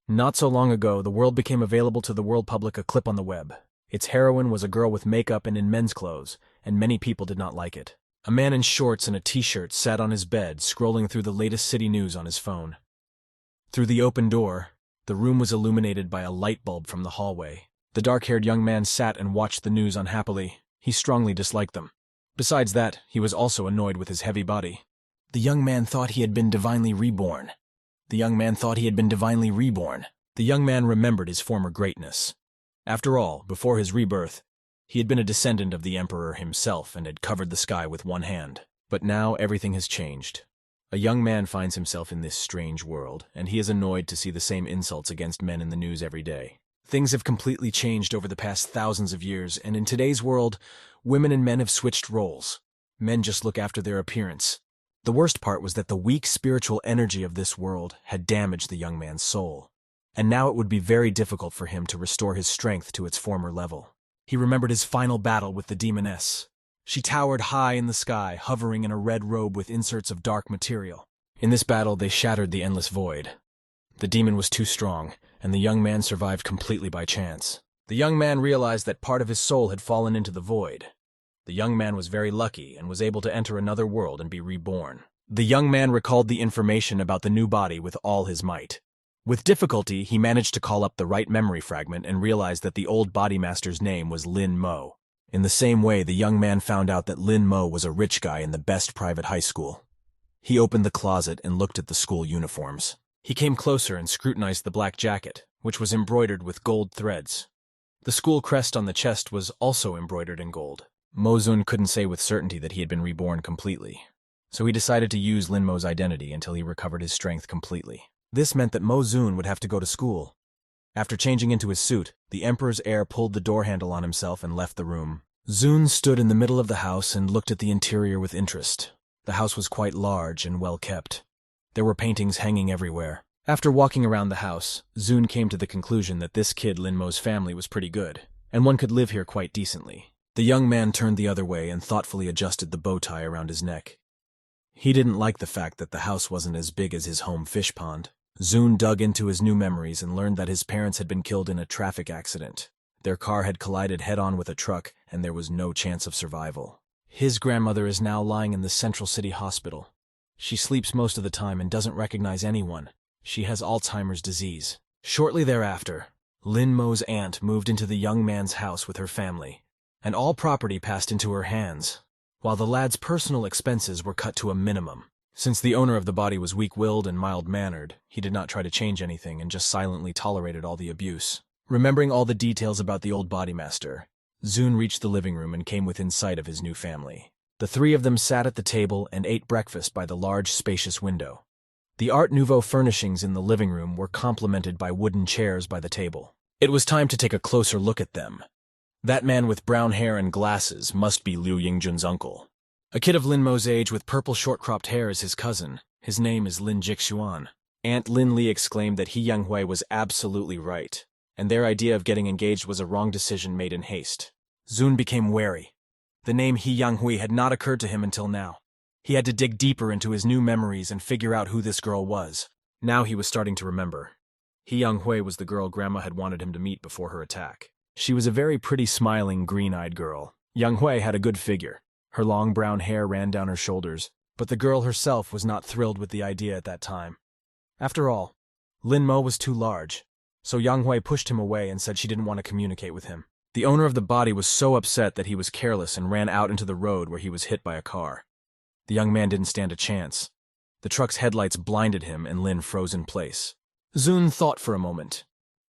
Not so long ago, the world became available to the world public a clip on the web. Its heroine was a girl with makeup and in men's clothes, and many people did not like it. A man in shorts and a t-shirt sat on his bed, scrolling through the latest city news on his phone. Through the open door, the room was illuminated by a light bulb from the hallway. The dark-haired young man sat and watched the news unhappily. He strongly disliked them. Besides that, he was also annoyed with his heavy body. The young man thought he had been divinely reborn. The young man remembered his former greatness. After all, before his rebirth, he had been a descendant of the emperor himself and had covered the sky with one hand. But now everything has changed. A young man finds himself in this strange world, and he is annoyed to see the same insults against men in the news every day. Things have completely changed over the past thousands of years, and in today's world, women and men have switched roles. Men just look after their appearance. The worst part was that the weak spiritual energy of this world had damaged the young man's soul, and now it would be very difficult for him to restore his strength to its former level. He remembered his final battle with the demoness. She towered high in the sky, hovering in a red robe with inserts of dark material. In this battle, they shattered the endless void. The demon was too strong, and the young man survived completely by chance. The young man realized that part of his soul had fallen into the void. The young man was very lucky and was able to enter another world and be reborn. The young man recalled the information about the new body with all his might. With difficulty, he managed to call up the right memory fragment and realized that the old body master's name was Lin Mo. In the same way, the young man found out that Lin Mo was a rich guy in the best private high school. He opened the closet and looked at the school uniforms. He came closer and scrutinized the black jacket, which was embroidered with gold threads. The school crest on the chest was also embroidered in gold. Mo-zun couldn't say with certainty that he had been reborn completely, so he decided to use Lin Mo's identity until he recovered his strength completely. This meant that Mo-zun would have to go to school. After changing into his suit, the Emperor's heir pulled the door handle on himself and left the room. Zun stood in the middle of the house and looked at the interior with interest. The house was quite large and well kept. There were paintings hanging everywhere. After walking around the house, Zun came to the conclusion that this kid Lin Mo's family was pretty good, and one could live here quite decently. The young man turned the other way and thoughtfully adjusted the bow tie around his neck. He didn't like the fact that the house wasn't as big as his home fish pond. Zun dug into his new memories and learned that his parents had been killed in a traffic accident. Their car had collided head-on with a truck, and there was no chance of survival. His grandmother is now lying in the Central City Hospital. She sleeps most of the time and doesn't recognize anyone. She has Alzheimer's disease. Shortly thereafter, Lin Mo's aunt moved into the young man's house with her family, and all property passed into her hands, while the lad's personal expenses were cut to a minimum. Since the owner of the body was weak-willed and mild-mannered, he did not try to change anything and just silently tolerated all the abuse. Remembering all the details about the old body master, Zun reached the living room and came within sight of his new family. The three of them sat at the table and ate breakfast by the large, spacious window. The Art Nouveau furnishings in the living room were complemented by wooden chairs by the table. It was time to take a closer look at them. That man with brown hair and glasses must be Liu Yingjun's uncle. A kid of Lin Mo's age with purple short-cropped hair is his cousin. His name is Lin Jixuan. Aunt Lin Li exclaimed that He Younghui was absolutely right, and their idea of getting engaged was a wrong decision made in haste. Zun became wary. The name He Younghui had not occurred to him until now. He had to dig deeper into his new memories and figure out who this girl was. Now he was starting to remember. He Younghui was the girl Grandma had wanted him to meet before her attack. She was a very pretty, smiling, green-eyed girl. Younghui had a good figure. Her long brown hair ran down her shoulders, but the girl herself was not thrilled with the idea at that time. After all, Lin Mo was too large, so Younghui pushed him away and said she didn't want to communicate with him. The owner of the body was so upset that he was careless and ran out into the road where he was hit by a car. The young man didn't stand a chance. The truck's headlights blinded him and Lin froze in place. Zun thought for a moment.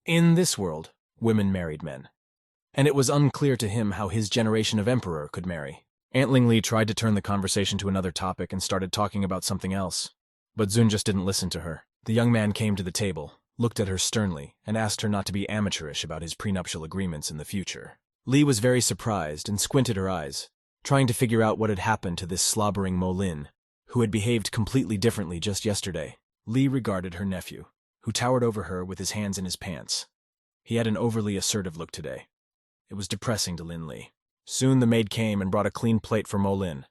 In this world, women married men, and it was unclear to him how his generation of emperor could marry. Aunt Ling Li tried to turn the conversation to another topic and started talking about something else, but Zun just didn't listen to her. The young man came to the table, looked at her sternly, and asked her not to be amateurish about his prenuptial agreements in the future. Li was very surprised and squinted her eyes, trying to figure out what had happened to this slobbering Mo Lin, who had behaved completely differently just yesterday. Li regarded her nephew, who towered over her with his hands in his pants. He had an overly assertive look today. It was depressing to Lin Li. Soon the maid came and brought a clean plate for Mo Lin.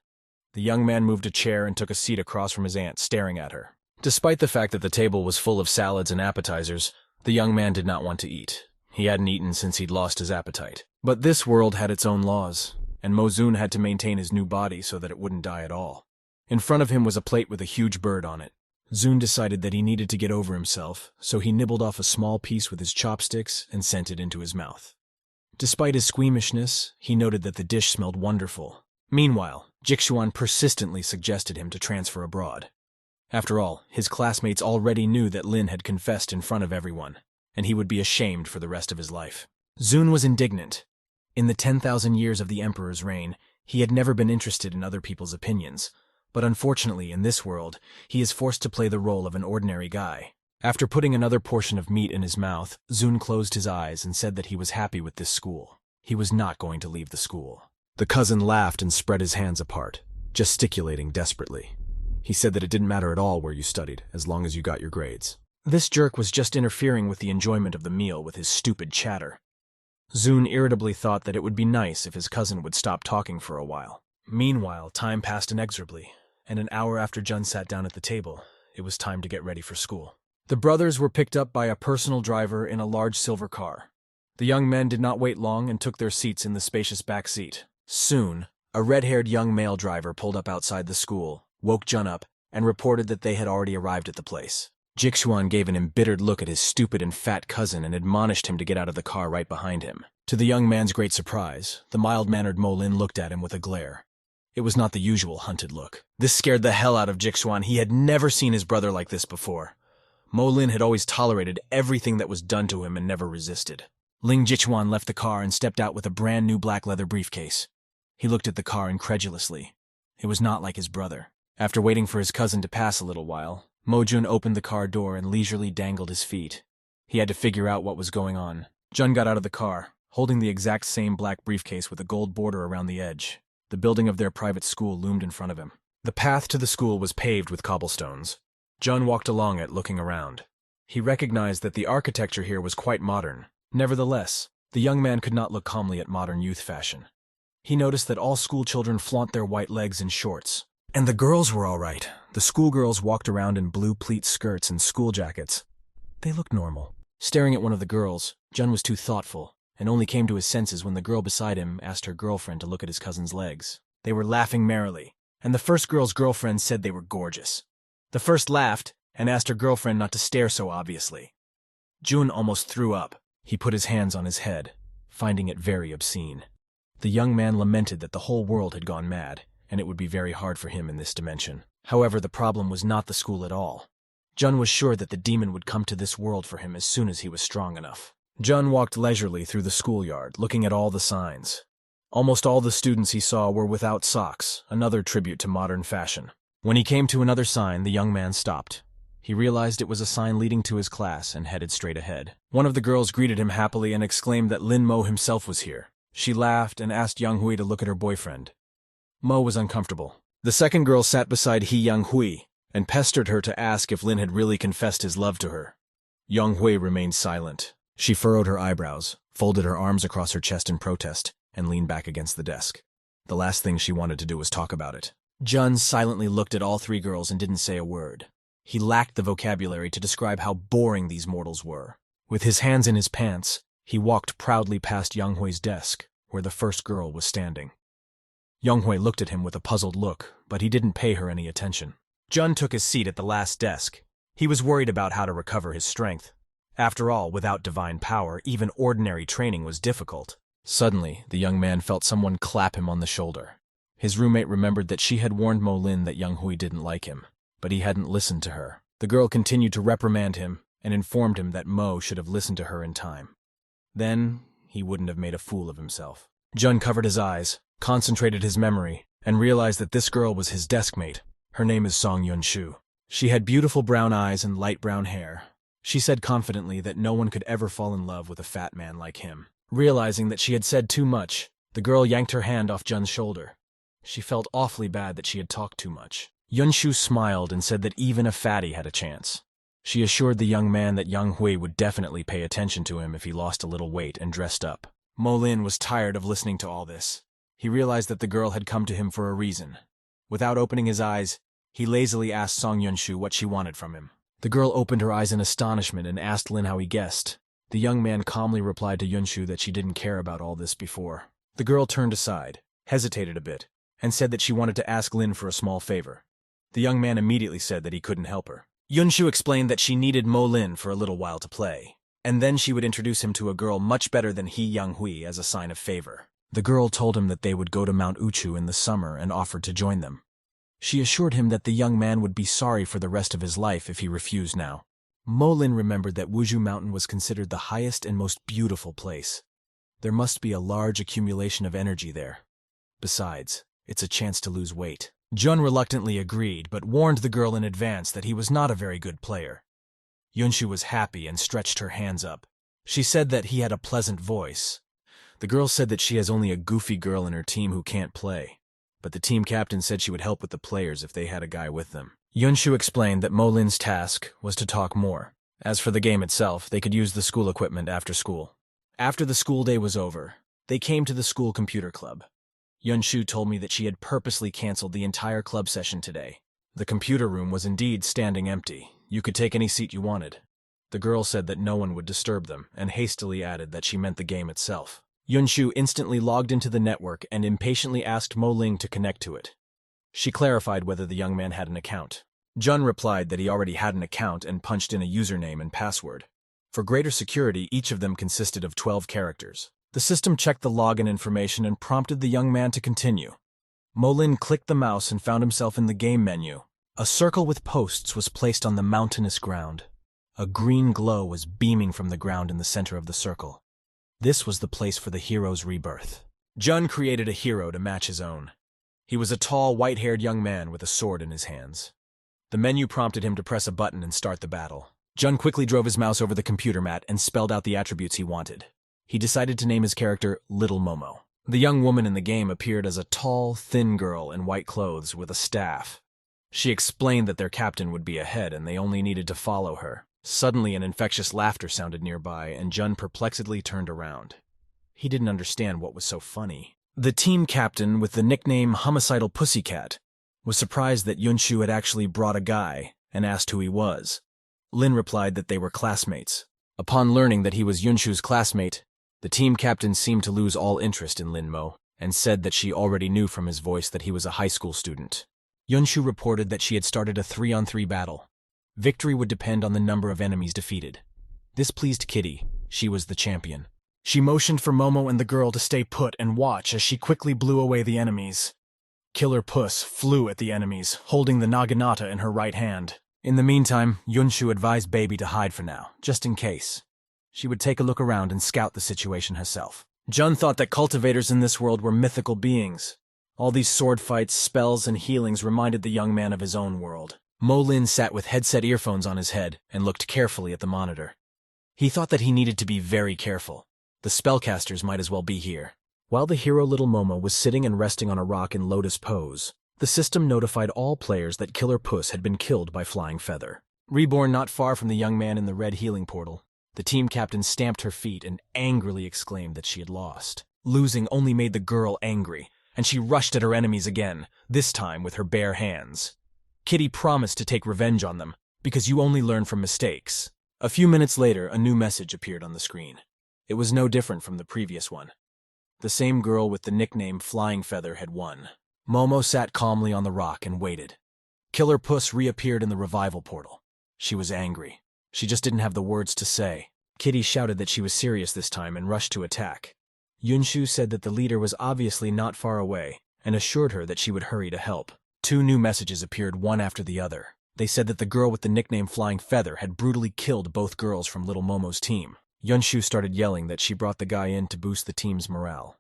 The young man moved a chair and took a seat across from his aunt, staring at her. Despite the fact that the table was full of salads and appetizers, The young man did not want to eat. He hadn't eaten since he'd lost his appetite. But this world had its own laws, and Mo-Zun had to maintain his new body so that it wouldn't die at all. In front of him was a plate with a huge bird on it. Zun decided that he needed to get over himself, so he nibbled off a small piece with his chopsticks and sent it into his mouth. Despite his squeamishness, he noted that the dish smelled wonderful. Meanwhile, Jixuan persistently suggested him to transfer abroad. After all, his classmates already knew that Lin had confessed in front of everyone, and he would be ashamed for the rest of his life. Zun was indignant. In the 10,000 years of the Emperor's reign, he had never been interested in other people's opinions, but unfortunately in this world, he is forced to play the role of an ordinary guy. After putting another portion of meat in his mouth, Zun closed his eyes and said that he was happy with this school. He was not going to leave the school. The cousin laughed and spread his hands apart, gesticulating desperately. He said that it didn't matter at all where you studied, as long as you got your grades. This jerk was just interfering with the enjoyment of the meal with his stupid chatter. Zun irritably thought that it would be nice if his cousin would stop talking for a while. Meanwhile, time passed inexorably, and an hour after Jun sat down at the table, it was time to get ready for school. The brothers were picked up by a personal driver in a large silver car. The young men did not wait long and took their seats in the spacious back seat. Soon, a red-haired young male driver pulled up outside the school, woke Jun up, and reported that they had already arrived at the place. Jixuan gave an embittered look at his stupid and fat cousin and admonished him to get out of the car right behind him. To the young man's great surprise, the mild-mannered Mo-Lin looked at him with a glare. It was not the usual hunted look. This scared the hell out of Jixuan. He had never seen his brother like this before. Mo-Lin had always tolerated everything that was done to him and never resisted. Ling Jixuan left the car and stepped out with a brand new black leather briefcase. He looked at the car incredulously. It was not like his brother. After waiting for his cousin to pass a little while, Mo-Jun opened the car door and leisurely dangled his feet. He had to figure out what was going on. Jun got out of the car, holding the exact same black briefcase with a gold border around the edge. The building of their private school loomed in front of him. The path to the school was paved with cobblestones. Jun walked along it, looking around. He recognized that the architecture here was quite modern. Nevertheless, the young man could not look calmly at modern youth fashion. He noticed that all school children flaunt their white legs in shorts. And the girls were all right. The schoolgirls walked around in blue pleat skirts and school jackets. They looked normal. Staring at one of the girls, Jun was too thoughtful, and only came to his senses when the girl beside him asked her girlfriend to look at his cousin's legs. They were laughing merrily, and the first girl's girlfriend said they were gorgeous. The first laughed and asked her girlfriend not to stare so obviously. Jun almost threw up. He put his hands on his head, finding it very obscene. The young man lamented that the whole world had gone mad, and it would be very hard for him in this dimension. However, the problem was not the school at all. Jun was sure that the demon would come to this world for him as soon as he was strong enough. Jun walked leisurely through the schoolyard, looking at all the signs. Almost all the students he saw were without socks, another tribute to modern fashion. When he came to another sign, the young man stopped. He realized it was a sign leading to his class and headed straight ahead. One of the girls greeted him happily and exclaimed that Lin Mo himself was here. She laughed and asked Yang Hui to look at her boyfriend. Mo was uncomfortable. The second girl sat beside Yang Hui and pestered her to ask if Lin had really confessed his love to her. Yang Hui remained silent. She furrowed her eyebrows, folded her arms across her chest in protest, and leaned back against the desk. The last thing she wanted to do was talk about it. Jun silently looked at all three girls and didn't say a word. He lacked the vocabulary to describe how boring these mortals were. With his hands in his pants, he walked proudly past Yang Hui's desk, where the first girl was standing. Yang Hui looked at him with a puzzled look, but he didn't pay her any attention. Jun took his seat at the last desk. He was worried about how to recover his strength. After all, without divine power, even ordinary training was difficult. Suddenly, the young man felt someone clap him on the shoulder. His roommate remembered that she had warned Mo Lin that Yang Hui didn't like him, but he hadn't listened to her. The girl continued to reprimand him and informed him that Mo should have listened to her in time. Then, he wouldn't have made a fool of himself. Jun covered his eyes, concentrated his memory, and realized that this girl was his deskmate. Her name is Song Yunshu. She had beautiful brown eyes and light brown hair. She said confidently that no one could ever fall in love with a fat man like him. Realizing that she had said too much, the girl yanked her hand off Jun's shoulder. She felt awfully bad that she had talked too much. Yunshu smiled and said that even a fatty had a chance. She assured the young man that Yang Hui would definitely pay attention to him if he lost a little weight and dressed up. Mo Lin was tired of listening to all this. He realized that the girl had come to him for a reason. Without opening his eyes, he lazily asked Song Yunshu what she wanted from him. The girl opened her eyes in astonishment and asked Lin how he guessed. The young man calmly replied to Yunshu that she didn't care about all this before. The girl turned aside, hesitated a bit, and said that she wanted to ask Lin for a small favor. The young man immediately said that he couldn't help her. Yunshu explained that she needed Mo Lin for a little while to play, and then she would introduce him to a girl much better than He Young-hui as a sign of favor. The girl told him that they would go to Mount Uchu in the summer and offered to join them. She assured him that the young man would be sorry for the rest of his life if he refused now. Mo Lin remembered that Wuju Mountain was considered the highest and most beautiful place. There must be a large accumulation of energy there. Besides, it's a chance to lose weight. Jun reluctantly agreed, but warned the girl in advance that he was not a very good player. Yunshu was happy and stretched her hands up. She said that he had a pleasant voice. The girl said that she has only a goofy girl in her team who can't play, but the team captain said she would help with the players if they had a guy with them. Yunshu explained that Mo Lin's task was to talk more. As for the game itself, they could use the school equipment after school. After the school day was over, they came to the school computer club. Yunshu told me that she had purposely canceled the entire club session today. The computer room was indeed standing empty. You could take any seat you wanted. The girl said that no one would disturb them, and hastily added that she meant the game itself. Yunshu instantly logged into the network and impatiently asked Mo Ling to connect to it. She clarified whether the young man had an account. Jun replied that he already had an account and punched in a username and password. For greater security, each of them consisted of 12 characters. The system checked the login information and prompted the young man to continue. Mo Lin clicked the mouse and found himself in the game menu. A circle with posts was placed on the mountainous ground. A green glow was beaming from the ground in the center of the circle. This was the place for the hero's rebirth. Jun created a hero to match his own. He was a tall, white-haired young man with a sword in his hands. The menu prompted him to press a button and start the battle. Jun quickly drove his mouse over the computer mat and spelled out the attributes he wanted. He decided to name his character Little Momo. The young woman in the game appeared as a tall, thin girl in white clothes with a staff. She explained that their captain would be ahead and they only needed to follow her. Suddenly, an infectious laughter sounded nearby, and Jun perplexedly turned around. He didn't understand what was so funny. The team captain, with the nickname Homicidal Pussycat, was surprised that Yunshu had actually brought a guy and asked who he was. Lin replied that they were classmates. Upon learning that he was Yunshu's classmate, the team captain seemed to lose all interest in Lin Mo and said that she already knew from his voice that he was a high school student. Yunshu reported that she had started a 3-on-3 battle. Victory would depend on the number of enemies defeated. This pleased Kitty. She was the champion. She motioned for Momo and the girl to stay put and watch as she quickly blew away the enemies. Killer Puss flew at the enemies, holding the naginata in her right hand. In the meantime, Yunshu advised Baby to hide for now, just in case. She would take a look around and scout the situation herself. Jun thought that cultivators in this world were mythical beings. All these sword fights, spells, and healings reminded the young man of his own world. Mo Lin sat with headset earphones on his head and looked carefully at the monitor. He thought that he needed to be very careful. The spellcasters might as well be here. While the hero Little Momo was sitting and resting on a rock in lotus pose, the system notified all players that Killer Puss had been killed by Flying Feather. Reborn not far from the young man in the red healing portal, the team captain stamped her feet and angrily exclaimed that she had lost. Losing only made the girl angry, and she rushed at her enemies again, this time with her bare hands. Kitty promised to take revenge on them, because you only learn from mistakes. A few minutes later, a new message appeared on the screen. It was no different from the previous one. The same girl with the nickname Flying Feather had won. Momo sat calmly on the rock and waited. Killer Puss reappeared in the revival portal. She was angry. She just didn't have the words to say. Kitty shouted that she was serious this time and rushed to attack. Yunshu said that the leader was obviously not far away and assured her that she would hurry to help. 2 new messages appeared one after the other. They said that the girl with the nickname Flying Feather had brutally killed both girls from Little Momo's team. Yunshu started yelling that she brought the guy in to boost the team's morale.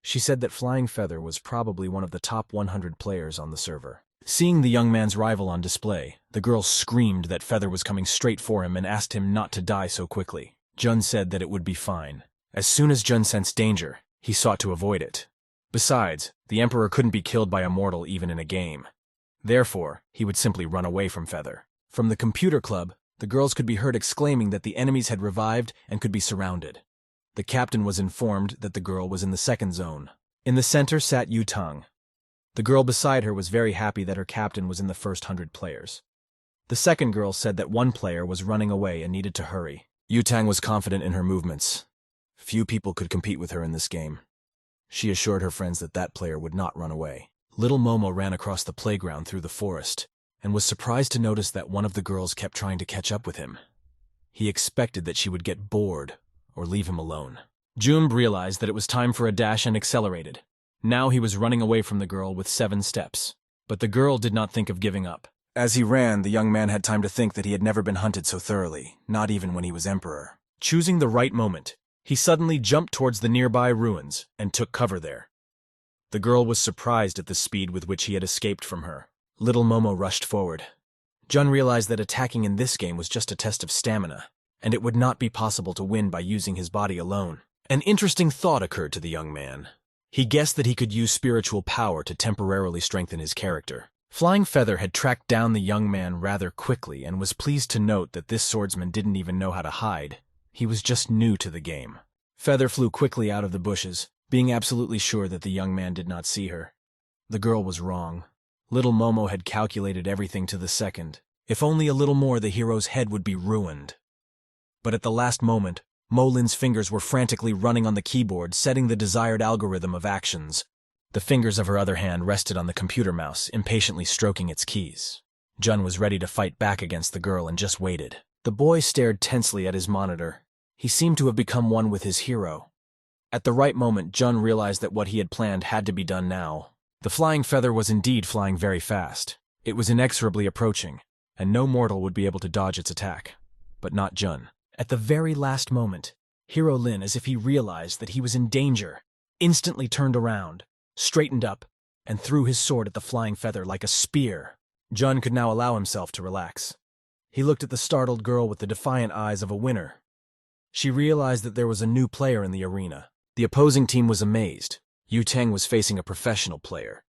She said that Flying Feather was probably one of the top 100 players on the server. Seeing the young man's rival on display, the girl screamed that Feather was coming straight for him and asked him not to die so quickly. Jun said that it would be fine. As soon as Jun sensed danger, he sought to avoid it. Besides, the Emperor couldn't be killed by a mortal even in a game. Therefore, he would simply run away from Feather. From the computer club, the girls could be heard exclaiming that the enemies had revived and could be surrounded. The captain was informed that the girl was in the second zone. In the center sat Yu Tang. The girl beside her was very happy that her captain was in the first 100 players. The second girl said that one player was running away and needed to hurry. Yu-Tang was confident in her movements. Few people could compete with her in this game. She assured her friends that that player would not run away. Little Momo ran across the playground through the forest and was surprised to notice that one of the girls kept trying to catch up with him. He expected that she would get bored or leave him alone. June realized that it was time for a dash and accelerated. Now he was running away from the girl with 7 steps. But the girl did not think of giving up. As he ran, the young man had time to think that he had never been hunted so thoroughly, not even when he was emperor. Choosing the right moment, he suddenly jumped towards the nearby ruins and took cover there. The girl was surprised at the speed with which he had escaped from her. Little Momo rushed forward. Jun realized that attacking in this game was just a test of stamina, and it would not be possible to win by using his body alone. An interesting thought occurred to the young man. He guessed that he could use spiritual power to temporarily strengthen his character. Flying Feather had tracked down the young man rather quickly and was pleased to note that this swordsman didn't even know how to hide. He was just new to the game. Feather flew quickly out of the bushes, being absolutely sure that the young man did not see her. The girl was wrong. Little Momo had calculated everything to the second. If only a little more, the hero's head would be ruined. But at the last moment, Molin's fingers were frantically running on the keyboard, setting the desired algorithm of actions. The fingers of her other hand rested on the computer mouse, impatiently stroking its keys. Jun was ready to fight back against the girl and just waited. The boy stared tensely at his monitor. He seemed to have become one with his hero. At the right moment, Jun realized that what he had planned had to be done now. The flying feather was indeed flying very fast. It was inexorably approaching, and no mortal would be able to dodge its attack. But not Jun. At the very last moment, Hero Lin, as if he realized that he was in danger, instantly turned around, straightened up, and threw his sword at the flying feather like a spear. Jun could now allow himself to relax. He looked at the startled girl with the defiant eyes of a winner. She realized that there was a new player in the arena. The opposing team was amazed. Yu-Tang was facing a professional player.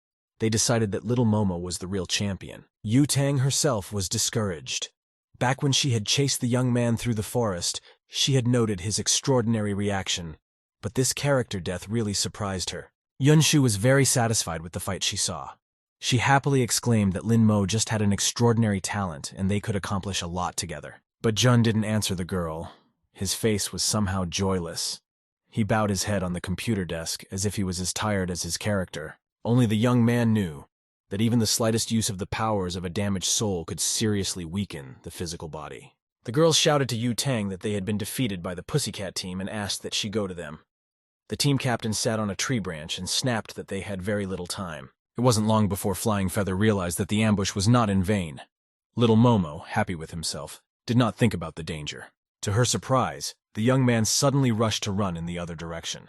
They decided that Little Momo was the real champion. Yu-Tang herself was discouraged. Back when she had chased the young man through the forest, she had noted his extraordinary reaction. But this character death really surprised her. Yunshu was very satisfied with the fight she saw. She happily exclaimed that Lin Mo just had an extraordinary talent and they could accomplish a lot together. But Jun didn't answer the girl. His face was somehow joyless. He bowed his head on the computer desk as if he was as tired as his character. Only the young man knew that even the slightest use of the powers of a damaged soul could seriously weaken the physical body. The girls shouted to Yu-Tang that they had been defeated by the Pussycat team and asked that she go to them. The team captain sat on a tree branch and snapped that they had very little time. It wasn't long before Flying Feather realized that the ambush was not in vain. Little Momo, happy with himself, did not think about the danger. To her surprise, the young man suddenly rushed to run in the other direction.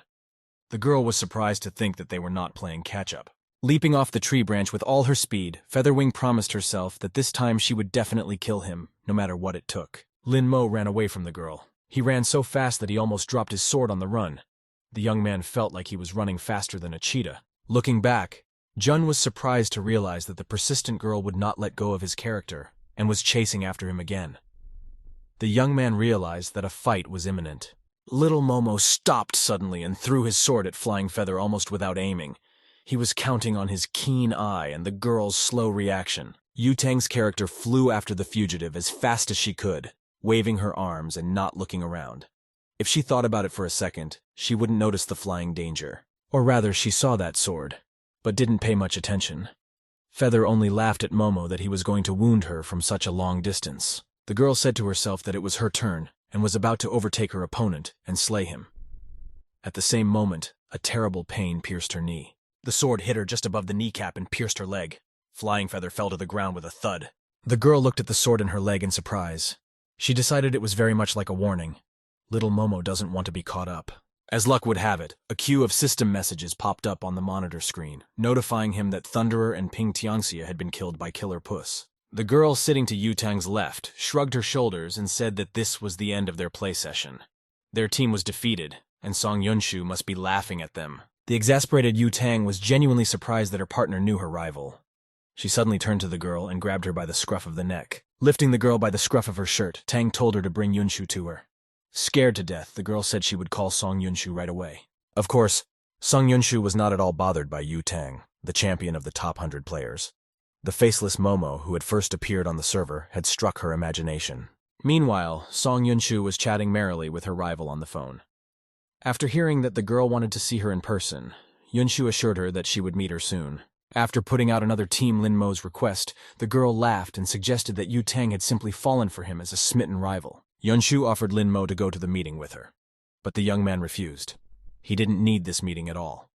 The girl was surprised to think that they were not playing catch-up. Leaping off the tree branch with all her speed, Featherwing promised herself that this time she would definitely kill him, no matter what it took. Lin Mo ran away from the girl. He ran so fast that he almost dropped his sword on the run. The young man felt like he was running faster than a cheetah. Looking back, Jun was surprised to realize that the persistent girl would not let go of his character and was chasing after him again. The young man realized that a fight was imminent. Little Momo stopped suddenly and threw his sword at Flying Feather almost without aiming. He was counting on his keen eye and the girl's slow reaction. Yu-Tang's character flew after the fugitive as fast as she could, waving her arms and not looking around. If she thought about it for a second, she wouldn't notice the flying danger. Or rather, she saw that sword, but didn't pay much attention. Feather only laughed at Momo that he was going to wound her from such a long distance. The girl said to herself that it was her turn and was about to overtake her opponent and slay him. At the same moment, a terrible pain pierced her knee. The sword hit her just above the kneecap and pierced her leg. Flying Feather fell to the ground with a thud. The girl looked at the sword in her leg in surprise. She decided it was very much like a warning. Little Momo doesn't want to be caught up. As luck would have it, a queue of system messages popped up on the monitor screen, notifying him that Thunderer and Ping Tianxia had been killed by Killer Puss. The girl sitting to Yu-Tang's left shrugged her shoulders and said that this was the end of their play session. Their team was defeated, and Song Yunshu must be laughing at them. The exasperated Yu-Tang was genuinely surprised that her partner knew her rival. She suddenly turned to the girl and grabbed her by the scruff of the neck. Lifting the girl by the scruff of her shirt, Tang told her to bring Yunshu to her. Scared to death, the girl said she would call Song Yunshu right away. Of course, Song Yunshu was not at all bothered by Yu-Tang, the champion of the top 100 players. The faceless Momo, who had first appeared on the server, had struck her imagination. Meanwhile, Song Yunshu was chatting merrily with her rival on the phone. After hearing that the girl wanted to see her in person, Yunshu assured her that she would meet her soon. After putting out another Team Lin Mo's request, the girl laughed and suggested that Yu Tang had simply fallen for him as a smitten rival. Yunshu offered Lin Mo to go to the meeting with her, but the young man refused. He didn't need this meeting at all.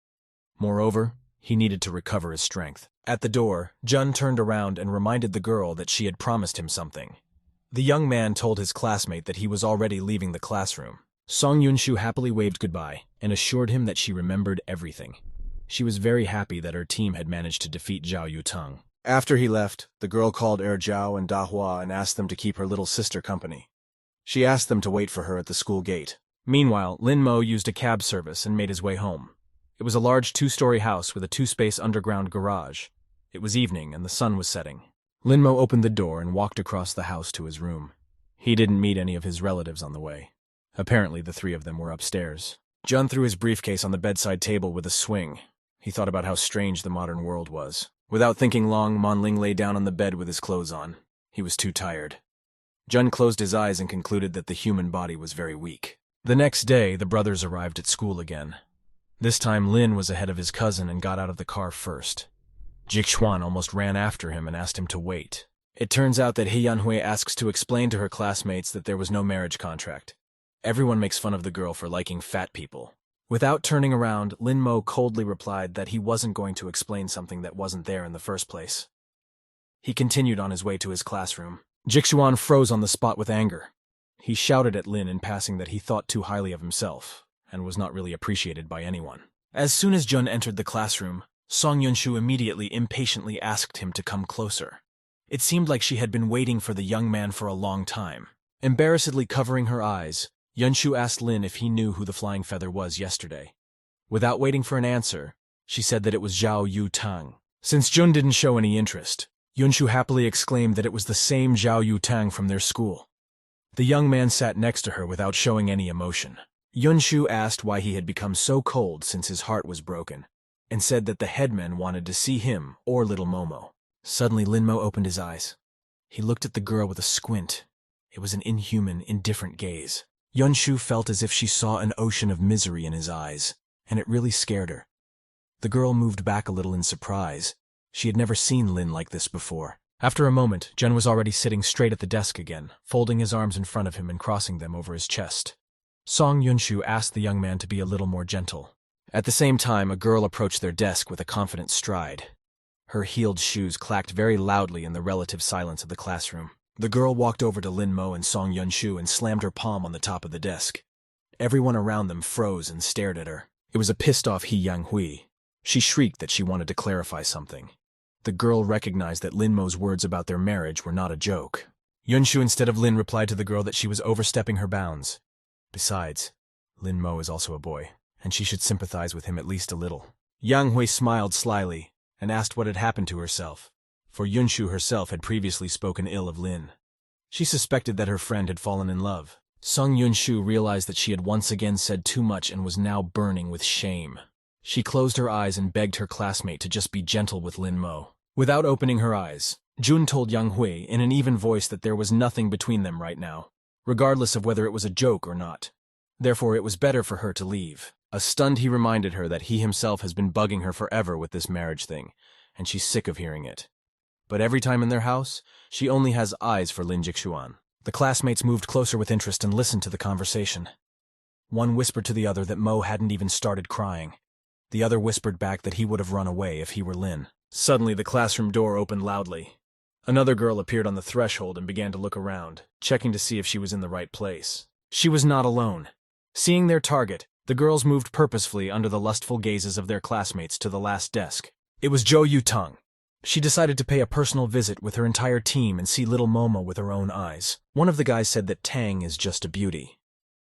Moreover, he needed to recover his strength. At the door, Jun turned around and reminded the girl that she had promised him something. The young man told his classmate that he was already leaving the classroom. Song Yunshu happily waved goodbye and assured him that she remembered everything. She was very happy that her team had managed to defeat Zhao Yutang. After he left, the girl called Zhao and Dahua and asked them to keep her little sister company. She asked them to wait for her at the school gate. Meanwhile, Lin Mo used a cab service and made his way home. It was a large 2-story house with a 2-space underground garage. It was evening and the sun was setting. Lin Mo opened the door and walked across the house to his room. He didn't meet any of his relatives on the way. Apparently, the 3 of them were upstairs. Jun threw his briefcase on the bedside table with a swing. He thought about how strange the modern world was. Without thinking long, Monling lay down on the bed with his clothes on. He was too tired. Jun closed his eyes and concluded that the human body was very weak. The next day, the brothers arrived at school again. This time, Lin was ahead of his cousin and got out of the car first. Jixuan almost ran after him and asked him to wait. It turns out that He Yanhui asks to explain to her classmates that there was no marriage contract. Everyone makes fun of the girl for liking fat people. Without turning around, Lin Mo coldly replied that he wasn't going to explain something that wasn't there in the first place. He continued on his way to his classroom. Jixuan froze on the spot with anger. He shouted at Lin in passing that he thought too highly of himself, and was not really appreciated by anyone. As soon as Jun entered the classroom, Song Yunshu immediately impatiently asked him to come closer. It seemed like she had been waiting for the young man for a long time. Embarrassedly covering her eyes, Yunshu asked Lin if he knew who the flying feather was yesterday. Without waiting for an answer, she said that it was Zhao Yutang. Since Jun didn't show any interest, Yunshu happily exclaimed that it was the same Zhao Yutang from their school. The young man sat next to her without showing any emotion. Yunshu asked why he had become so cold since his heart was broken, and said that the headman wanted to see him or little Momo. Suddenly, Lin Mo opened his eyes. He looked at the girl with a squint. It was an inhuman, indifferent gaze. Yunshu felt as if she saw an ocean of misery in his eyes, and it really scared her. The girl moved back a little in surprise. She had never seen Lin like this before. After a moment, Jun was already sitting straight at the desk again, folding his arms in front of him and crossing them over his chest. Song Yunshu asked the young man to be a little more gentle. At the same time, a girl approached their desk with a confident stride. Her heeled shoes clacked very loudly in the relative silence of the classroom. The girl walked over to Lin Mo and Song Yunshu and slammed her palm on the top of the desk. Everyone around them froze and stared at her. It was a pissed-off He Yanhui. She shrieked that she wanted to clarify something. The girl recognized that Lin Mo's words about their marriage were not a joke. Yunshu instead of Lin replied to the girl that she was overstepping her bounds. Besides, Lin Mo is also a boy, and she should sympathize with him at least a little. Yang Hui smiled slyly and asked what had happened to herself, for Yunshu herself had previously spoken ill of Lin. She suspected that her friend had fallen in love. Song Yunshu realized that she had once again said too much and was now burning with shame. She closed her eyes and begged her classmate to just be gentle with Lin Mo. Without opening her eyes, Jun told Yang Hui in an even voice that there was nothing between them right now, regardless of whether it was a joke or not. Therefore, it was better for her to leave. Stunned, he reminded her that he himself has been bugging her forever with this marriage thing, and she's sick of hearing it. But every time in their house, she only has eyes for Lin Jixuan. The classmates moved closer with interest and listened to the conversation. One whispered to the other that Mo hadn't even started crying. The other whispered back that he would have run away if he were Lin. Suddenly, the classroom door opened loudly. Another girl appeared on the threshold and began to look around, checking to see if she was in the right place. She was not alone. Seeing their target, the girls moved purposefully under the lustful gazes of their classmates to the last desk. It was Zhou Yutang. She decided to pay a personal visit with her entire team and see little Momo with her own eyes. One of the guys said that Tang is just a beauty.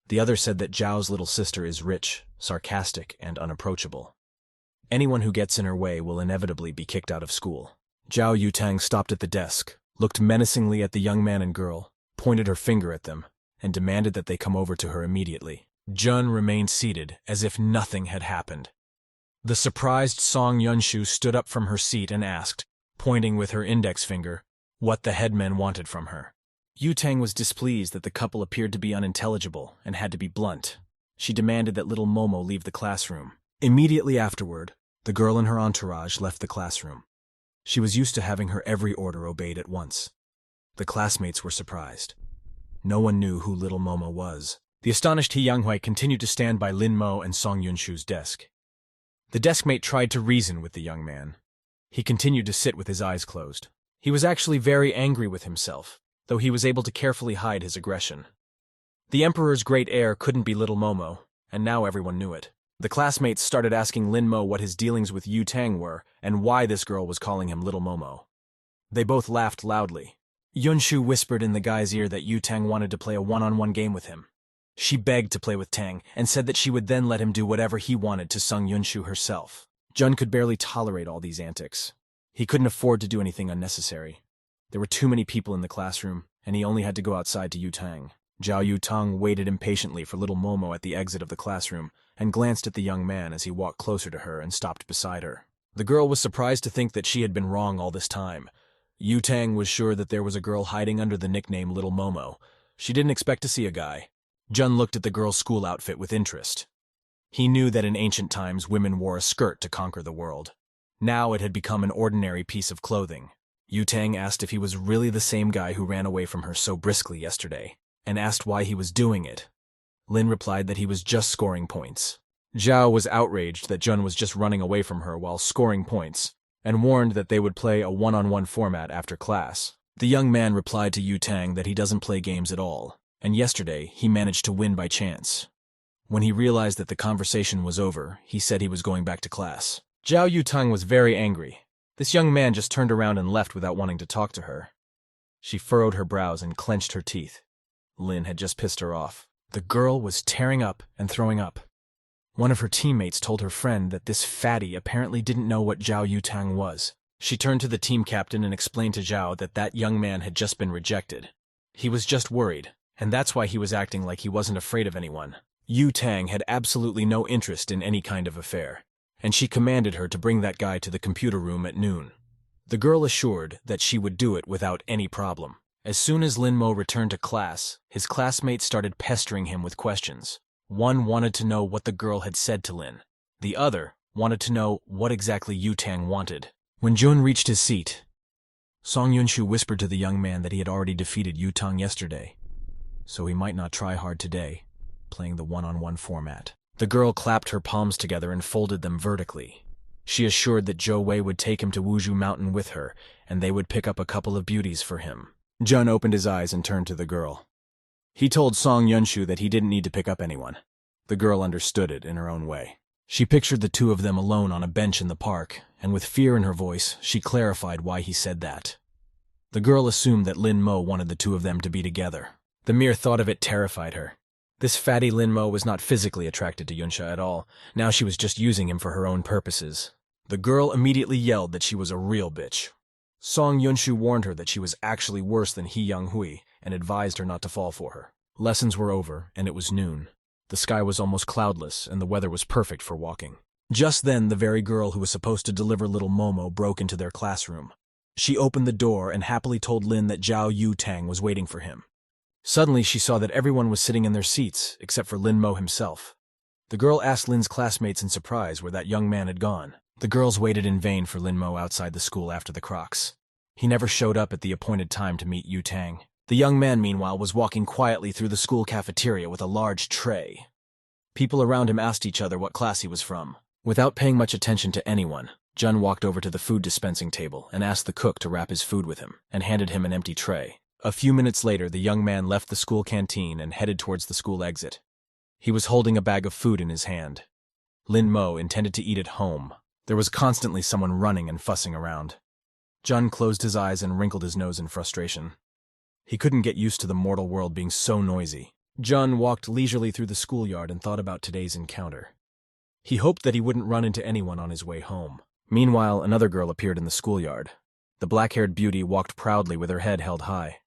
The other said that Zhao's little sister is rich, sarcastic, and unapproachable. Anyone who gets in her way will inevitably be kicked out of school. Zhao Yutang stopped at the desk, looked menacingly at the young man and girl, pointed her finger at them, and demanded that they come over to her immediately. Jun remained seated as if nothing had happened. The surprised Song Yunshu stood up from her seat and asked, pointing with her index finger what the headmen wanted from her. Yu-Tang was displeased that the couple appeared to be unintelligible and had to be blunt. She demanded that little Momo leave the classroom. Immediately afterward, the girl and her entourage left the classroom. She was used to having her every order obeyed at once. The classmates were surprised. No one knew who little Momo was. The astonished He Yanghui continued to stand by Lin Mo and Song Yunshu's desk. The deskmate tried to reason with the young man. He continued to sit with his eyes closed. He was actually very angry with himself, though he was able to carefully hide his aggression. The Emperor's great heir couldn't be little Momo, and now everyone knew it. The classmates started asking Lin Mo what his dealings with Yu-Tang were and why this girl was calling him little Momo. They both laughed loudly. Yunshu whispered in the guy's ear that Yu-Tang wanted to play a one-on-one game with him. She begged to play with Tang and said that she would then let him do whatever he wanted to Sung Yunshu herself. Jun could barely tolerate all these antics. He couldn't afford to do anything unnecessary. There were too many people in the classroom, and he only had to go outside to Yu-Tang. Zhao Yu-Tang waited impatiently for little Momo at the exit of the classroom and glanced at the young man as he walked closer to her and stopped beside her. The girl was surprised to think that she had been wrong all this time. Yu-Tang was sure that there was a girl hiding under the nickname Little Momo. She didn't expect to see a guy. Jun looked at the girl's school outfit with interest. He knew that in ancient times women wore a skirt to conquer the world. Now it had become an ordinary piece of clothing. Yu-Tang asked if he was really the same guy who ran away from her so briskly yesterday, and asked why he was doing it. Lin replied that he was just scoring points. Zhao was outraged that Jun was just running away from her while scoring points, and warned that they would play a one-on-one format after class. The young man replied to Yu-Tang that he doesn't play games at all, and yesterday he managed to win by chance. When he realized that the conversation was over, he said he was going back to class. Zhao Yu-Tang was very angry. This young man just turned around and left without wanting to talk to her. She furrowed her brows and clenched her teeth. Lin had just pissed her off. The girl was tearing up and throwing up. One of her teammates told her friend that this fatty apparently didn't know what Zhao Yu-Tang was. She turned to the team captain and explained to Zhao that that young man had just been rejected. He was just worried, and that's why he was acting like he wasn't afraid of anyone. Yu-Tang had absolutely no interest in any kind of affair, and she commanded her to bring that guy to the computer room at noon. The girl assured that she would do it without any problem. As soon as Lin Mo returned to class, his classmates started pestering him with questions. One wanted to know what the girl had said to Lin. The other wanted to know what exactly Yu-Tang wanted. When Jun reached his seat, Song Yunshu whispered to the young man that he had already defeated Yu-Tang yesterday, so he might not try hard today, playing the one-on-one format. The girl clapped her palms together and folded them vertically. She assured that Zhou Wei would take him to Wuzhu Mountain with her, and they would pick up a couple of beauties for him. Jun opened his eyes and turned to the girl. He told Song Yunshu that he didn't need to pick up anyone. The girl understood it in her own way. She pictured the two of them alone on a bench in the park, and with fear in her voice, she clarified why he said that. The girl assumed that Lin Mo wanted the two of them to be together. The mere thought of it terrified her. This fatty Lin Mo was not physically attracted to Yunsha at all. Now she was just using him for her own purposes. The girl immediately yelled that she was a real bitch. Song Yunshu warned her that she was actually worse than He Yanghui and advised her not to fall for her. Lessons were over, and it was noon. The sky was almost cloudless, and the weather was perfect for walking. Just then, the very girl who was supposed to deliver little Momo broke into their classroom. She opened the door and happily told Lin that Zhao Yu-Tang was waiting for him. Suddenly, she saw that everyone was sitting in their seats, except for Lin Mo himself. The girl asked Lin's classmates in surprise where that young man had gone. The girls waited in vain for Lin Mo outside the school after the Crocs. He never showed up at the appointed time to meet Yu-Tang. The young man, meanwhile, was walking quietly through the school cafeteria with a large tray. People around him asked each other what class he was from. Without paying much attention to anyone, Jun walked over to the food dispensing table and asked the cook to wrap his food with him, and handed him an empty tray. A few minutes later, the young man left the school canteen and headed towards the school exit. He was holding a bag of food in his hand. Lin Mo intended to eat at home. There was constantly someone running and fussing around. Jun closed his eyes and wrinkled his nose in frustration. He couldn't get used to the mortal world being so noisy. Jun walked leisurely through the schoolyard and thought about today's encounter. He hoped that he wouldn't run into anyone on his way home. Meanwhile, another girl appeared in the schoolyard. The black-haired beauty walked proudly with her head held high.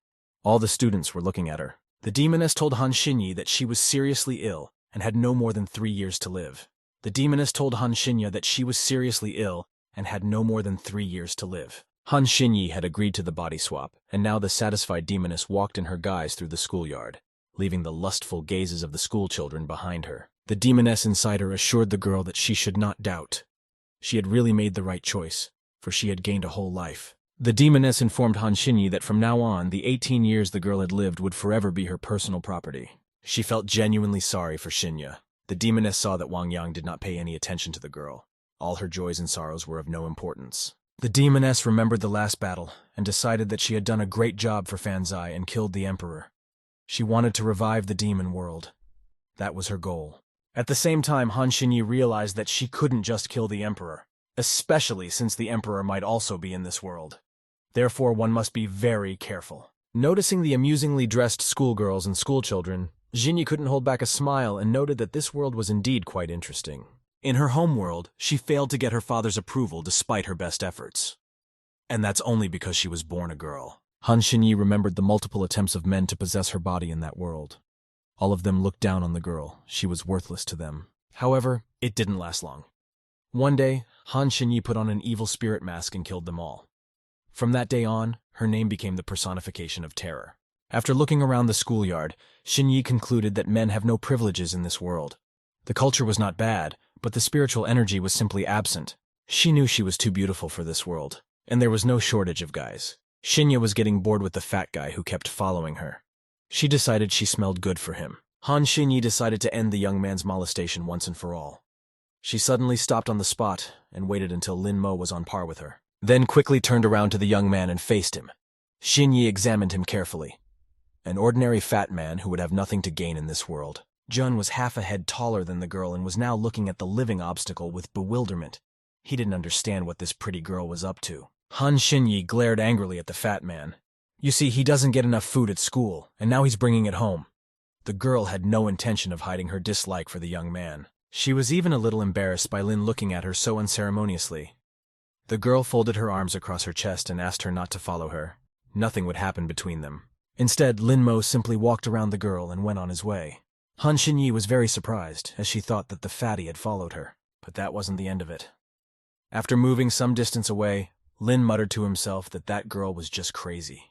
All the students were looking at her. The demoness told Han Xinyi that she was seriously ill and had no more than 3 years to live. The demoness told Han Xinya that she was seriously ill and had no more than 3 years to live. Han Xinyi had agreed to the body swap, and now the satisfied demoness walked in her guise through the schoolyard, leaving the lustful gazes of the schoolchildren behind her. The demoness inside her assured the girl that she should not doubt. She had really made the right choice, for she had gained a whole life. The demoness informed Han Xinyi that from now on, the 18 years the girl had lived would forever be her personal property. She felt genuinely sorry for Xinya. The demoness saw that Wang Yang did not pay any attention to the girl. All her joys and sorrows were of no importance. The demoness remembered the last battle and decided that she had done a great job for Fanzai and killed the emperor. She wanted to revive the demon world. That was her goal. At the same time, Han Xinyi realized that she couldn't just kill the emperor, especially since the emperor might also be in this world. Therefore, one must be very careful. Noticing the amusingly dressed schoolgirls and schoolchildren, Xinyi couldn't hold back a smile and noted that this world was indeed quite interesting. In her home world, she failed to get her father's approval despite her best efforts. And that's only because she was born a girl. Han Xinyi remembered the multiple attempts of men to possess her body in that world. All of them looked down on the girl. She was worthless to them. However, it didn't last long. One day, Han Xinyi put on an evil spirit mask and killed them all. From that day on, her name became the personification of terror. After looking around the schoolyard, Xinyi concluded that men have no privileges in this world. The culture was not bad, but the spiritual energy was simply absent. She knew she was too beautiful for this world, and there was no shortage of guys. Xinya was getting bored with the fat guy who kept following her. She decided she smelled good for him. Han Xinyi decided to end the young man's molestation once and for all. She suddenly stopped on the spot and waited until Lin Mo was on par with her, then quickly turned around to the young man and faced him. Xinyi examined him carefully. An ordinary fat man who would have nothing to gain in this world. Jun was half a head taller than the girl and was now looking at the living obstacle with bewilderment. He didn't understand what this pretty girl was up to. Han Xinyi glared angrily at the fat man. You see, he doesn't get enough food at school, and now he's bringing it home. The girl had no intention of hiding her dislike for the young man. She was even a little embarrassed by Lin looking at her so unceremoniously. The girl folded her arms across her chest and asked her not to follow her. Nothing would happen between them. Instead, Lin Mo simply walked around the girl and went on his way. Han Xinyi was very surprised, as she thought that the fatty had followed her. But that wasn't the end of it. After moving some distance away, Lin muttered to himself that that girl was just crazy.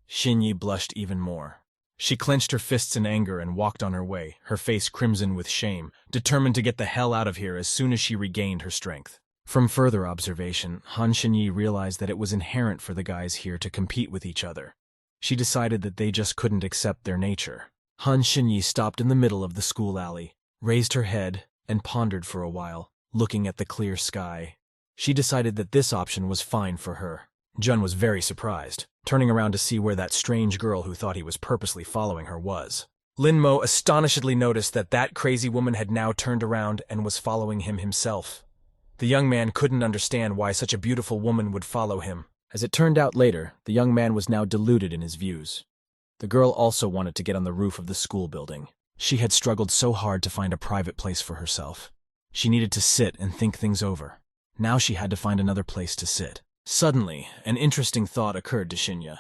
Xinyi blushed even more. She clenched her fists in anger and walked on her way, her face crimson with shame, determined to get the hell out of here as soon as she regained her strength. From further observation, Han Xinyi realized that it was inherent for the guys here to compete with each other. She decided that they just couldn't accept their nature. Han Xinyi stopped in the middle of the school alley, raised her head, and pondered for a while, looking at the clear sky. She decided that this option was fine for her. Jun was very surprised, turning around to see where that strange girl who thought he was purposely following her was. Lin Mo astonishedly noticed that that crazy woman had now turned around and was following him himself. The young man couldn't understand why such a beautiful woman would follow him. As it turned out later, the young man was now deluded in his views. The girl also wanted to get on the roof of the school building. She had struggled so hard to find a private place for herself. She needed to sit and think things over. Now she had to find another place to sit. Suddenly, an interesting thought occurred to Xinya.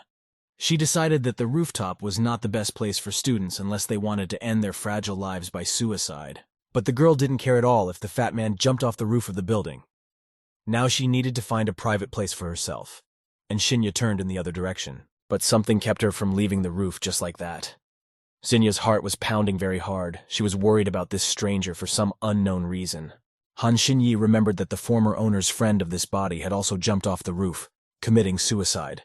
She decided that the rooftop was not the best place for students unless they wanted to end their fragile lives by suicide. But the girl didn't care at all if the fat man jumped off the roof of the building. Now she needed to find a private place for herself, and Xinya turned in the other direction. But something kept her from leaving the roof just like that. Xinya's heart was pounding very hard. She was worried about this stranger for some unknown reason. Han Xinyi remembered that the former owner's friend of this body had also jumped off the roof, committing suicide.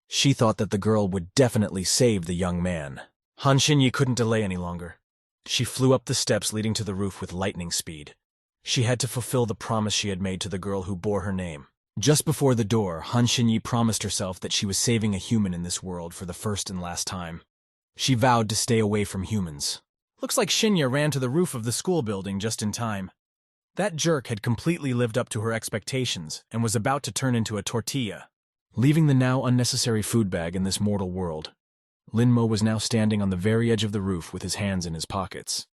She thought that the girl would definitely save the young man. Han Xinyi couldn't delay any longer. She flew up the steps leading to the roof with lightning speed. She had to fulfill the promise she had made to the girl who bore her name. Just before the door, Han Xinyi promised herself that she was saving a human in this world for the first and last time. She vowed to stay away from humans. Looks like Xinya ran to the roof of the school building just in time. That jerk had completely lived up to her expectations and was about to turn into a tortilla. Leaving the now unnecessary food bag in this mortal world, Lin Mo was now standing on the very edge of the roof with his hands in his pockets.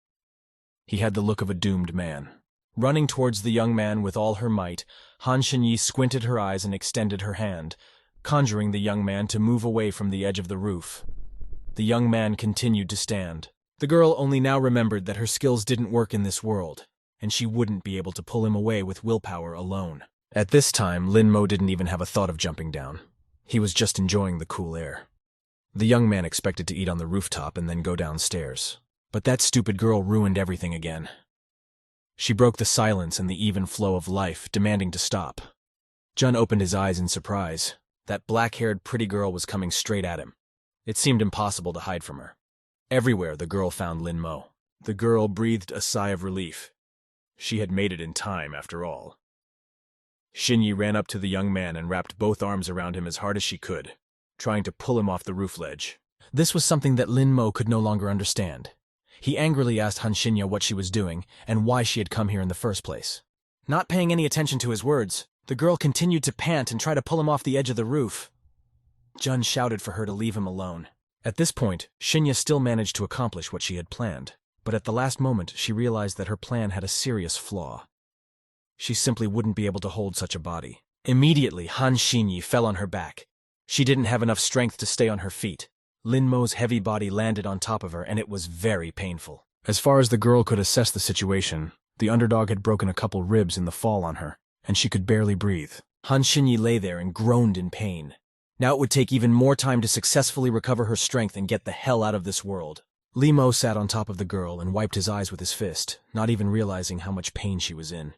He had the look of a doomed man. Running towards the young man with all her might, Han Xinyi squinted her eyes and extended her hand, conjuring the young man to move away from the edge of the roof. The young man continued to stand. The girl only now remembered that her skills didn't work in this world, and she wouldn't be able to pull him away with willpower alone. At this time, Lin Mo didn't even have a thought of jumping down. He was just enjoying the cool air. The young man expected to eat on the rooftop and then go downstairs. But that stupid girl ruined everything again. She broke the silence and the even flow of life, demanding to stop. Jun opened his eyes in surprise. That black-haired pretty girl was coming straight at him. It seemed impossible to hide from her. Everywhere the girl found Lin Mo. The girl breathed a sigh of relief. She had made it in time, after all. Shinyi ran up to the young man and wrapped both arms around him as hard as she could, trying to pull him off the roof ledge. This was something that Lin Mo could no longer understand. He angrily asked Han Shinya what she was doing and why she had come here in the first place. Not paying any attention to his words, the girl continued to pant and try to pull him off the edge of the roof. Jun shouted for her to leave him alone. At this point, Shinya still managed to accomplish what she had planned, but at the last moment she realized that her plan had a serious flaw. She simply wouldn't be able to hold such a body. Immediately, Han Shinyi fell on her back. She didn't have enough strength to stay on her feet. Lin Mo's heavy body landed on top of her, and it was very painful. As far as the girl could assess the situation, the underdog had broken a couple ribs in the fall on her, and she could barely breathe. Han Shinyi lay there and groaned in pain. Now it would take even more time to successfully recover her strength and get the hell out of this world. Li Mo sat on top of the girl and wiped his eyes with his fist, not even realizing how much pain she was in.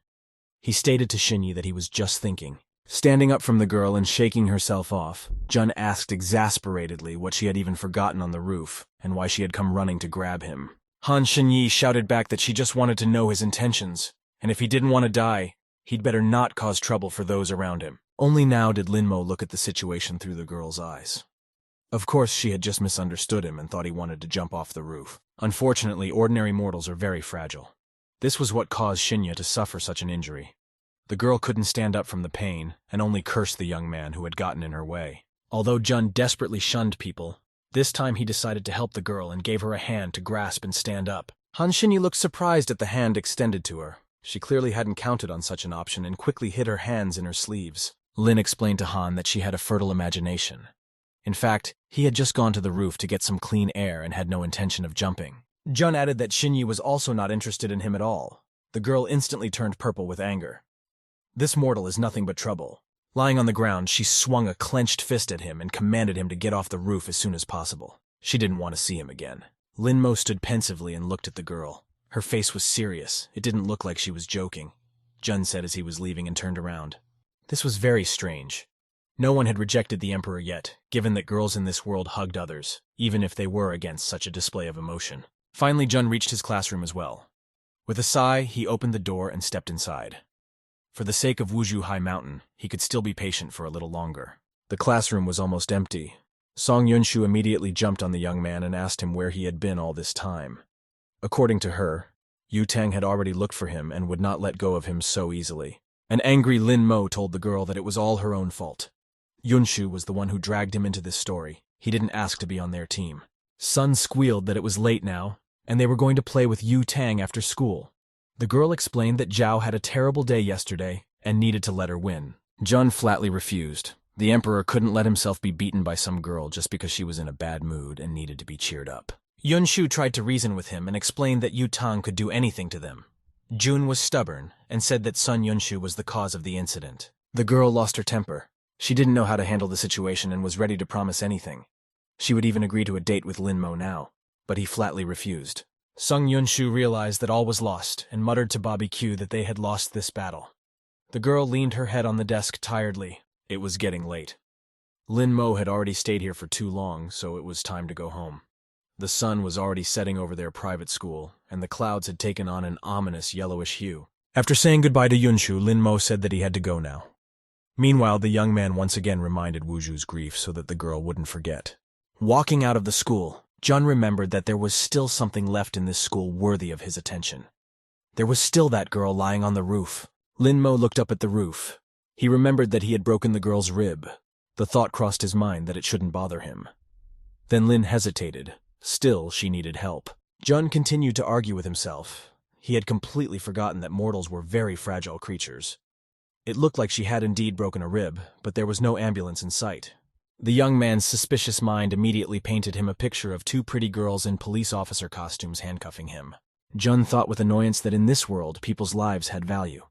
He stated to Shinyi that he was just thinking. Standing up from the girl and shaking herself off, Jun asked exasperatedly what she had even forgotten on the roof, and why she had come running to grab him. Han Shinyi shouted back that she just wanted to know his intentions, and if he didn't want to die, he'd better not cause trouble for those around him. Only now did Lin Mo look at the situation through the girl's eyes. Of course, she had just misunderstood him and thought he wanted to jump off the roof. Unfortunately, ordinary mortals are very fragile. This was what caused Shinya to suffer such an injury. The girl couldn't stand up from the pain and only cursed the young man who had gotten in her way. Although Jun desperately shunned people, this time he decided to help the girl and gave her a hand to grasp and stand up. Han Shinyi looked surprised at the hand extended to her. She clearly hadn't counted on such an option and quickly hid her hands in her sleeves. Lin explained to Han that she had a fertile imagination. In fact, he had just gone to the roof to get some clean air and had no intention of jumping. Jun added that Shinyi was also not interested in him at all. The girl instantly turned purple with anger. This mortal is nothing but trouble. Lying on the ground, she swung a clenched fist at him and commanded him to get off the roof as soon as possible. She didn't want to see him again. Lin Mo stood pensively and looked at the girl. Her face was serious. It didn't look like she was joking. Jun said as he was leaving and turned around. This was very strange. No one had rejected the Emperor yet, given that girls in this world hugged others, even if they were against such a display of emotion. Finally, Jun reached his classroom as well. With a sigh, he opened the door and stepped inside. For the sake of Wuzhu High Mountain, he could still be patient for a little longer. The classroom was almost empty. Song Yunshu immediately jumped on the young man and asked him where he had been all this time. According to her, Yu Tang had already looked for him and would not let go of him so easily. An angry Lin Mo told the girl that it was all her own fault. Yunshu was the one who dragged him into this story. He didn't ask to be on their team. Sun squealed that it was late now, and they were going to play with Yu Tang after school. The girl explained that Zhao had a terrible day yesterday and needed to let her win. Jun flatly refused. The Emperor couldn't let himself be beaten by some girl just because she was in a bad mood and needed to be cheered up. Yunshu tried to reason with him and explained that Yu Tang could do anything to them. Jun was stubborn and said that Sun Yunshu was the cause of the incident. The girl lost her temper. She didn't know how to handle the situation and was ready to promise anything. She would even agree to a date with Lin Mo now, but he flatly refused. Sung Yunshu realized that all was lost and muttered to Bobby Q that they had lost this battle. The girl leaned her head on the desk tiredly. It was getting late. Lin Mo had already stayed here for too long, so it was time to go home. The sun was already setting over their private school, and the clouds had taken on an ominous yellowish hue. After saying goodbye to Yunshu, Lin Mo said that he had to go now. Meanwhile, the young man once again reminded Wuzhu's grief so that the girl wouldn't forget. Walking out of the school, Jun remembered that there was still something left in this school worthy of his attention. There was still that girl lying on the roof. Lin Mo looked up at the roof. He remembered that he had broken the girl's rib. The thought crossed his mind that it shouldn't bother him. Then Lin hesitated. Still, she needed help. Jun continued to argue with himself. He had completely forgotten that mortals were very fragile creatures. It looked like she had indeed broken a rib, but there was no ambulance in sight. The young man's suspicious mind immediately painted him a picture of two pretty girls in police officer costumes handcuffing him. Jun thought with annoyance that in this world, people's lives had value.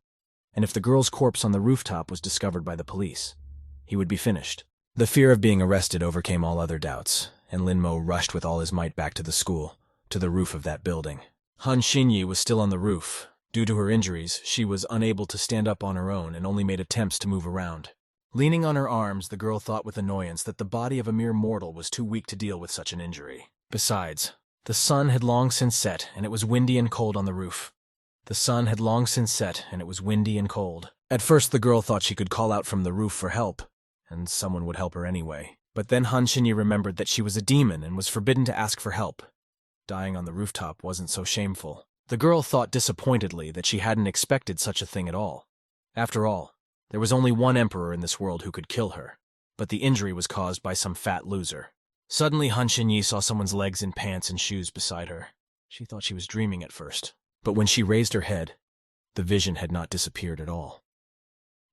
And if the girl's corpse on the rooftop was discovered by the police, he would be finished. The fear of being arrested overcame all other doubts, and Linmo rushed with all his might back to the school, to the roof of that building. Han Xinyi was still on the roof. Due to her injuries, she was unable to stand up on her own and only made attempts to move around. Leaning on her arms, the girl thought with annoyance that the body of a mere mortal was too weak to deal with such an injury. Besides, the sun had long since set, and it was windy and cold on the roof. The sun had long since set, and it was windy and cold. At first, the girl thought she could call out from the roof for help, and someone would help her anyway. But then Han Xinyi remembered that she was a demon and was forbidden to ask for help. Dying on the rooftop wasn't so shameful. The girl thought disappointedly that she hadn't expected such a thing at all. After all, there was only one emperor in this world who could kill her, but the injury was caused by some fat loser. Suddenly, Han Xinyi saw someone's legs in pants and shoes beside her. She thought she was dreaming at first, but when she raised her head, the vision had not disappeared at all.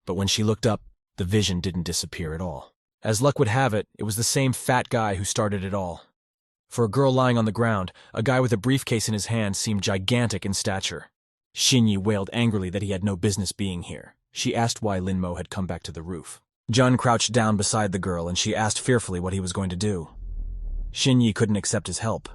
But when she looked up, the vision didn't disappear at all. As luck would have it, it was the same fat guy who started it all. For a girl lying on the ground, a guy with a briefcase in his hand seemed gigantic in stature. Xinyi wailed angrily that he had no business being here. She asked why Linmo had come back to the roof. Jun crouched down beside the girl, and she asked fearfully what he was going to do. Xinyi couldn't accept his help.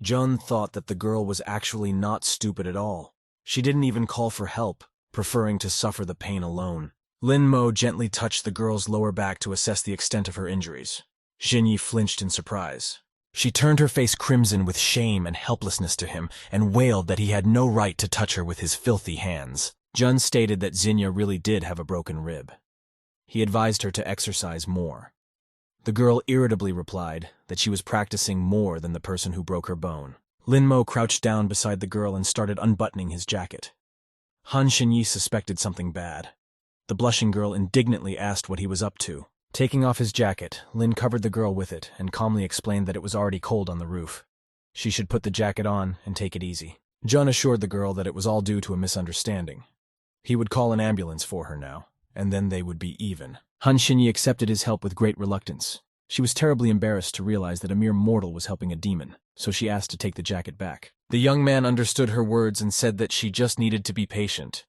Jun thought that the girl was actually not stupid at all. She didn't even call for help, preferring to suffer the pain alone. Linmo gently touched the girl's lower back to assess the extent of her injuries. Xinyi flinched in surprise. She turned her face crimson with shame and helplessness to him, and wailed that he had no right to touch her with his filthy hands. Jun stated that Xinyi really did have a broken rib. He advised her to exercise more. The girl irritably replied that she was practicing more than the person who broke her bone. Linmo crouched down beside the girl and started unbuttoning his jacket. Han Xinyi suspected something bad. The blushing girl indignantly asked what he was up to. Taking off his jacket, Lin covered the girl with it and calmly explained that it was already cold on the roof. She should put the jacket on and take it easy. Jun assured the girl that it was all due to a misunderstanding. He would call an ambulance for her now, and then they would be even. Han Xinyi accepted his help with great reluctance. She was terribly embarrassed to realize that a mere mortal was helping a demon, so she asked to take the jacket back. The young man understood her words and said that she just needed to be patient.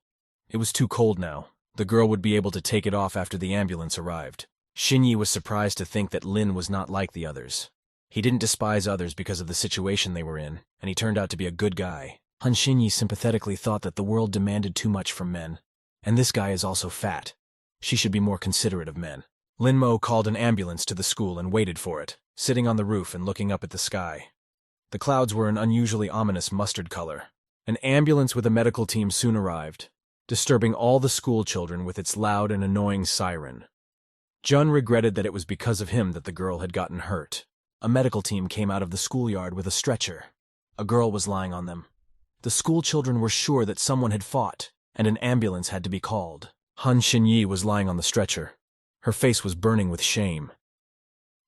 It was too cold now. The girl would be able to take it off after the ambulance arrived. Xinyi was surprised to think that Lin was not like the others. He didn't despise others because of the situation they were in, and he turned out to be a good guy. Han Xinyi sympathetically thought that the world demanded too much from men, and this guy is also fat. She should be more considerate of men. Linmo called an ambulance to the school and waited for it, sitting on the roof and looking up at the sky. The clouds were an unusually ominous mustard color. An ambulance with a medical team soon arrived, disturbing all the school children with its loud and annoying siren. Jun regretted that it was because of him that the girl had gotten hurt. A medical team came out of the schoolyard with a stretcher. A girl was lying on them. The school children were sure that someone had fought, and an ambulance had to be called. Han Xinyi was lying on the stretcher. Her face was burning with shame.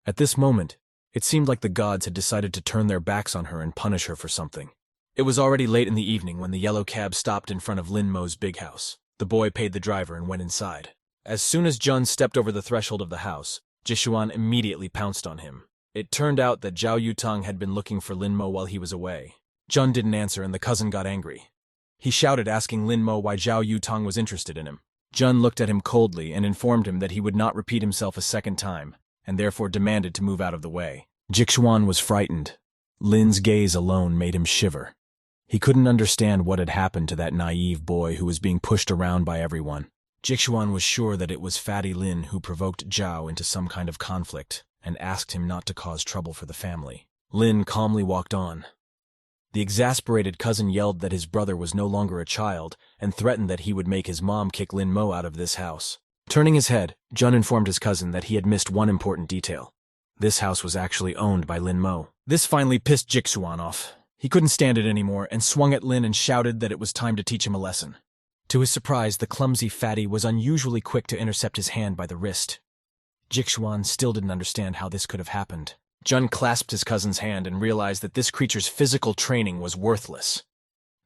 At this moment, it seemed like the gods had decided to turn their backs on her and punish her for something. It was already late in the evening when the yellow cab stopped in front of Linmo's big house. The boy paid the driver and went inside. As soon as Jun stepped over the threshold of the house, Jishuan immediately pounced on him. It turned out that Zhao Yutang had been looking for Linmo while he was away. Jun didn't answer and the cousin got angry. He shouted asking Linmo why Zhao Yutang was interested in him. Jun looked at him coldly and informed him that he would not repeat himself a second time, and therefore demanded to move out of the way. Jixuan was frightened. Lin's gaze alone made him shiver. He couldn't understand what had happened to that naive boy who was being pushed around by everyone. Jixuan was sure that it was Fatty Lin who provoked Zhao into some kind of conflict and asked him not to cause trouble for the family. Lin calmly walked on. The exasperated cousin yelled that his brother was no longer a child and threatened that he would make his mom kick Lin Mo out of this house. Turning his head, Jun informed his cousin that he had missed one important detail. This house was actually owned by Lin Mo. This finally pissed Jixuan off. He couldn't stand it anymore and swung at Lin and shouted that it was time to teach him a lesson. To his surprise, the clumsy fatty was unusually quick to intercept his hand by the wrist. Jixuan still didn't understand how this could have happened. Jun clasped his cousin's hand and realized that this creature's physical training was worthless.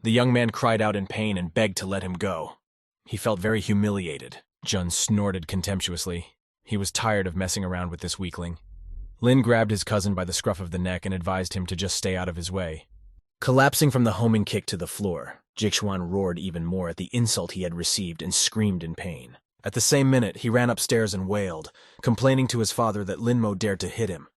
The young man cried out in pain and begged to let him go. He felt very humiliated. Jun snorted contemptuously. He was tired of messing around with this weakling. Lin grabbed his cousin by the scruff of the neck and advised him to just stay out of his way. Collapsing from the homing kick to the floor, Jixuan roared even more at the insult he had received and screamed in pain. At the same minute, he ran upstairs and wailed, complaining to his father that Linmo dared to hit him.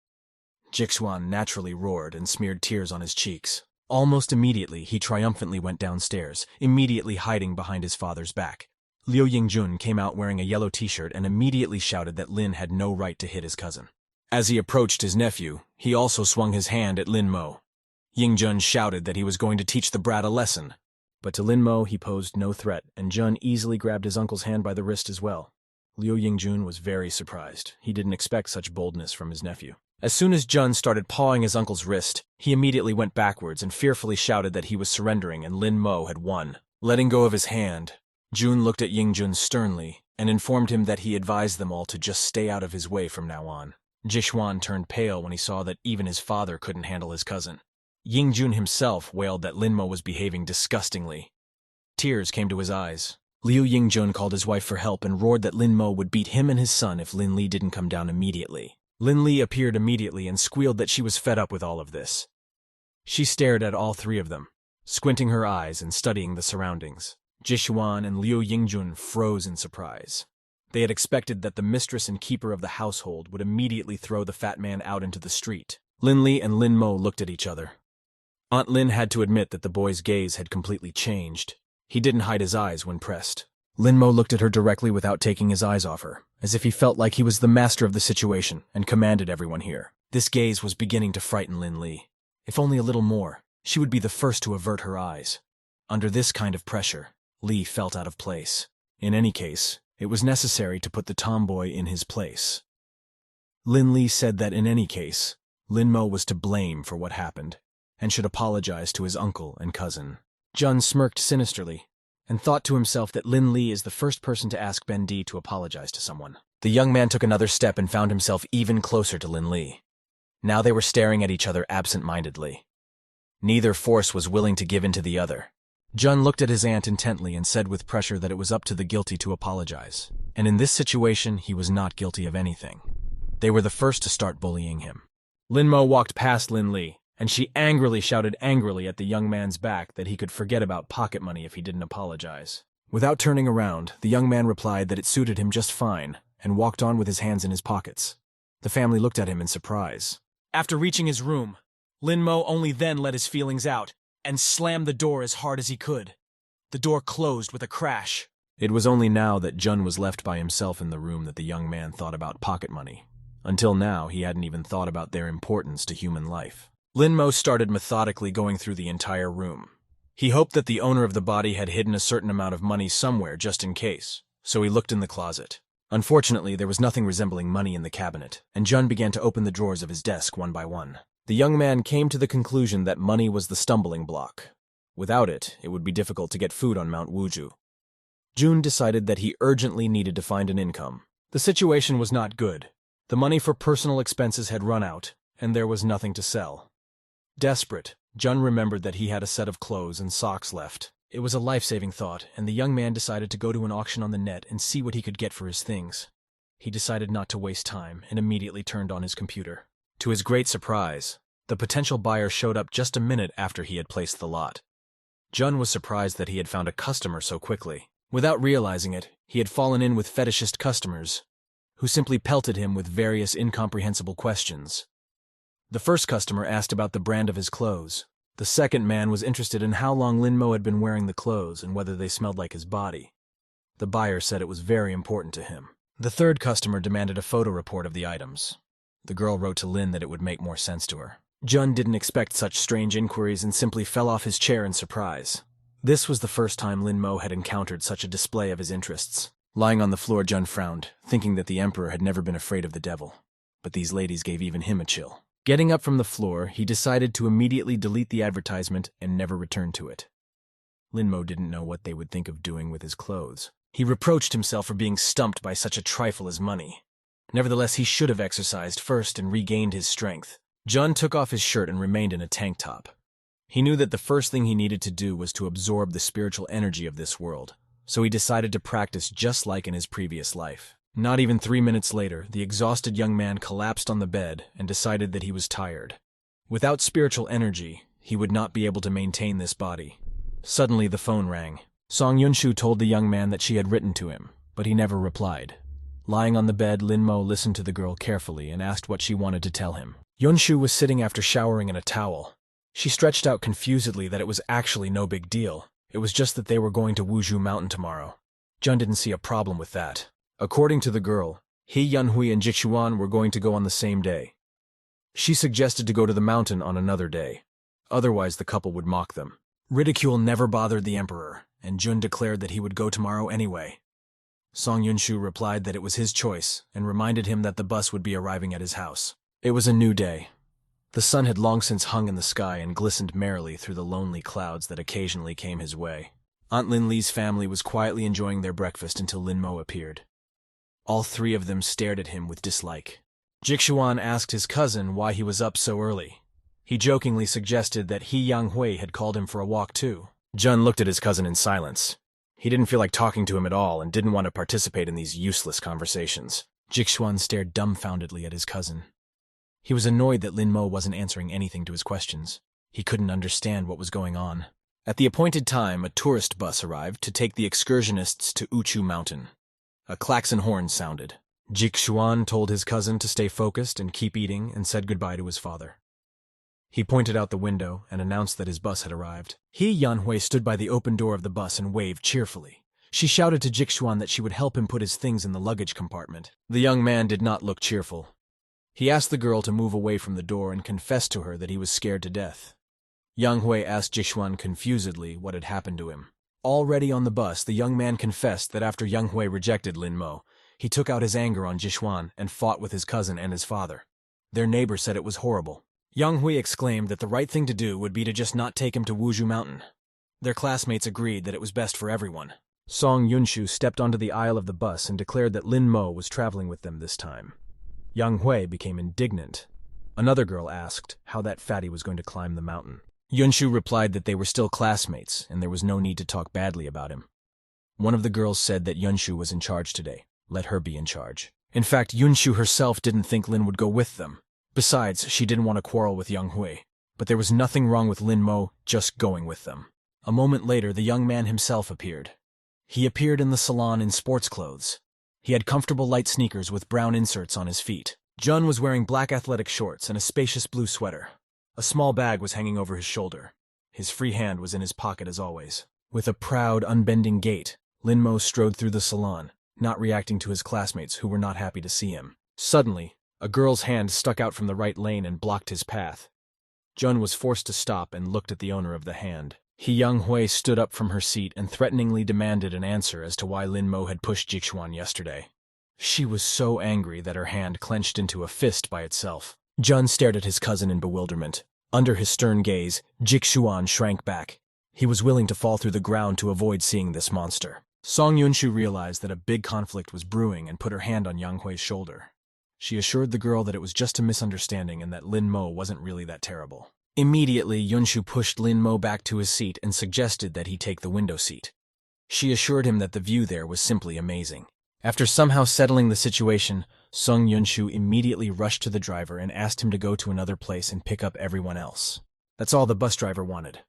Jixuan naturally roared and smeared tears on his cheeks. Almost immediately, he triumphantly went downstairs, immediately hiding behind his father's back. Liu Yingjun came out wearing a yellow t-shirt and immediately shouted that Lin had no right to hit his cousin. As he approached his nephew, he also swung his hand at Lin Mo. Yingjun shouted that he was going to teach the brat a lesson. But to Lin Mo he posed no threat, and Jun easily grabbed his uncle's hand by the wrist as well. Liu Yingjun was very surprised. He didn't expect such boldness from his nephew. As soon as Jun started pawing his uncle's wrist, he immediately went backwards and fearfully shouted that he was surrendering and Lin Mo had won. Letting go of his hand, Jun looked at Yingjun sternly and informed him that he advised them all to just stay out of his way from now on. Jixuan turned pale when he saw that even his father couldn't handle his cousin. Yingjun himself wailed that Lin Mo was behaving disgustingly. Tears came to his eyes. Liu Yingjun called his wife for help and roared that Lin Mo would beat him and his son if Lin Li didn't come down immediately. Lin Li appeared immediately and squealed that she was fed up with all of this. She stared at all three of them, squinting her eyes and studying the surroundings. Jixuan and Liu Yingjun froze in surprise. They had expected that the mistress and keeper of the household would immediately throw the fat man out into the street. Lin Li and Lin Mo looked at each other. Aunt Lin had to admit that the boy's gaze had completely changed. He didn't hide his eyes when pressed. Lin Mo looked at her directly without taking his eyes off her, as if he felt like he was the master of the situation and commanded everyone here. This gaze was beginning to frighten Lin Li. If only a little more, she would be the first to avert her eyes. Under this kind of pressure, Li felt out of place. In any case, it was necessary to put the tomboy in his place. Lin Li said that in any case, Lin Mo was to blame for what happened, and should apologize to his uncle and cousin. Jun smirked sinisterly, and thought to himself that Lin Li is the first person to ask Ben Di to apologize to someone. The young man took another step and found himself even closer to Lin Li. Now they were staring at each other absent-mindedly. Neither force was willing to give in to the other. Jun looked at his aunt intently and said with pressure that it was up to the guilty to apologize. And in this situation, he was not guilty of anything. They were the first to start bullying him. Lin Mo walked past Lin Li, and she angrily shouted at the young man's back that he could forget about pocket money if he didn't apologize. Without turning around, the young man replied that it suited him just fine, and walked on with his hands in his pockets. The family looked at him in surprise. After reaching his room, Lin Mo only then let his feelings out, and slammed the door as hard as he could. The door closed with a crash. It was only now that Jun was left by himself in the room that the young man thought about pocket money. Until now, he hadn't even thought about their importance to human life. Lin Mo started methodically going through the entire room. He hoped that the owner of the body had hidden a certain amount of money somewhere just in case, so he looked in the closet. Unfortunately, there was nothing resembling money in the cabinet, and Jun began to open the drawers of his desk one by one. The young man came to the conclusion that money was the stumbling block. Without it, it would be difficult to get food on Mount Wuju. Jun decided that he urgently needed to find an income. The situation was not good. The money for personal expenses had run out, and there was nothing to sell. Desperate, Jun remembered that he had a set of clothes and socks left. It was a life-saving thought, and the young man decided to go to an auction on the net and see what he could get for his things. He decided not to waste time and immediately turned on his computer. To his great surprise, the potential buyer showed up just a minute after he had placed the lot. Jun was surprised that he had found a customer so quickly. Without realizing it, he had fallen in with fetishist customers, who simply pelted him with various incomprehensible questions. The first customer asked about the brand of his clothes. The second man was interested in how long Lin Mo had been wearing the clothes and whether they smelled like his body. The buyer said it was very important to him. The third customer demanded a photo report of the items. The girl wrote to Lin that it would make more sense to her. Jun didn't expect such strange inquiries and simply fell off his chair in surprise. This was the first time Lin Mo had encountered such a display of his interests. Lying on the floor, Jun frowned, thinking that the emperor had never been afraid of the devil. But these ladies gave even him a chill. Getting up from the floor, he decided to immediately delete the advertisement and never return to it. Lin Mo didn't know what they would think of doing with his clothes. He reproached himself for being stumped by such a trifle as money. Nevertheless, he should have exercised first and regained his strength. Jun took off his shirt and remained in a tank top. He knew that the first thing he needed to do was to absorb the spiritual energy of this world, so he decided to practice just like in his previous life. Not even 3 minutes later, the exhausted young man collapsed on the bed and decided that he was tired. Without spiritual energy, he would not be able to maintain this body. Suddenly, the phone rang. Song Yunshu told the young man that she had written to him, but he never replied. Lying on the bed, Linmo listened to the girl carefully and asked what she wanted to tell him. Yunshu was sitting after showering in a towel. She stretched out confusedly that it was actually no big deal. It was just that they were going to Wuzhu Mountain tomorrow. Jun didn't see a problem with that. According to the girl, he, Yunhui, and Jixuan were going to go on the same day. She suggested to go to the mountain on another day. Otherwise, the couple would mock them. Ridicule never bothered the emperor, and Jun declared that he would go tomorrow anyway. Song Yunshu replied that it was his choice and reminded him that the bus would be arriving at his house. It was a new day. The sun had long since hung in the sky and glistened merrily through the lonely clouds that occasionally came his way. Aunt Lin Li's family was quietly enjoying their breakfast until Lin Mo appeared. All three of them stared at him with dislike. Jixuan asked his cousin why he was up so early. He jokingly suggested that he, Yang Hui, had called him for a walk too. Jun looked at his cousin in silence. He didn't feel like talking to him at all and didn't want to participate in these useless conversations. Jixuan stared dumbfoundedly at his cousin. He was annoyed that Lin Mo wasn't answering anything to his questions. He couldn't understand what was going on. At the appointed time, a tourist bus arrived to take the excursionists to Uchu Mountain. A klaxon horn sounded. Jixuan told his cousin to stay focused and keep eating and said goodbye to his father. He pointed out the window and announced that his bus had arrived. Yanhui stood by the open door of the bus and waved cheerfully. She shouted to Jixuan that she would help him put his things in the luggage compartment. The young man did not look cheerful. He asked the girl to move away from the door and confessed to her that he was scared to death. Yanhui asked Jixuan confusedly what had happened to him. Already on the bus, the young man confessed that after Yanhui rejected Lin Mo, he took out his anger on Jixuan and fought with his cousin and his father. Their neighbor said it was horrible. Yang Hui exclaimed that the right thing to do would be to just not take him to Wuzhu Mountain. Their classmates agreed that it was best for everyone. Song Yunshu stepped onto the aisle of the bus and declared that Lin Mo was traveling with them this time. Yang Hui became indignant. Another girl asked how that fatty was going to climb the mountain. Yunshu replied that they were still classmates and there was no need to talk badly about him. One of the girls said that Yunshu was in charge today. Let her be in charge. In fact, Yunshu herself didn't think Lin would go with them. Besides, she didn't want to quarrel with Yang Hui. But there was nothing wrong with Lin Mo just going with them. A moment later, the young man himself appeared. He appeared in the salon in sports clothes. He had comfortable light sneakers with brown inserts on his feet. Jun was wearing black athletic shorts and a spacious blue sweater. A small bag was hanging over his shoulder. His free hand was in his pocket as always. With a proud, unbending gait, Lin Mo strode through the salon, not reacting to his classmates who were not happy to see him. Suddenly, a girl's hand stuck out from the right lane and blocked his path. Jun was forced to stop and looked at the owner of the hand. Yang Hui stood up from her seat and threateningly demanded an answer as to why Lin Mo had pushed Jixuan yesterday. She was so angry that her hand clenched into a fist by itself. Jun stared at his cousin in bewilderment. Under his stern gaze, Jixuan shrank back. He was willing to fall through the ground to avoid seeing this monster. Song Yunshu realized that a big conflict was brewing and put her hand on Yang Hui's shoulder. She assured the girl that it was just a misunderstanding and that Lin Mo wasn't really that terrible. Immediately, Yunshu pushed Lin Mo back to his seat and suggested that he take the window seat. She assured him that the view there was simply amazing. After somehow settling the situation, Song Yunshu immediately rushed to the driver and asked him to go to another place and pick up everyone else. That's all the bus driver wanted.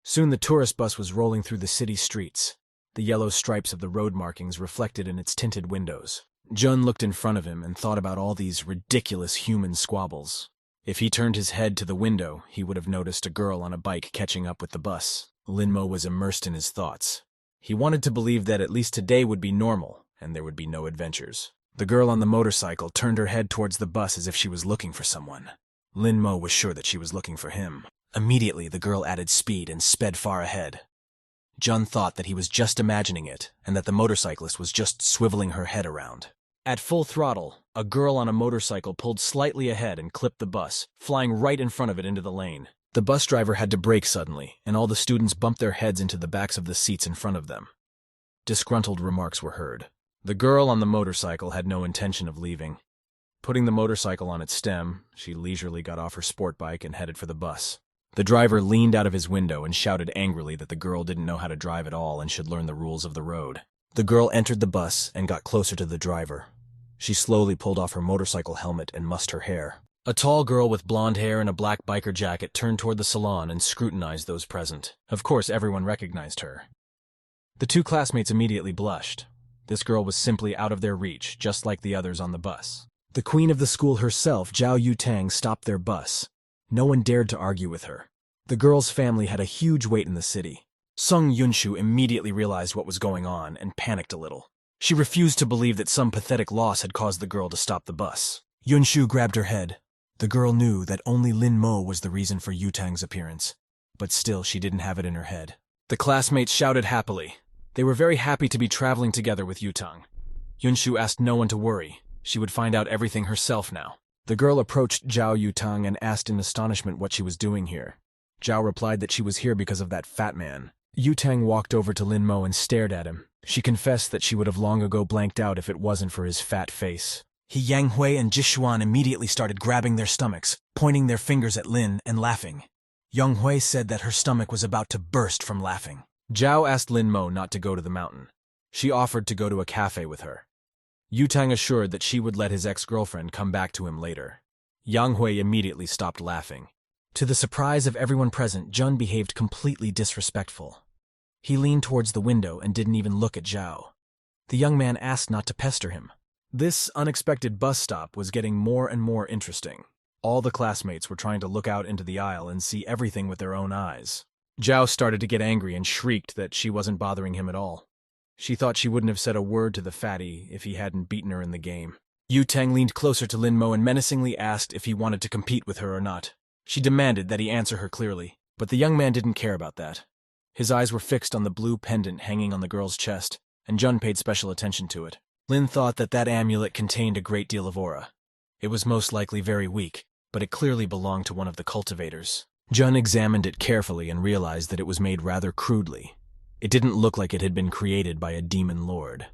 Soon the tourist bus was rolling through the city streets, the yellow stripes of the road markings reflected in its tinted windows. Jun looked in front of him and thought about all these ridiculous human squabbles. If he turned his head to the window, he would have noticed a girl on a bike catching up with the bus. Lin Mo was immersed in his thoughts. He wanted to believe that at least today would be normal, and there would be no adventures. The girl on the motorcycle turned her head towards the bus as if she was looking for someone. Lin Mo was sure that she was looking for him. Immediately, the girl added speed and sped far ahead. Jun thought that he was just imagining it, and that the motorcyclist was just swiveling her head around. At full throttle, a girl on a motorcycle pulled slightly ahead and clipped the bus, flying right in front of it into the lane. The bus driver had to brake suddenly, and all the students bumped their heads into the backs of the seats in front of them. Disgruntled remarks were heard. The girl on the motorcycle had no intention of leaving. Putting the motorcycle on its stem, she leisurely got off her sport bike and headed for the bus. The driver leaned out of his window and shouted angrily that the girl didn't know how to drive at all and should learn the rules of the road. The girl entered the bus and got closer to the driver. She slowly pulled off her motorcycle helmet and mussed her hair. A tall girl with blonde hair and a black biker jacket turned toward the salon and scrutinized those present. Of course, everyone recognized her. The two classmates immediately blushed. This girl was simply out of their reach, just like the others on the bus. The queen of the school herself, Zhao Yutang, stopped their bus. No one dared to argue with her. The girl's family had a huge weight in the city. Sung Yunshu immediately realized what was going on and panicked a little. She refused to believe that some pathetic loss had caused the girl to stop the bus. Yunshu grabbed her head. The girl knew that only Lin Mo was the reason for Yutang's appearance, but still she didn't have it in her head. The classmates shouted happily. They were very happy to be traveling together with Yutang. Yunshu asked no one to worry. She would find out everything herself now. The girl approached Zhao Yutang and asked in astonishment what she was doing here. Zhao replied that she was here because of that fat man. Yutang walked over to Lin Mo and stared at him. She confessed that she would have long ago blanked out if it wasn't for his fat face. He Yanghui and Jishuan immediately started grabbing their stomachs, pointing their fingers at Lin and laughing. Yanghui said that her stomach was about to burst from laughing. Zhao asked Lin Mo not to go to the mountain. She offered to go to a cafe with her. Yutang assured that she would let his ex-girlfriend come back to him later. Yanghui immediately stopped laughing. To the surprise of everyone present, Jun behaved completely disrespectful. He leaned towards the window and didn't even look at Zhao. The young man asked not to pester him. This unexpected bus stop was getting more and more interesting. All the classmates were trying to look out into the aisle and see everything with their own eyes. Zhao started to get angry and shrieked that she wasn't bothering him at all. She thought she wouldn't have said a word to the fatty if he hadn't beaten her in the game. Yutang leaned closer to Lin Mo and menacingly asked if he wanted to compete with her or not. She demanded that he answer her clearly, but the young man didn't care about that. His eyes were fixed on the blue pendant hanging on the girl's chest, and Jun paid special attention to it. Lin thought that that amulet contained a great deal of aura. It was most likely very weak, but it clearly belonged to one of the cultivators. Jun examined it carefully and realized that it was made rather crudely. It didn't look like it had been created by a demon lord.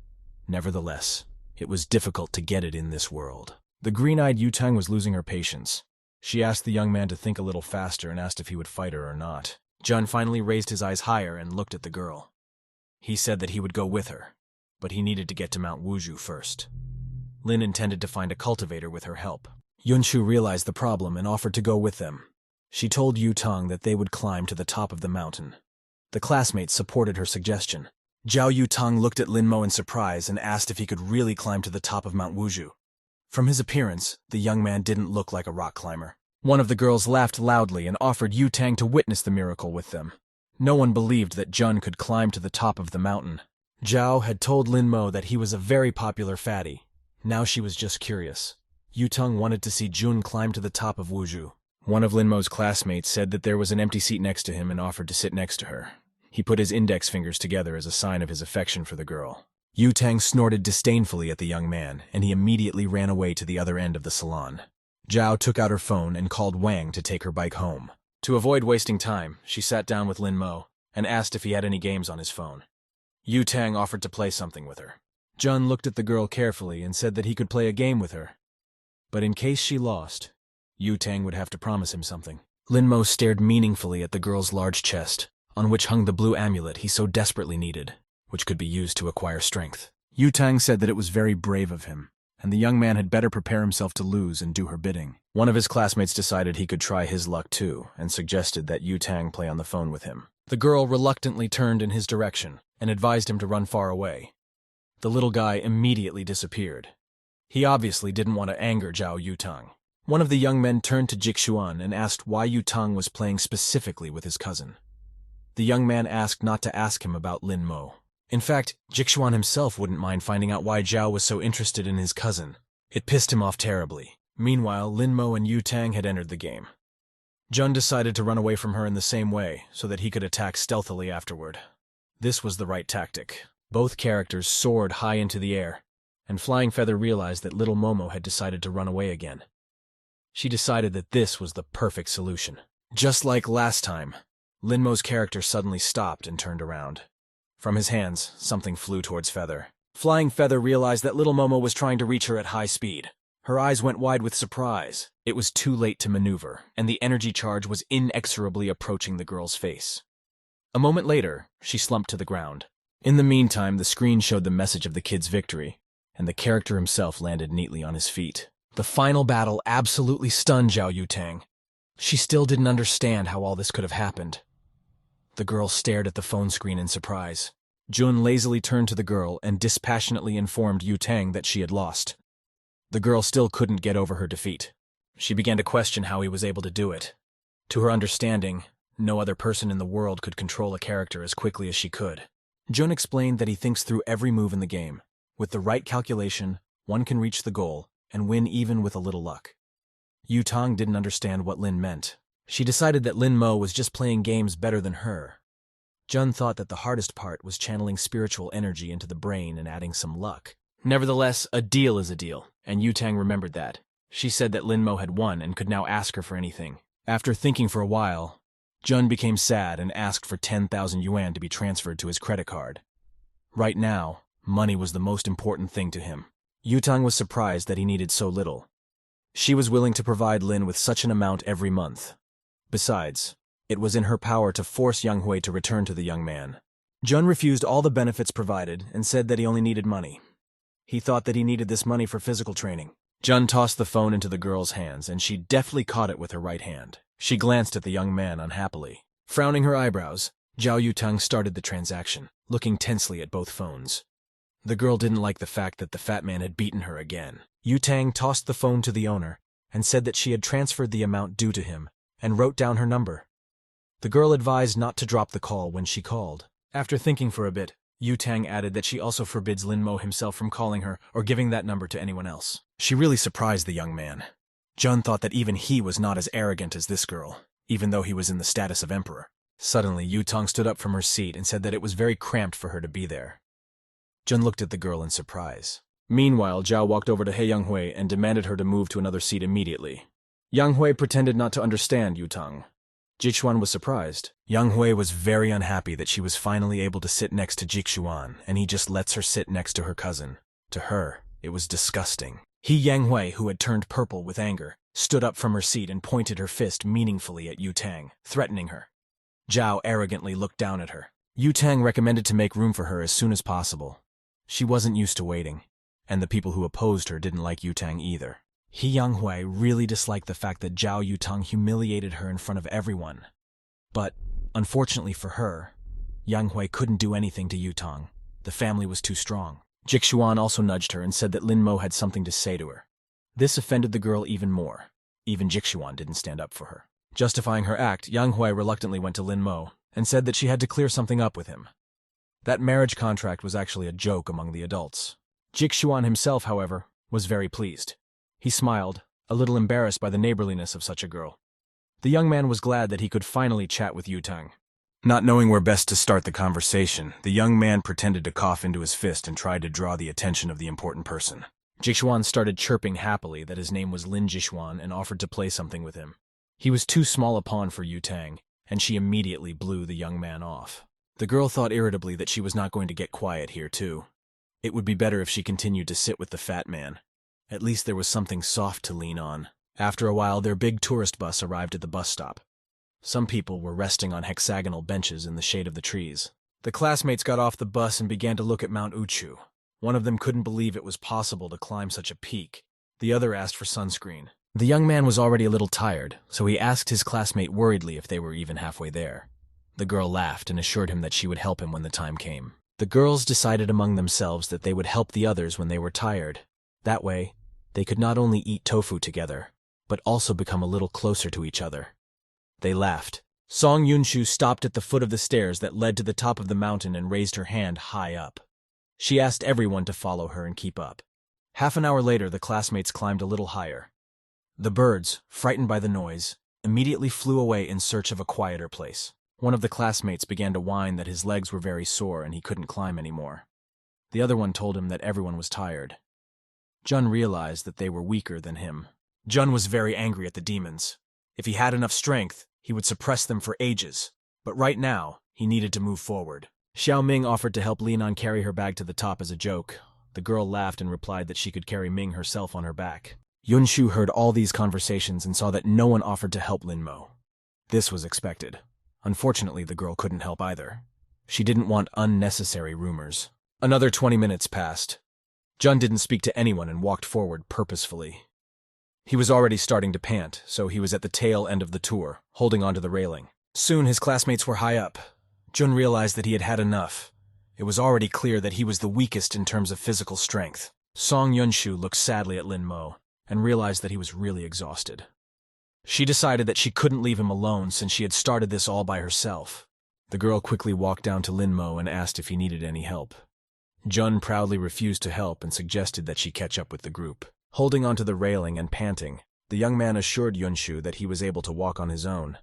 Nevertheless, it was difficult to get it in this world. The green-eyed Yutang was losing her patience. She asked the young man to think a little faster and asked if he would fight her or not. Jun finally raised his eyes higher and looked at the girl. He said that he would go with her, but he needed to get to Mount Wuju first. Lin intended to find a cultivator with her help. Yunshu realized the problem and offered to go with them. She told Yutang that they would climb to the top of the mountain. The classmates supported her suggestion. Zhao Yutang looked at Lin Mo in surprise and asked if he could really climb to the top of Mount Wuju. From his appearance, the young man didn't look like a rock climber. One of the girls laughed loudly and offered Yutang to witness the miracle with them. No one believed that Jun could climb to the top of the mountain. Zhao had told Lin Mo that he was a very popular fatty. Now she was just curious. Yutang wanted to see Jun climb to the top of Wuju. One of Lin Mo's classmates said that there was an empty seat next to him and offered to sit next to her. He put his index fingers together as a sign of his affection for the girl. Yutang snorted disdainfully at the young man, and he immediately ran away to the other end of the salon. Zhao took out her phone and called Wang to take her bike home. To avoid wasting time, she sat down with Lin Mo and asked if he had any games on his phone. Yutang offered to play something with her. Jun looked at the girl carefully and said that he could play a game with her. But in case she lost, Yutang would have to promise him something. Lin Mo stared meaningfully at the girl's large chest, on which hung the blue amulet he so desperately needed, which could be used to acquire strength. Yutang said that it was very brave of him, and the young man had better prepare himself to lose and do her bidding. One of his classmates decided he could try his luck too, and suggested that Yutang play on the phone with him. The girl reluctantly turned in his direction and advised him to run far away. The little guy immediately disappeared. He obviously didn't want to anger Zhao Yutang. One of the young men turned to Jixuan and asked why Yutang was playing specifically with his cousin. The young man asked not to ask him about Lin Mo. In fact, Jixuan himself wouldn't mind finding out why Zhao was so interested in his cousin. It pissed him off terribly. Meanwhile, Lin Mo and Yutang had entered the game. Jun decided to run away from her in the same way, so that he could attack stealthily afterward. This was the right tactic. Both characters soared high into the air, and Flying Feather realized that little Momo had decided to run away again. She decided that this was the perfect solution. Just like last time, Lin Mo's character suddenly stopped and turned around. From his hands, something flew towards Feather. Flying Feather realized that little Momo was trying to reach her at high speed. Her eyes went wide with surprise. It was too late to maneuver, and the energy charge was inexorably approaching the girl's face. A moment later, she slumped to the ground. In the meantime, the screen showed the message of the kid's victory, and the character himself landed neatly on his feet. The final battle absolutely stunned Zhao Yutang. She still didn't understand how all this could have happened. The girl stared at the phone screen in surprise. Jun lazily turned to the girl and dispassionately informed Yu Tang that she had lost. The girl still couldn't get over her defeat. She began to question how he was able to do it. To her understanding, no other person in the world could control a character as quickly as she could. Jun explained that he thinks through every move in the game. With the right calculation, one can reach the goal and win even with a little luck. Yu Tang didn't understand what Lin meant. She decided that Lin Mo was just playing games better than her. Jun thought that the hardest part was channeling spiritual energy into the brain and adding some luck. Nevertheless, a deal is a deal, and Yu Tang remembered that. She said that Lin Mo had won and could now ask her for anything. After thinking for a while, Jun became sad and asked for 10,000 yuan to be transferred to his credit card. Right now, money was the most important thing to him. Yu Tang was surprised that he needed so little. She was willing to provide Lin with such an amount every month. Besides, it was in her power to force Yang Hui to return to the young man. Jun refused all the benefits provided and said that he only needed money. He thought that he needed this money for physical training. Jun tossed the phone into the girl's hands, and she deftly caught it with her right hand. She glanced at the young man unhappily. Frowning her eyebrows, Zhao Yutang started the transaction, looking tensely at both phones. The girl didn't like the fact that the fat man had beaten her again. Yutang tossed the phone to the owner and said that she had transferred the amount due to him and wrote down her number. The girl advised not to drop the call when she called. After thinking for a bit, Yutang added that she also forbids Lin Mo himself from calling her or giving that number to anyone else. She really surprised the young man. Jun thought that even he was not as arrogant as this girl, even though he was in the status of emperor. Suddenly, Yutang stood up from her seat and said that it was very cramped for her to be there. Jun looked at the girl in surprise. Meanwhile, Zhao walked over to He Yanghui and demanded her to move to another seat immediately. Yanghui pretended not to understand Yutang. Jixuan was surprised. Yanghui was very unhappy that she was finally able to sit next to Jixuan, and he just lets her sit next to her cousin. To her, it was disgusting. He Yanghui, who had turned purple with anger, stood up from her seat and pointed her fist meaningfully at Yutang, threatening her. Zhao arrogantly looked down at her. Yutang recommended to make room for her as soon as possible. She wasn't used to waiting, and the people who opposed her didn't like Yutang either. He Yanghui really disliked the fact that Zhao Yutang humiliated her in front of everyone. But, unfortunately for her, Yanghui couldn't do anything to Yutang. The family was too strong. Jixuan also nudged her and said that Lin Mo had something to say to her. This offended the girl even more. Even Jixuan didn't stand up for her. Justifying her act, Yanghui reluctantly went to Lin Mo and said that she had to clear something up with him. That marriage contract was actually a joke among the adults. Jixuan himself, however, was very pleased. He smiled, a little embarrassed by the neighborliness of such a girl. The young man was glad that he could finally chat with Yutang. Not knowing where best to start the conversation, the young man pretended to cough into his fist and tried to draw the attention of the important person. Jixuan started chirping happily that his name was Lin Jixuan and offered to play something with him. He was too small a pawn for Yutang, and she immediately blew the young man off. The girl thought irritably that she was not going to get quiet here, too. It would be better if she continued to sit with the fat man. At least there was something soft to lean on. After a while, their big tourist bus arrived at the bus stop. Some people were resting on hexagonal benches in the shade of the trees. The classmates got off the bus and began to look at Mount Uchu. One of them couldn't believe it was possible to climb such a peak. The other asked for sunscreen. The young man was already a little tired, so he asked his classmate worriedly if they were even halfway there. The girl laughed and assured him that she would help him when the time came. The girls decided among themselves that they would help the others when they were tired. That way, they could not only eat tofu together, but also become a little closer to each other. They laughed. Song Yunshu stopped at the foot of the stairs that led to the top of the mountain and raised her hand high up. She asked everyone to follow her and keep up. Half an hour later, the classmates climbed a little higher. The birds, frightened by the noise, immediately flew away in search of a quieter place. One of the classmates began to whine that his legs were very sore and he couldn't climb anymore. The other one told him that everyone was tired. Jun realized that they were weaker than him. Jun was very angry at the demons. If he had enough strength, he would suppress them for ages. But right now, he needed to move forward. Xiao Ming offered to help Linan carry her bag to the top as a joke. The girl laughed and replied that she could carry Ming herself on her back. Yunshu heard all these conversations and saw that no one offered to help Lin Mo. This was expected. Unfortunately, the girl couldn't help either. She didn't want unnecessary rumors. Another 20 minutes passed. Jun didn't speak to anyone and walked forward purposefully. He was already starting to pant, so he was at the tail end of the tour, holding onto the railing. Soon his classmates were high up. Jun realized that he had had enough, It was already clear that he was the weakest in terms of physical strength. Song Yunshu looked sadly at Lin Mo and realized that he was really exhausted. She decided that she couldn't leave him alone since she had started this all by herself. The girl quickly walked down to Lin Mo and asked if he needed any help. Jun proudly refused to help and suggested that she catch up with the group. Holding onto the railing and panting, the young man assured Yunshu that he was able to walk on his own.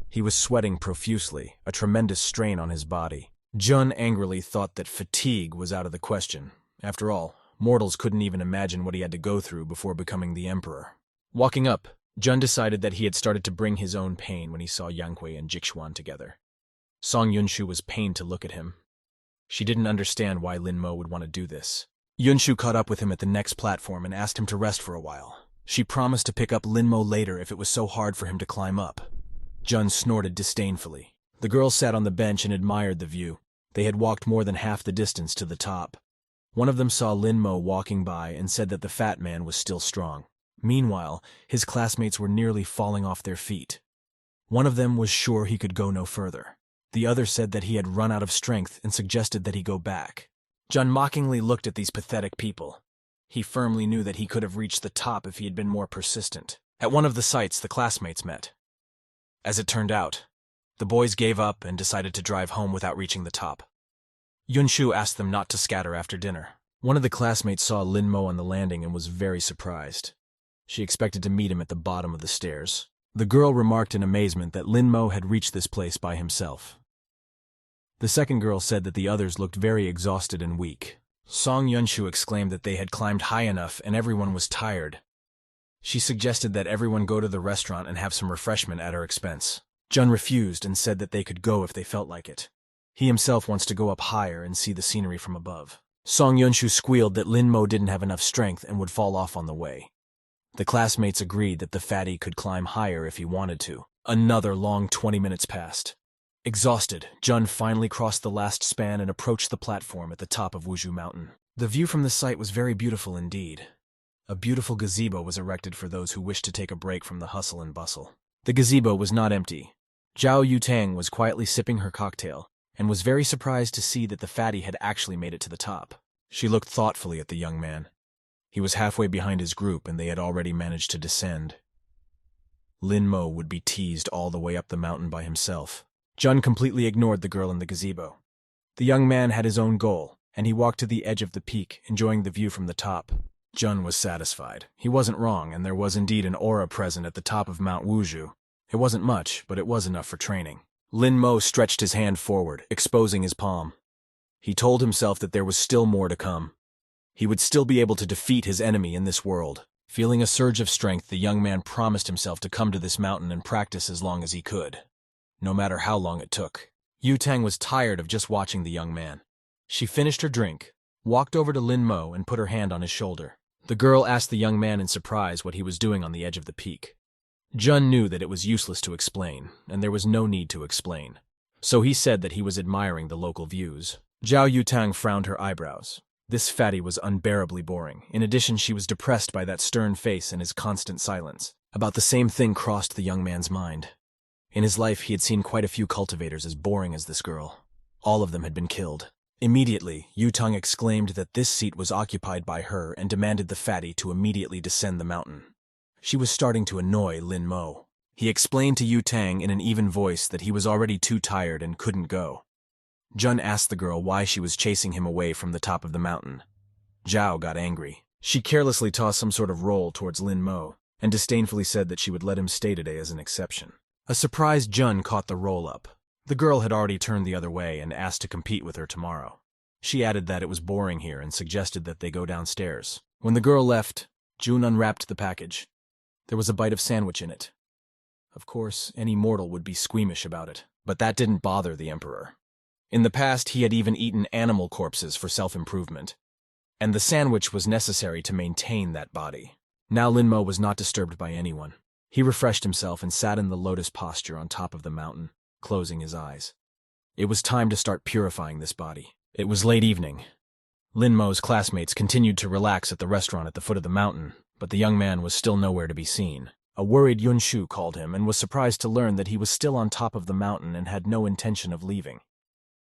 He was sweating profusely, a tremendous strain on his body. Jun angrily thought that fatigue was out of the question. After all, mortals couldn't even imagine what he had to go through before becoming the emperor. Walking up, Jun decided that he had started to bring his own pain when he saw Yang Hui and Jixuan together. Song Yunshu was pained to look at him. She didn't understand why Lin Mo would want to do this. Yunshu caught up with him at the next platform and asked him to rest for a while. She promised to pick up Lin Mo later if it was so hard for him to climb up. Jun snorted disdainfully. The girls sat on the bench and admired the view. They had walked more than half the distance to the top. One of them saw Lin Mo walking by and said that the fat man was still strong. Meanwhile, his classmates were nearly falling off their feet. One of them was sure he could go no further. The other said that he had run out of strength and suggested that he go back. Jun mockingly looked at these pathetic people. He firmly knew that he could have reached the top if he had been more persistent. At one of the sites, the classmates met. As it turned out, the boys gave up and decided to drive home without reaching the top. Yunshu asked them not to scatter after dinner. One of the classmates saw Lin Mo on the landing and was very surprised. She expected to meet him at the bottom of the stairs. The girl remarked in amazement that Lin Mo had reached this place by himself. The second girl said that the others looked very exhausted and weak. Song Yunshu exclaimed that they had climbed high enough and everyone was tired. She suggested that everyone go to the restaurant and have some refreshment at her expense. Jun refused and said that they could go if they felt like it. He himself wants to go up higher and see the scenery from above. Song Yunshu squealed that Lin Mo didn't have enough strength and would fall off on the way. The classmates agreed that the fatty could climb higher if he wanted to. Another long 20 minutes passed. Exhausted, Jun finally crossed the last span and approached the platform at the top of Wuzhu Mountain. The view from the site was very beautiful indeed. A beautiful gazebo was erected for those who wished to take a break from the hustle and bustle. The gazebo was not empty. Zhao Yutang was quietly sipping her cocktail and was very surprised to see that the fatty had actually made it to the top. She looked thoughtfully at the young man. He was halfway behind his group and they had already managed to descend. Lin Mo would be teased all the way up the mountain by himself. Jun completely ignored the girl in the gazebo. The young man had his own goal, and he walked to the edge of the peak, enjoying the view from the top. Jun was satisfied. He wasn't wrong, and there was indeed an aura present at the top of Mount Wuzhu. It wasn't much, but it was enough for training. Lin Mo stretched his hand forward, exposing his palm. He told himself that there was still more to come. He would still be able to defeat his enemy in this world. Feeling a surge of strength, the young man promised himself to come to this mountain and practice as long as he could, no matter how long it took. Yutang was tired of just watching the young man. She finished her drink, walked over to Lin Mo and put her hand on his shoulder. The girl asked the young man in surprise what he was doing on the edge of the peak. Jun knew that it was useless to explain, and there was no need to explain. So he said that he was admiring the local views. Zhao Yutang frowned her eyebrows. This fatty was unbearably boring. In addition, she was depressed by that stern face and his constant silence. About the same thing crossed the young man's mind. In his life, he had seen quite a few cultivators as boring as this girl. All of them had been killed. Immediately, Yutang exclaimed that this seat was occupied by her and demanded the fatty to immediately descend the mountain. She was starting to annoy Lin Mo. He explained to Yutang in an even voice that he was already too tired and couldn't go. Jun asked the girl why she was chasing him away from the top of the mountain. Zhao got angry. She carelessly tossed some sort of roll towards Lin Mo and disdainfully said that she would let him stay today as an exception. A surprised Jun caught the roll-up. The girl had already turned the other way and asked to compete with her tomorrow. She added that it was boring here and suggested that they go downstairs. When the girl left, Jun unwrapped the package. There was a bite of sandwich in it. Of course, any mortal would be squeamish about it, but that didn't bother the Emperor. In the past, he had even eaten animal corpses for self-improvement, and the sandwich was necessary to maintain that body. Now Lin Mo was not disturbed by anyone. He refreshed himself and sat in the lotus posture on top of the mountain, closing his eyes. It was time to start purifying this body. It was late evening. Lin Mo's classmates continued to relax at the restaurant at the foot of the mountain, but the young man was still nowhere to be seen. A worried Yunshu called him and was surprised to learn that he was still on top of the mountain and had no intention of leaving.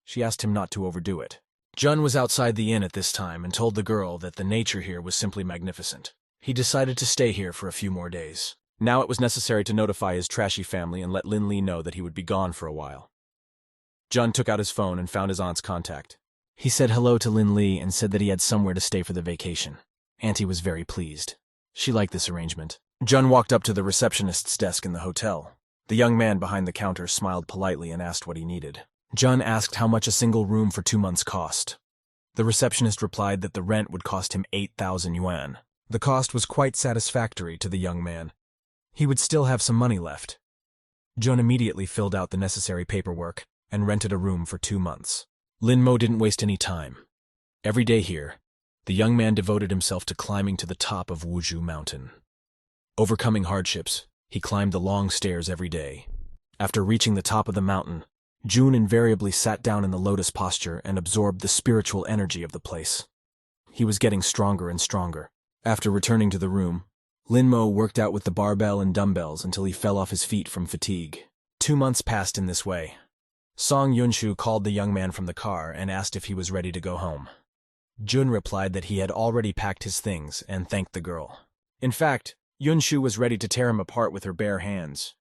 She asked him not to overdo it. Jun was outside the inn at this time and told the girl that the nature here was simply magnificent. He decided to stay here for a few more days. Now it was necessary to notify his trashy family and let Lin Li know that he would be gone for a while. Jun took out his phone and found his aunt's contact. He said hello to Lin Li and said that he had somewhere to stay for the vacation. Auntie was very pleased. She liked this arrangement. Jun walked up to the receptionist's desk in the hotel. The young man behind the counter smiled politely and asked what he needed. Jun asked how much a single room for 2 months cost. The receptionist replied that the rent would cost him 8,000 yuan. The cost was quite satisfactory to the young man. He would still have some money left. Jun immediately filled out the necessary paperwork and rented a room for 2 months. Lin Mo didn't waste any time. Every day here, the young man devoted himself to climbing to the top of Wuzhu Mountain. Overcoming hardships, he climbed the long stairs every day. After reaching the top of the mountain, Jun invariably sat down in the lotus posture and absorbed the spiritual energy of the place. He was getting stronger and stronger. After returning to the room, Lin Mo worked out with the barbell and dumbbells until he fell off his feet from fatigue. 2 months passed in this way. Song Yunshu called the young man from the car and asked if he was ready to go home. Jun replied that he had already packed his things and thanked the girl. In fact, Yunshu was ready to tear him apart with her bare hands.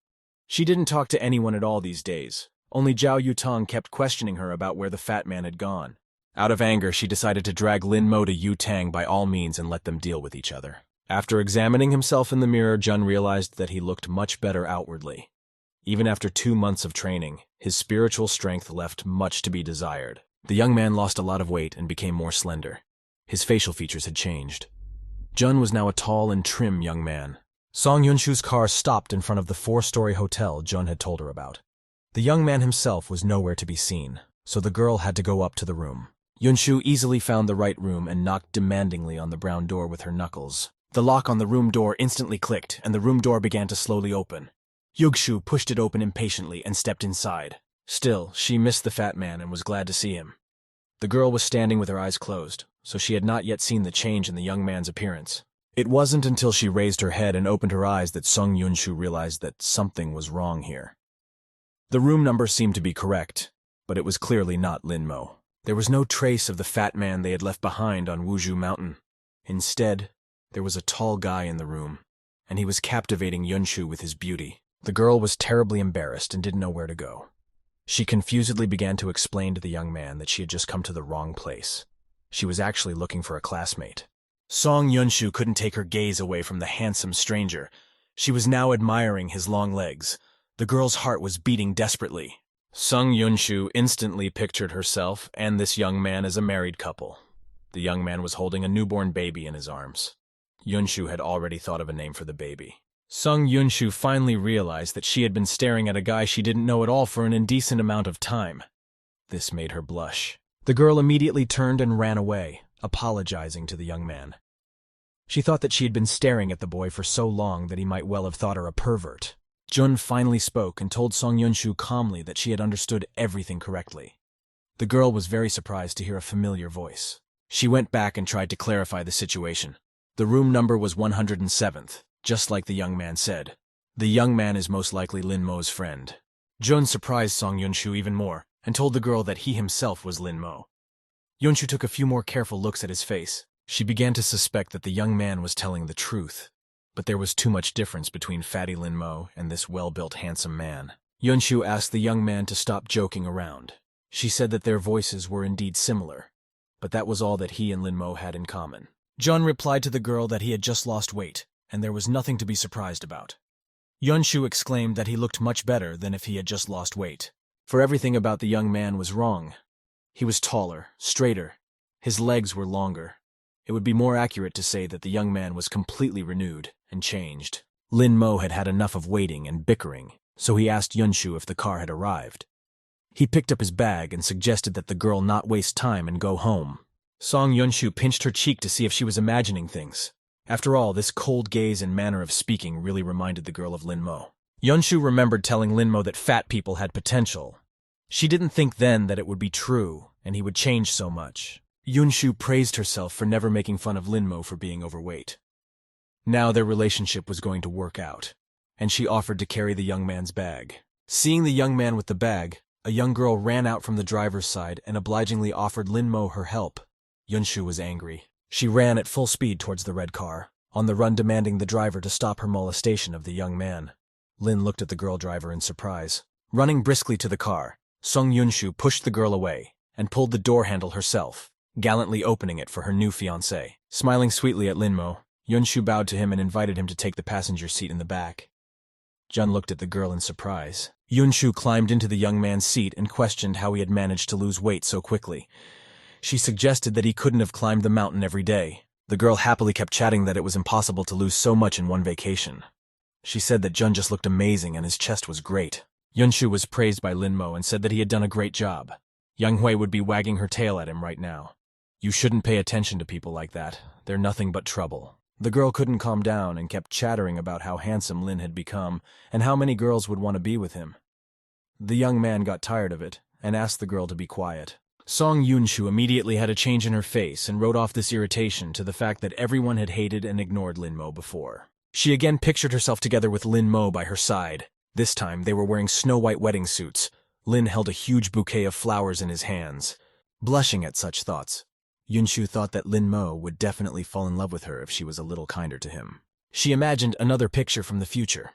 She didn't talk to anyone at all these days. Only Zhao Yutong kept questioning her about where the fat man had gone. Out of anger, she decided to drag Lin Mo to Yu Tang by all means and let them deal with each other. After examining himself in the mirror, Jun realized that he looked much better outwardly. Even after 2 months of training, his spiritual strength left much to be desired. The young man lost a lot of weight and became more slender. His facial features had changed. Jun was now a tall and trim young man. Song Yunshu's car stopped in front of the 4-story hotel Jun had told her about. The young man himself was nowhere to be seen, so the girl had to go up to the room. Yunshu easily found the right room and knocked demandingly on the brown door with her knuckles. The lock on the room door instantly clicked, and the room door began to slowly open. Yugshu pushed it open impatiently and stepped inside. Still, she missed the fat man and was glad to see him. The girl was standing with her eyes closed, so she had not yet seen the change in the young man's appearance. It wasn't until she raised her head and opened her eyes that Song Yunshu realized that something was wrong here. The room number seemed to be correct, but it was clearly not Lin Mo. There was no trace of the fat man they had left behind on Wuzhu Mountain. Instead, there was a tall guy in the room, and he was captivating Yunshu with his beauty. The girl was terribly embarrassed and didn't know where to go. She confusedly began to explain to the young man that she had just come to the wrong place. She was actually looking for a classmate. Song Yunshu couldn't take her gaze away from the handsome stranger. She was now admiring his long legs. The girl's heart was beating desperately. Song Yunshu instantly pictured herself and this young man as a married couple. The young man was holding a newborn baby in his arms. Yunshu had already thought of a name for the baby. Song Yunshu finally realized that she had been staring at a guy she didn't know at all for an indecent amount of time. This made her blush. The girl immediately turned and ran away, apologizing to the young man. She thought that she had been staring at the boy for so long that he might well have thought her a pervert. Jun finally spoke and told Song Yunshu calmly that she had understood everything correctly. The girl was very surprised to hear a familiar voice. She went back and tried to clarify the situation. The room number was 107th. Just like the young man said. The young man is most likely Lin Mo's friend. Jun surprised Song Yunshu even more and told the girl that he himself was Lin Mo. Yunshu took a few more careful looks at his face. She began to suspect that the young man was telling the truth. But there was too much difference between fatty Lin Mo and this well-built handsome man. Yunshu asked the young man to stop joking around. She said that their voices were indeed similar, but that was all that he and Lin Mo had in common. Jun replied to the girl that he had just lost weight, and there was nothing to be surprised about. Yunshu exclaimed that he looked much better than if he had just lost weight. For everything about the young man was wrong. He was taller, straighter. His legs were longer. It would be more accurate to say that the young man was completely renewed and changed. Lin Mo had had enough of waiting and bickering, so he asked Yunshu if the car had arrived. He picked up his bag and suggested that the girl not waste time and go home. Song Yunshu pinched her cheek to see if she was imagining things. After all, this cold gaze and manner of speaking really reminded the girl of Lin Mo. Yunshu remembered telling Lin Mo that fat people had potential. She didn't think then that it would be true, and he would change so much. Yunshu praised herself for never making fun of Lin Mo for being overweight. Now their relationship was going to work out, and she offered to carry the young man's bag. Seeing the young man with the bag, A young girl ran out from the driver's side and obligingly offered Lin Mo her help. Yunshu was angry. She ran at full speed towards the red car, on the run demanding the driver to stop her molestation of the young man. Lin looked at the girl driver in surprise. Running briskly to the car, Song Yunshu pushed the girl away and pulled the door handle herself, gallantly opening it for her new fiancé. Smiling sweetly at Lin Mo, Yunshu bowed to him and invited him to take the passenger seat in the back. Jun looked at the girl in surprise. Yunshu climbed into the young man's seat and questioned how he had managed to lose weight so quickly. She suggested that he couldn't have climbed the mountain every day. The girl happily kept chatting that it was impossible to lose so much in one vacation. She said that Jun just looked amazing and his chest was great. Yunshu was praised by Lin Mo and said that he had done a great job. Young Hui would be wagging her tail at him right now. You shouldn't pay attention to people like that. They're nothing but trouble. The girl couldn't calm down and kept chattering about how handsome Lin had become and how many girls would want to be with him. The young man got tired of it and asked the girl to be quiet. Song Yunshu immediately had a change in her face and wrote off this irritation to the fact that everyone had hated and ignored Lin Mo before. She again pictured herself together with Lin Mo by her side. This time they were wearing snow-white wedding suits. Lin held a huge bouquet of flowers in his hands. Blushing at such thoughts, Yunshu thought that Lin Mo would definitely fall in love with her if she was a little kinder to him. She imagined another picture from the future.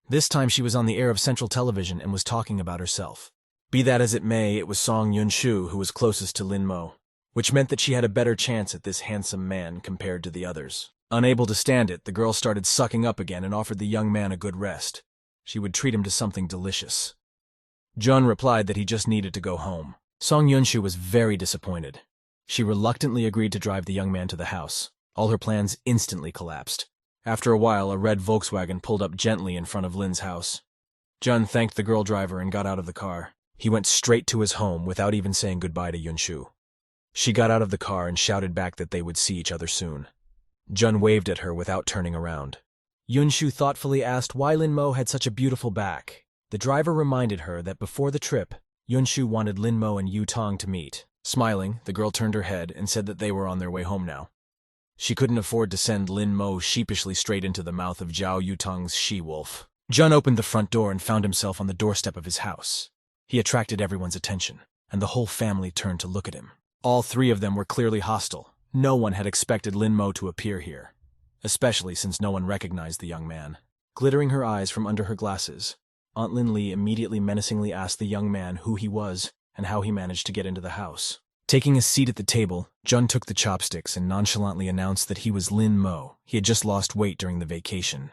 This time she was on the air of Central Television and was talking about herself. Be that as it may, it was Song Yunshu who was closest to Lin Mo, which meant that she had a better chance at this handsome man compared to the others. Unable to stand it, the girl started sucking up again and offered the young man a good rest. She would treat him to something delicious. Jun replied that he just needed to go home. Song Yunshu was very disappointed. She reluctantly agreed to drive the young man to the house. All her plans instantly collapsed. After a while, a red Volkswagen pulled up gently in front of Lin's house. Jun thanked the girl driver and got out of the car. He went straight to his home without even saying goodbye to Yunshu. She got out of the car and shouted back that they would see each other soon. Jun waved at her without turning around. Yunshu thoughtfully asked why Lin Mo had such a beautiful back. The driver reminded her that before the trip, Yunshu wanted Lin Mo and Yu Tong to meet. Smiling, the girl turned her head and said that they were on their way home now. She couldn't afford to send Lin Mo sheepishly straight into the mouth of Zhao Yutong's she-wolf. Jun opened the front door and found himself on the doorstep of his house. He attracted everyone's attention, and the whole family turned to look at him. All three of them were clearly hostile. No one had expected Lin Mo to appear here, especially since no one recognized the young man. Glittering her eyes from under her glasses, Aunt Lin Li immediately menacingly asked the young man who he was and how he managed to get into the house. Taking a seat at the table, Jun took the chopsticks and nonchalantly announced that he was Lin Mo. He had just lost weight during the vacation.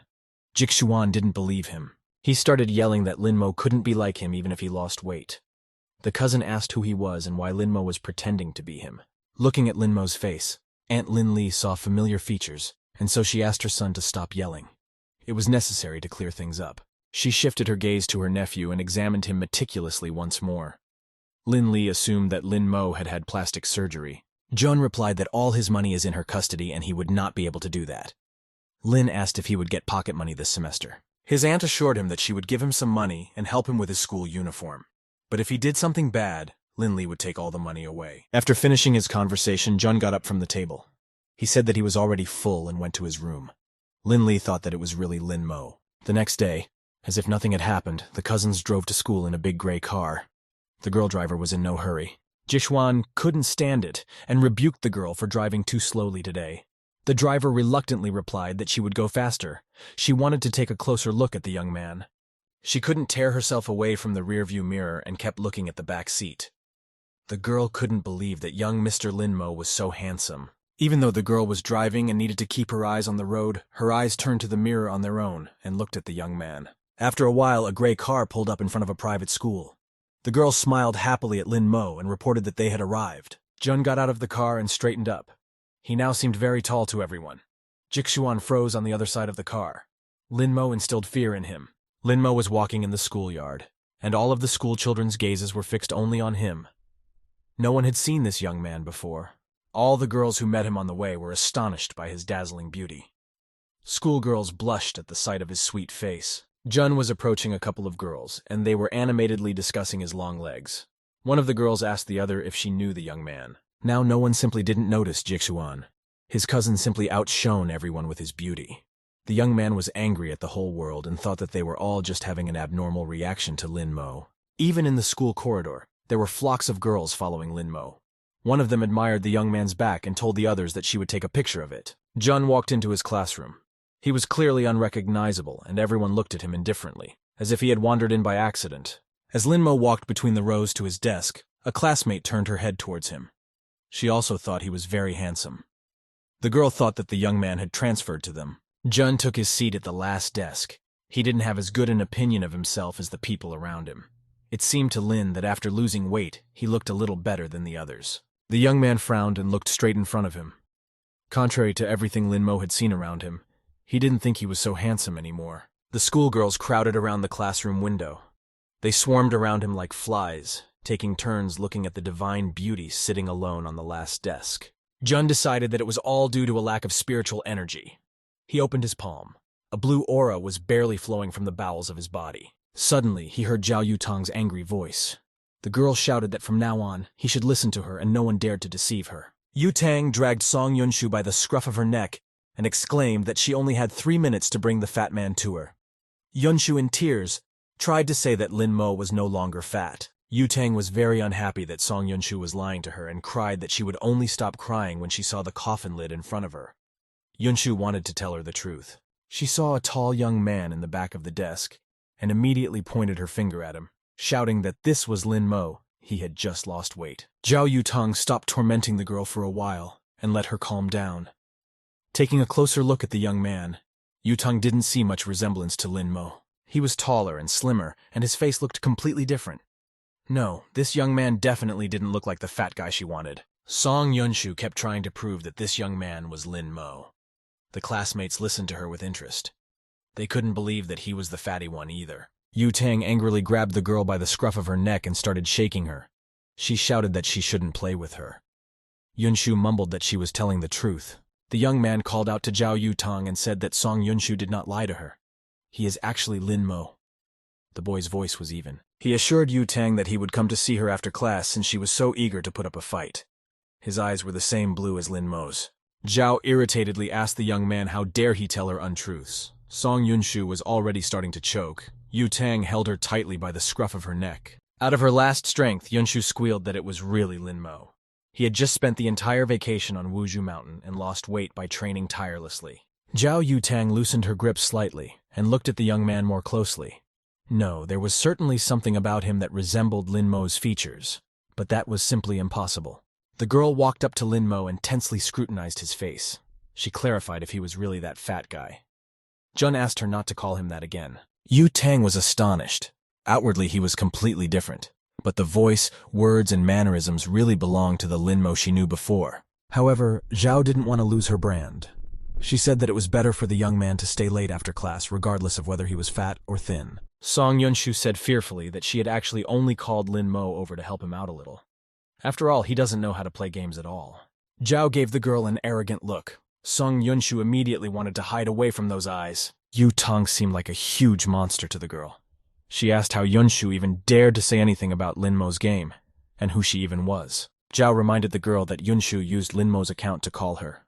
Jixuan didn't believe him. He started yelling that Lin Mo couldn't be like him even if he lost weight. The cousin asked who he was and why Lin Mo was pretending to be him. Looking at Lin Mo's face, Aunt Lin Li saw familiar features, and so she asked her son to stop yelling. It was necessary to clear things up. She shifted her gaze to her nephew and examined him meticulously once more. Lin Li assumed that Lin Mo had had plastic surgery. Jun replied that all his money is in her custody and he would not be able to do that. Lin asked if he would get pocket money this semester. His aunt assured him that she would give him some money and help him with his school uniform. But if he did something bad, Lin Li would take all the money away. After finishing his conversation, Jun got up from the table. He said that he was already full and went to his room. Lin Li thought that it was really Lin Mo. The next day, as if nothing had happened, the cousins drove to school in a big gray car. The girl driver was in no hurry. Jixuan couldn't stand it and rebuked the girl for driving too slowly today. The driver reluctantly replied that she would go faster. She wanted to take a closer look at the young man. She couldn't tear herself away from the rearview mirror and kept looking at the back seat. The girl couldn't believe that young Mr. Lin Mo was so handsome. Even though the girl was driving and needed to keep her eyes on the road, her eyes turned to the mirror on their own and looked at the young man. After a while, a gray car pulled up in front of a private school. The girl smiled happily at Lin Mo and reported that they had arrived. Jun got out of the car and straightened up. He now seemed very tall to everyone. Jixuan froze on the other side of the car. Lin Mo instilled fear in him. Lin Mo was walking in the schoolyard, and all of the school children's gazes were fixed only on him. No one had seen this young man before. All the girls who met him on the way were astonished by his dazzling beauty. Schoolgirls blushed at the sight of his sweet face. Jun was approaching a couple of girls, and they were animatedly discussing his long legs. One of the girls asked the other if she knew the young man. Now no one simply didn't notice Jixuan. His cousin simply outshone everyone with his beauty. The young man was angry at the whole world and thought that they were all just having an abnormal reaction to Lin Mo. Even in the school corridor, there were flocks of girls following Lin Mo. One of them admired the young man's back and told the others that she would take a picture of it. Jun walked into his classroom. He was clearly unrecognizable, and everyone looked at him indifferently, as if he had wandered in by accident. As Lin Mo walked between the rows to his desk, a classmate turned her head towards him. She also thought he was very handsome. The girl thought that the young man had transferred to them. Jun took his seat at the last desk. He didn't have as good an opinion of himself as the people around him. It seemed to Lin that after losing weight, he looked a little better than the others. The young man frowned and looked straight in front of him. Contrary to everything Lin Mo had seen around him, he didn't think he was so handsome anymore. The schoolgirls crowded around the classroom window. They swarmed around him like flies, taking turns looking at the divine beauty sitting alone on the last desk. Jun decided that it was all due to a lack of spiritual energy. He opened his palm. A blue aura was barely flowing from the bowels of his body. Suddenly, he heard Zhao Yutang's angry voice. The girl shouted that from now on, he should listen to her and no one dared to deceive her. Yutang dragged Song Yunshu by the scruff of her neck and exclaimed that she only had 3 minutes to bring the fat man to her. Yunshu, in tears, tried to say that Lin Mo was no longer fat. Yutang was very unhappy that Song Yunshu was lying to her and cried that she would only stop crying when she saw the coffin lid in front of her. Yunshu wanted to tell her the truth. She saw a tall young man in the back of the desk and immediately pointed her finger at him, shouting that this was Lin Mo. He had just lost weight. Zhao Yutang stopped tormenting the girl for a while and let her calm down. Taking a closer look at the young man, Yutang didn't see much resemblance to Lin Mo. He was taller and slimmer, and his face looked completely different. No, this young man definitely didn't look like the fat guy she wanted. Song Yunshu kept trying to prove that this young man was Lin Mo. The classmates listened to her with interest. They couldn't believe that he was the fatty one either. Yutang angrily grabbed the girl by the scruff of her neck and started shaking her. She shouted that she shouldn't play with her. Yunshu mumbled that she was telling the truth. The young man called out to Zhao Yutang and said that Song Yunshu did not lie to her. He is actually Lin Mo. The boy's voice was even. He assured Yutang that he would come to see her after class since she was so eager to put up a fight. His eyes were the same blue as Lin Mo's. Zhao irritatedly asked the young man how dare he tell her untruths. Song Yunshu was already starting to choke. Yutang held her tightly by the scruff of her neck. Out of her last strength, Yunshu squealed that it was really Lin Mo. He had just spent the entire vacation on Wuzhu Mountain and lost weight by training tirelessly. Zhao Yutang loosened her grip slightly and looked at the young man more closely. No, there was certainly something about him that resembled Lin Mo's features, but that was simply impossible. The girl walked up to Lin Mo and tensely scrutinized his face. She clarified if he was really that fat guy. Jun asked her not to call him that again. Yutang was astonished. Outwardly, he was completely different, but the voice, words, and mannerisms really belonged to the Lin Mo she knew before. However, Zhao didn't want to lose her brand. She said that it was better for the young man to stay late after class, regardless of whether he was fat or thin. Song Yunshu said fearfully that she had actually only called Lin Mo over to help him out a little. After all, he doesn't know how to play games at all. Zhao gave the girl an arrogant look. Song Yunshu immediately wanted to hide away from those eyes. Yutang seemed like a huge monster to the girl. She asked how Yunshu even dared to say anything about Lin Mo's game, and who she even was. Zhao reminded the girl that Yunshu used Lin Mo's account to call her.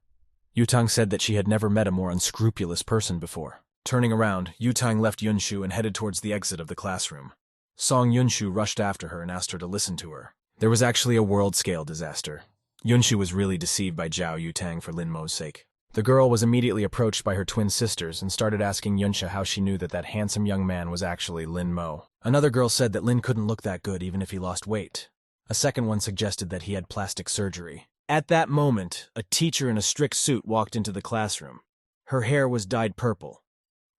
Yutang said that she had never met a more unscrupulous person before. Turning around, Yutang left Yunshu and headed towards the exit of the classroom. Song Yunshu rushed after her and asked her to listen to her. There was actually a world-scale disaster. Yunshu was really deceived by Zhao Yutang for Lin Mo's sake. The girl was immediately approached by her twin sisters and started asking Yunsha how she knew that that handsome young man was actually Lin Mo. Another girl said that Lin couldn't look that good even if he lost weight. A second one suggested that he had plastic surgery. At that moment, a teacher in a strict suit walked into the classroom. Her hair was dyed purple.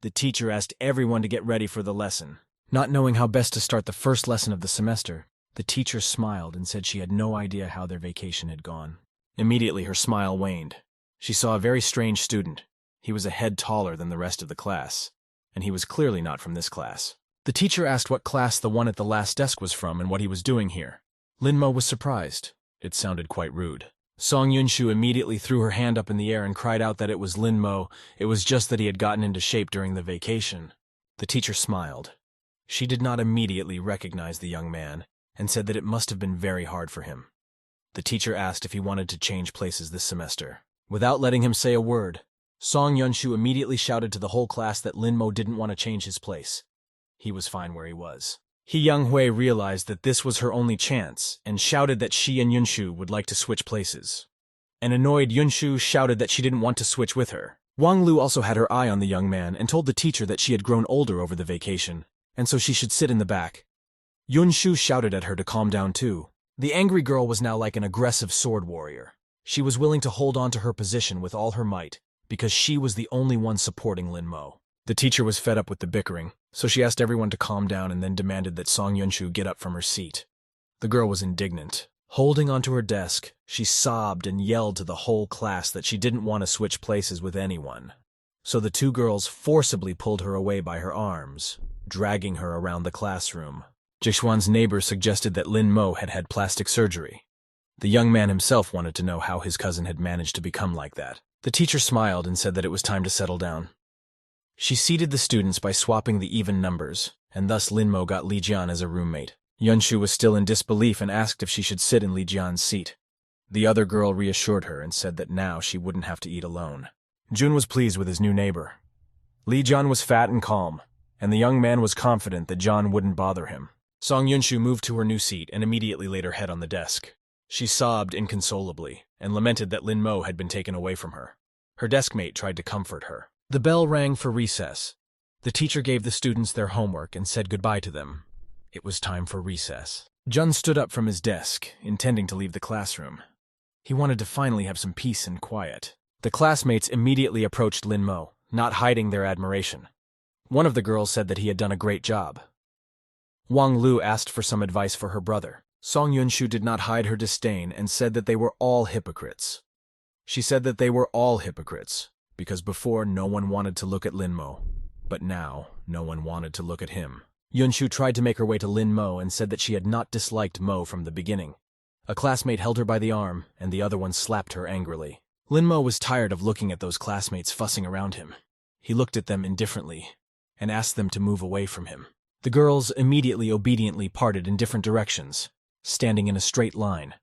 The teacher asked everyone to get ready for the lesson. Not knowing how best to start the first lesson of the semester, the teacher smiled and said she had no idea how their vacation had gone. Immediately, her smile waned. She saw a very strange student. He was a head taller than the rest of the class, and he was clearly not from this class. The teacher asked what class the one at the last desk was from and what he was doing here. Lin Mo was surprised. It sounded quite rude. Song Yunshu immediately threw her hand up in the air and cried out that it was Lin Mo. It was just that he had gotten into shape during the vacation. The teacher smiled. She did not immediately recognize the young man and said that it must have been very hard for him. The teacher asked if he wanted to change places this semester. Without letting him say a word, Song Yunshu immediately shouted to the whole class that Lin Mo didn't want to change his place. He was fine where he was. He Young-hui realized that this was her only chance and shouted that she and Yunshu would like to switch places. An annoyed Yunshu shouted that she didn't want to switch with her. Wang Lu also had her eye on the young man and told the teacher that she had grown older over the vacation, and so she should sit in the back. Yunshu shouted at her to calm down too. The angry girl was now like an aggressive sword warrior. She was willing to hold on to her position with all her might, because she was the only one supporting Lin Mo. The teacher was fed up with the bickering, so she asked everyone to calm down and then demanded that Song Yunshu get up from her seat. The girl was indignant. Holding onto her desk, she sobbed and yelled to the whole class that she didn't want to switch places with anyone. So the two girls forcibly pulled her away by her arms, dragging her around the classroom. Jixuan's neighbor suggested that Lin Mo had had plastic surgery. The young man himself wanted to know how his cousin had managed to become like that. The teacher smiled and said that it was time to settle down. She seated the students by swapping the even numbers, and thus Lin Mo got Li Jian as a roommate. Yunshu was still in disbelief and asked if she should sit in Li Jian's seat. The other girl reassured her and said that now she wouldn't have to eat alone. Jun was pleased with his new neighbor. Li Jian was fat and calm, and the young man was confident that John wouldn't bother him. Song Yunshu moved to her new seat and immediately laid her head on the desk. She sobbed inconsolably and lamented that Lin Mo had been taken away from her. Her deskmate tried to comfort her. The bell rang for recess. The teacher gave the students their homework and said goodbye to them. It was time for recess. Jun stood up from his desk, intending to leave the classroom. He wanted to finally have some peace and quiet. The classmates immediately approached Lin Mo, not hiding their admiration. One of the girls said that he had done a great job. Wang Lu asked for some advice for her brother. Song Yunshu did not hide her disdain and said that they were all hypocrites. She said that they were all hypocrites, because before no one wanted to look at Lin Mo, but now no one wanted to look at him. Yunshu tried to make her way to Lin Mo and said that she had not disliked Mo from the beginning. A classmate held her by the arm, and the other one slapped her angrily. Lin Mo was tired of looking at those classmates fussing around him. He looked at them indifferently and asked them to move away from him. The girls immediately obediently parted in different directions, standing in a straight line.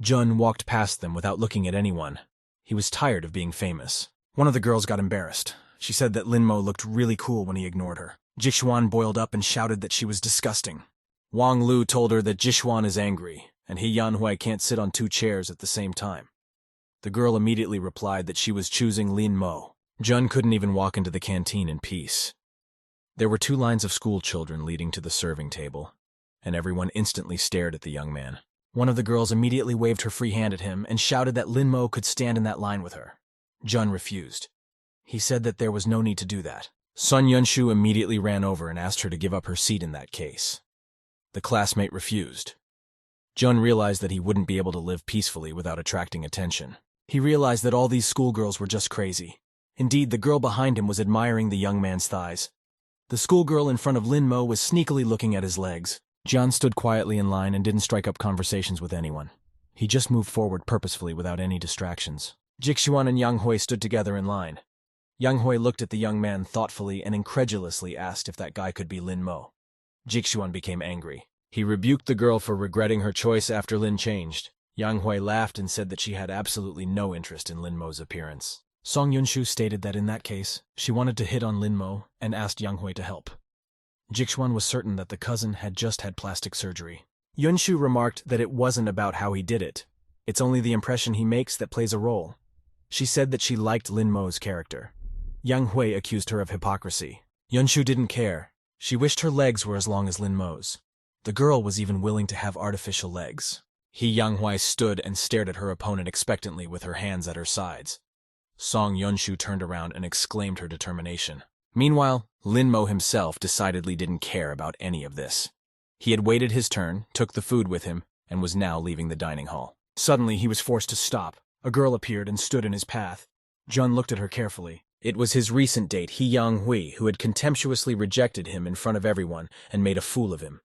Jun walked past them without looking at anyone. He was tired of being famous. One of the girls got embarrassed. She said that Lin Mo looked really cool when he ignored her. Jixuan boiled up and shouted that she was disgusting. Wang Lu told her that Jixuan is angry, and he Yanhui can't sit on two chairs at the same time. The girl immediately replied that she was choosing Lin Mo. Jun couldn't even walk into the canteen in peace. There were 2 lines of school children leading to the serving table, and everyone instantly stared at the young man. One of the girls immediately waved her free hand at him and shouted that Lin Mo could stand in that line with her. Jun refused. He said that there was no need to do that. Sun Yunshu immediately ran over and asked her to give up her seat in that case. The classmate refused. Jun realized that he wouldn't be able to live peacefully without attracting attention. He realized that all these schoolgirls were just crazy. Indeed, the girl behind him was admiring the young man's thighs. The schoolgirl in front of Lin Mo was sneakily looking at his legs. John stood quietly in line and didn't strike up conversations with anyone. He just moved forward purposefully without any distractions. Jixuan and Yang Hui stood together in line. Yang Hui looked at the young man thoughtfully and incredulously asked if that guy could be Lin Mo. Jixuan became angry. He rebuked the girl for regretting her choice after Lin changed. Yang Hui laughed and said that she had absolutely no interest in Lin Mo's appearance. Song Yunshu stated that in that case, she wanted to hit on Lin Mo and asked Yang Hui to help. Jixuan was certain that the cousin had just had plastic surgery. Yunshu remarked that it wasn't about how he did it. It's only the impression he makes that plays a role. She said that she liked Lin Mo's character. Yang Hui accused her of hypocrisy. Yunshu didn't care. She wished her legs were as long as Lin Mo's. The girl was even willing to have artificial legs. Yang Hui stood and stared at her opponent expectantly with her hands at her sides. Song Yunshu turned around and exclaimed her determination. Meanwhile, Lin Mo himself decidedly didn't care about any of this. He had waited his turn, took the food with him, and was now leaving the dining hall. Suddenly, he was forced to stop. A girl appeared and stood in his path. Jun looked at her carefully. It was his recent date, Yang Hui, who had contemptuously rejected him in front of everyone and made a fool of him.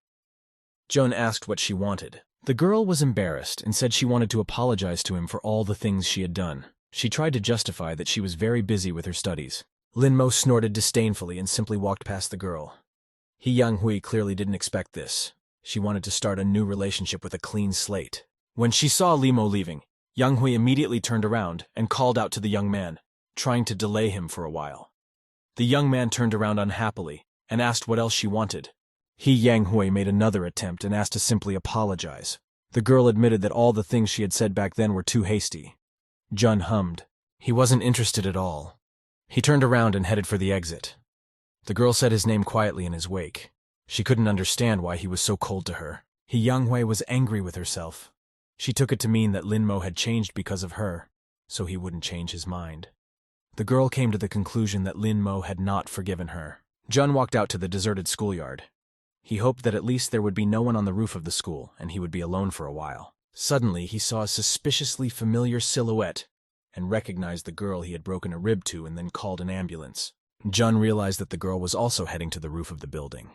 Jun asked what she wanted. The girl was embarrassed and said she wanted to apologize to him for all the things she had done. She tried to justify that she was very busy with her studies. Lin Mo snorted disdainfully and simply walked past the girl. Yang Hui clearly didn't expect this. She wanted to start a new relationship with a clean slate. When she saw Lin Mo leaving, Yang Hui immediately turned around and called out to the young man, trying to delay him for a while. The young man turned around unhappily and asked what else she wanted. Yang Hui made another attempt and asked to simply apologize. The girl admitted that all the things she had said back then were too hasty. Jun hummed. He wasn't interested at all. He turned around and headed for the exit. The girl said his name quietly in his wake. She couldn't understand why he was so cold to her. Yang Hui was angry with herself. She took it to mean that Lin Mo had changed because of her, so he wouldn't change his mind. The girl came to the conclusion that Lin Mo had not forgiven her. Jun walked out to the deserted schoolyard. He hoped that at least there would be no one on the roof of the school, and he would be alone for a while. Suddenly, he saw a suspiciously familiar silhouette and recognized the girl he had broken a rib to and then called an ambulance. Jun realized that the girl was also heading to the roof of the building.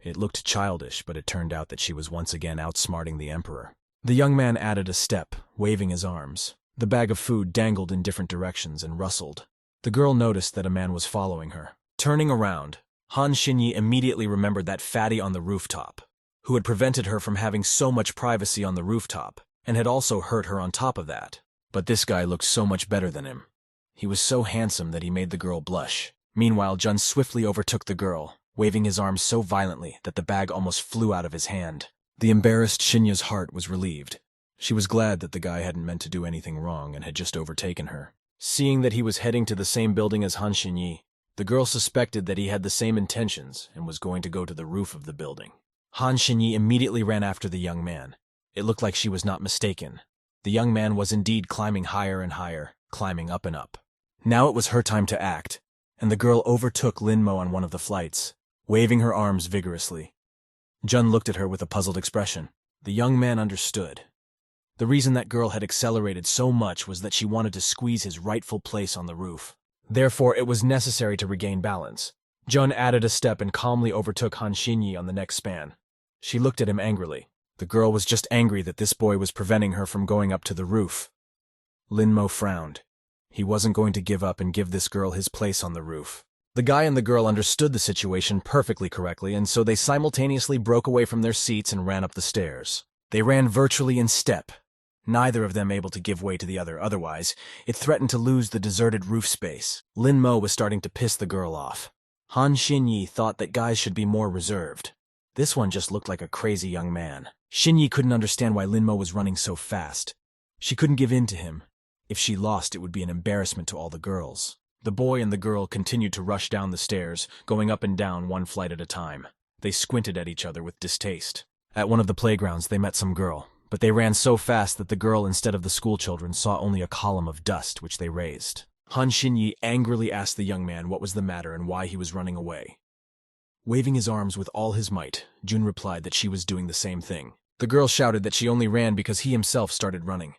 It looked childish, but it turned out that she was once again outsmarting the Emperor. The young man added a step, waving his arms. The bag of food dangled in different directions and rustled. The girl noticed that a man was following her. Turning around, Han Xinyi immediately remembered that fatty on the rooftop, who had prevented her from having so much privacy on the rooftop, and had also hurt her on top of that. But this guy looked so much better than him. He was so handsome that he made the girl blush. Meanwhile, Jun swiftly overtook the girl, waving his arms so violently that the bag almost flew out of his hand. The embarrassed Shinya's heart was relieved. She was glad that the guy hadn't meant to do anything wrong and had just overtaken her. Seeing that he was heading to the same building as Han Xinyi, the girl suspected that he had the same intentions and was going to go to the roof of the building. Han Xinyi immediately ran after the young man. It looked like she was not mistaken. The young man was indeed climbing higher and higher, climbing up and up. Now it was her time to act, and the girl overtook Lin Mo on one of the flights, waving her arms vigorously. Jun looked at her with a puzzled expression. The young man understood. The reason that girl had accelerated so much was that she wanted to squeeze his rightful place on the roof. Therefore, it was necessary to regain balance. Jun added a step and calmly overtook Han Xinyi on the next span. She looked at him angrily. The girl was just angry that this boy was preventing her from going up to the roof. Lin Mo frowned. He wasn't going to give up and give this girl his place on the roof. The guy and the girl understood the situation perfectly correctly, and so they simultaneously broke away from their seats and ran up the stairs. They ran virtually in step, neither of them able to give way to the other, otherwise it threatened to lose the deserted roof space. Lin Mo was starting to piss the girl off. Han Xinyi thought that guys should be more reserved. This one just looked like a crazy young man. Xinyi couldn't understand why Lin Mo was running so fast. She couldn't give in to him. If she lost, it would be an embarrassment to all the girls. The boy and the girl continued to rush down the stairs, going up and down one flight at a time. They squinted at each other with distaste. At one of the playgrounds, they met some girl, but they ran so fast that the girl, instead of the schoolchildren, saw only a column of dust, which they raised. Han Xinyi angrily asked the young man what was the matter and why he was running away. Waving his arms with all his might, Jun replied that she was doing the same thing. The girl shouted that she only ran because he himself started running.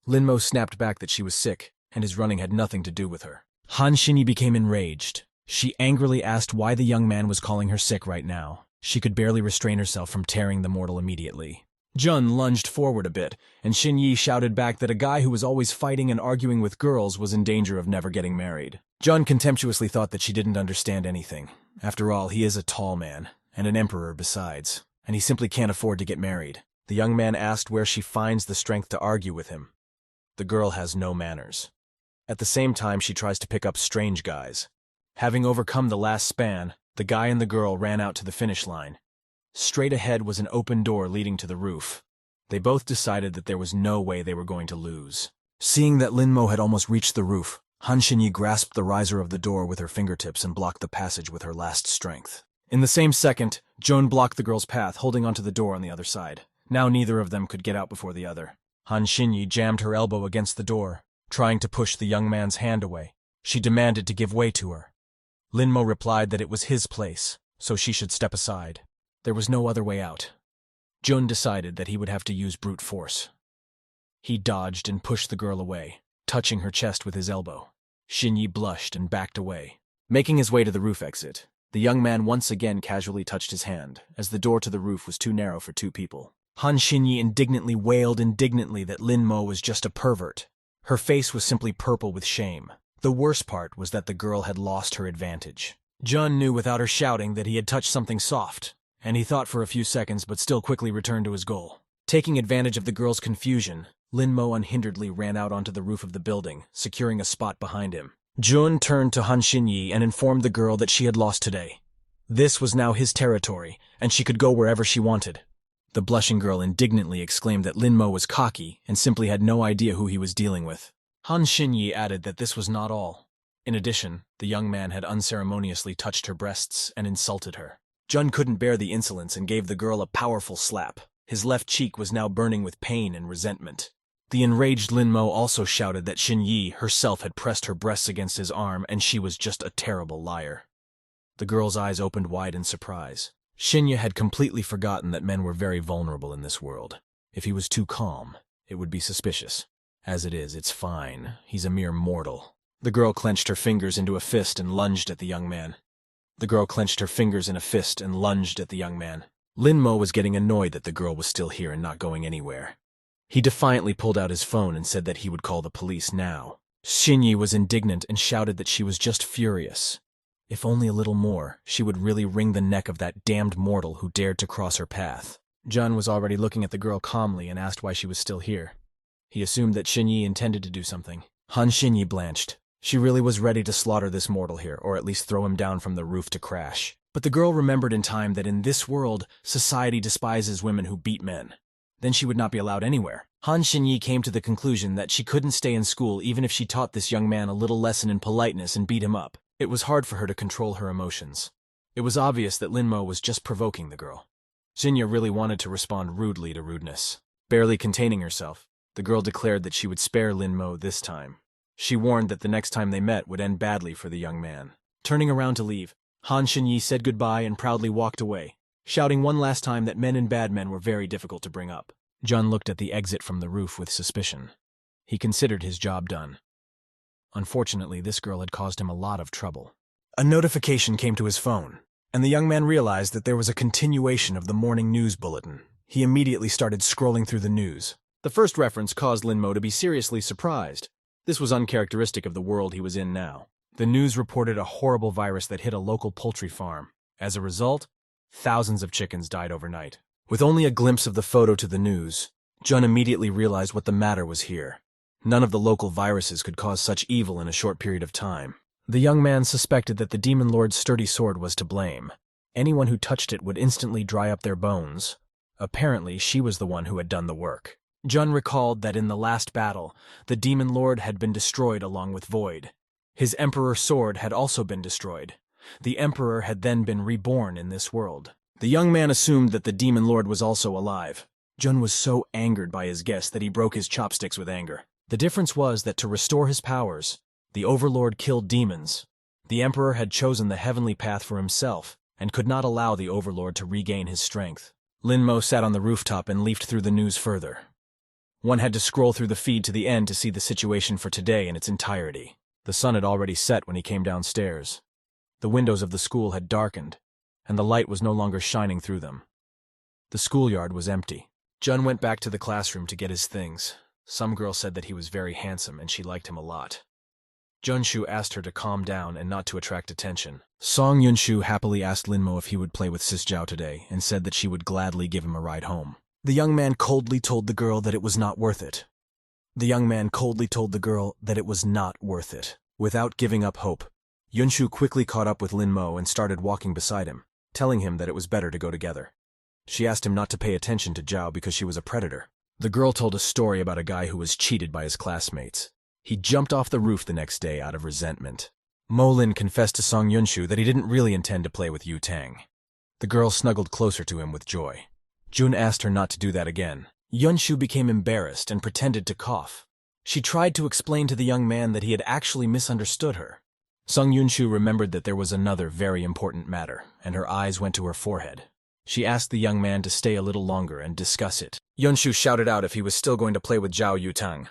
Lin Mo snapped back that she was sick, and his running had nothing to do with her. Han Xinyi became enraged. She angrily asked why the young man was calling her sick right now. She could barely restrain herself from tearing the mortal immediately. Jun lunged forward a bit, and Xinyi shouted back that a guy who was always fighting and arguing with girls was in danger of never getting married. Jun contemptuously thought that she didn't understand anything. After all, he is a tall man, and an emperor besides, and he simply can't afford to get married. The young man asked where she finds the strength to argue with him. The girl has no manners. At the same time, she tries to pick up strange guys. Having overcome the last span, the guy and the girl ran out to the finish line. Straight ahead was an open door leading to the roof. They both decided that there was no way they were going to lose. Seeing that Lin Mo had almost reached the roof, Han Xinyi grasped the riser of the door with her fingertips and blocked the passage with her last strength. In the same second, Joan blocked the girl's path, holding onto the door on the other side. Now neither of them could get out before the other. Han Xinyi jammed her elbow against the door, trying to push the young man's hand away. She demanded to give way to her. Lin Mo replied that it was his place, so she should step aside. There was no other way out. Jun decided that he would have to use brute force. He dodged and pushed the girl away, touching her chest with his elbow. Xinyi blushed and backed away. Making his way to the roof exit, the young man once again casually touched his hand, as the door to the roof was too narrow for two people. Han Xinyi indignantly wailed that Lin Mo was just a pervert. Her face was simply purple with shame. The worst part was that the girl had lost her advantage. Jun knew without her shouting that he had touched something soft, and he thought for a few seconds but still quickly returned to his goal. Taking advantage of the girl's confusion, Lin Mo unhinderedly ran out onto the roof of the building, securing a spot behind him. Jun turned to Han Xinyi and informed the girl that she had lost today. This was now his territory, and she could go wherever she wanted. The blushing girl indignantly exclaimed that Linmo was cocky and simply had no idea who he was dealing with. Han Xinyi added that this was not all. In addition, the young man had unceremoniously touched her breasts and insulted her. Jun couldn't bear the insolence and gave the girl a powerful slap. His left cheek was now burning with pain and resentment. The enraged Linmo also shouted that Xinyi herself had pressed her breasts against his arm and she was just a terrible liar. The girl's eyes opened wide in surprise. Xinyi had completely forgotten that men were very vulnerable in this world. If he was too calm, it would be suspicious. As it is, it's fine. He's a mere mortal. The girl clenched her fingers into a fist and lunged at the young man. Linmo was getting annoyed that the girl was still here and not going anywhere. He defiantly pulled out his phone and said that he would call the police now. Xinyi was indignant and shouted that she was just furious. If only a little more, she would really wring the neck of that damned mortal who dared to cross her path. Jun was already looking at the girl calmly and asked why she was still here. He assumed that Xinyi intended to do something. Han Xinyi blanched. She really was ready to slaughter this mortal here, or at least throw him down from the roof to crash. But the girl remembered in time that in this world, society despises women who beat men. Then she would not be allowed anywhere. Han Xinyi came to the conclusion that she couldn't stay in school even if she taught this young man a little lesson in politeness and beat him up. It was hard for her to control her emotions. It was obvious that Linmo was just provoking the girl. Xinyi really wanted to respond rudely to rudeness. Barely containing herself, the girl declared that she would spare Linmo this time. She warned that the next time they met would end badly for the young man. Turning around to leave, Han Xinyi said goodbye and proudly walked away, shouting one last time that men and bad men were very difficult to bring up. Jun looked at the exit from the roof with suspicion. He considered his job done. Unfortunately, this girl had caused him a lot of trouble. A notification came to his phone, and the young man realized that there was a continuation of the morning news bulletin. He immediately started scrolling through the news. The first reference caused Linmo to be seriously surprised. This was uncharacteristic of the world he was in now. The news reported a horrible virus that hit a local poultry farm. As a result, thousands of chickens died overnight. With only a glimpse of the photo to the news, Jun immediately realized what the matter was here. None of the local viruses could cause such evil in a short period of time. The young man suspected that the Demon Lord's sturdy sword was to blame. Anyone who touched it would instantly dry up their bones. Apparently, she was the one who had done the work. Jun recalled that in the last battle, the Demon Lord had been destroyed along with Void. His Emperor sword had also been destroyed. The Emperor had then been reborn in this world. The young man assumed that the Demon Lord was also alive. Jun was so angered by his guess that he broke his chopsticks with anger. The difference was that to restore his powers, the Overlord killed demons. The Emperor had chosen the heavenly path for himself and could not allow the Overlord to regain his strength. Linmo sat on the rooftop and leafed through the news further. One had to scroll through the feed to the end to see the situation for today in its entirety. The sun had already set when he came downstairs. The windows of the school had darkened, and the light was no longer shining through them. The schoolyard was empty. Jun went back to the classroom to get his things. Some girl said that he was very handsome and she liked him a lot. Junshu asked her to calm down and not to attract attention. Song Yunshu happily asked Linmo if he would play with Sisjiao today and said that she would gladly give him a ride home. The young man coldly told the girl that it was not worth it. Without giving up hope, Yunshu quickly caught up with Linmo and started walking beside him, telling him that it was better to go together. She asked him not to pay attention to Zhao because she was a predator. The girl told a story about a guy who was cheated by his classmates. He jumped off the roof the next day out of resentment. Mo Lin confessed to Song Yunshu that he didn't really intend to play with Yu Tang. The girl snuggled closer to him with joy. Jun asked her not to do that again. Yunshu became embarrassed and pretended to cough. She tried to explain to the young man that he had actually misunderstood her. Song Yunshu remembered that there was another very important matter, and her eyes went to her forehead. She asked the young man to stay a little longer and discuss it. Yunshu shouted out if he was still going to play with Zhao Yutang.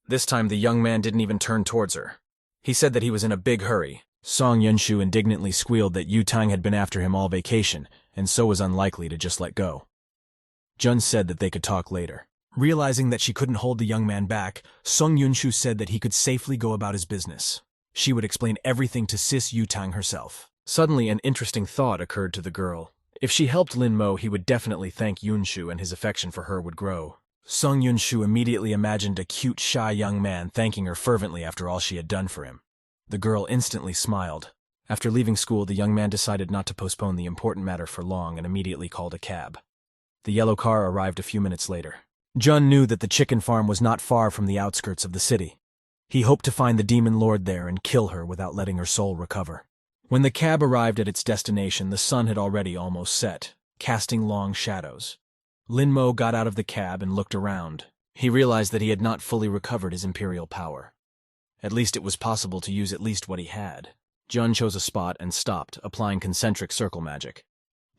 This time the young man didn't even turn towards her. He said that he was in a big hurry. Song Yunshu indignantly squealed that Yutang had been after him all vacation, and so was unlikely to just let go. Jun said that they could talk later. Realizing that she couldn't hold the young man back, Song Yunshu said that he could safely go about his business. She would explain everything to Sis Yutang herself. Suddenly an interesting thought occurred to the girl. If she helped Linmo, he would definitely thank Yunshu and his affection for her would grow. Song Yunshu immediately imagined a cute, shy young man thanking her fervently after all she had done for him. The girl instantly smiled. After leaving school, the young man decided not to postpone the important matter for long and immediately called a cab. The yellow car arrived a few minutes later. Jun knew that the chicken farm was not far from the outskirts of the city. He hoped to find the demon lord there and kill her without letting her soul recover. When the cab arrived at its destination, the sun had already almost set, casting long shadows. Linmo got out of the cab and looked around. He realized that he had not fully recovered his imperial power. At least it was possible to use at least what he had. Jun chose a spot and stopped, applying concentric circle magic.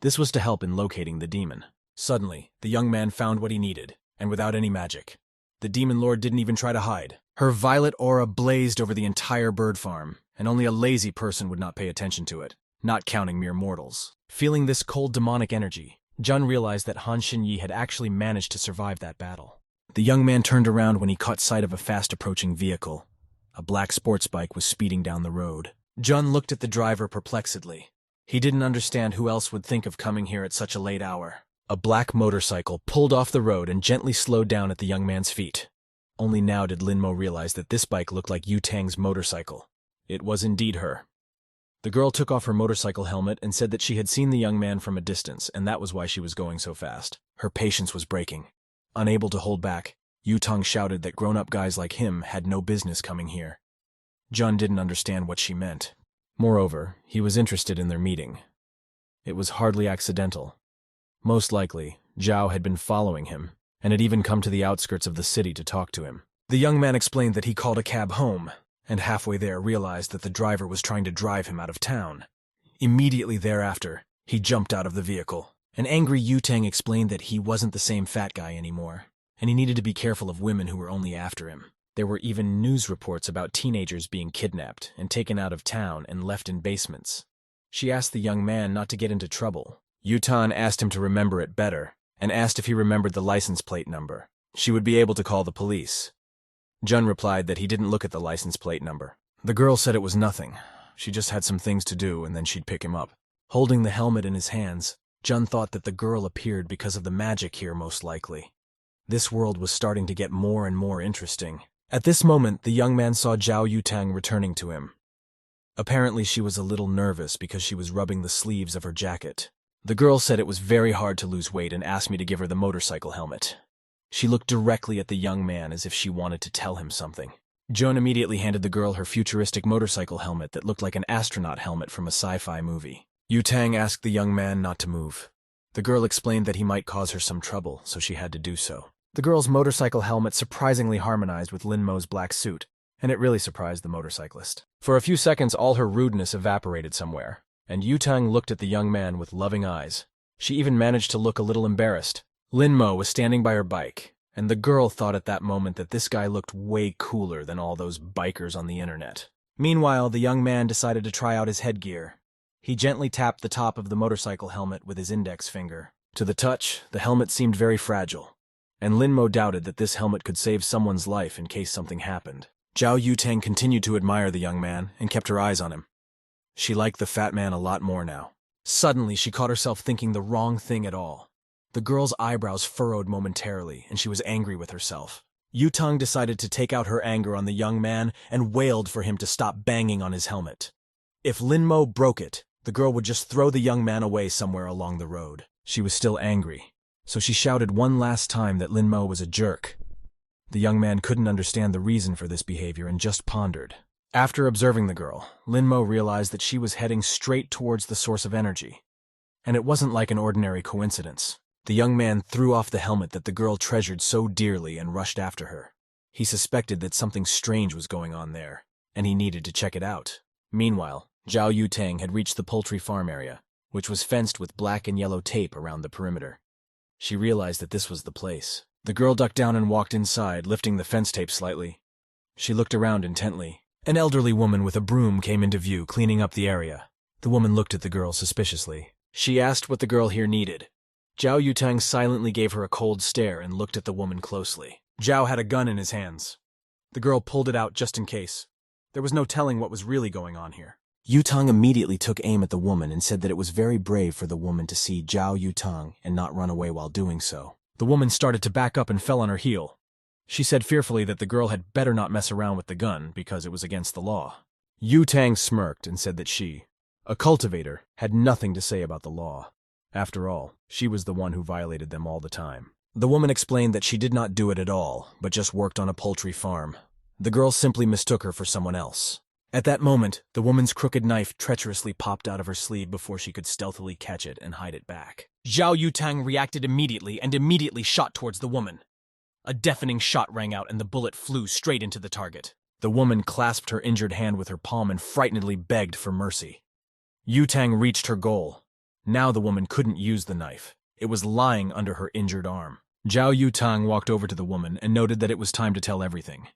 This was to help in locating the demon. Suddenly, the young man found what he needed, and without any magic. The demon lord didn't even try to hide. Her violet aura blazed over the entire bird farm, and only a lazy person would not pay attention to it, not counting mere mortals. Feeling this cold demonic energy, Jun realized that Han Xinyi had actually managed to survive that battle. The young man turned around when he caught sight of a fast-approaching vehicle. A black sports bike was speeding down the road. Jun looked at the driver perplexedly. He didn't understand who else would think of coming here at such a late hour. A black motorcycle pulled off the road and gently slowed down at the young man's feet. Only now did Linmo realize that this bike looked like Yu Tang's motorcycle. It was indeed her. The girl took off her motorcycle helmet and said that she had seen the young man from a distance, and that was why she was going so fast. Her patience was breaking. Unable to hold back, Yu Tang shouted that grown-up guys like him had no business coming here. Jun didn't understand what she meant. Moreover, he was interested in their meeting. It was hardly accidental. Most likely, Zhao had been following him, and had even come to the outskirts of the city to talk to him. The young man explained that he called a cab home, and halfway there realized that the driver was trying to drive him out of town. Immediately thereafter, he jumped out of the vehicle. An angry Yu Tang explained that he wasn't the same fat guy anymore, and he needed to be careful of women who were only after him. There were even news reports about teenagers being kidnapped and taken out of town and left in basements. She asked the young man not to get into trouble. Yu Tang asked him to remember it better, and asked if he remembered the license plate number. She would be able to call the police. Jun replied that he didn't look at the license plate number. The girl said it was nothing. She just had some things to do, and then she'd pick him up. Holding the helmet in his hands, Jun thought that the girl appeared because of the magic here, most likely. This world was starting to get more and more interesting. At this moment, the young man saw Zhao Yutang returning to him. Apparently, she was a little nervous because she was rubbing the sleeves of her jacket. The girl said it was very hard to lose weight and asked me to give her the motorcycle helmet. She looked directly at the young man as if she wanted to tell him something. Joan immediately handed the girl her futuristic motorcycle helmet that looked like an astronaut helmet from a sci-fi movie. Yutang asked the young man not to move. The girl explained that he might cause her some trouble, so she had to do so. The girl's motorcycle helmet surprisingly harmonized with Linmo's black suit, and it really surprised the motorcyclist. For a few seconds, all her rudeness evaporated somewhere, and Yutang looked at the young man with loving eyes. She even managed to look a little embarrassed. Linmo was standing by her bike, and the girl thought at that moment that this guy looked way cooler than all those bikers on the internet. Meanwhile, the young man decided to try out his headgear. He gently tapped the top of the motorcycle helmet with his index finger. To the touch, the helmet seemed very fragile, and Linmo doubted that this helmet could save someone's life in case something happened. Zhao Yutang continued to admire the young man and kept her eyes on him. She liked the fat man a lot more now. Suddenly, she caught herself thinking the wrong thing at all. The girl's eyebrows furrowed momentarily, and she was angry with herself. Yutang decided to take out her anger on the young man and wailed for him to stop banging on his helmet. If Linmo broke it, the girl would just throw the young man away somewhere along the road. She was still angry, so she shouted one last time that Linmo was a jerk. The young man couldn't understand the reason for this behavior and just pondered. After observing the girl, Linmo realized that she was heading straight towards the source of energy. And it wasn't like an ordinary coincidence. The young man threw off the helmet that the girl treasured so dearly and rushed after her. He suspected that something strange was going on there, and he needed to check it out. Meanwhile, Zhao Yutang had reached the poultry farm area, which was fenced with black and yellow tape around the perimeter. She realized that this was the place. The girl ducked down and walked inside, lifting the fence tape slightly. She looked around intently. An elderly woman with a broom came into view, cleaning up the area. The woman looked at the girl suspiciously. She asked what the girl here needed. Zhao Yutang silently gave her a cold stare and looked at the woman closely. Zhao had a gun in his hands. The girl pulled it out just in case. There was no telling what was really going on here. Yutang immediately took aim at the woman and said that it was very brave for the woman to see Zhao Yutang and not run away while doing so. The woman started to back up and fell on her heel. She said fearfully that the girl had better not mess around with the gun because it was against the law. Yutang smirked and said that she A cultivator had nothing to say about the law. After all, she was the one who violated them all the time. The woman explained that she did not do it at all, but just worked on a poultry farm. The girl simply mistook her for someone else. At that moment, the woman's crooked knife treacherously popped out of her sleeve before she could stealthily catch it and hide it back. Zhao Yutang reacted immediately and immediately shot towards the woman. A deafening shot rang out and the bullet flew straight into the target. The woman clasped her injured hand with her palm and frightenedly begged for mercy. Yutang reached her goal. Now the woman couldn't use the knife. It was lying under her injured arm. Zhao Yutang walked over to the woman and noted that it was time to tell everything.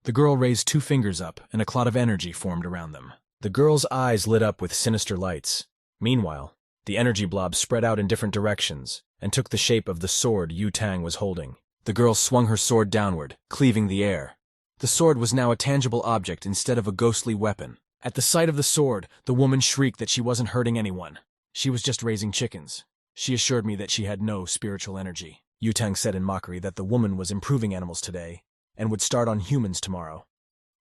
The girl raised 2 fingers up, and a cloud of energy formed around them. The girl's eyes lit up with sinister lights. Meanwhile, the energy blob spread out in different directions and took the shape of the sword Yutang was holding. The girl swung her sword downward, cleaving the air. The sword was now a tangible object instead of a ghostly weapon. At the sight of the sword, the woman shrieked that she wasn't hurting anyone. She was just raising chickens. She assured me that she had no spiritual energy. Yutang said in mockery that the woman was improving animals today and would start on humans tomorrow.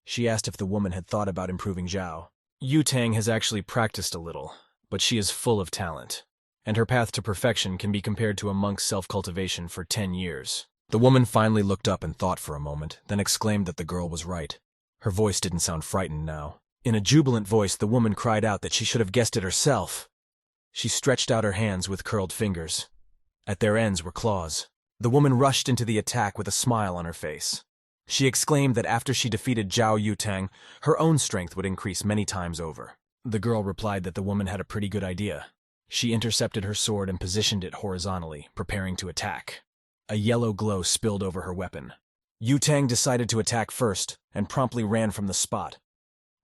She asked if the woman had thought about improving Zhao. Yutang has actually practiced a little, but she is full of talent, and her path to perfection can be compared to a monk's self-cultivation for 10 years. The woman finally looked up and thought for a moment, then exclaimed that the girl was right. Her voice didn't sound frightened now. In a jubilant voice, the woman cried out that she should have guessed it herself. She stretched out her hands with curled fingers. At their ends were claws. The woman rushed into the attack with a smile on her face. She exclaimed that after she defeated Zhao Yutang, her own strength would increase many times over. The girl replied that the woman had a pretty good idea. She intercepted her sword and positioned it horizontally, preparing to attack. A yellow glow spilled over her weapon. Yutang decided to attack first and promptly ran from the spot.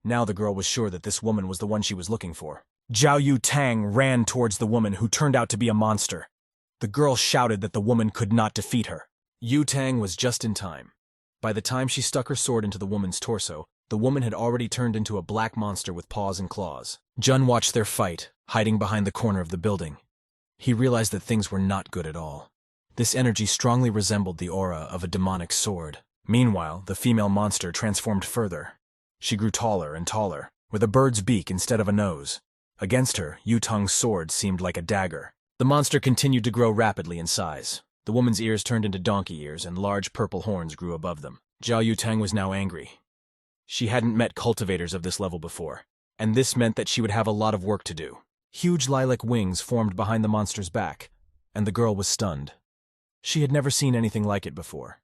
Now the girl was sure that this woman was the one she was looking for. Zhao Yutang ran towards the woman, who turned out to be a monster. The girl shouted that the woman could not defeat her. Yutang was just in time. By the time she stuck her sword into the woman's torso, the woman had already turned into a black monster with paws and claws. Jun watched their fight, hiding behind the corner of the building. He realized that things were not good at all. This energy strongly resembled the aura of a demonic sword. Meanwhile, the female monster transformed further. She grew taller and taller, with a bird's beak instead of a nose. Against her, Yutang's sword seemed like a dagger. The monster continued to grow rapidly in size. The woman's ears turned into donkey ears, and large purple horns grew above them. Zhao Yutang was now angry. She hadn't met cultivators of this level before, and this meant that she would have a lot of work to do. Huge lilac wings formed behind the monster's back, and the girl was stunned. She had never seen anything like it before.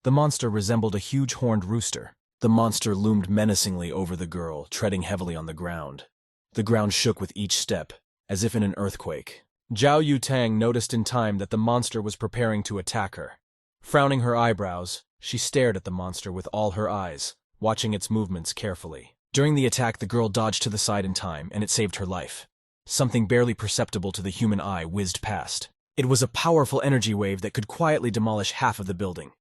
The monster resembled a huge horned rooster. The monster loomed menacingly over the girl, treading heavily on the ground. The ground shook with each step, as if in an earthquake. Zhao Yutang noticed in time that the monster was preparing to attack her. Frowning her eyebrows, she stared at the monster with all her eyes, watching its movements carefully. During the attack, the girl dodged to the side in time, and it saved her life. Something barely perceptible to the human eye whizzed past. It was a powerful energy wave that could quietly demolish half of the building.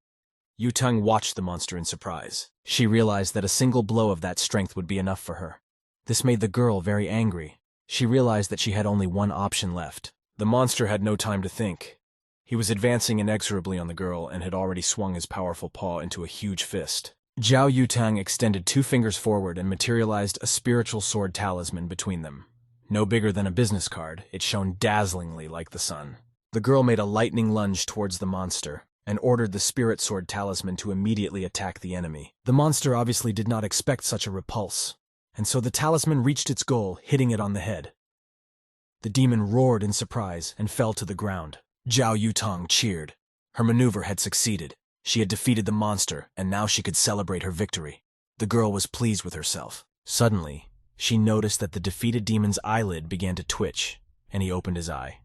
Yutang watched the monster in surprise. She realized that a single blow of that strength would be enough for her. This made the girl very angry. She realized that she had only one option left. The monster had no time to think. He was advancing inexorably on the girl and had already swung his powerful paw into a huge fist. Zhao Yutang extended 2 fingers forward and materialized a spiritual sword talisman between them. No bigger than a business card, it shone dazzlingly like the sun. The girl made a lightning lunge towards the monster and ordered the spirit sword talisman to immediately attack the enemy. The monster obviously did not expect such a repulse, and so the talisman reached its goal, hitting it on the head. The demon roared in surprise and fell to the ground. Zhao Yutang cheered. Her maneuver had succeeded. She had defeated the monster, and now she could celebrate her victory. The girl was pleased with herself. Suddenly, she noticed that the defeated demon's eyelid began to twitch, and he opened his eye.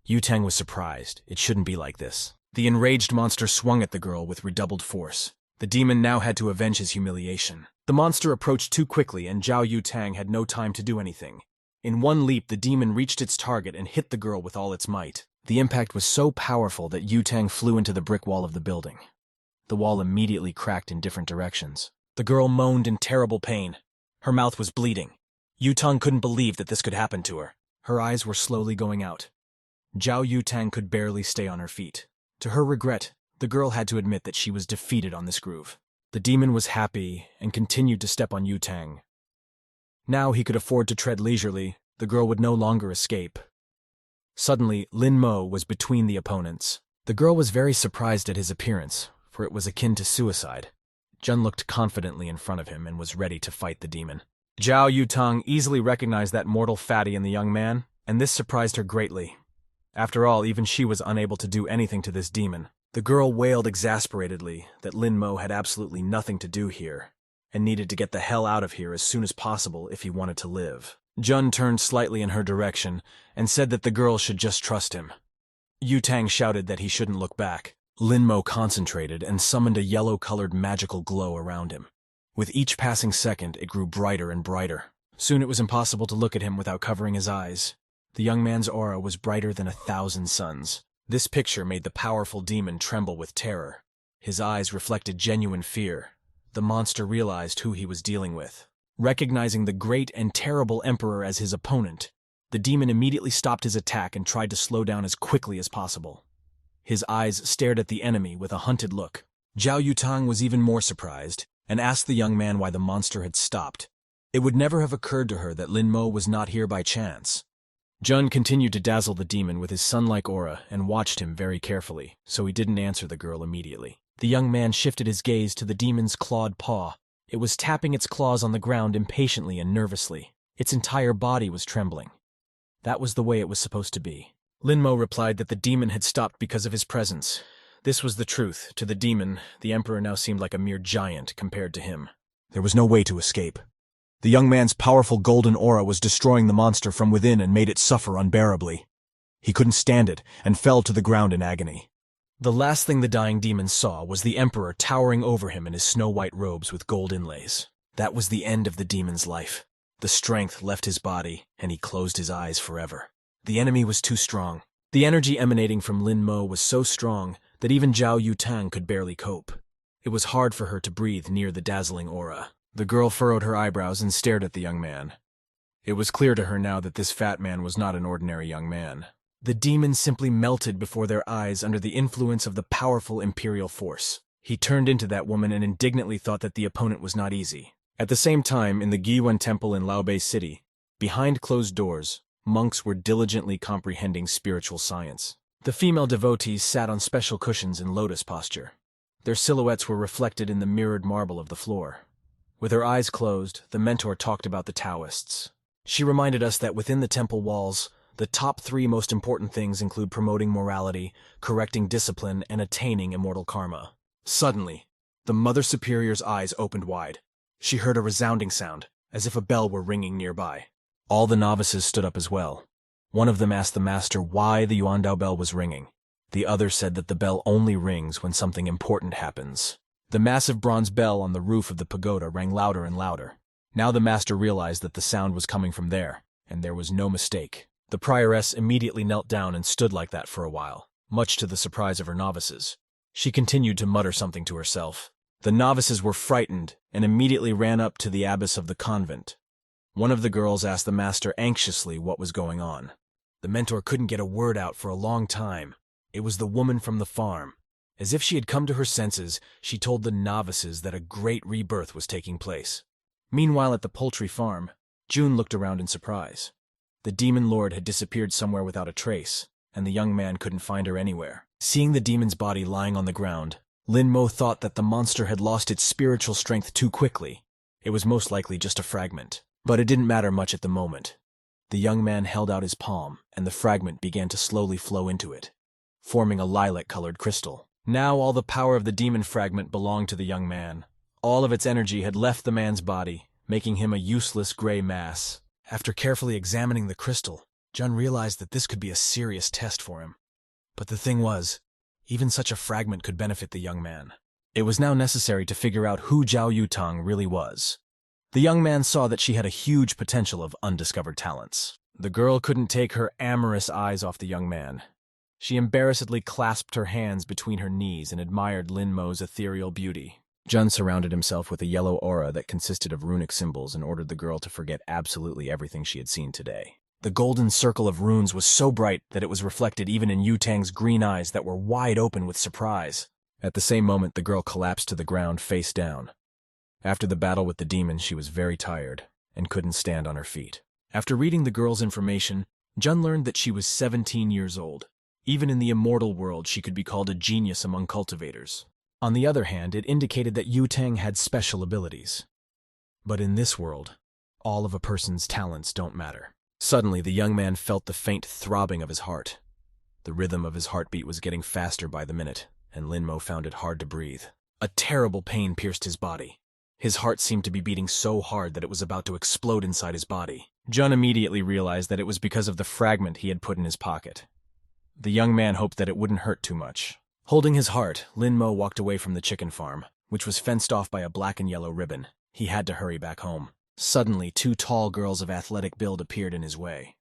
Yutang was surprised. It shouldn't be like this. The enraged monster swung at the girl with redoubled force. The demon now had to avenge his humiliation. The monster approached too quickly, and Zhao Yutang had no time to do anything. In one leap, the demon reached its target and hit the girl with all its might. The impact was so powerful that Yutang flew into the brick wall of the building. The wall immediately cracked in different directions. The girl moaned in terrible pain. Her mouth was bleeding. Yutang couldn't believe that this could happen to her. Her eyes were slowly going out. Zhao Yutang could barely stay on her feet. To her regret, the girl had to admit that she was defeated on this groove. The demon was happy and continued to step on Yutang. Now he could afford to tread leisurely, The girl would no longer escape. Suddenly, Lin Mo was between the opponents. The girl was very surprised at his appearance, for it was akin to suicide. Jun looked confidently in front of him and was ready to fight the demon. Zhao Yutang easily recognized that mortal fatty in the young man, and this surprised her greatly. After all, even she was unable to do anything to this demon. The girl wailed exasperatedly that Lin Mo had absolutely nothing to do here, and needed to get the hell out of here as soon as possible if he wanted to live. Jun turned slightly in her direction and said that the girl should just trust him. Yutang shouted that he shouldn't look back. Lin Mo concentrated and summoned a yellow-colored magical glow around him. With each passing second, it grew brighter and brighter. Soon it was impossible to look at him without covering his eyes. The young man's aura was brighter than 1,000 suns. This picture made the powerful demon tremble with terror. His eyes reflected genuine fear. The monster realized who he was dealing with. Recognizing the great and terrible emperor as his opponent, the demon immediately stopped his attack and tried to slow down as quickly as possible. His eyes stared at the enemy with a hunted look. Zhao Yutang was even more surprised and asked the young man why the monster had stopped. It would never have occurred to her that Lin Mo was not here by chance. Jun continued to dazzle the demon with his sun-like aura and watched him very carefully, so he didn't answer the girl immediately. The young man shifted his gaze to the demon's clawed paw. It was tapping its claws on the ground impatiently and nervously. Its entire body was trembling. That was the way it was supposed to be. Lin Mo replied that the demon had stopped because of his presence. This was the truth. To the demon, the emperor now seemed like a mere giant compared to him. There was no way to escape. The young man's powerful golden aura was destroying the monster from within and made it suffer unbearably. He couldn't stand it and fell to the ground in agony. The last thing the dying demon saw was the emperor towering over him in his snow-white robes with gold inlays. That was the end of the demon's life. The strength left his body, and he closed his eyes forever. The enemy was too strong. The energy emanating from Lin Mo was so strong that even Zhao Yutang could barely cope. It was hard for her to breathe near the dazzling aura. The girl furrowed her eyebrows and stared at the young man. It was clear to her now that this fat man was not an ordinary young man. The demon simply melted before their eyes under the influence of the powerful imperial force. He turned into that woman and indignantly thought that the opponent was not easy. At the same time, in the Giyuan Temple in Laobei City, behind closed doors, monks were diligently comprehending spiritual science. The female devotees sat on special cushions in lotus posture. Their silhouettes were reflected in the mirrored marble of the floor. With her eyes closed, the mentor talked about the Taoists. She reminded us that within the temple walls, the top 3 most important things include promoting morality, correcting discipline, and attaining immortal karma. Suddenly, the Mother Superior's eyes opened wide. She heard a resounding sound, as if a bell were ringing nearby. All the novices stood up as well. One of them asked the master why the Yuandao bell was ringing. The other said that the bell only rings when something important happens. The massive bronze bell on the roof of the pagoda rang louder and louder. Now the master realized that the sound was coming from there, and there was no mistake. The prioress immediately knelt down and stood like that for a while, much to the surprise of her novices. She continued to mutter something to herself. The novices were frightened and immediately ran up to the abbess of the convent. One of the girls asked the master anxiously what was going on. The mentor couldn't get a word out for a long time. It was the woman from the farm. As if she had come to her senses, she told the novices that a great rebirth was taking place. Meanwhile, at the poultry farm, June looked around in surprise. The demon lord had disappeared somewhere without a trace, and the young man couldn't find her anywhere. Seeing the demon's body lying on the ground, Lin Mo thought that the monster had lost its spiritual strength too quickly. It was most likely just a fragment, but it didn't matter much at the moment. The young man held out his palm, and the fragment began to slowly flow into it, forming a lilac-colored crystal. Now all the power of the demon fragment belonged to the young man. All of its energy had left the man's body, making him a useless gray mass. After carefully examining the crystal, Jun realized that this could be a serious test for him. But the thing was, even such a fragment could benefit the young man. It was now necessary to figure out who Zhao Yutang really was. The young man saw that she had a huge potential of undiscovered talents. The girl couldn't take her amorous eyes off the young man. She embarrassedly clasped her hands between her knees and admired Lin Mo's ethereal beauty. Jun surrounded himself with a yellow aura that consisted of runic symbols and ordered the girl to forget absolutely everything she had seen today. The golden circle of runes was so bright that it was reflected even in Yutang's green eyes that were wide open with surprise. At the same moment, the girl collapsed to the ground face down. After the battle with the demon, she was very tired and couldn't stand on her feet. After reading the girl's information, Jun learned that she was 17 years old. Even in the immortal world, she could be called a genius among cultivators. On the other hand, it indicated that Yu Tang had special abilities. But in this world, all of a person's talents don't matter. Suddenly, the young man felt the faint throbbing of his heart. The rhythm of his heartbeat was getting faster by the minute, and Lin Mo found it hard to breathe. A terrible pain pierced his body. His heart seemed to be beating so hard that it was about to explode inside his body. Jun immediately realized that it was because of the fragment he had put in his pocket. The young man hoped that it wouldn't hurt too much. Holding his heart, Lin Mo walked away from the chicken farm, which was fenced off by a black and yellow ribbon. He had to hurry back home. Suddenly, two tall girls of athletic build appeared in his way.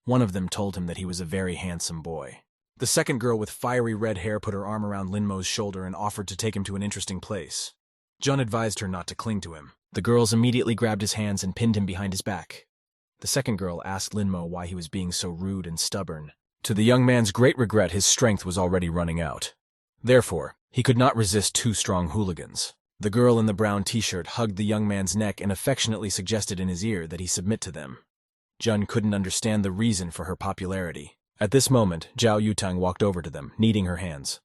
One of them told him that he was a very handsome boy. The second girl with fiery red hair put her arm around Lin Mo's shoulder and offered to take him to an interesting place. Jun advised her not to cling to him. The girls immediately grabbed his hands and pinned him behind his back. The second girl asked Lin Mo why he was being so rude and stubborn. To the young man's great regret, his strength was already running out. Therefore, he could not resist two strong hooligans. The girl in the brown t-shirt hugged the young man's neck and affectionately suggested in his ear that he submit to them. Jun couldn't understand the reason for her popularity. At this moment, Zhao Yutang walked over to them, needing her hands.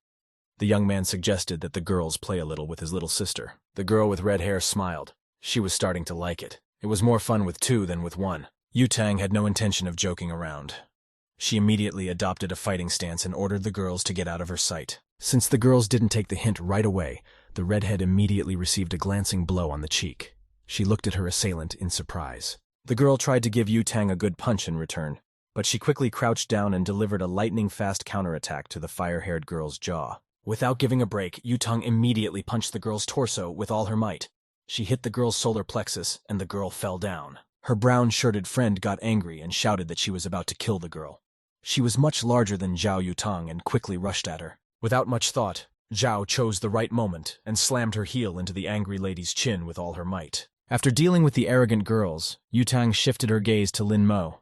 The young man suggested that the girls play a little with his little sister. The girl with red hair smiled. She was starting to like it. It was more fun with two than with one. Yutang had no intention of joking around. She immediately adopted a fighting stance and ordered the girls to get out of her sight. Since the girls didn't take the hint right away, the redhead immediately received a glancing blow on the cheek. She looked at her assailant in surprise. The girl tried to give Yutang a good punch in return, but she quickly crouched down and delivered a lightning-fast counterattack to the fire-haired girl's jaw. Without giving a break, Yutang immediately punched the girl's torso with all her might. She hit the girl's solar plexus, and the girl fell down. Her brown-shirted friend got angry and shouted that she was about to kill the girl. She was much larger than Zhao Yutang and quickly rushed at her. Without much thought, Zhao chose the right moment and slammed her heel into the angry lady's chin with all her might. After dealing with the arrogant girls, Yutang shifted her gaze to Lin Mo.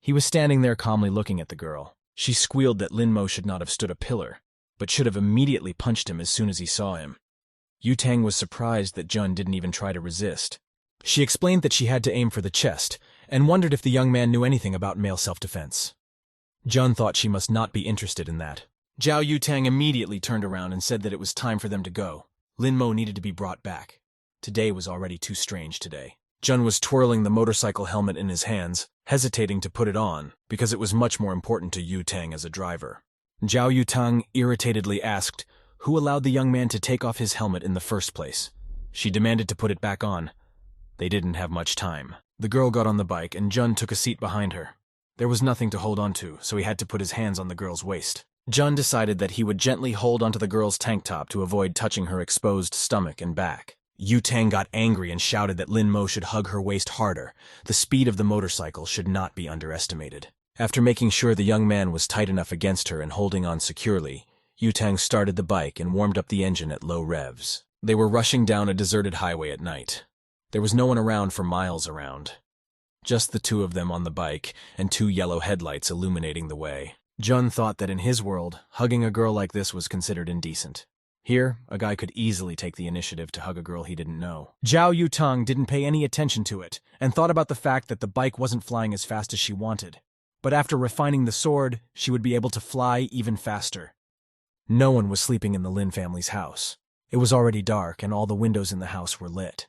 He was standing there calmly looking at the girl. She squealed that Lin Mo should not have stood a pillar, but should have immediately punched him as soon as he saw him. Yutang was surprised that Jun didn't even try to resist. She explained that she had to aim for the chest, and wondered if the young man knew anything about male self-defense. Jun thought she must not be interested in that. Zhao Yutang immediately turned around and said that it was time for them to go. Lin Mo needed to be brought back. Today was already too strange today. Jun was twirling the motorcycle helmet in his hands, hesitating to put it on, because it was much more important to Yutang as a driver. Zhao Yutang irritatedly asked who allowed the young man to take off his helmet in the first place. She demanded to put it back on. They didn't have much time. The girl got on the bike and Jun took a seat behind her. There was nothing to hold onto, so he had to put his hands on the girl's waist. Jun decided that he would gently hold onto the girl's tank top to avoid touching her exposed stomach and back. Yutang got angry and shouted that Lin Mo should hug her waist harder. The speed of the motorcycle should not be underestimated. After making sure the young man was tight enough against her and holding on securely, Yutang started the bike and warmed up the engine at low revs. They were rushing down a deserted highway at night. There was no one around for miles around. Just the two of them on the bike and two yellow headlights illuminating the way. Jun thought that in his world, hugging a girl like this was considered indecent. Here, a guy could easily take the initiative to hug a girl he didn't know. Zhao Yutang didn't pay any attention to it and thought about the fact that the bike wasn't flying as fast as she wanted. But after refining the sword, she would be able to fly even faster. No one was sleeping in the Lin family's house. It was already dark and all the windows in the house were lit.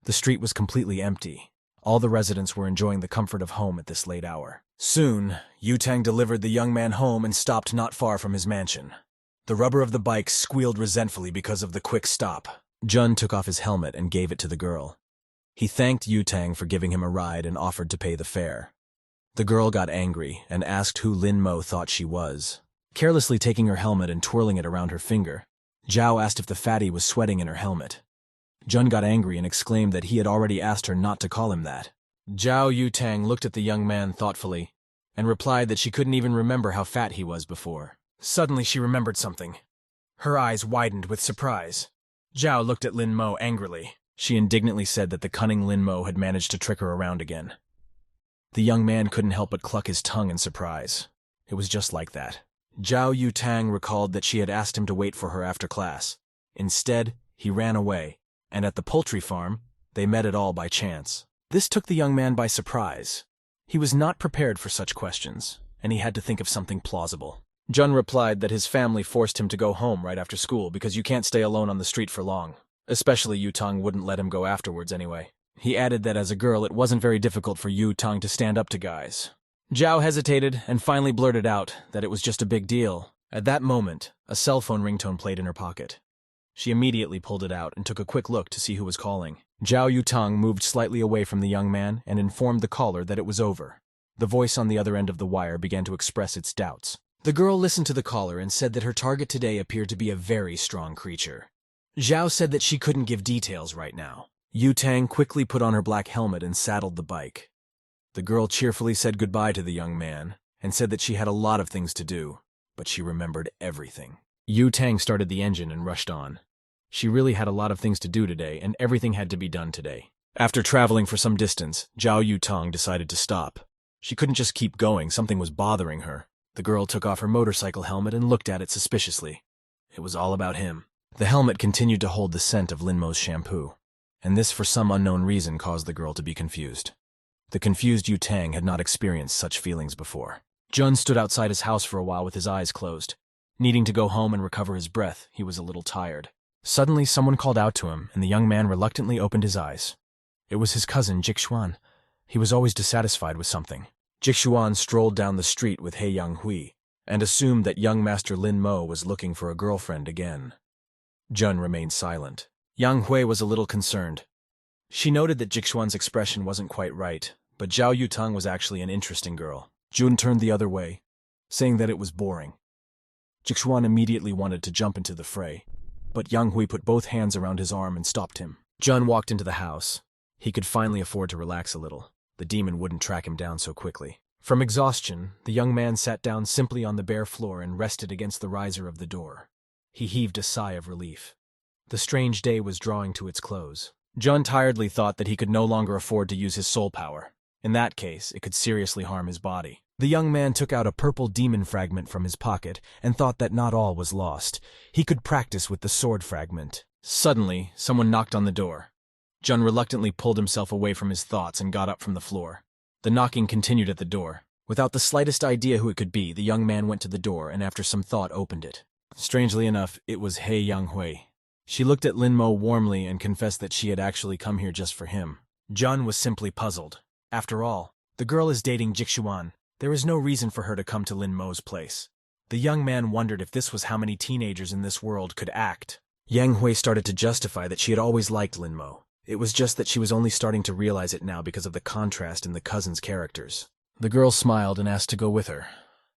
The street was completely empty. All the residents were enjoying the comfort of home at this late hour. Soon, Yutang delivered the young man home and stopped not far from his mansion. The rubber of the bike squealed resentfully because of the quick stop. Jun took off his helmet and gave it to the girl. He thanked Yutang for giving him a ride and offered to pay the fare. The girl got angry and asked who Lin Mo thought she was. Carelessly taking her helmet and twirling it around her finger, Zhao asked if the fatty was sweating in her helmet. Jun got angry and exclaimed that he had already asked her not to call him that. Zhao Yutang looked at the young man thoughtfully and replied that she couldn't even remember how fat he was before. Suddenly she remembered something. Her eyes widened with surprise. Zhao looked at Lin Mo angrily. She indignantly said that the cunning Lin Mo had managed to trick her around again. The young man couldn't help but cluck his tongue in surprise. It was just like that. Zhao Yutang recalled that she had asked him to wait for her after class. Instead, he ran away, and at the poultry farm, they met it all by chance. This took the young man by surprise. He was not prepared for such questions, and he had to think of something plausible. Jun replied that his family forced him to go home right after school because you can't stay alone on the street for long. Especially Yu-tang wouldn't let him go afterwards anyway. He added that as a girl it wasn't very difficult for Yu-tang to stand up to guys. Zhao hesitated and finally blurted out that it was just a big deal. At that moment, a cell phone ringtone played in her pocket. She immediately pulled it out and took a quick look to see who was calling. Zhao Yu-tang moved slightly away from the young man and informed the caller that it was over. The voice on the other end of the wire began to express its doubts. The girl listened to the caller and said that her target today appeared to be a very strong creature. Zhao said that she couldn't give details right now. Yu-tang quickly put on her black helmet and saddled the bike. The girl cheerfully said goodbye to the young man and said that she had a lot of things to do, but she remembered everything. Yu-tang started the engine and rushed on. She really had a lot of things to do today, and everything had to be done today. After traveling for some distance, Zhao Yu-tang decided to stop. She couldn't just keep going, something was bothering her. The girl took off her motorcycle helmet and looked at it suspiciously. It was all about him. The helmet continued to hold the scent of Linmo's shampoo, and this for some unknown reason caused the girl to be confused. The confused Yu-tang had not experienced such feelings before. Jun stood outside his house for a while with his eyes closed. Needing to go home and recover his breath, he was a little tired. Suddenly, someone called out to him, and the young man reluctantly opened his eyes. It was his cousin, Jixuan. He was always dissatisfied with something. Jixuan strolled down the street with He Yang-hui, and assumed that young Master Lin Mo was looking for a girlfriend again. Jun remained silent. Yang Hui was a little concerned. She noted that Jixuan's expression wasn't quite right, but Zhao Yutang was actually an interesting girl. Jun turned the other way, saying that it was boring. Jixuan immediately wanted to jump into the fray, but Yang Hui put both hands around his arm and stopped him. Jun walked into the house. He could finally afford to relax a little. The demon wouldn't track him down so quickly. From exhaustion, the young man sat down simply on the bare floor and rested against the riser of the door. He heaved a sigh of relief. The strange day was drawing to its close. Jun tiredly thought that he could no longer afford to use his soul power. In that case, it could seriously harm his body. The young man took out a purple demon fragment from his pocket and thought that not all was lost. He could practice with the sword fragment. Suddenly, someone knocked on the door. Jun reluctantly pulled himself away from his thoughts and got up from the floor. The knocking continued at the door. Without the slightest idea who it could be, the young man went to the door and after some thought opened it. Strangely enough, it was He Yang Hui. She looked at Lin Mo warmly and confessed that she had actually come here just for him. Jun was simply puzzled. After all, the girl is dating Jixuan. There is no reason for her to come to Lin Mo's place. The young man wondered if this was how many teenagers in this world could act. Yang Hui started to justify that she had always liked Lin Mo. It was just that she was only starting to realize it now because of the contrast in the cousins' characters. The girl smiled and asked to go with her.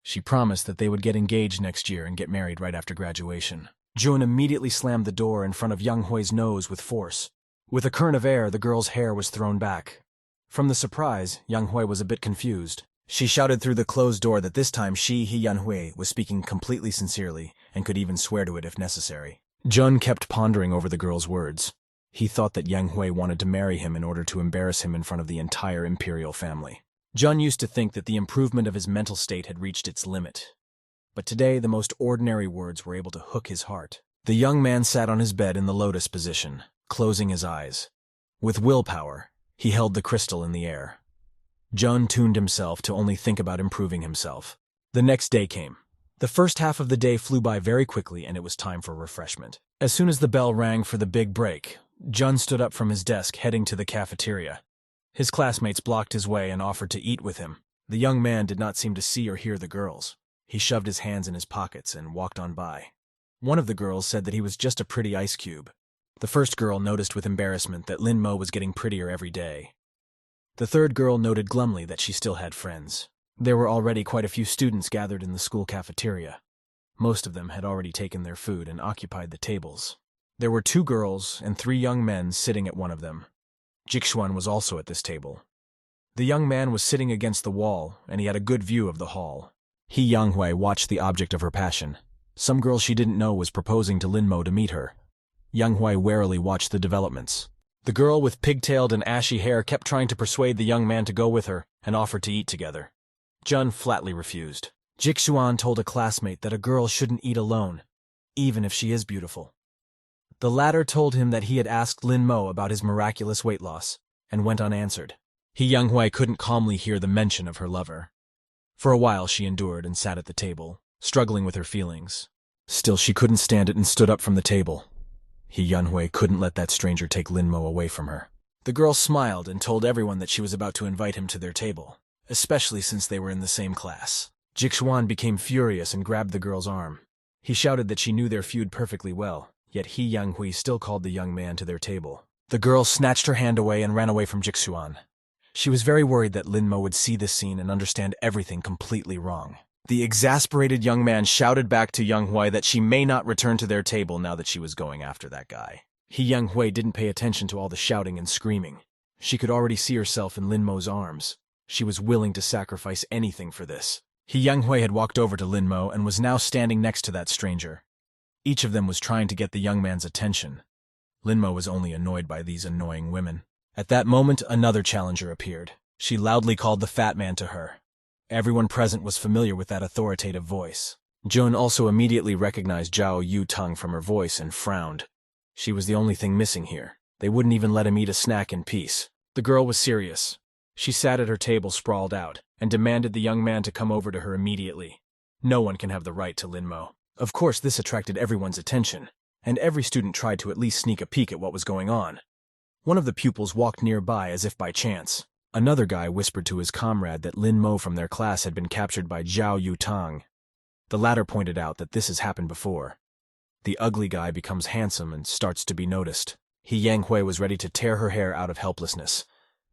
She promised that they would get engaged next year and get married right after graduation. Jun immediately slammed the door in front of Yang Hui's nose with force. With a current of air, the girl's hair was thrown back. From the surprise, Yang Hui was a bit confused. She shouted through the closed door that this time she, Yan Hui, was speaking completely sincerely and could even swear to it if necessary. Jun kept pondering over the girl's words. He thought that Yang Hui wanted to marry him in order to embarrass him in front of the entire imperial family. Jun used to think that the improvement of his mental state had reached its limit. But today, the most ordinary words were able to hook his heart. The young man sat on his bed in the lotus position, closing his eyes. With willpower, he held the crystal in the air. Jun tuned himself to only think about improving himself. The next day came. The first half of the day flew by very quickly and it was time for refreshment. As soon as the bell rang for the big break, Jun stood up from his desk heading to the cafeteria. His classmates blocked his way and offered to eat with him. The young man did not seem to see or hear the girls. He shoved his hands in his pockets and walked on by. One of the girls said that he was just a pretty ice cube. The first girl noticed with embarrassment that Lin Mo was getting prettier every day. The third girl noted glumly that she still had friends. There were already quite a few students gathered in the school cafeteria. Most of them had already taken their food and occupied the tables. There were 2 girls and 3 young men sitting at one of them. Jixuan was also at this table. The young man was sitting against the wall, and he had a good view of the hall. He Yang Hui watched the object of her passion. Some girl she didn't know was proposing to Lin Mo to meet her. Yang Hui warily watched the developments. The girl with pigtailed and ashy hair kept trying to persuade the young man to go with her and offered to eat together. Jun flatly refused. Jixuan told a classmate that a girl shouldn't eat alone, even if she is beautiful. The latter told him that he had asked Lin Mo about his miraculous weight loss and went unanswered. He Younghui couldn't calmly hear the mention of her lover. For a while she endured and sat at the table, struggling with her feelings. Still she couldn't stand it and stood up from the table. He Younghui couldn't let that stranger take Linmo away from her. The girl smiled and told everyone that she was about to invite him to their table, especially since they were in the same class. Jixuan became furious and grabbed the girl's arm. He shouted that she knew their feud perfectly well, yet He Younghui still called the young man to their table. The girl snatched her hand away and ran away from Jixuan. She was very worried that Linmo would see this scene and understand everything completely wrong. The exasperated young man shouted back to Younghui that she may not return to their table now that she was going after that guy. He Younghui didn't pay attention to all the shouting and screaming. She could already see herself in Linmo's arms. She was willing to sacrifice anything for this. He Younghui had walked over to Linmo and was now standing next to that stranger. Each of them was trying to get the young man's attention. Linmo was only annoyed by these annoying women. At that moment, another challenger appeared. She loudly called the fat man to her. Everyone present was familiar with that authoritative voice. Jun also immediately recognized Zhao Yutang from her voice and frowned. She was the only thing missing here. They wouldn't even let him eat a snack in peace. The girl was serious. She sat at her table sprawled out, and demanded the young man to come over to her immediately. No one can have the right to Linmo. Of course, this attracted everyone's attention, and every student tried to at least sneak a peek at what was going on. One of the pupils walked nearby as if by chance. Another guy whispered to his comrade that Linmo from their class had been captured by Zhao Yutang. The latter pointed out that this has happened before. The ugly guy becomes handsome and starts to be noticed. He Younghui was ready to tear her hair out of helplessness.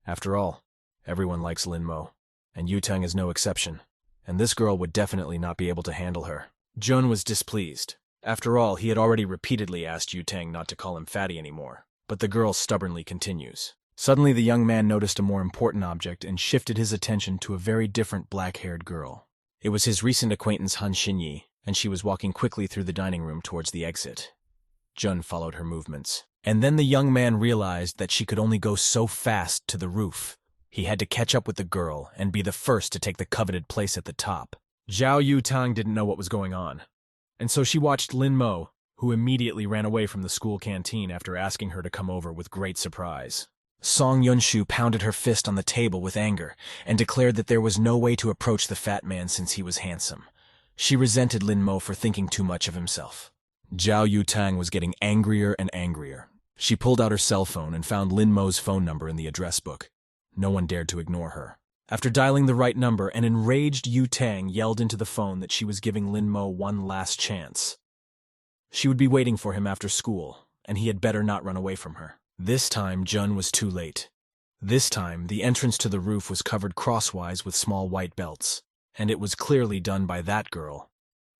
After all, everyone likes Linmo, and Yutang is no exception, and this girl would definitely not be able to handle her. Jun was displeased. After all, he had already repeatedly asked Yutang not to call him fatty anymore, but the girl stubbornly continues. Suddenly the young man noticed a more important object and shifted his attention to a very different black-haired girl. It was his recent acquaintance Han Xinyi, and she was walking quickly through the dining room towards the exit. Jun followed her movements. And then the young man realized that she could only go so fast to the roof. He had to catch up with the girl and be the first to take the coveted place at the top. Zhao Yutang didn't know what was going on, and so she watched Linmo, who immediately ran away from the school canteen after asking her to come over with great surprise. Song Yunshu pounded her fist on the table with anger and declared that there was no way to approach the fat man since he was handsome. She resented Linmo for thinking too much of himself. Zhao Yutang was getting angrier and angrier. She pulled out her cell phone and found Linmo's phone number in the address book. No one dared to ignore her. After dialing the right number, an enraged Yutang yelled into the phone that she was giving Linmo one last chance. She would be waiting for him after school, and he had better not run away from her. This time, Jun was too late. This time, the entrance to the roof was covered crosswise with small white belts, and it was clearly done by that girl.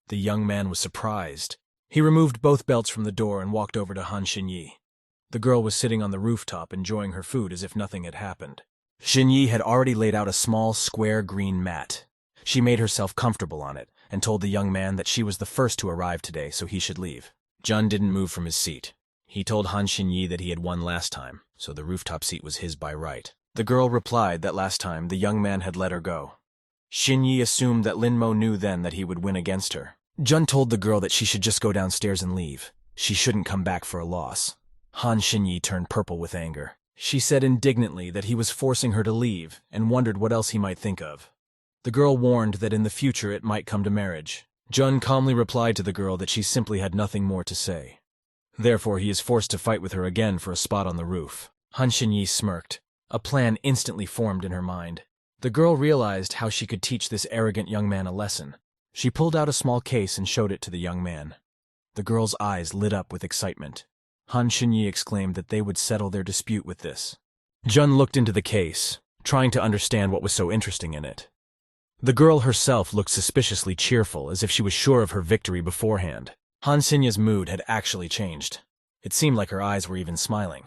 The young man was surprised. He removed both belts from the door and walked over to Han Xinyi. The girl was sitting on the rooftop enjoying her food as if nothing had happened. Xinyi had already laid out a small, square green mat. She made herself comfortable on it and told the young man that she was the first to arrive today, so he should leave. Jun didn't move from his seat. He told Han Xinyi that he had won last time, so the rooftop seat was his by right. The girl replied that last time the young man had let her go. Xinyi assumed that Linmo knew then that he would win against her. Jun told the girl that she should just go downstairs and leave. She shouldn't come back for a loss. Han Xinyi turned purple with anger. She said indignantly that he was forcing her to leave and wondered what else he might think of. The girl warned that in the future it might come to marriage. Jun calmly replied to the girl that she simply had nothing more to say. Therefore, he is forced to fight with her again for a spot on the roof. Han Xinyi smirked. A plan instantly formed in her mind. The girl realized how she could teach this arrogant young man a lesson. She pulled out a small case and showed it to the young man. The girl's eyes lit up with excitement. Han Xinyi exclaimed that they would settle their dispute with this. Jun looked into the case, trying to understand what was so interesting in it. The girl herself looked suspiciously cheerful, as if she was sure of her victory beforehand. Han Xinyi's mood had actually changed. It seemed like her eyes were even smiling.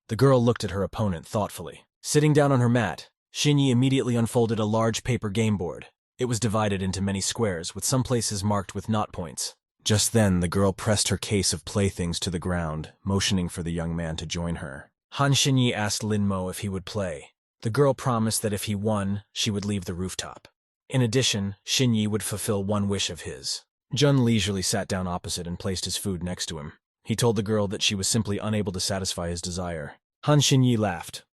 The girl looked at her opponent thoughtfully. Sitting down on her mat, Xinyi immediately unfolded a large paper game board. It was divided into many squares, with some places marked with knot points. Just then, the girl pressed her case of playthings to the ground, motioning for the young man to join her. Han Xinyi asked Linmo if he would play. The girl promised that if he won, she would leave the rooftop. In addition, Xinyi would fulfill one wish of his. Jun leisurely sat down opposite and placed his food next to him. He told the girl that she was simply unable to satisfy his desire. Han Xinyi laughed.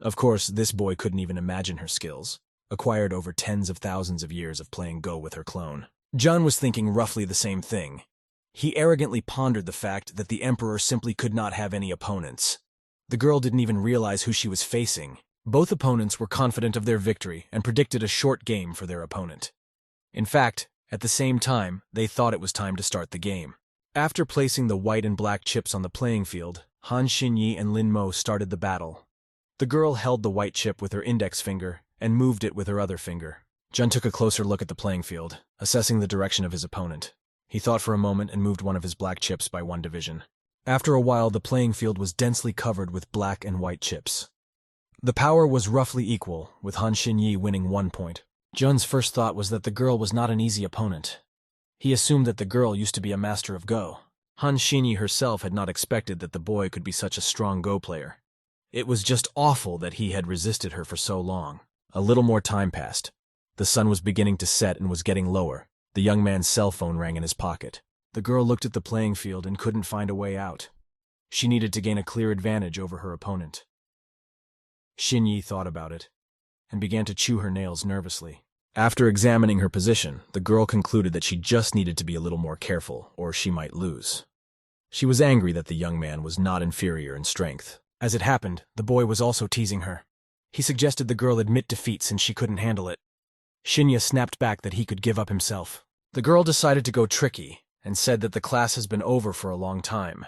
Of course, this boy couldn't even imagine her skills, acquired over tens of thousands of years of playing Go with her clone. Jun was thinking roughly the same thing. He arrogantly pondered the fact that the Emperor simply could not have any opponents. The girl didn't even realize who she was facing. Both opponents were confident of their victory and predicted a short game for their opponent. In fact, at the same time, they thought it was time to start the game. After placing the white and black chips on the playing field, Han Xinyi and Lin Mo started the battle. The girl held the white chip with her index finger and moved it with her other finger. Jun took a closer look at the playing field, assessing the direction of his opponent. He thought for a moment and moved one of his black chips by one division. After a while, the playing field was densely covered with black and white chips. The power was roughly equal, with Han Xinyi winning 1 point. Jun's first thought was that the girl was not an easy opponent. He assumed that the girl used to be a master of Go. Han Xinyi herself had not expected that the boy could be such a strong Go player. It was just awful that he had resisted her for so long. A little more time passed. The sun was beginning to set and was getting lower. The young man's cell phone rang in his pocket. The girl looked at the playing field and couldn't find a way out. She needed to gain a clear advantage over her opponent. Xinyi thought about it and began to chew her nails nervously. After examining her position, the girl concluded that she just needed to be a little more careful, or she might lose. She was angry that the young man was not inferior in strength. As it happened, the boy was also teasing her. He suggested the girl admit defeat since she couldn't handle it. Shinya snapped back that he could give up himself. The girl decided to go tricky and said that the class has been over for a long time.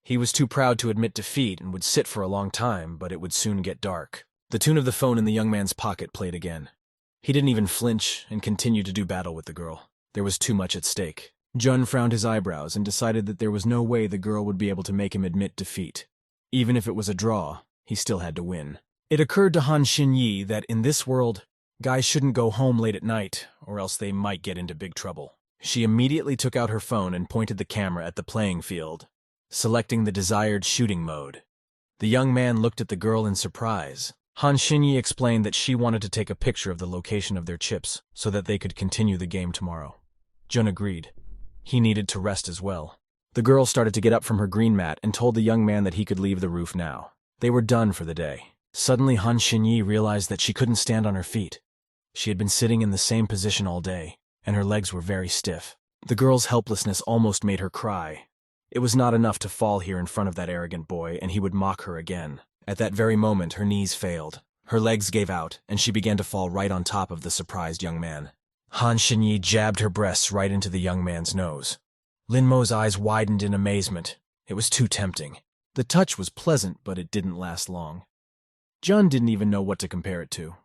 He was too proud to admit defeat and would sit for a long time, but it would soon get dark. The tune of the phone in the young man's pocket played again. He didn't even flinch and continued to do battle with the girl. There was too much at stake. Jun frowned his eyebrows and decided that there was no way the girl would be able to make him admit defeat. Even if it was a draw, he still had to win. It occurred to Han Xinyi that in this world, guys shouldn't go home late at night, or else they might get into big trouble. She immediately took out her phone and pointed the camera at the playing field, selecting the desired shooting mode. The young man looked at the girl in surprise. Han Xinyi explained that she wanted to take a picture of the location of their chips so that they could continue the game tomorrow. Jun agreed. He needed to rest as well. The girl started to get up from her green mat and told the young man that he could leave the roof now. They were done for the day. Suddenly, Han Xinyi realized that she couldn't stand on her feet. She had been sitting in the same position all day, and her legs were very stiff. The girl's helplessness almost made her cry. It was not enough to fall here in front of that arrogant boy, and he would mock her again. At that very moment, her knees failed. Her legs gave out, and she began to fall right on top of the surprised young man. Han Xinyi jabbed her breasts right into the young man's nose. Lin Mo's eyes widened in amazement. It was too tempting. The touch was pleasant, but it didn't last long. Jun didn't even know what to compare it to.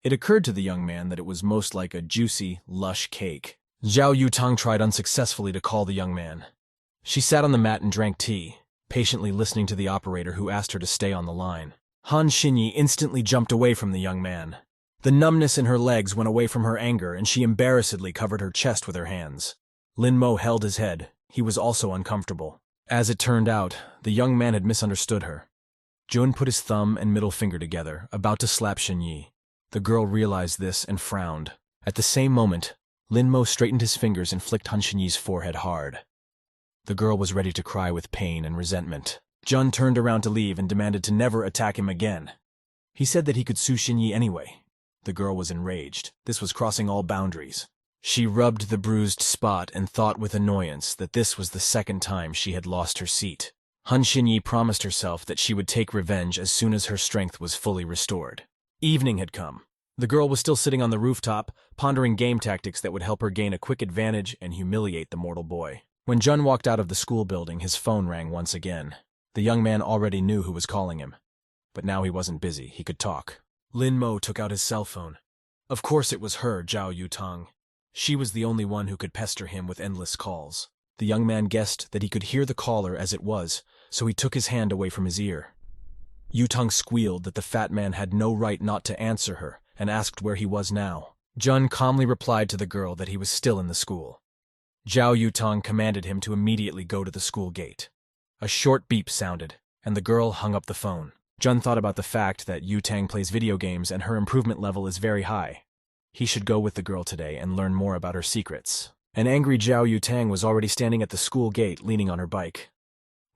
It occurred to the young man that it was most like a juicy, lush cake. Zhao Yutang tried unsuccessfully to call the young man. She sat on the mat and drank tea, patiently listening to the operator who asked her to stay on the line. Han Xinyi instantly jumped away from the young man. The numbness in her legs went away from her anger, and she embarrassedly covered her chest with her hands. Lin Mo held his head. He was also uncomfortable. As it turned out, the young man had misunderstood her. Jun put his thumb and middle finger together, about to slap Xinyi. The girl realized this and frowned. At the same moment, Lin Mo straightened his fingers and flicked Han Xinyi's forehead hard. The girl was ready to cry with pain and resentment. Jun turned around to leave and demanded to never attack him again. He said that he could sue Xinyi anyway. The girl was enraged. This was crossing all boundaries. She rubbed the bruised spot and thought with annoyance that this was the second time she had lost her seat. Han Xinyi promised herself that she would take revenge as soon as her strength was fully restored. Evening had come. The girl was still sitting on the rooftop, pondering game tactics that would help her gain a quick advantage and humiliate the mortal boy. When Jun walked out of the school building, his phone rang once again. The young man already knew who was calling him. But now he wasn't busy. He could talk. Lin Mo took out his cell phone. Of course it was her, Zhao Yutang. She was the only one who could pester him with endless calls. The young man guessed that he could hear the caller as it was, so he took his hand away from his ear. Yutang squealed that the fat man had no right not to answer her, and asked where he was now. Jun calmly replied to the girl that he was still in the school. Zhao Yutang commanded him to immediately go to the school gate. A short beep sounded, and the girl hung up the phone. Jun thought about the fact that Yutang plays video games and her improvement level is very high. He should go with the girl today and learn more about her secrets. An angry Zhao Yutang was already standing at the school gate, leaning on her bike.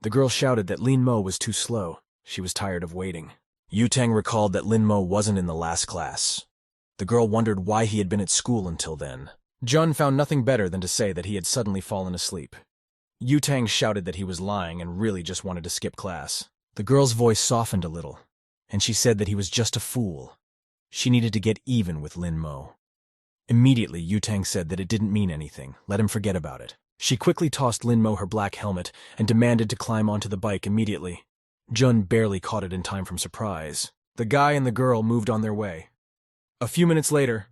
The girl shouted that Lin Mo was too slow. She was tired of waiting. Yutang recalled that Lin Mo wasn't in the last class. The girl wondered why he had been at school until then. Jun found nothing better than to say that he had suddenly fallen asleep. Yutang shouted that he was lying and really just wanted to skip class. The girl's voice softened a little, and she said that he was just a fool. She needed to get even with Lin Mo. Immediately, Yutang said that it didn't mean anything. Let him forget about it. She quickly tossed Lin Mo her black helmet and demanded to climb onto the bike immediately. Jun barely caught it in time from surprise. The guy and the girl moved on their way. A few minutes later,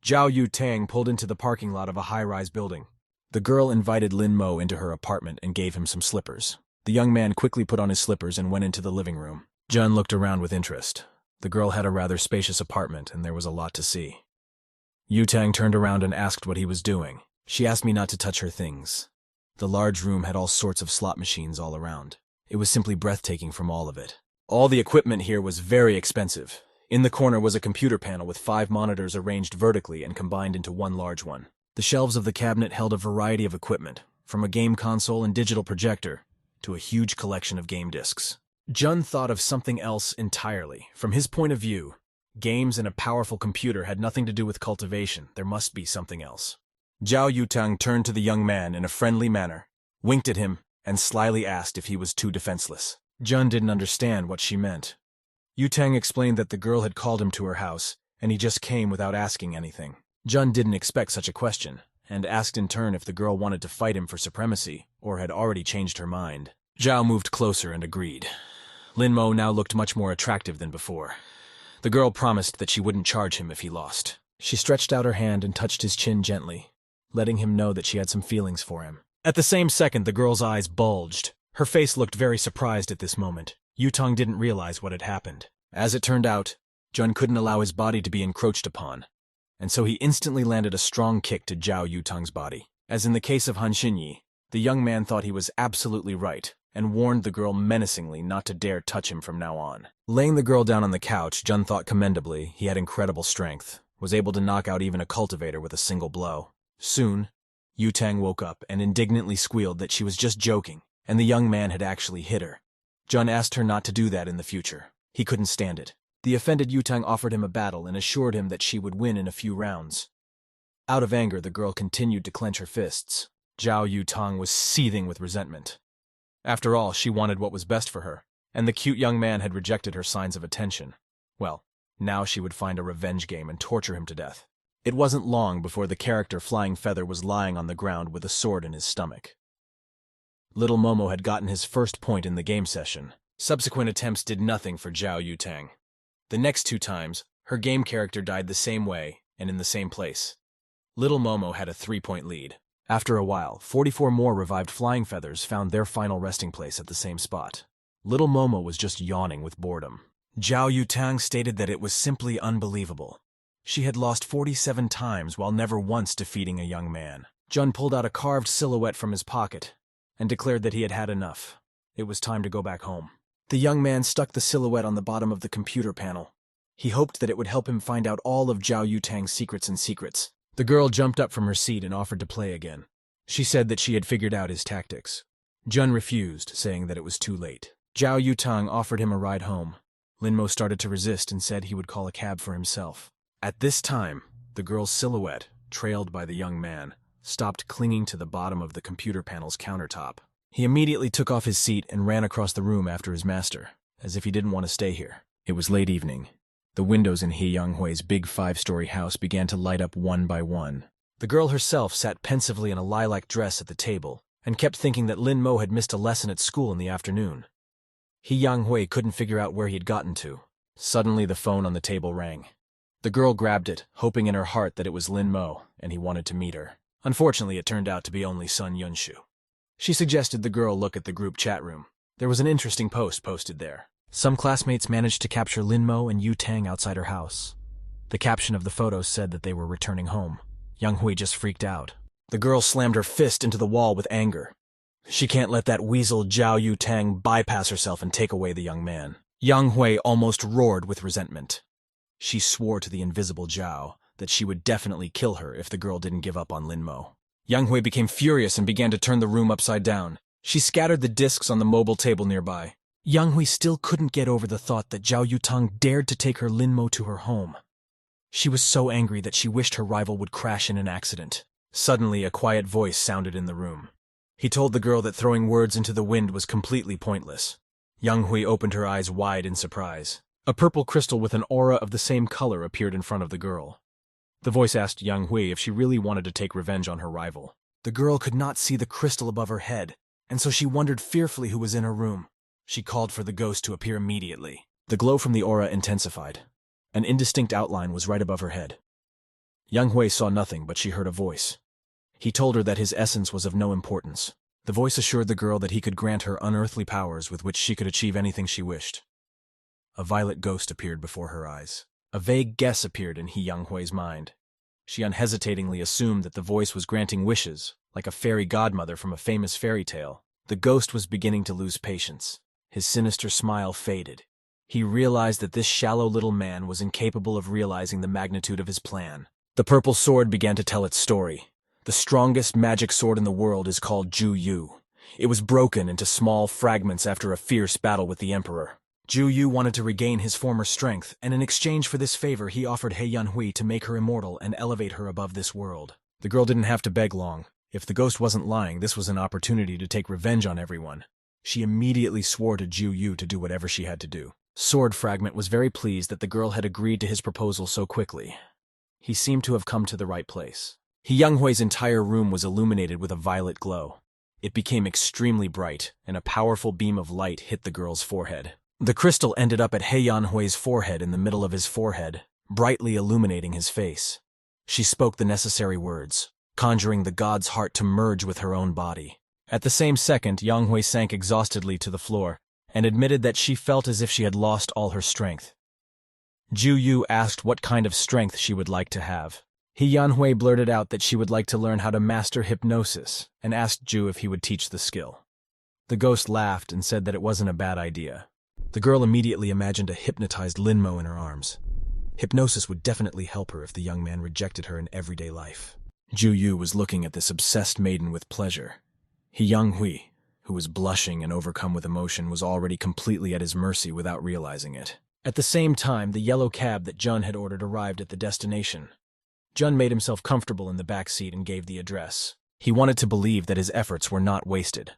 Zhao Yutang pulled into the parking lot of a high-rise building. The girl invited Lin Mo into her apartment and gave him some slippers. The young man quickly put on his slippers and went into the living room. Jun looked around with interest. The girl had a rather spacious apartment, and there was a lot to see. Yutang turned around and asked what he was doing. She asked me not to touch her things. The large room had all sorts of slot machines all around. It was simply breathtaking from all of it. All the equipment here was very expensive. In the corner was a computer panel with 5 monitors arranged vertically and combined into one large one. The shelves of the cabinet held a variety of equipment, from a game console and digital projector to a huge collection of game discs. Jun thought of something else entirely. From his point of view, games and a powerful computer had nothing to do with cultivation. There must be something else. Zhao Yutang turned to the young man in a friendly manner, winked at him, and slyly asked if he was too defenseless. Jun didn't understand what she meant. Yutang explained that the girl had called him to her house, and he just came without asking anything. Jun didn't expect such a question, and asked in turn if the girl wanted to fight him for supremacy, or had already changed her mind. Zhao moved closer and agreed. Lin Mo now looked much more attractive than before. The girl promised that she wouldn't charge him if he lost. She stretched out her hand and touched his chin gently, letting him know that she had some feelings for him. At the same second, the girl's eyes bulged. Her face looked very surprised at this moment. Yutang didn't realize what had happened. As it turned out, Jun couldn't allow his body to be encroached upon, and so he instantly landed a strong kick to Zhao Yutang's body. As in the case of Han Xinyi, the young man thought he was absolutely right, and warned the girl menacingly not to dare touch him from now on. Laying the girl down on the couch, Jun thought commendably he had incredible strength, was able to knock out even a cultivator with a single blow. Soon, Yutang woke up and indignantly squealed that she was just joking, and the young man had actually hit her. Jun asked her not to do that in the future. He couldn't stand it. The offended Yutang offered him a battle and assured him that she would win in a few rounds. Out of anger, the girl continued to clench her fists. Zhao Yutang was seething with resentment. After all, she wanted what was best for her, and the cute young man had rejected her signs of attention. Well, now she would find a revenge game and torture him to death. It wasn't long before the character Flying Feather was lying on the ground with a sword in his stomach. Little Momo had gotten his first point in the game session. Subsequent attempts did nothing for Zhao Yutang. The next 2 times, her game character died the same way and in the same place. Little Momo had a 3-point lead. After a while, 44 more revived Flying Feathers found their final resting place at the same spot. Little Momo was just yawning with boredom. Zhao Yutang stated that it was simply unbelievable. She had lost 47 times while never once defeating a young man. Jun pulled out a carved silhouette from his pocket and declared that he had had enough. It was time to go back home. The young man stuck the silhouette on the bottom of the computer panel. He hoped that it would help him find out all of Zhao Yutang's secrets. The girl jumped up from her seat and offered to play again. She said that she had figured out his tactics. Jun refused, saying that it was too late. Zhao Yutang offered him a ride home. Lin Mo started to resist and said he would call a cab for himself. At this time, the girl's silhouette, trailed by the young man, stopped clinging to the bottom of the computer panel's countertop. He immediately took off his seat and ran across the room after his master, as if he didn't want to stay here. It was late evening. The windows in He Yanghui's big 5-story house began to light up one by one. The girl herself sat pensively in a lilac dress at the table and kept thinking that Lin Mo had missed a lesson at school in the afternoon. He Yanghui couldn't figure out where he had gotten to. Suddenly the phone on the table rang. The girl grabbed it, hoping in her heart that it was Lin Mo, and he wanted to meet her. Unfortunately, it turned out to be only Sun Yunshu. She suggested the girl look at the group chat room. There was an interesting post posted there. Some classmates managed to capture Lin Mo and Yutang outside her house. The caption of the photos said that they were returning home. Yang Hui just freaked out. The girl slammed her fist into the wall with anger. She can't let that weasel Zhao Yutang bypass herself and take away the young man. Yang Hui almost roared with resentment. She swore to the invisible Zhao that she would definitely kill her if the girl didn't give up on Lin Mo. Yang Hui became furious and began to turn the room upside down. She scattered the discs on the mobile table nearby. Yang Hui still couldn't get over the thought that Zhao Yutang dared to take her Linmo to her home. She was so angry that she wished her rival would crash in an accident. Suddenly, a quiet voice sounded in the room. He told the girl that throwing words into the wind was completely pointless. Yang Hui opened her eyes wide in surprise. A purple crystal with an aura of the same color appeared in front of the girl. The voice asked Yang Hui if she really wanted to take revenge on her rival. The girl could not see the crystal above her head, and so she wondered fearfully who was in her room. She called for the ghost to appear immediately. The glow from the aura intensified. An indistinct outline was right above her head. Yang Hui saw nothing, but she heard a voice. He told her that his essence was of no importance. The voice assured the girl that he could grant her unearthly powers with which she could achieve anything she wished. A violet ghost appeared before her eyes. A vague guess appeared in Yang Hui's mind. She unhesitatingly assumed that the voice was granting wishes, like a fairy godmother from a famous fairy tale. The ghost was beginning to lose patience. His sinister smile faded. He realized that this shallow little man was incapable of realizing the magnitude of his plan. The purple sword began to tell its story. The strongest magic sword in the world is called Ju Yu. It was broken into small fragments after a fierce battle with the Emperor. Ju Yu wanted to regain his former strength, and in exchange for this favor he offered He Yanhui to make her immortal and elevate her above this world. The girl didn't have to beg long. If the ghost wasn't lying, this was an opportunity to take revenge on everyone. She immediately swore to Ju Yu to do whatever she had to do. Sword Fragment was very pleased that the girl had agreed to his proposal so quickly. He seemed to have come to the right place. Yang Hui's entire room was illuminated with a violet glow. It became extremely bright, and a powerful beam of light hit the girl's forehead. The crystal ended up at He Yanhui's forehead in the middle of his forehead, brightly illuminating his face. She spoke the necessary words, conjuring the god's heart to merge with her own body. At the same second, Yang Hui sank exhaustedly to the floor, and admitted that she felt as if she had lost all her strength. Ju Yu asked what kind of strength she would like to have. He Yanhui blurted out that she would like to learn how to master hypnosis, and asked Ju if he would teach the skill. The ghost laughed and said that it wasn't a bad idea. The girl immediately imagined a hypnotized Linmo in her arms. Hypnosis would definitely help her if the young man rejected her in everyday life. Ju Yu was looking at this obsessed maiden with pleasure. He Yanhui, who was blushing and overcome with emotion, was already completely at his mercy without realizing it. At the same time, the yellow cab that Jun had ordered arrived at the destination. Jun made himself comfortable in the back seat and gave the address. He wanted to believe that his efforts were not wasted.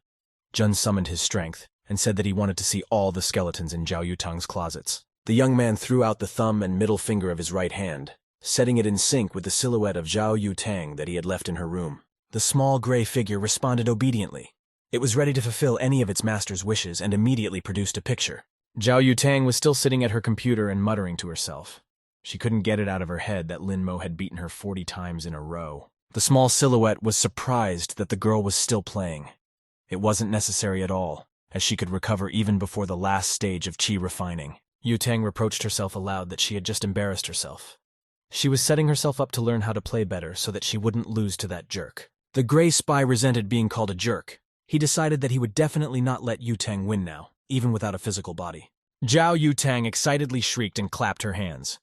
Jun summoned his strength and said that he wanted to see all the skeletons in Zhao Yutang's closets. The young man threw out the thumb and middle finger of his right hand, setting it in sync with the silhouette of Zhao Yutang that he had left in her room. The small gray figure responded obediently. It was ready to fulfill any of its master's wishes and immediately produced a picture. Zhao Yutang was still sitting at her computer and muttering to herself. She couldn't get it out of her head that Linmo had beaten her 40 times in a row. The small silhouette was surprised that the girl was still playing. It wasn't necessary at all, as she could recover even before the last stage of chi refining. Yutang reproached herself aloud that she had just embarrassed herself. She was setting herself up to learn how to play better so that she wouldn't lose to that jerk. The gray spy resented being called a jerk. He decided that he would definitely not let Yutang win now, even without a physical body. Zhao Yutang excitedly shrieked and clapped her hands.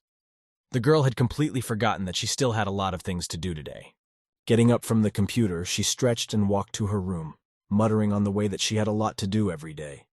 The girl had completely forgotten that she still had a lot of things to do today. Getting up from the computer, she stretched and walked to her room, muttering on the way that she had a lot to do every day.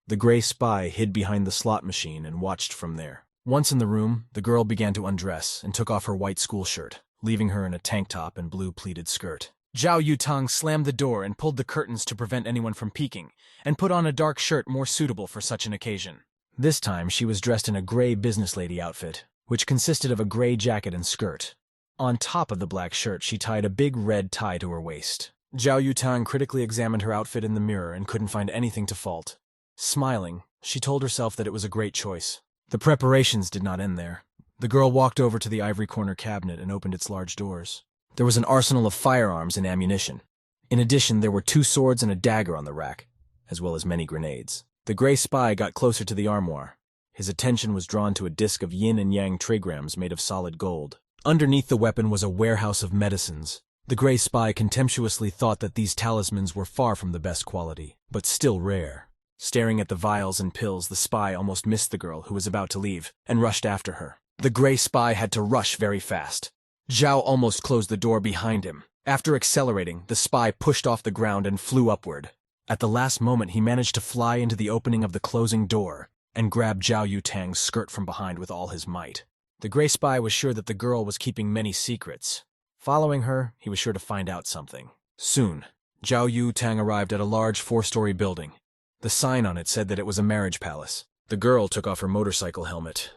The gray spy hid behind the slot machine and watched from there. Once in the room, the girl began to undress and took off her white school shirt, leaving her in a tank top and blue pleated skirt. Zhao Yutang slammed the door and pulled the curtains to prevent anyone from peeking, and put on a dark shirt more suitable for such an occasion. This time she was dressed in a gray business lady outfit, which consisted of a gray jacket and skirt. On top of the black shirt, she tied a big red tie to her waist. Zhao Yutang critically examined her outfit in the mirror and couldn't find anything to fault. Smiling, she told herself that it was a great choice. The preparations did not end there. The girl walked over to the ivory corner cabinet and opened its large doors. There was an arsenal of firearms and ammunition. In addition, there were 2 swords and a dagger on the rack, as well as many grenades. The gray spy got closer to the armoire. His attention was drawn to a disc of yin and yang trigrams made of solid gold. Underneath the weapon was a warehouse of medicines. The gray spy contemptuously thought that these talismans were far from the best quality, but still rare. Staring at the vials and pills, the spy almost missed the girl who was about to leave, and rushed after her. The gray spy had to rush very fast. Zhao almost closed the door behind him. After accelerating, the spy pushed off the ground and flew upward. At the last moment, he managed to fly into the opening of the closing door and grab Zhao Yutang's skirt from behind with all his might. The gray spy was sure that the girl was keeping many secrets. Following her, he was sure to find out something. Soon, Zhao Yutang arrived at a large 4-story building. The sign on it said that it was a marriage palace. The girl took off her motorcycle helmet.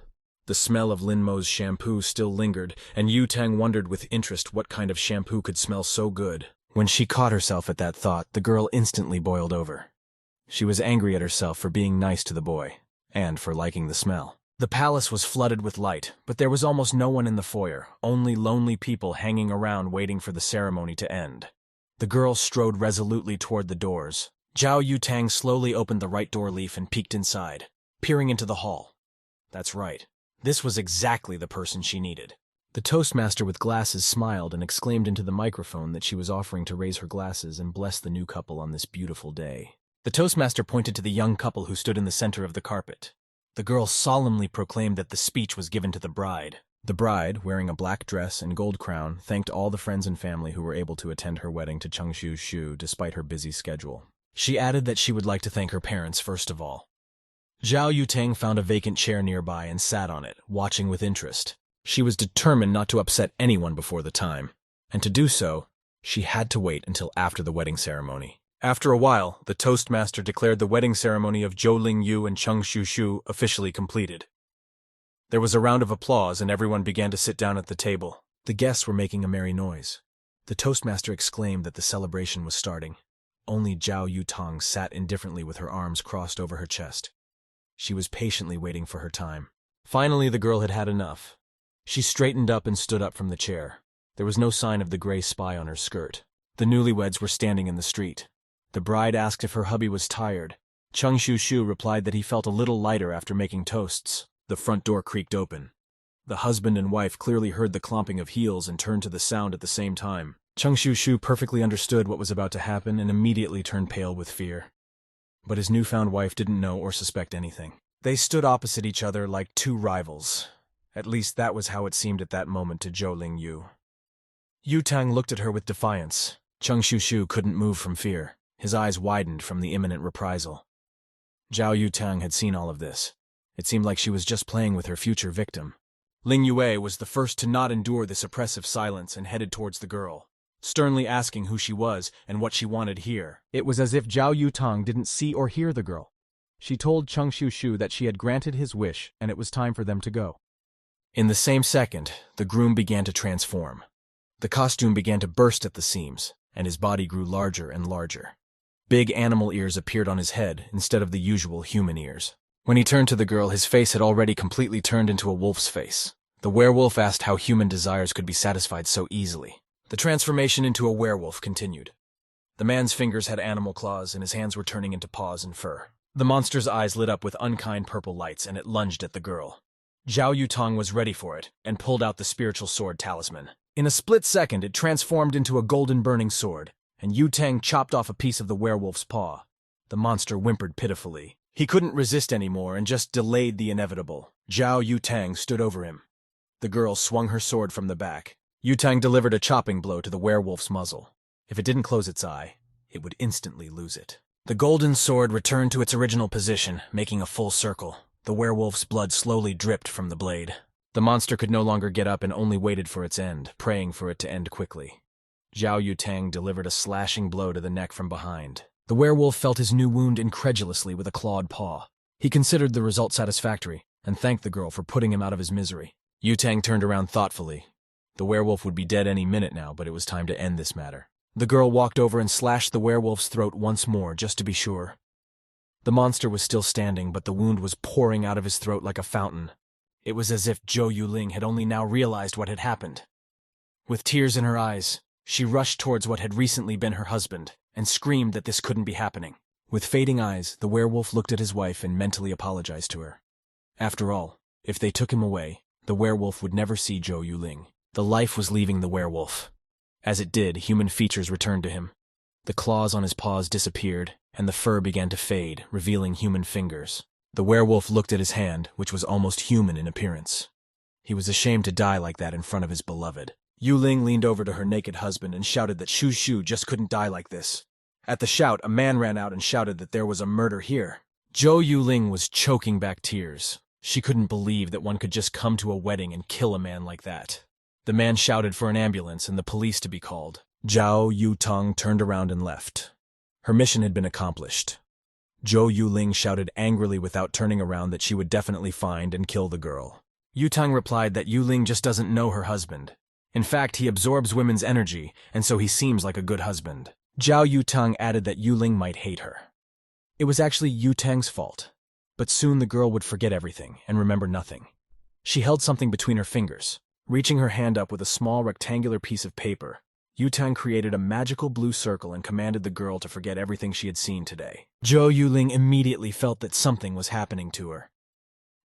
The smell of Lin Mo's shampoo still lingered, and Yutang wondered with interest what kind of shampoo could smell so good. When she caught herself at that thought, the girl instantly boiled over. She was angry at herself for being nice to the boy, and for liking the smell. The palace was flooded with light, but there was almost no one in the foyer, only lonely people hanging around waiting for the ceremony to end. The girl strode resolutely toward the doors. Zhao Yutang slowly opened the right door leaf and peeked inside, peering into the hall. That's right. This was exactly the person she needed. The toastmaster with glasses smiled and exclaimed into the microphone that she was offering to raise her glasses and bless the new couple on this beautiful day. The toastmaster pointed to the young couple who stood in the center of the carpet. The girl solemnly proclaimed that the speech was given to the bride. The bride, wearing a black dress and gold crown, thanked all the friends and family who were able to attend her wedding to Changshu Shu despite her busy schedule. She added that she would like to thank her parents first of all. Zhao Yutang found a vacant chair nearby and sat on it, watching with interest. She was determined not to upset anyone before the time, and to do so, she had to wait until after the wedding ceremony. After a while, the toastmaster declared the wedding ceremony of Zhou Lingyu and Changshu Shu officially completed. There was a round of applause and everyone began to sit down at the table. The guests were making a merry noise. The toastmaster exclaimed that the celebration was starting. Only Zhao Yutang sat indifferently with her arms crossed over her chest. She was patiently waiting for her time. Finally, the girl had had enough. She straightened up and stood up from the chair. There was no sign of the gray spy on her skirt. The newlyweds were standing in the street. The bride asked if her hubby was tired. Changshu Shu replied that he felt a little lighter after making toasts. The front door creaked open. The husband and wife clearly heard the clomping of heels and turned to the sound at the same time. Changshu Shu perfectly understood what was about to happen and immediately turned pale with fear. But his newfound wife didn't know or suspect anything. They stood opposite each other like two rivals. At least that was how it seemed at that moment to Zhou Lingyu. Yutang looked at her with defiance. Changshu Shu couldn't move from fear. His eyes widened from the imminent reprisal. Zhao Yutang had seen all of this. It seemed like she was just playing with her future victim. Ling Yue was the first to not endure this oppressive silence and headed towards the girl, sternly asking who she was and what she wanted here. It was as if Zhao Yutang didn't see or hear the girl. She told Changshu Shu that she had granted his wish and it was time for them to go. In the same second, the groom began to transform. The costume began to burst at the seams, and his body grew larger and larger. Big animal ears appeared on his head instead of the usual human ears. When he turned to the girl, his face had already completely turned into a wolf's face. The werewolf asked how human desires could be satisfied so easily. The transformation into a werewolf continued. The man's fingers had animal claws, and his hands were turning into paws and fur. The monster's eyes lit up with unkind purple lights, and it lunged at the girl. Zhao Yutang was ready for it, and pulled out the spiritual sword talisman. In a split second, it transformed into a golden burning sword, and Yutang chopped off a piece of the werewolf's paw. The monster whimpered pitifully. He couldn't resist anymore and just delayed the inevitable. Zhao Yutang stood over him. The girl swung her sword from the back. Yutang delivered a chopping blow to the werewolf's muzzle. If it didn't close its eye, it would instantly lose it. The golden sword returned to its original position, making a full circle. The werewolf's blood slowly dripped from the blade. The monster could no longer get up and only waited for its end, praying for it to end quickly. Zhao Yutang delivered a slashing blow to the neck from behind. The werewolf felt his new wound incredulously with a clawed paw. He considered the result satisfactory and thanked the girl for putting him out of his misery. Yutang turned around thoughtfully. The werewolf would be dead any minute now, but it was time to end this matter. The girl walked over and slashed the werewolf's throat once more, just to be sure. The monster was still standing, but the wound was pouring out of his throat like a fountain. It was as if Zhou Yuling had only now realized what had happened. With tears in her eyes, she rushed towards what had recently been her husband, and screamed that this couldn't be happening. With fading eyes, the werewolf looked at his wife and mentally apologized to her. After all, if they took him away, the werewolf would never see Zhou Yuling. The life was leaving the werewolf. As it did, human features returned to him. The claws on his paws disappeared, and the fur began to fade, revealing human fingers. The werewolf looked at his hand, which was almost human in appearance. He was ashamed to die like that in front of his beloved. Yuling leaned over to her naked husband and shouted that Shu Shu just couldn't die like this. At the shout, a man ran out and shouted that there was a murder here. Zhou Yuling was choking back tears. She couldn't believe that one could just come to a wedding and kill a man like that. The man shouted for an ambulance and the police to be called. Zhao Yutong turned around and left. Her mission had been accomplished. Zhou Yuling shouted angrily without turning around that she would definitely find and kill the girl. Yutong replied that Yuling just doesn't know her husband. In fact, he absorbs women's energy, and so he seems like a good husband. Zhao Yutong added that Yuling might hate her. It was actually Yutong's fault, but soon the girl would forget everything and remember nothing. She held something between her fingers. Reaching her hand up with a small rectangular piece of paper, Yutong created a magical blue circle and commanded the girl to forget everything she had seen today. Zhou Yuling immediately felt that something was happening to her.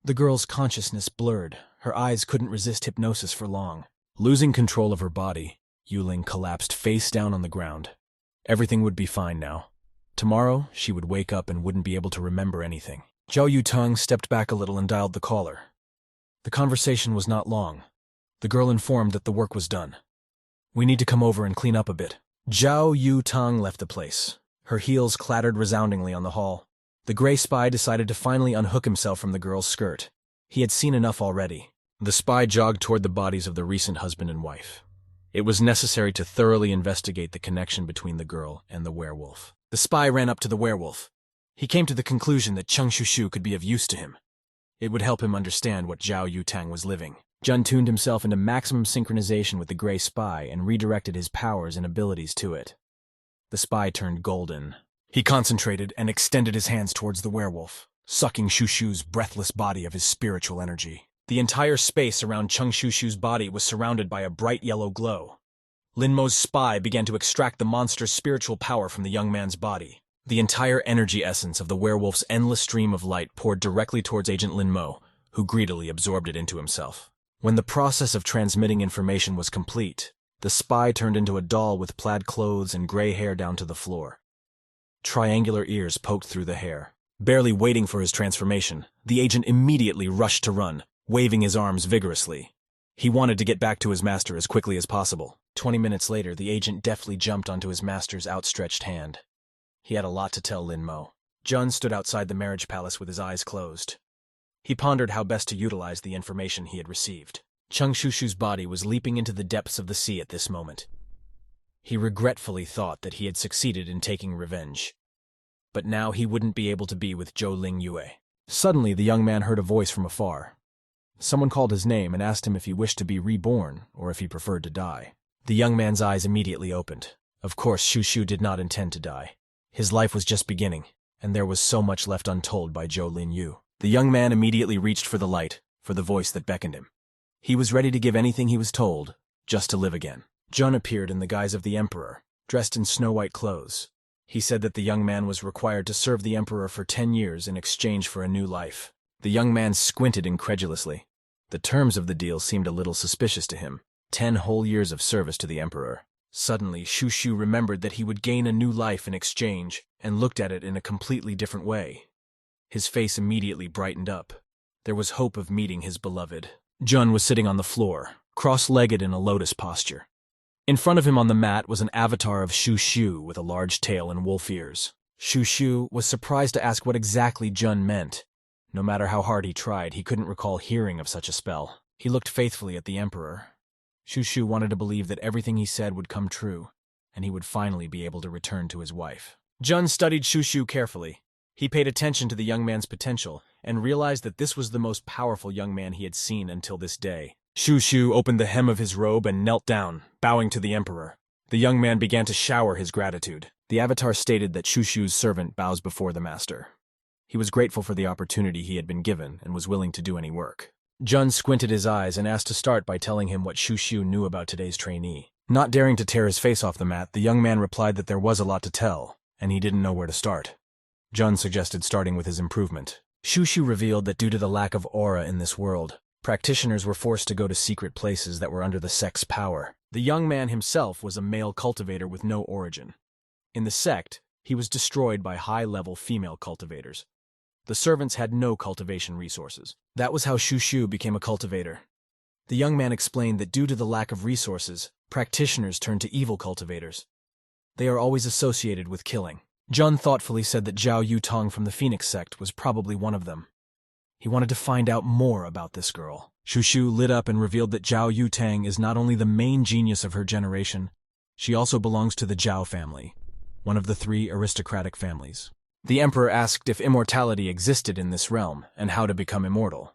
The girl's consciousness blurred. Her eyes couldn't resist hypnosis for long. Losing control of her body, Yuling collapsed face down on the ground. Everything would be fine now. Tomorrow, she would wake up and wouldn't be able to remember anything. Zhao Yutong stepped back a little and dialed the caller. The conversation was not long. The girl informed that the work was done. We need to come over and clean up a bit. Zhao Yutong left the place. Her heels clattered resoundingly on the hall. The gray spy decided to finally unhook himself from the girl's skirt. He had seen enough already. The spy jogged toward the bodies of the recent husband and wife. It was necessary to thoroughly investigate the connection between the girl and the werewolf. The spy ran up to the werewolf. He came to the conclusion that Cheng Shushu could be of use to him. It would help him understand what Zhao Yutang was living. Jun tuned himself into maximum synchronization with the gray spy and redirected his powers and abilities to it. The spy turned golden. He concentrated and extended his hands towards the werewolf, sucking Shushu's breathless body of his spiritual energy. The entire space around Cheng Shushu's body was surrounded by a bright yellow glow. Linmo's spy began to extract the monster's spiritual power from the young man's body. The entire energy essence of the werewolf's endless stream of light poured directly towards Agent Linmo, who greedily absorbed it into himself. When the process of transmitting information was complete, the spy turned into a doll with plaid clothes and gray hair down to the floor. Triangular ears poked through the hair. Barely waiting for his transformation, the agent immediately rushed to run, waving his arms vigorously. He wanted to get back to his master as quickly as possible. 20 minutes later, the agent deftly jumped onto his master's outstretched hand. He had a lot to tell Linmo. Jun stood outside the marriage palace with his eyes closed. He pondered how best to utilize the information he had received. Cheng Shushu's body was leaping into the depths of the sea at this moment. He regretfully thought that he had succeeded in taking revenge. But now he wouldn't be able to be with Zhou Ling Yue. Suddenly, the young man heard a voice from afar. Someone called his name and asked him if he wished to be reborn or if he preferred to die. The young man's eyes immediately opened. Of course, Shushu did not intend to die. His life was just beginning, and there was so much left untold by Zhou Lin Yu. The young man immediately reached for the light, for the voice that beckoned him. He was ready to give anything he was told, just to live again. Jun appeared in the guise of the emperor, dressed in snow-white clothes. He said that the young man was required to serve the emperor for 10 years in exchange for a new life. The young man squinted incredulously. The terms of the deal seemed a little suspicious to him. 10 whole years of service to the emperor. Suddenly, Shushu remembered that he would gain a new life in exchange, and looked at it in a completely different way. His face immediately brightened up. There was hope of meeting his beloved. Jun was sitting on the floor, cross-legged in a lotus posture. In front of him on the mat was an avatar of Shushu with a large tail and wolf ears. Shushu was surprised to ask what exactly Jun meant. No matter how hard he tried, he couldn't recall hearing of such a spell. He looked faithfully at the emperor. Shushu wanted to believe that everything he said would come true, and he would finally be able to return to his wife. Jun studied Shushu carefully. He paid attention to the young man's potential, and realized that this was the most powerful young man he had seen until this day. Shushu opened the hem of his robe and knelt down, bowing to the emperor. The young man began to shower his gratitude. The avatar stated that Shushu's servant bows before the master. He was grateful for the opportunity he had been given and was willing to do any work. Jun squinted his eyes and asked to start by telling him what Shushu knew about today's trainee. Not daring to tear his face off the mat, the young man replied that there was a lot to tell, and he didn't know where to start. Jun suggested starting with his improvement. Shushu revealed that due to the lack of aura in this world, practitioners were forced to go to secret places that were under the sect's power. The young man himself was a male cultivator with no origin. In the sect, he was destroyed by high-level female cultivators. The servants had no cultivation resources. That was how Shushu became a cultivator. The young man explained that due to the lack of resources, practitioners turned to evil cultivators. They are always associated with killing. Jun thoughtfully said that Zhao Yutong from the Phoenix sect was probably one of them. He wanted to find out more about this girl. Shushu lit up and revealed that Zhao Yutang is not only the main genius of her generation, she also belongs to the Zhao family, one of the 3 aristocratic families. The emperor asked if immortality existed in this realm and how to become immortal.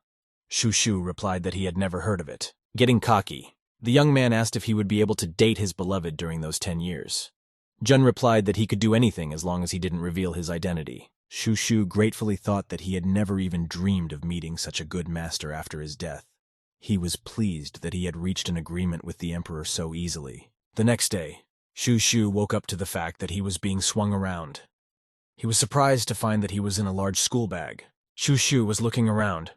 Shushu replied that he had never heard of it. Getting cocky, the young man asked if he would be able to date his beloved during those 10 years. Jun replied that he could do anything as long as he didn't reveal his identity. Shushu gratefully thought that he had never even dreamed of meeting such a good master after his death. He was pleased that he had reached an agreement with the emperor so easily. The next day, Shushu woke up to the fact that he was being swung around. He was surprised to find that he was in a large school bag. Shushu was looking around.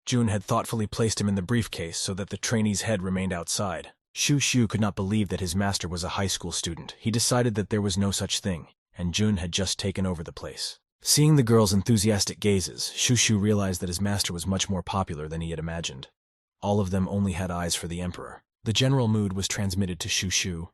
Jun had thoughtfully placed him in the briefcase so that the trainee's head remained outside. Shushu could not believe that his master was a high school student. He decided that there was no such thing, and Jun had just taken over the place. Seeing the girl's enthusiastic gazes, Shushu realized that his master was much more popular than he had imagined. All of them only had eyes for the emperor. The general mood was transmitted to Shushu.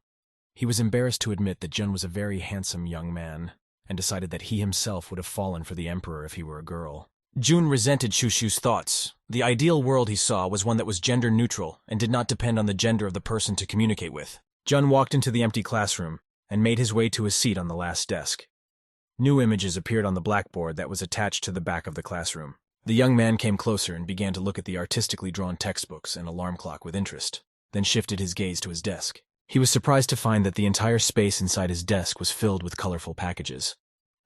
He was embarrassed to admit that Jun was a very handsome young man, and decided that he himself would have fallen for the emperor if he were a girl. Jun resented Shushu's thoughts. The ideal world he saw was one that was gender-neutral and did not depend on the gender of the person to communicate with. Jun walked into the empty classroom and made his way to his seat on the last desk. New images appeared on the blackboard that was attached to the back of the classroom. The young man came closer and began to look at the artistically drawn textbooks and alarm clock with interest, then shifted his gaze to his desk. He was surprised to find that the entire space inside his desk was filled with colorful packages.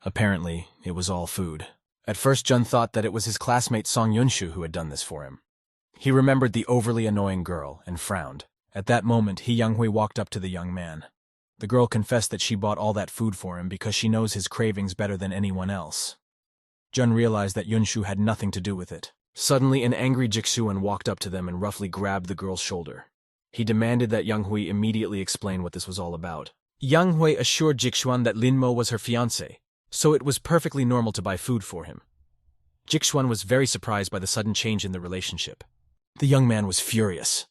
Apparently, it was all food. At first, Jun thought that it was his classmate Song Yunshu who had done this for him. He remembered the overly annoying girl and frowned. At that moment, He Younghui walked up to the young man. The girl confessed that she bought all that food for him because she knows his cravings better than anyone else. Jun realized that Yunshu had nothing to do with it. Suddenly, an angry Jixuan walked up to them and roughly grabbed the girl's shoulder. He demanded that Younghui immediately explain what this was all about. Younghui assured Jixuan that Linmo was her fiancé, so it was perfectly normal to buy food for him. Jixuan was very surprised by the sudden change in the relationship. The young man was furious.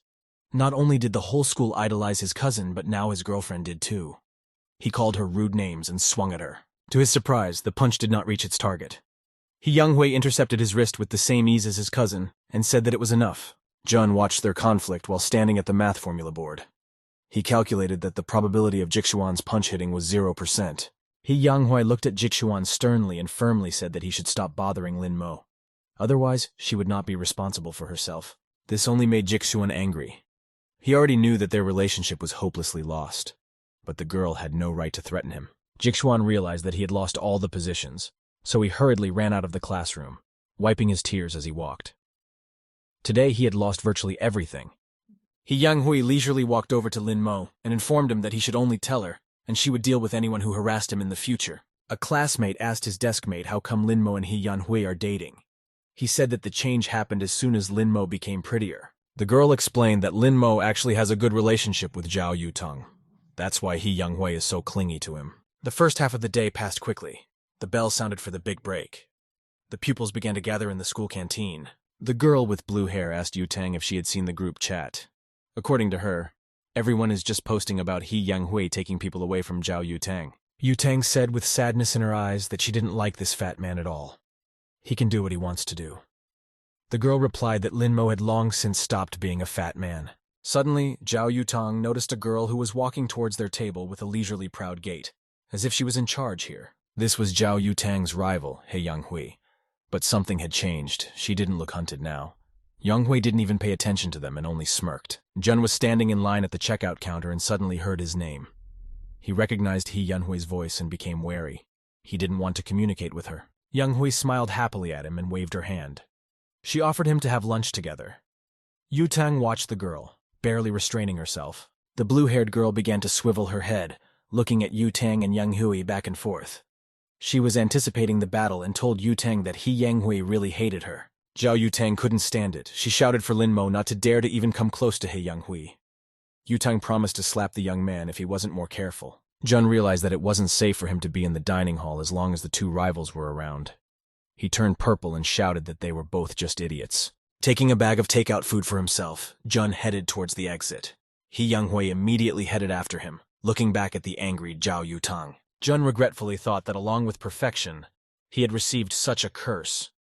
Not only did the whole school idolize his cousin, but now his girlfriend did too. He called her rude names and swung at her. To his surprise, the punch did not reach its target. He Younghui intercepted his wrist with the same ease as his cousin and said that it was enough. Jun watched their conflict while standing at the math formula board. He calculated that the probability of Jixuan's punch hitting was 0%. He Younghui looked at Jixuan sternly and firmly said that he should stop bothering Lin Mo. Otherwise, she would not be responsible for herself. This only made Jixuan angry. He already knew that their relationship was hopelessly lost, but the girl had no right to threaten him. Jixuan realized that he had lost all the positions, so he hurriedly ran out of the classroom, wiping his tears as he walked. Today he had lost virtually everything. He Younghui leisurely walked over to Lin Mo and informed him that he should only tell her, and she would deal with anyone who harassed him in the future. A classmate asked his deskmate how come Lin Mo and He Yanhui are dating. He said that the change happened as soon as Lin Mo became prettier. The girl explained that Lin Mo actually has a good relationship with Zhao Yutong. That's why He Younghui is so clingy to him. The first half of the day passed quickly. The bell sounded for the big break. The pupils began to gather in the school canteen. The girl with blue hair asked Yutang if she had seen the group chat. According to her, everyone is just posting about He Younghui taking people away from Zhao Yutang. Yutang said with sadness in her eyes that she didn't like this fat man at all. He can do what he wants to do. The girl replied that Lin Mo had long since stopped being a fat man. Suddenly, Zhao Yutang noticed a girl who was walking towards their table with a leisurely proud gait, as if she was in charge here. This was Zhao Yutang's rival, He Younghui. But something had changed. She didn't look hunted now. Younghui didn't even pay attention to them and only smirked. Jun was standing in line at the checkout counter and suddenly heard his name. He recognized He Yanhui's voice and became wary. He didn't want to communicate with her. Younghui smiled happily at him and waved her hand. She offered him to have lunch together. Yutang watched the girl, barely restraining herself. The blue-haired girl began to swivel her head, looking at Yutang and Younghui back and forth. She was anticipating the battle and told Yutang that He Yanhui really hated her. Zhao Yutang couldn't stand it. She shouted for Lin Mo not to dare to even come close to He Younghui. Yutang promised to slap the young man if he wasn't more careful. Jun realized that it wasn't safe for him to be in the dining hall as long as the two rivals were around. He turned purple and shouted that they were both just idiots. Taking a bag of takeout food for himself, Jun headed towards the exit. He Younghui immediately headed after him. looking back at the angry Zhao Yutang. Jun regretfully thought that along with perfection, he had received such a curse.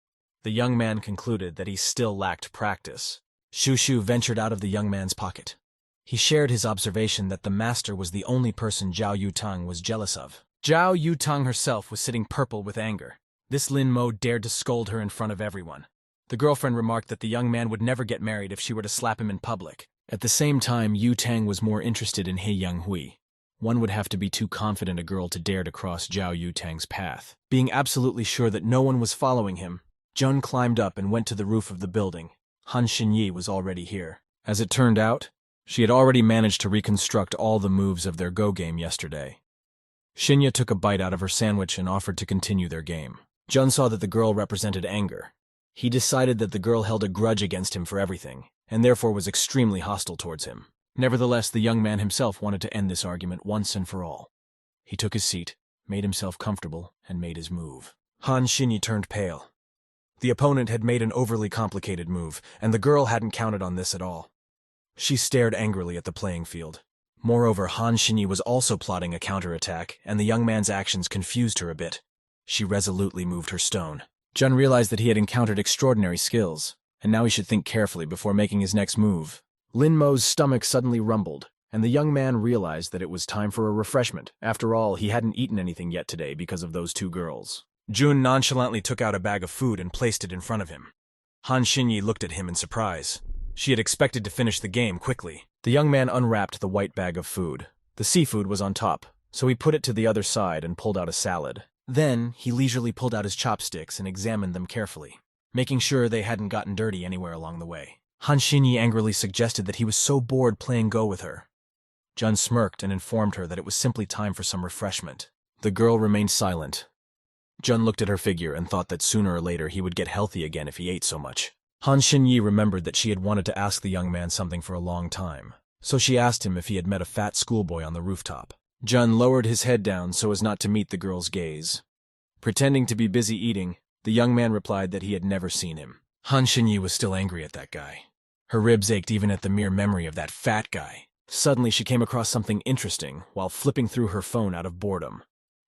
The young man concluded that he still lacked practice. Shu ventured out of the young man's pocket. He shared his observation that the master was the only person Zhao Yutang was jealous of. Zhao Yutang herself was sitting purple with anger. This Lin Mo dared to scold her in front of everyone. The girlfriend remarked that the young man would never get married if she were to slap him in public. At the same time, Yu Tang was more interested in He Young Hui. One would have to be too confident a girl to dare to cross Zhao Yutang's path. Being absolutely sure that no one was following him, Jun climbed up and went to the roof of the building. Han Xinyi was already here. As it turned out, she had already managed to reconstruct all the moves of their Go game yesterday. Shinya took a bite out of her sandwich and offered to continue their game. Jun saw that the girl represented anger. He decided that the girl held a grudge against him for everything, and therefore was extremely hostile towards him. Nevertheless, the young man himself wanted to end this argument once and for all. He took his seat, made himself comfortable, and made his move. Han Xinyi turned pale. The opponent had made an overly complicated move, and the girl hadn't counted on this at all. She stared angrily at the playing field. Moreover, Han Xinyi was also plotting a counterattack, and the young man's actions confused her a bit. She resolutely moved her stone. Jun realized that he had encountered extraordinary skills, and now he should think carefully before making his next move. Lin Mo's stomach suddenly rumbled, and the young man realized that it was time for a refreshment. After all, he hadn't eaten anything yet today because of those two girls. Jun nonchalantly took out a bag of food and placed it in front of him. Han Xinyi looked at him in surprise. She had expected to finish the game quickly. The young man unwrapped the white bag of food. The seafood was on top, so he put it to the other side and pulled out a salad. Then, he leisurely pulled out his chopsticks and examined them carefully, making sure they hadn't gotten dirty anywhere along the way. Han Xinyi angrily suggested that he was so bored playing Go with her. Jun smirked and informed her that it was simply time for some refreshment. The girl remained silent. Jun looked at her figure and thought that sooner or later he would get healthy again if he ate so much. Han Xinyi remembered that she had wanted to ask the young man something for a long time, so she asked him if he had met a fat schoolboy on the rooftop. Jun lowered his head down so as not to meet the girl's gaze. Pretending to be busy eating, the young man replied that he had never seen him. Han Xinyi was still angry at that guy. Her ribs ached even at the mere memory of that fat guy. Suddenly she came across something interesting while flipping through her phone out of boredom.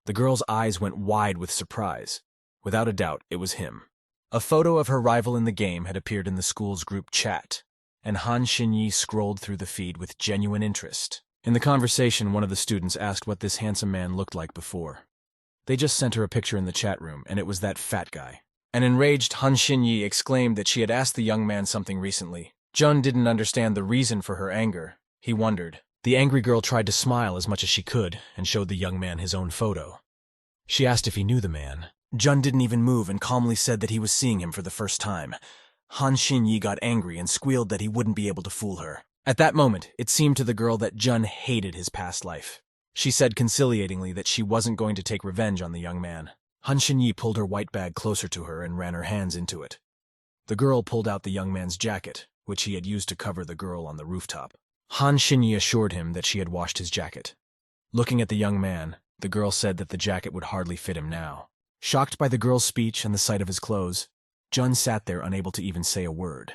The girl's eyes went wide with surprise. Without a doubt, it was him. A photo of her rival in the game had appeared in the school's group chat, and Han Xinyi scrolled through the feed with genuine interest. In the conversation, one of the students asked what this handsome man looked like before. They just sent her a picture in the chat room, and it was that fat guy. An enraged Han Xinyi exclaimed that she had asked the young man something recently. Jun didn't understand the reason for her anger. He wondered. The angry girl tried to smile as much as she could and showed the young man his own photo. She asked if he knew the man. Jun didn't even move and calmly said that he was seeing him for the first time. Han Xinyi got angry and squealed that he wouldn't be able to fool her. At that moment, it seemed to the girl that Jun hated his past life. She said conciliatingly that she wasn't going to take revenge on the young man. Han Xinyi pulled her white bag closer to her and ran her hands into it. The girl pulled out the young man's jacket, which he had used to cover the girl on the rooftop. Han Xinyi assured him that she had washed his jacket. Looking at the young man, the girl said that the jacket would hardly fit him now. Shocked by the girl's speech and the sight of his clothes, Jun sat there unable to even say a word.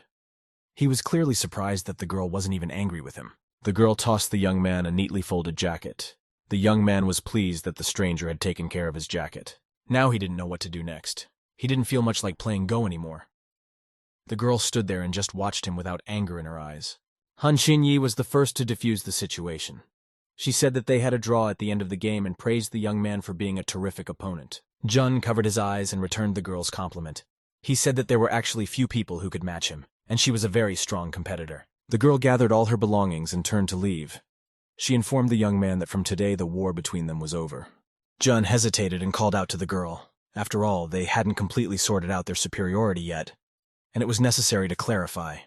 He was clearly surprised that the girl wasn't even angry with him. The girl tossed the young man a neatly folded jacket. The young man was pleased that the stranger had taken care of his jacket. Now he didn't know what to do next. He didn't feel much like playing Go anymore. The girl stood there and just watched him without anger in her eyes. Han Xinyi was the first to defuse the situation. She said that they had a draw at the end of the game and praised the young man for being a terrific opponent. Jun covered his eyes and returned the girl's compliment. He said that there were actually few people who could match him, and she was a very strong competitor. The girl gathered all her belongings and turned to leave. She informed the young man that from today the war between them was over. Jun hesitated and called out to the girl. After all, they hadn't completely sorted out their superiority yet, and it was necessary to clarify.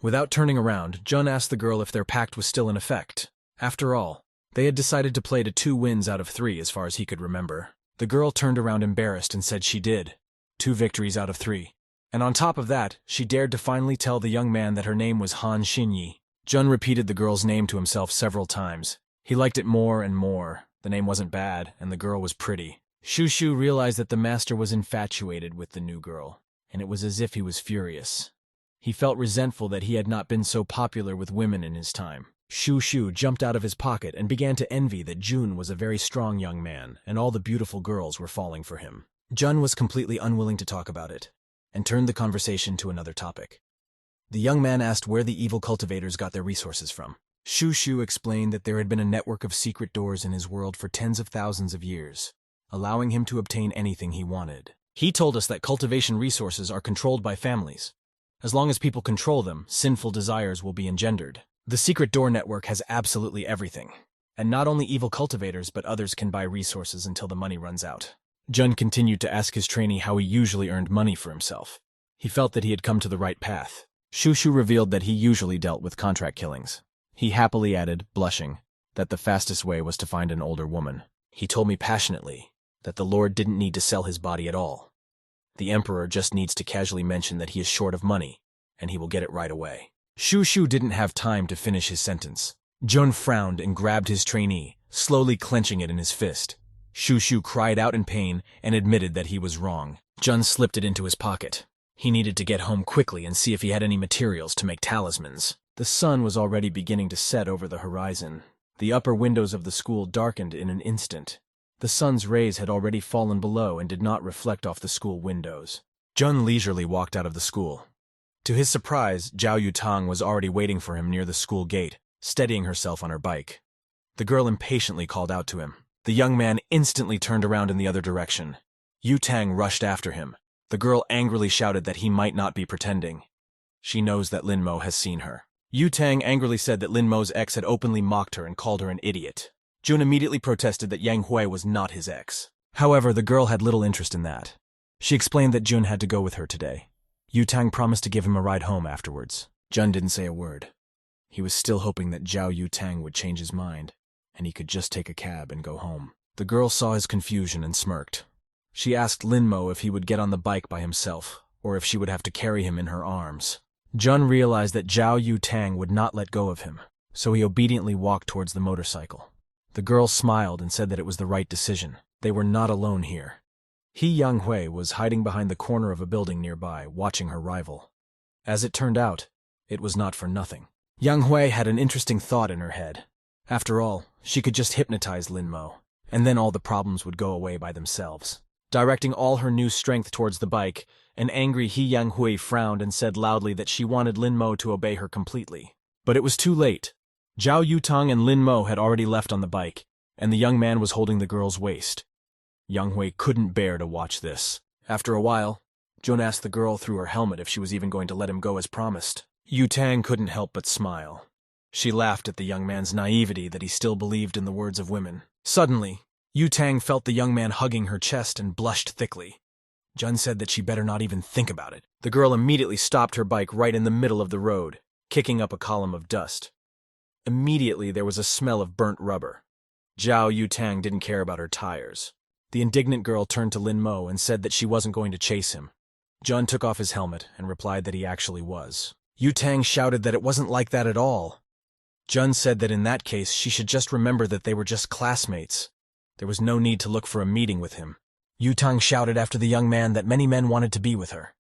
Without turning around, Jun asked the girl if their pact was still in effect. After all, they had decided to play to 2 wins out of 3 as far as he could remember. The girl turned around embarrassed and said she did. 2 victories out of 3. And on top of that, she dared to finally tell the young man that her name was Han Xinyi. Jun repeated the girl's name to himself several times. He liked it more and more. The name wasn't bad, and the girl was pretty. Shu realized that the master was infatuated with the new girl, and it was as if he was furious. He felt resentful that he had not been so popular with women in his time. Shu jumped out of his pocket and began to envy that Jun was a very strong young man and all the beautiful girls were falling for him. Jun was completely unwilling to talk about it and turned the conversation to another topic. The young man asked where the evil cultivators got their resources from. Shu explained that there had been a network of secret doors in his world for tens of thousands of years, allowing him to obtain anything he wanted. He told us that cultivation resources are controlled by families. As long as people control them, sinful desires will be engendered. The secret door network has absolutely everything. And not only evil cultivators, but others can buy resources until the money runs out. Jun continued to ask his trainee how he usually earned money for himself. He felt that he had come to the right path. Shu revealed that he usually dealt with contract killings. He happily added, blushing, that the fastest way was to find an older woman. He told me passionately that the Lord didn't need to sell his body at all. The Emperor just needs to casually mention that he is short of money, and he will get it right away. Shu didn't have time to finish his sentence. Jun frowned and grabbed his trainee, slowly clenching it in his fist. Shu cried out in pain and admitted that he was wrong. Jun slipped it into his pocket. He needed to get home quickly and see if he had any materials to make talismans. The sun was already beginning to set over the horizon. The upper windows of the school darkened in an instant. The sun's rays had already fallen below and did not reflect off the school windows. Jun leisurely walked out of the school. To his surprise, Zhao Yutang was already waiting for him near the school gate, steadying herself on her bike. The girl impatiently called out to him. The young man instantly turned around in the other direction. Yutang rushed after him. The girl angrily shouted that he might not be pretending. She knows that Lin Mo has seen her. Yutang angrily said that Lin Mo's ex had openly mocked her and called her an idiot. Jun immediately protested that Yang Hui was not his ex. However, the girl had little interest in that. She explained that Jun had to go with her today. Yutang promised to give him a ride home afterwards. Jun didn't say a word. He was still hoping that Zhao Yutang would change his mind, and he could just take a cab and go home. The girl saw his confusion and smirked. She asked Lin Mo if he would get on the bike by himself, or if she would have to carry him in her arms. Jun realized that Zhao Yutang would not let go of him, so he obediently walked towards the motorcycle. The girl smiled and said that it was the right decision. They were not alone here. Yang Hui was hiding behind the corner of a building nearby, watching her rival. As it turned out, it was not for nothing. Yang Hui had an interesting thought in her head. After all, she could just hypnotize Lin Mo, and then all the problems would go away by themselves. Directing all her new strength towards the bike, an angry Yang Hui frowned and said loudly that she wanted Lin Mo to obey her completely. But it was too late. Zhao Yutang and Lin Mo had already left on the bike, and the young man was holding the girl's waist. Yang Hui couldn't bear to watch this. After a while, Jun asked the girl through her helmet if she was even going to let him go as promised. Yutang couldn't help but smile. She laughed at the young man's naivety that he still believed in the words of women. Suddenly, Yutang felt the young man hugging her chest and blushed thickly. Jun said that she better not even think about it. The girl immediately stopped her bike right in the middle of the road, kicking up a column of dust. Immediately, there was a smell of burnt rubber. Zhao Yutang didn't care about her tires. The indignant girl turned to Lin Mo and said that she wasn't going to chase him. Jun took off his helmet and replied that he actually was. Yutang shouted that it wasn't like that at all. Jun said that in that case she should just remember that they were just classmates. There was no need to look for a meeting with him. Yutang shouted after the young man that many men wanted to be with her.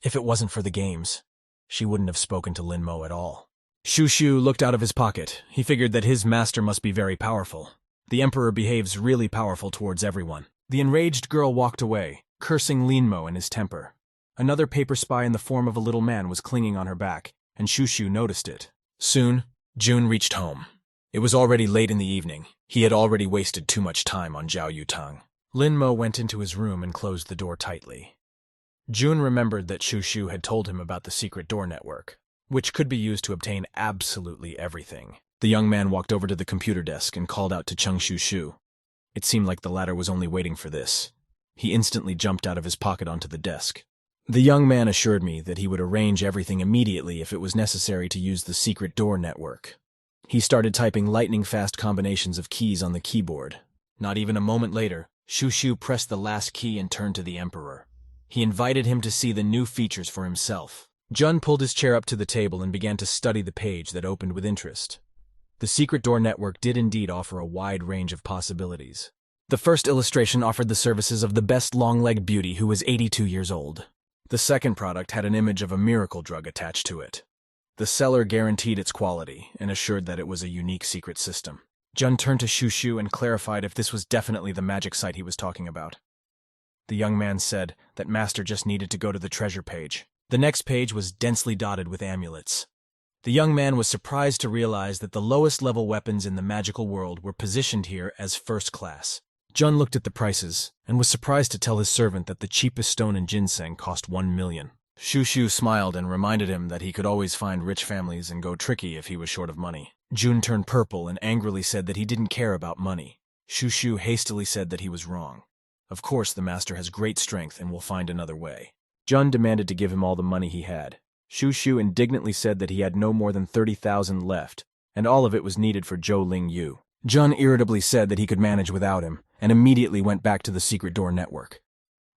If it wasn't for the games, she wouldn't have spoken to Lin Mo at all. Shu looked out of his pocket. He figured that his master must be very powerful. The Emperor behaves really powerful towards everyone. The enraged girl walked away, cursing Lin Mo and his temper. Another paper spy in the form of a little man was clinging on her back, and Shu noticed it. Soon, Jun reached home. It was already late in the evening. He had already wasted too much time on Zhao Yutang. Lin Mo went into his room and closed the door tightly. Jun remembered that Shu had told him about the secret door network, which could be used to obtain absolutely everything. The young man walked over to the computer desk and called out to Chung Shu. It seemed like the latter was only waiting for this. He instantly jumped out of his pocket onto the desk. The young man assured me that he would arrange everything immediately if it was necessary to use the secret door network. He started typing lightning-fast combinations of keys on the keyboard. Not even a moment later, Shu pressed the last key and turned to the Emperor. He invited him to see the new features for himself. Jun pulled his chair up to the table and began to study the page that opened with interest. The secret door network did indeed offer a wide range of possibilities. The first illustration offered the services of the best long-legged beauty who was 82 years old. The second product had an image of a miracle drug attached to it. The seller guaranteed its quality and assured that it was a unique secret system. Jun turned to Shushu and clarified if this was definitely the magic site he was talking about. The young man said that Master just needed to go to the treasure page. The next page was densely dotted with amulets. The young man was surprised to realize that the lowest level weapons in the magical world were positioned here as first class. Jun looked at the prices and was surprised to tell his servant that the cheapest stone in ginseng cost 1 million. Shushu smiled and reminded him that he could always find rich families and go tricky if he was short of money. Jun turned purple and angrily said that he didn't care about money. Shushu hastily said that he was wrong. Of course, the master has great strength and will find another way. Jun demanded to give him all the money he had. Shushu indignantly said that he had no more than 30,000 left, and all of it was needed for Zhou Ling Yu. Jun irritably said that he could manage without him, and immediately went back to the secret door network.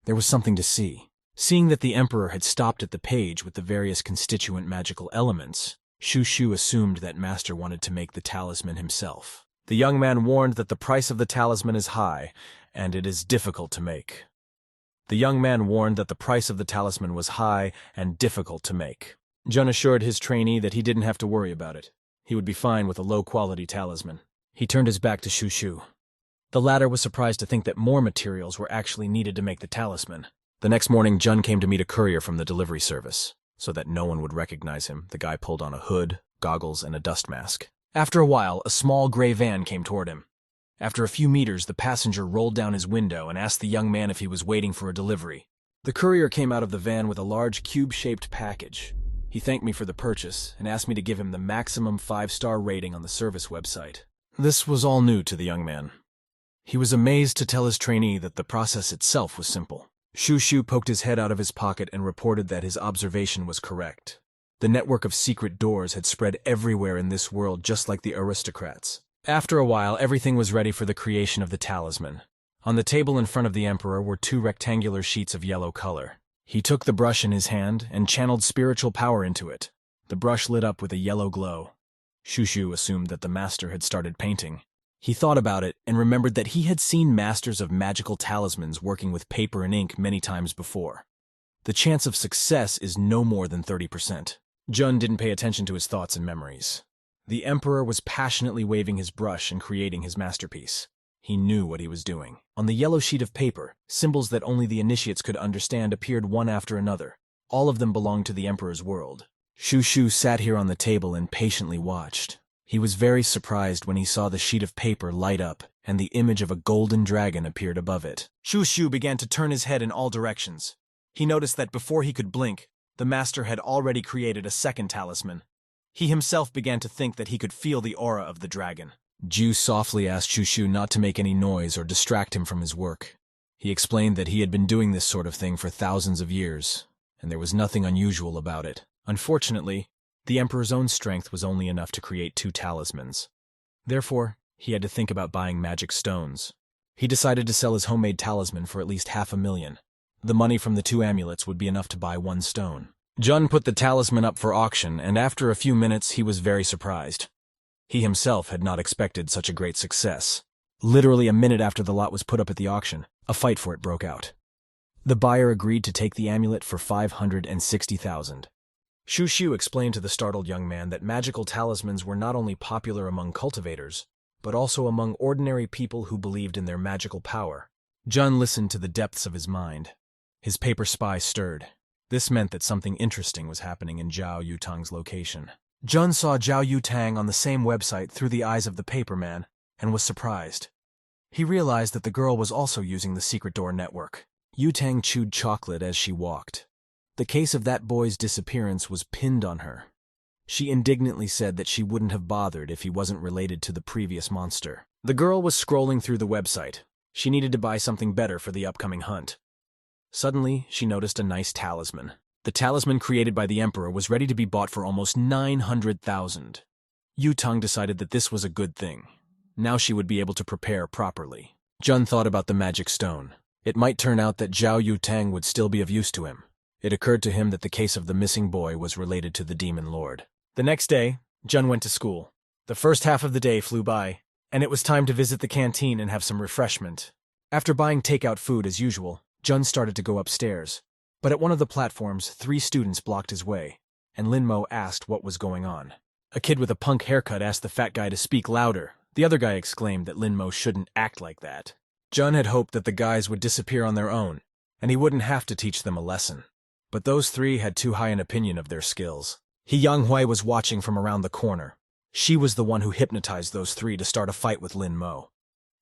There was something to see. Seeing that the Emperor had stopped at the page with the various constituent magical elements, Shushu assumed that Master wanted to make the talisman himself. The young man warned that the price of the talisman is high, and it is difficult to make. The young man warned that the price of the talisman was high and difficult to make. Jun assured his trainee that he didn't have to worry about it. He would be fine with a low-quality talisman. He turned his back to Shushu. The latter was surprised to think that more materials were actually needed to make the talisman. The next morning, Jun came to meet a courier from the delivery service. So that no one would recognize him, the guy pulled on a hood, goggles, and a dust mask. After a while, a small gray van came toward him. After a few meters, the passenger rolled down his window and asked the young man if he was waiting for a delivery. The courier came out of the van with a large cube-shaped package. He thanked me for the purchase and asked me to give him the maximum 5-star rating on the service website. This was all new to the young man. He was amazed to tell his trainee that the process itself was simple. Shushu poked his head out of his pocket and reported that his observation was correct. The network of secret doors had spread everywhere in this world just like the aristocrats. After a while, everything was ready for the creation of the talisman. On the table in front of the Emperor were 2 rectangular sheets of yellow color. He took the brush in his hand and channeled spiritual power into it. The brush lit up with a yellow glow. Shushu assumed that the master had started painting. He thought about it and remembered that he had seen masters of magical talismans working with paper and ink many times before. The chance of success is no more than 30%. Jun didn't pay attention to his thoughts and memories. The Emperor was passionately waving his brush and creating his masterpiece. He knew what he was doing. On the yellow sheet of paper, symbols that only the initiates could understand appeared one after another. All of them belonged to the Emperor's world. Shushu sat here on the table and patiently watched. He was very surprised when he saw the sheet of paper light up and the image of a golden dragon appeared above it. Shushu began to turn his head in all directions. He noticed that before he could blink, the master had already created a second talisman. He himself began to think that he could feel the aura of the dragon. Ju softly asked Shushu not to make any noise or distract him from his work. He explained that he had been doing this sort of thing for thousands of years, and there was nothing unusual about it. Unfortunately, the Emperor's own strength was only enough to create 2 talismans. Therefore, he had to think about buying magic stones. He decided to sell his homemade talisman for at least 500,000. The money from the 2 amulets would be enough to buy 1 stone. Jun put the talisman up for auction, and after a few minutes he was very surprised. He himself had not expected such a great success. Literally a minute after the lot was put up at the auction, a fight for it broke out. The buyer agreed to take the amulet for 560,000. Shushu explained to the startled young man that magical talismans were not only popular among cultivators, but also among ordinary people who believed in their magical power. Jun listened to the depths of his mind. His paper spy stirred. This meant that something interesting was happening in Zhao Yutang's location. Jun saw Zhao Yutang on the same website through the eyes of the paperman and was surprised. He realized that the girl was also using the secret door network. Yutang chewed chocolate as she walked. The case of that boy's disappearance was pinned on her. She indignantly said that she wouldn't have bothered if he wasn't related to the previous monster. The girl was scrolling through the website. She needed to buy something better for the upcoming hunt. Suddenly, she noticed a nice talisman. The talisman created by the Emperor was ready to be bought for almost 900,000. Yutang decided that this was a good thing. Now she would be able to prepare properly. Jun thought about the magic stone. It might turn out that Zhao Yutang would still be of use to him. It occurred to him that the case of the missing boy was related to the Demon Lord. The next day, Jun went to school. The first half of the day flew by, and it was time to visit the canteen and have some refreshment. After buying takeout food as usual, Jun started to go upstairs. But at one of the platforms, 3 students blocked his way, and Lin Mo asked what was going on. A kid with a punk haircut asked the fat guy to speak louder. The other guy exclaimed that Lin Mo shouldn't act like that. Jun had hoped that the guys would disappear on their own, and he wouldn't have to teach them a lesson. But those 3 had too high an opinion of their skills. Yang was watching from around the corner. She was the one who hypnotized those 3 to start a fight with Lin Mo.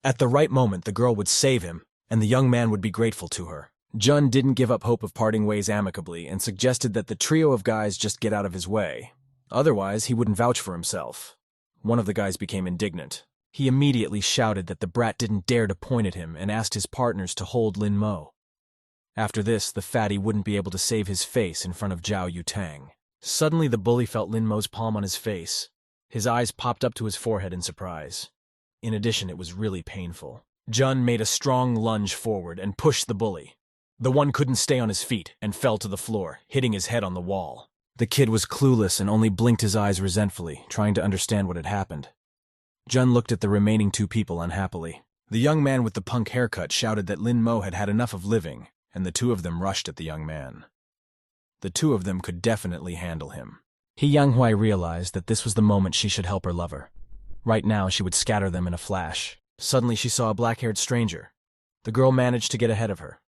At the right moment, the girl would save him, and the young man would be grateful to her. Jun didn't give up hope of parting ways amicably and suggested that the trio of guys just get out of his way. Otherwise, he wouldn't vouch for himself. One of the guys became indignant. He immediately shouted that the brat didn't dare to point at him and asked his partners to hold Lin Mo. After this, the fatty wouldn't be able to save his face in front of Zhao Yutang. Suddenly, the bully felt Lin Mo's palm on his face. His eyes popped up to his forehead in surprise. In addition, it was really painful. Jun made a strong lunge forward and pushed the bully. The one couldn't stay on his feet and fell to the floor, hitting his head on the wall. The kid was clueless and only blinked his eyes resentfully, trying to understand what had happened. Jun looked at the remaining 2 people unhappily. The young man with the punk haircut shouted that Lin Mo had had enough of living, and the 2 of them rushed at the young man. The 2 of them could definitely handle him. Yang realized that this was the moment she should help her lover. Right now, she would scatter them in a flash. Suddenly, she saw a black-haired stranger. The girl managed to get ahead of her.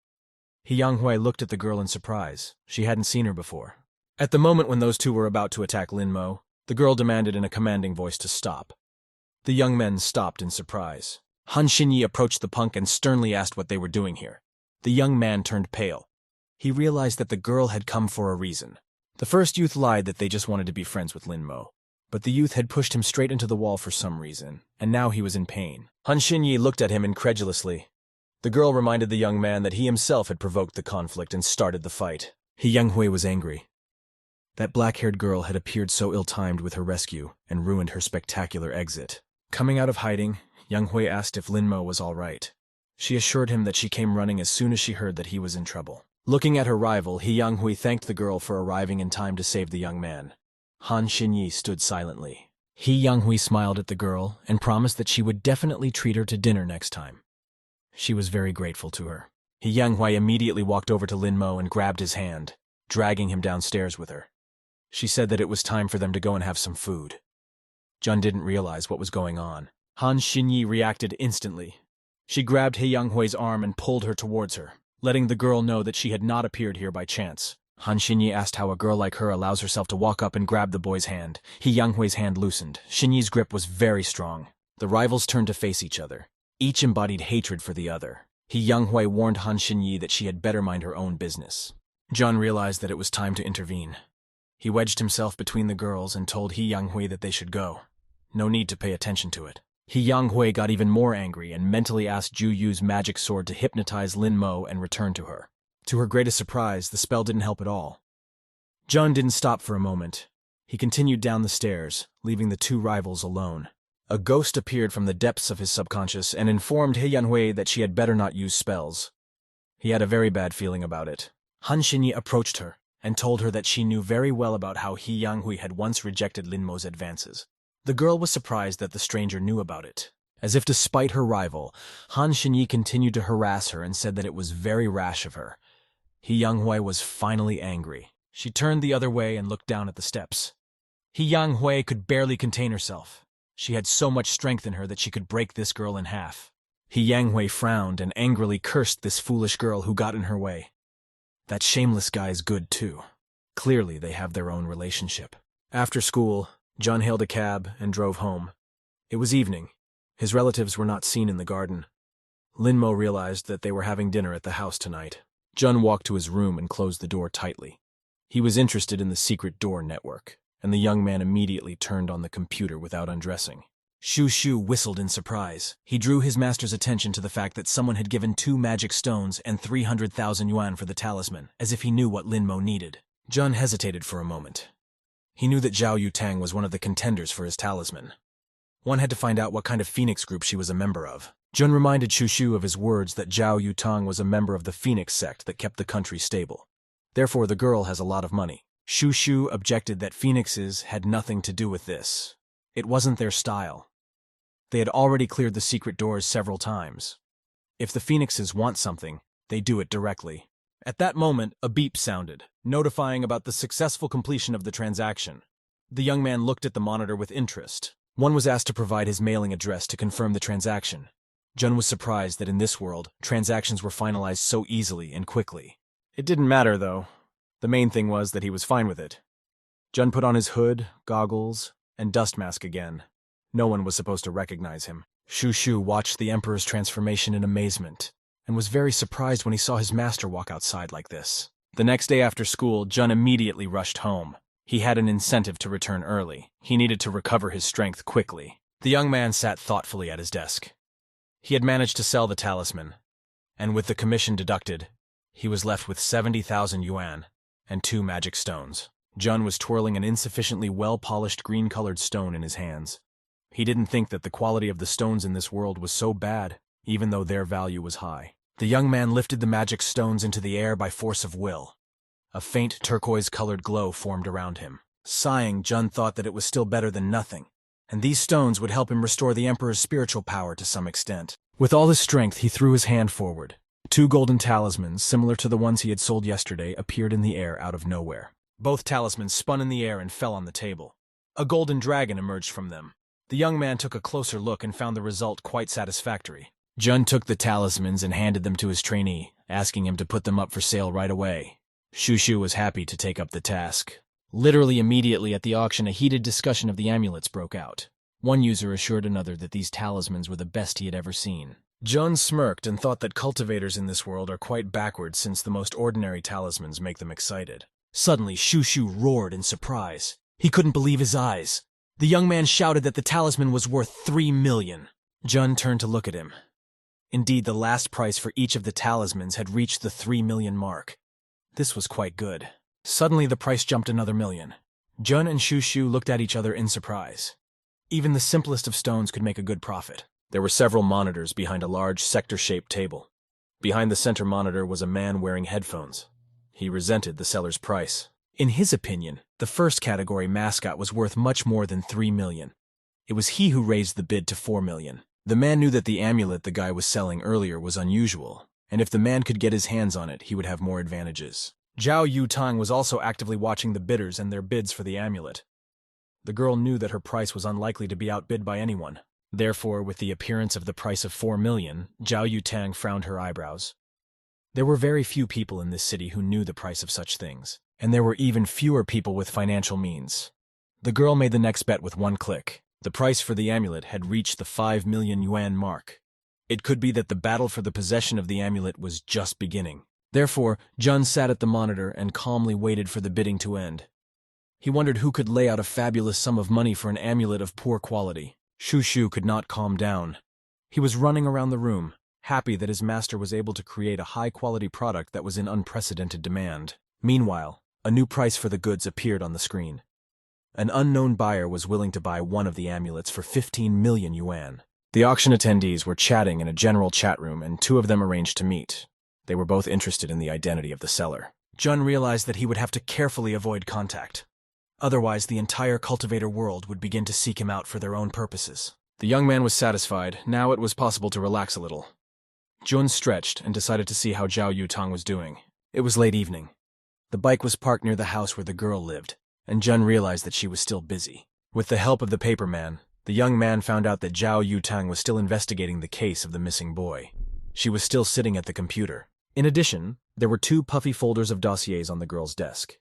Yang looked at the girl in surprise. She hadn't seen her before. At the moment when those 2 were about to attack Lin Mo, the girl demanded in a commanding voice to stop. The young men stopped in surprise. Han Xinyi approached the punk and sternly asked what they were doing here. The young man turned pale. He realized that the girl had come for a reason. The first youth lied that they just wanted to be friends with Lin Mo. But the youth had pushed him straight into the wall for some reason, and now he was in pain. Han Xinyi looked at him incredulously. The girl reminded the young man that he himself had provoked the conflict and started the fight. Yang was angry. That black-haired girl had appeared so ill-timed with her rescue and ruined her spectacular exit. Coming out of hiding, Yang asked if Lin Mo was all right. She assured him that she came running as soon as she heard that he was in trouble. Looking at her rival, Yang thanked the girl for arriving in time to save the young man. Han Xinyi stood silently. Yang smiled at the girl and promised that she would definitely treat her to dinner next time. She was very grateful to her. Yang immediately walked over to Lin Mo and grabbed his hand, dragging him downstairs with her. She said that it was time for them to go and have some food. Jun didn't realize what was going on. Han Xinyi reacted instantly. She grabbed Yang arm and pulled her towards her, letting the girl know that she had not appeared here by chance. Han Xinyi asked how a girl like her allows herself to walk up and grab the boy's hand. Yang hand loosened. Xinyi's grip was very strong. The rivals turned to face each other. Each embodied hatred for the other. Yang warned Han Xinyi that she had better mind her own business. Jun realized that it was time to intervene. He wedged himself between the girls and told Yang that they should go. No need to pay attention to it. Yang got even more angry and mentally asked Ju Yu's magic sword to hypnotize Lin Mo and return to her. To her greatest surprise, the spell didn't help at all. Jun didn't stop for a moment. He continued down the stairs, leaving the 2 rivals alone. A ghost appeared from the depths of his subconscious and informed Yang that she had better not use spells. He had a very bad feeling about it. Han Xinyi approached her and told her that she knew very well about how Yang had once rejected Lin Mo's advances. The girl was surprised that the stranger knew about it. As if to spite her rival, Han Xinyi continued to harass her and said that it was very rash of her. Yang was finally angry. She turned the other way and looked down at the steps. Yang could barely contain herself. She had so much strength in her that she could break this girl in half. Yang frowned and angrily cursed this foolish girl who got in her way. That shameless guy's good too. Clearly they have their own relationship. After school, Jun hailed a cab and drove home. It was evening. His relatives were not seen in the garden. Lin Mo realized that they were having dinner at the house tonight. Jun walked to his room and closed the door tightly. He was interested in the secret door network, and the young man immediately turned on the computer without undressing. Shu whistled in surprise. He drew his master's attention to the fact that someone had given 2 magic stones and 300,000 yuan for the talisman, as if he knew what Lin Mo needed. Jun hesitated for a moment. He knew that Zhao Yutang was one of the contenders for his talisman. One had to find out what kind of phoenix group she was a member of. Jun reminded Shu of his words that Zhao Yutang was a member of the phoenix sect that kept the country stable. Therefore, the girl has a lot of money. Shu objected that phoenixes had nothing to do with this. It wasn't their style. They had already cleared the secret doors several times. If the phoenixes want something, they do it directly. At that moment, a beep sounded, notifying about the successful completion of the transaction. The young man looked at the monitor with interest. One was asked to provide his mailing address to confirm the transaction. Jun was surprised that in this world, transactions were finalized so easily and quickly. It didn't matter, though. The main thing was that he was fine with it. Jun put on his hood, goggles, and dust mask again. No one was supposed to recognize him. Shu watched the Emperor's transformation in amazement, and was very surprised when he saw his master walk outside like this. The next day after school, Jun immediately rushed home. He had an incentive to return early. He needed to recover his strength quickly. The young man sat thoughtfully at his desk. He had managed to sell the talisman, and with the commission deducted, he was left with 70,000 yuan and 2 magic stones. Jun was twirling an insufficiently well-polished green-colored stone in his hands. He didn't think that the quality of the stones in this world was so bad, even though their value was high. The young man lifted the magic stones into the air by force of will. A faint turquoise-colored glow formed around him. Sighing, Jun thought that it was still better than nothing, and these stones would help him restore the Emperor's spiritual power to some extent. With all his strength, he threw his hand forward. 2 golden talismans, similar to the ones he had sold yesterday, appeared in the air out of nowhere. Both talismans spun in the air and fell on the table. A golden dragon emerged from them. The young man took a closer look and found the result quite satisfactory. Jun took the talismans and handed them to his trainee, asking him to put them up for sale right away. Shu was happy to take up the task. Literally immediately at the auction, a heated discussion of the amulets broke out. One user assured another that these talismans were the best he had ever seen. Jun smirked and thought that cultivators in this world are quite backward since the most ordinary talismans make them excited. Suddenly, Shu roared in surprise. He couldn't believe his eyes. The young man shouted that the talisman was worth 3 million. Jun turned to look at him. Indeed, the last price for each of the talismans had reached the 3 million mark. This was quite good. Suddenly, the price jumped another million. Jun and Shu looked at each other in surprise. Even the simplest of stones could make a good profit. There were several monitors behind a large sector-shaped table. Behind the center monitor was a man wearing headphones. He resented the seller's price. In his opinion, the first category mascot was worth much more than 3 million. It was he who raised the bid to 4 million. The man knew that the amulet the guy was selling earlier was unusual, and if the man could get his hands on it, he would have more advantages. Zhao Yutang was also actively watching the bidders and their bids for the amulet. The girl knew that her price was unlikely to be outbid by anyone. Therefore, with the appearance of the price of 4 million, Zhao Yutang frowned her eyebrows. There were very few people in this city who knew the price of such things, and there were even fewer people with financial means. The girl made the next bet with one click. The price for the amulet had reached the 5 million yuan mark. It could be that the battle for the possession of the amulet was just beginning. Therefore, Jun sat at the monitor and calmly waited for the bidding to end. He wondered who could lay out a fabulous sum of money for an amulet of poor quality. Shu could not calm down. He was running around the room, happy that his master was able to create a high-quality product that was in unprecedented demand. Meanwhile, a new price for the goods appeared on the screen. An unknown buyer was willing to buy one of the amulets for 15 million yuan. The auction attendees were chatting in a general chat room, and 2 of them arranged to meet. They were both interested in the identity of the seller. Jun realized that he would have to carefully avoid contact. Otherwise, the entire cultivator world would begin to seek him out for their own purposes. The young man was satisfied. Now it was possible to relax a little. Jun stretched and decided to see how Zhao Yutang was doing. It was late evening. The bike was parked near the house where the girl lived, and Jun realized that she was still busy. With the help of the paperman, the young man found out that Zhao Yutang was still investigating the case of the missing boy. She was still sitting at the computer. In addition, there were 2 puffy folders of dossiers on the girl's desk.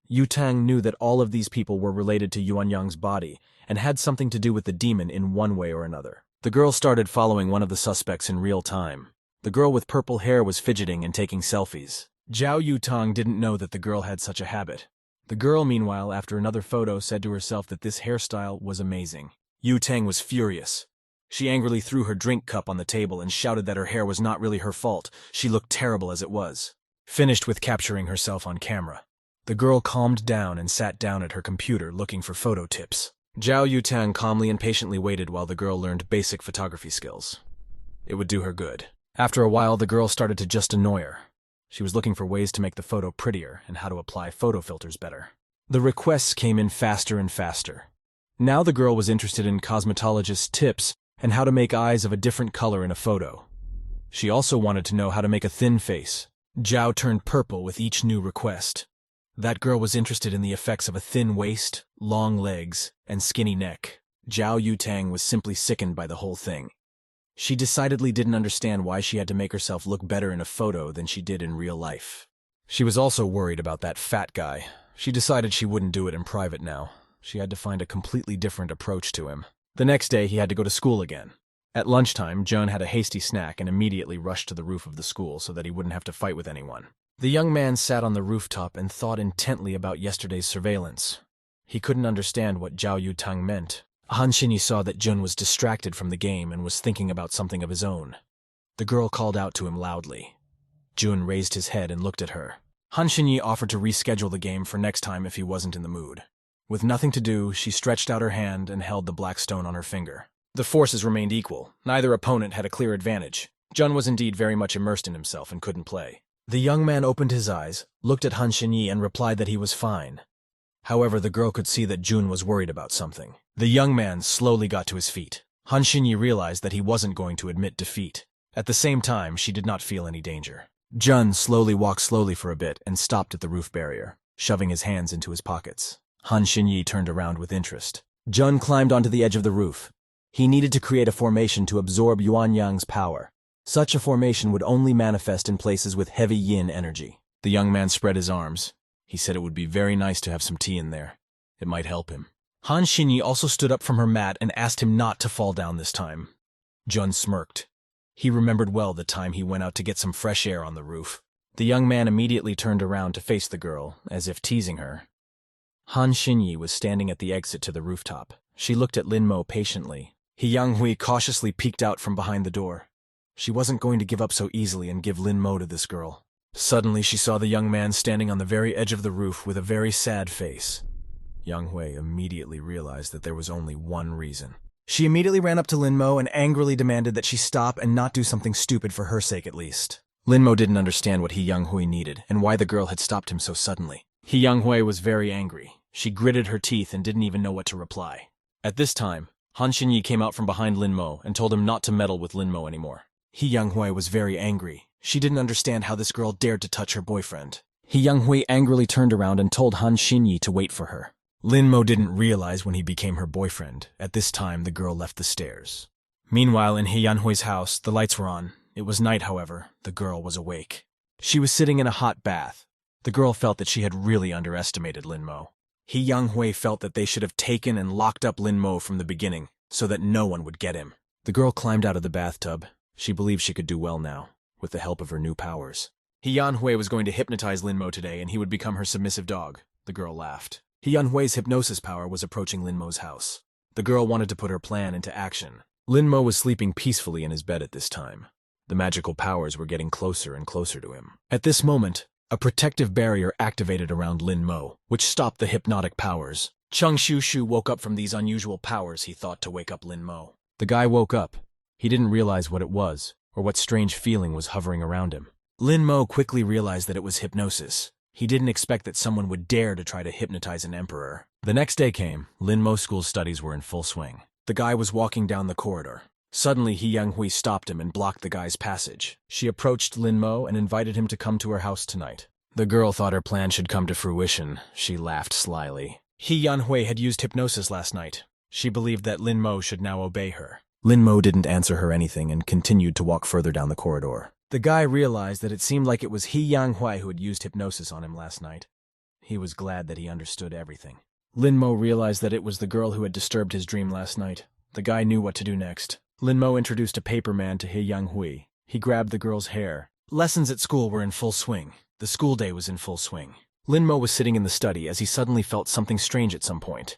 Yutang knew that all of these people were related to Yuanyang's body and had something to do with the demon in one way or another. The girl started following one of the suspects in real time. The girl with purple hair was fidgeting and taking selfies. Zhao Yutang didn't know that the girl had such a habit. The girl, meanwhile, after another photo, said to herself that this hairstyle was amazing. Yutang was furious. She angrily threw her drink cup on the table and shouted that her hair was not really her fault. She looked terrible as it was. Finished with capturing herself on camera, the girl calmed down and sat down at her computer looking for photo tips. Zhao Yutang calmly and patiently waited while the girl learned basic photography skills. It would do her good. After a while, the girl started to just annoy her. She was looking for ways to make the photo prettier and how to apply photo filters better. The requests came in faster and faster. Now the girl was interested in cosmetologist's tips and how to make eyes of a different color in a photo. She also wanted to know how to make a thin face, Zhao turned purple with each new request. That girl was interested in the effects of a thin waist, long legs, and skinny neck. Zhao Yutang was simply sickened by the whole thing. She decidedly didn't understand why she had to make herself look better in a photo than she did in real life. She was also worried about that fat guy. She decided she wouldn't do it in private now. She had to find a completely different approach to him. The next day, he had to go to school again. At lunchtime, Jun had a hasty snack and immediately rushed to the roof of the school so that he wouldn't have to fight with anyone. The young man sat on the rooftop and thought intently about yesterday's surveillance. He couldn't understand what Zhao Yutang meant. Han Xinyi saw that Jun was distracted from the game and was thinking about something of his own. The girl called out to him loudly. Jun raised his head and looked at her. Han Xinyi offered to reschedule the game for next time if he wasn't in the mood. With nothing to do, she stretched out her hand and held the black stone on her finger. The forces remained equal. Neither opponent had a clear advantage. Jun was indeed very much immersed in himself and couldn't play. The young man opened his eyes, looked at Han Xinyi and replied that he was fine. However, the girl could see that Jun was worried about something. The young man slowly got to his feet. Han Xinyi realized that he wasn't going to admit defeat. At the same time, she did not feel any danger. Jun walked slowly for a bit and stopped at the roof barrier, shoving his hands into his pockets. Han Xinyi turned around with interest. Jun climbed onto the edge of the roof. He needed to create a formation to absorb Yuan Yang's power. Such a formation would only manifest in places with heavy yin energy. The young man spread his arms. He said it would be very nice to have some tea in there. It might help him. Han Xinyi also stood up from her mat and asked him not to fall down this time. Jun smirked. He remembered well the time he went out to get some fresh air on the roof. The young man immediately turned around to face the girl, as if teasing her. Han Xinyi was standing at the exit to the rooftop. She looked at Lin Mo patiently. He Yang-hui cautiously peeked out from behind the door. She wasn't going to give up so easily and give Lin Mo to this girl. Suddenly, she saw the young man standing on the very edge of the roof with a very sad face. Yang-hui immediately realized that there was only one reason. She immediately ran up to Lin Mo and angrily demanded that she stop and not do something stupid for her sake at least. Lin Mo didn't understand what He Yang-hui needed and why the girl had stopped him so suddenly. He Yang-hui was very angry. She gritted her teeth and didn't even know what to reply. At this time, Han Xinyi came out from behind Lin Mo and told him not to meddle with Lin Mo anymore. He Yang-hui was very angry. She didn't understand how this girl dared to touch her boyfriend. He Yang-hui angrily turned around and told Han Xinyi to wait for her. Lin Mo didn't realize when he became her boyfriend. At this time, the girl left the stairs. Meanwhile, in He Yan-hui's house, the lights were on. It was night, however. The girl was awake. She was sitting in a hot bath. The girl felt that she had really underestimated Lin Mo. He Yang-hui felt that they should have taken and locked up Lin Mo from the beginning, so that no one would get him. The girl climbed out of the bathtub. She believed she could do well now, with the help of her new powers. He Yan-hui was going to hypnotize Lin Mo today, and he would become her submissive dog. The girl laughed. He Yan-hui's hypnosis power was approaching Lin Mo's house. The girl wanted to put her plan into action. Lin Mo was sleeping peacefully in his bed at this time. The magical powers were getting closer and closer to him. At this moment, a protective barrier activated around Lin Mo, which stopped the hypnotic powers. Cheng Xiu woke up from these unusual powers he thought to wake up Lin Mo. The guy woke up. He didn't realize what it was, or what strange feeling was hovering around him. Lin Mo quickly realized that it was hypnosis. He didn't expect that someone would dare to try to hypnotize an emperor. The next day came. Lin Mo's school studies were in full swing. The guy was walking down the corridor. Suddenly, He Yang-hui stopped him and blocked the guy's passage. She approached Lin Mo and invited him to come to her house tonight. The girl thought her plan should come to fruition. She laughed slyly. He Yan-hui had used hypnosis last night. She believed that Lin Mo should now obey her. Lin Mo didn't answer her anything and continued to walk further down the corridor. The guy realized that it seemed like it was He Yang-hui who had used hypnosis on him last night. He was glad that he understood everything. Lin Mo realized that it was the girl who had disturbed his dream last night. The guy knew what to do next. Lin Mo introduced a paper man to He Yang-hui. He grabbed the girl's hair. Lessons at school were in full swing. The school day was in full swing. Lin Mo was sitting in the study as he suddenly felt something strange at some point.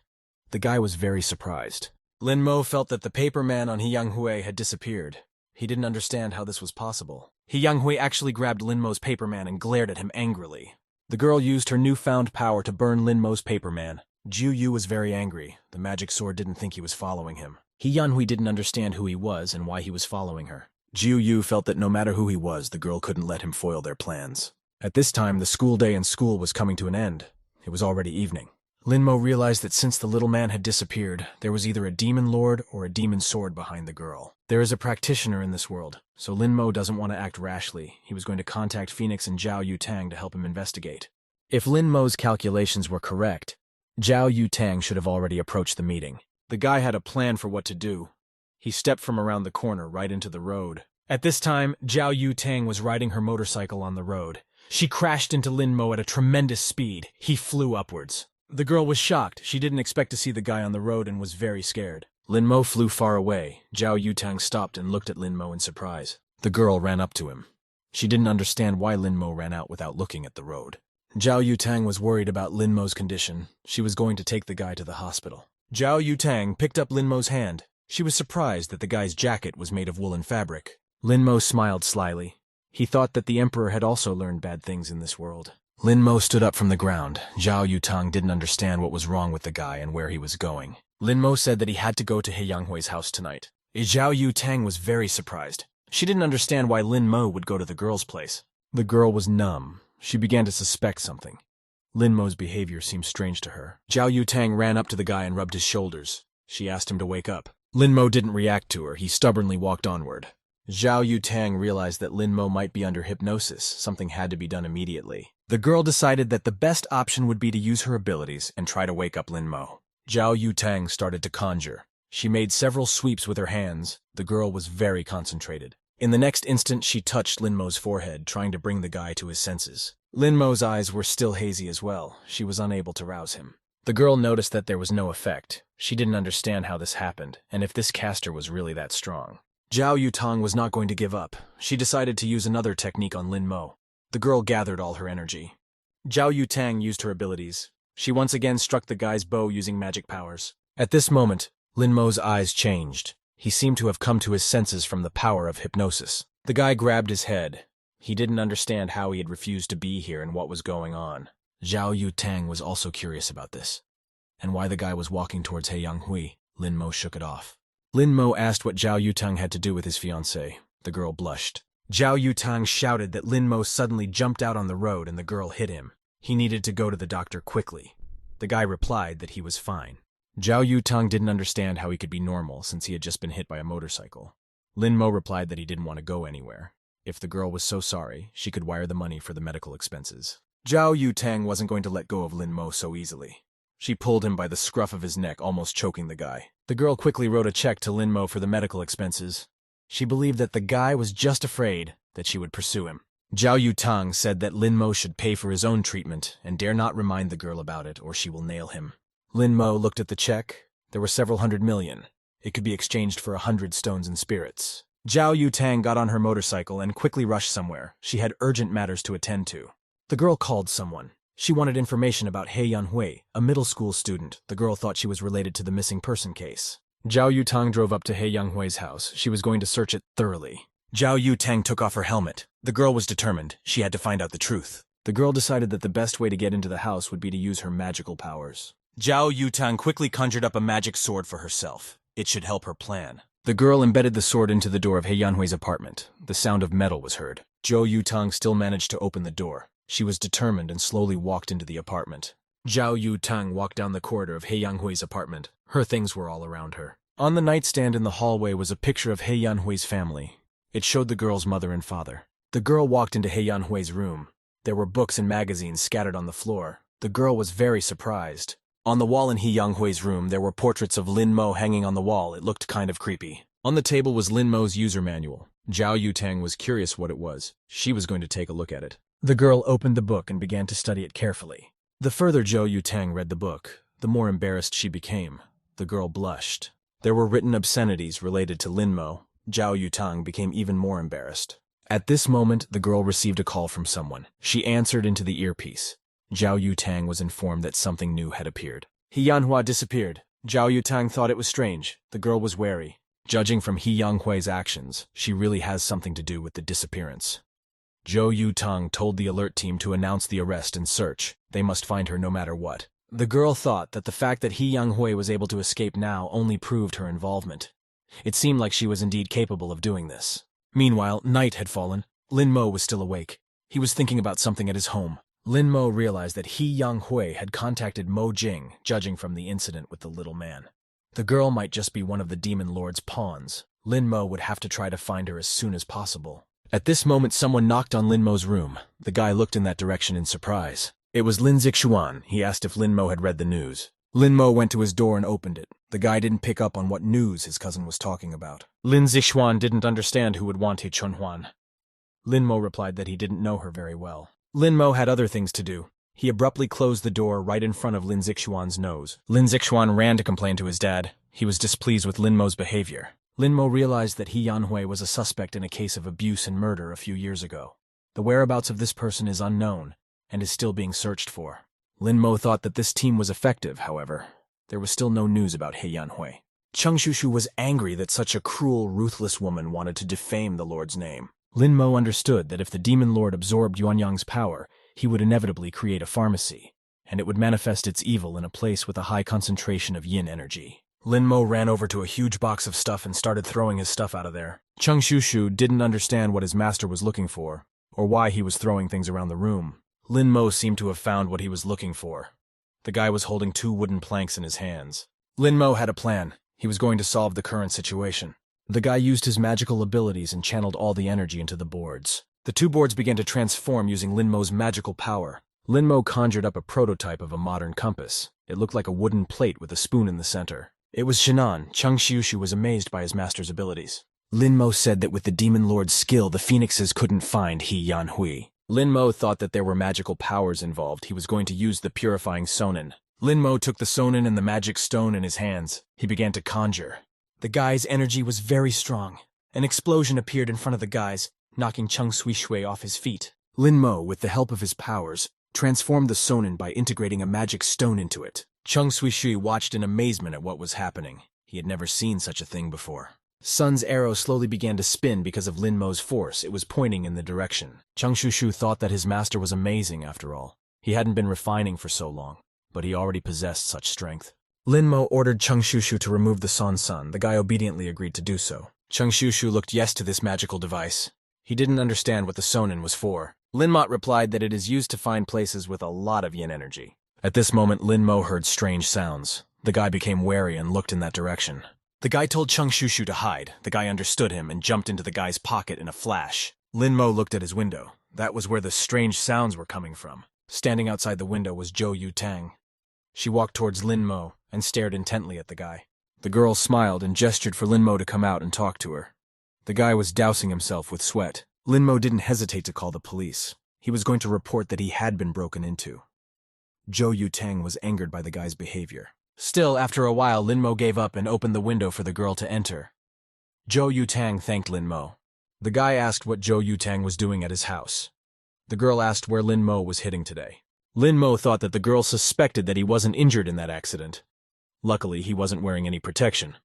The guy was very surprised. Lin Mo felt that the paper man on He Yang-hui had disappeared. He didn't understand how this was possible. He Yang-hui actually grabbed Lin Mo's paper man and glared at him angrily. The girl used her newfound power to burn Lin Mo's paper man. Jiu Yu was very angry. The magic sword didn't think he was following him. He Yan-hui didn't understand who he was and why he was following her. Jiu Yu felt that no matter who he was, the girl couldn't let him foil their plans. At this time, the school day in school was coming to an end. It was already evening. Lin Mo realized that since the little man had disappeared, there was either a demon lord or a demon sword behind the girl. There is a practitioner in this world, so Lin Mo doesn't want to act rashly. He was going to contact Phoenix and Zhao Yutang to help him investigate. If Lin Mo's calculations were correct, Zhao Yutang should have already approached the meeting. The guy had a plan for what to do. He stepped from around the corner right into the road. At this time, Zhao Yutang was riding her motorcycle on the road. She crashed into Lin Mo at a tremendous speed. He flew upwards. The girl was shocked. She didn't expect to see the guy on the road and was very scared. Lin Mo flew far away. Zhao Yutang stopped and looked at Lin Mo in surprise. The girl ran up to him. She didn't understand why Lin Mo ran out without looking at the road. Zhao Yutang was worried about Lin Mo's condition. She was going to take the guy to the hospital. Zhao Yutang picked up Lin Mo's hand. She was surprised that the guy's jacket was made of woolen fabric. Lin Mo smiled slyly. He thought that the Emperor had also learned bad things in this world. Lin Mo stood up from the ground. Zhao Yutang didn't understand what was wrong with the guy and where he was going. Lin Mo said that he had to go to He Yanghui's house tonight. Zhao Yutang was very surprised. She didn't understand why Lin Mo would go to the girl's place. The girl was numb. She began to suspect something. Lin Mo's behavior seemed strange to her. Zhao Yutang ran up to the guy and rubbed his shoulders. She asked him to wake up. Lin Mo didn't react to her. He stubbornly walked onward. Zhao Yutang realized that Lin Mo might be under hypnosis. Something had to be done immediately. The girl decided that the best option would be to use her abilities and try to wake up Lin Mo. Zhao Yutang started to conjure. She made several sweeps with her hands. The girl was very concentrated. In the next instant, she touched Lin Mo's forehead, trying to bring the guy to his senses. Lin Mo's eyes were still hazy as well. She was unable to rouse him. The girl noticed that there was no effect. She didn't understand how this happened, and if this caster was really that strong. Zhao Yutang was not going to give up. She decided to use another technique on Lin Mo. The girl gathered all her energy. Zhao Yutang used her abilities. She once again struck the guy's bow using magic powers. At this moment, Lin Mo's eyes changed. He seemed to have come to his senses from the power of hypnosis. The guy grabbed his head. He didn't understand how he had refused to be here and what was going on. Zhao Yutang was also curious about this, and why the guy was walking towards He Yanghui. Lin Mo shook it off. Lin Mo asked what Zhao Yutang had to do with his fiancée. The girl blushed. Zhao Yutang shouted that Lin Mo suddenly jumped out on the road and the girl hit him. He needed to go to the doctor quickly. The guy replied that he was fine. Zhao Yutang didn't understand how he could be normal since he had just been hit by a motorcycle. Lin Mo replied that he didn't want to go anywhere. If the girl was so sorry, she could wire the money for the medical expenses. Zhao Yutang wasn't going to let go of Lin Mo so easily. She pulled him by the scruff of his neck, almost choking the guy. The girl quickly wrote a check to Lin Mo for the medical expenses. She believed that the guy was just afraid that she would pursue him. Zhao Yutang said that Lin Mo should pay for his own treatment and dare not remind the girl about it or she will nail him. Lin Mo looked at the check. There were several hundred million. It could be exchanged for 100 stones and spirits. Zhao Yutang got on her motorcycle and quickly rushed somewhere. She had urgent matters to attend to. The girl called someone. She wanted information about He Yanhui, a middle school student. The girl thought she was related to the missing person case. Zhao Yutang drove up to He Yanghui's house. She was going to search it thoroughly. Zhao Yutang took off her helmet. The girl was determined. She had to find out the truth. The girl decided that the best way to get into the house would be to use her magical powers. Zhao Yutang quickly conjured up a magic sword for herself. It should help her plan. The girl embedded the sword into the door of He Yanhui's apartment. The sound of metal was heard. Zhao Yutang still managed to open the door. She was determined and slowly walked into the apartment. Zhao Yutang walked down the corridor of He Yanghui's apartment. Her things were all around her. On the nightstand in the hallway was a picture of He Yanhui's family. It showed the girl's mother and father. The girl walked into He Yanhui's room. There were books and magazines scattered on the floor. The girl was very surprised. On the wall in He Yanghui's room, there were portraits of Lin Mo hanging on the wall. It looked kind of creepy. On the table was Lin Mo's user manual. Zhao Yutang was curious what it was. She was going to take a look at it. The girl opened the book and began to study it carefully. The further Zhao Yutang read the book, the more embarrassed she became. The girl blushed. There were written obscenities related to Lin Mo. Zhao Yutang became even more embarrassed. At this moment, the girl received a call from someone. She answered into the earpiece. Zhao Yutang was informed that something new had appeared. He Yanhua disappeared. Zhao Yutang thought it was strange. The girl was wary. Judging from He Yanghui's actions, she really has something to do with the disappearance. Zhou Yutang told the alert team to announce the arrest and search. They must find her no matter what. The girl thought that the fact that He Yanghui was able to escape now only proved her involvement. It seemed like she was indeed capable of doing this. Meanwhile, night had fallen. Lin Mo was still awake. He was thinking about something at his home. Lin Mo realized that He Yang-hui had contacted Mo Jing, judging from the incident with the little man. The girl might just be one of the Demon Lord's pawns. Lin Mo would have to try to find her as soon as possible. At this moment, someone knocked on Lin Mo's room. The guy looked in that direction in surprise. It was Lin Zixuan. He asked if Lin Mo had read the news. Lin Mo went to his door and opened it. The guy didn't pick up on what news his cousin was talking about. Lin Zixuan didn't understand who would want He Chunhuan. Lin Mo replied that he didn't know her very well. Lin Mo had other things to do. He abruptly closed the door right in front of Lin Zixuan's nose. Lin Zixuan ran to complain to his dad. He was displeased with Lin Mo's behavior. Lin Mo realized that He Yanhui was a suspect in a case of abuse and murder a few years ago. The whereabouts of this person is unknown and is still being searched for. Lin Mo thought that this team was effective, however. There was still no news about He Yanhui. Cheng Shushu was angry that such a cruel, ruthless woman wanted to defame the Lord's name. Lin Mo understood that if the Demon Lord absorbed Yuanyang's power, he would inevitably create a pharmacy, and it would manifest its evil in a place with a high concentration of yin energy. Lin Mo ran over to a huge box of stuff and started throwing his stuff out of there. Cheng Shushu didn't understand what his master was looking for, or why he was throwing things around the room. Lin Mo seemed to have found what he was looking for. The guy was holding 2 wooden planks in his hands. Lin Mo had a plan. He was going to solve the current situation. The guy used his magical abilities and channeled all the energy into the boards. The 2 boards began to transform using Lin Mo's magical power. Lin Mo conjured up a prototype of a modern compass. It looked like a wooden plate with a spoon in the center. It was Shannon. Cheng Shushu was amazed by his master's abilities. Lin Mo said that with the Demon Lord's skill, the phoenixes couldn't find He Yanhui. Lin Mo thought that there were magical powers involved. He was going to use the purifying sonin. Lin Mo took the sonin and the magic stone in his hands. He began to conjure. The guy's energy was very strong. An explosion appeared in front of the guys, knocking Cheng Shui off his feet. Lin Mo, with the help of his powers, transformed the sonin by integrating a magic stone into it. Cheng Shui watched in amazement at what was happening. He had never seen such a thing before. Sun's arrow slowly began to spin because of Lin Mo's force. It was pointing in the direction. Cheng Shushu thought that his master was amazing after all. He hadn't been refining for so long, but he already possessed such strength. Lin Mo ordered Cheng Shushu to remove the Sun. The guy obediently agreed to do so. Cheng Shushu looked yes to this magical device. He didn't understand what the sonin was for. Lin Mot replied that it is used to find places with a lot of yin energy. At this moment, Lin Mo heard strange sounds. The guy became wary and looked in that direction. The guy told Cheng Shushu to hide. The guy understood him and jumped into the guy's pocket in a flash. Lin Mo looked at his window. That was where the strange sounds were coming from. Standing outside the window was Zhou Yu Tang. She walked towards Lin Mo and stared intently at the guy. The girl smiled and gestured for Lin Mo to come out and talk to her. The guy was dousing himself with sweat. Lin Mo didn't hesitate to call the police. He was going to report that he had been broken into. Zhou Yu Tang was angered by the guy's behavior. Still, after a while, Lin Mo gave up and opened the window for the girl to enter. Zhou Yu Tang thanked Lin Mo. The guy asked what Zhou Yu Tang was doing at his house. The girl asked where Lin Mo was hitting today. Lin Mo thought that the girl suspected that he wasn't injured in that accident. Luckily, he wasn't wearing any protection.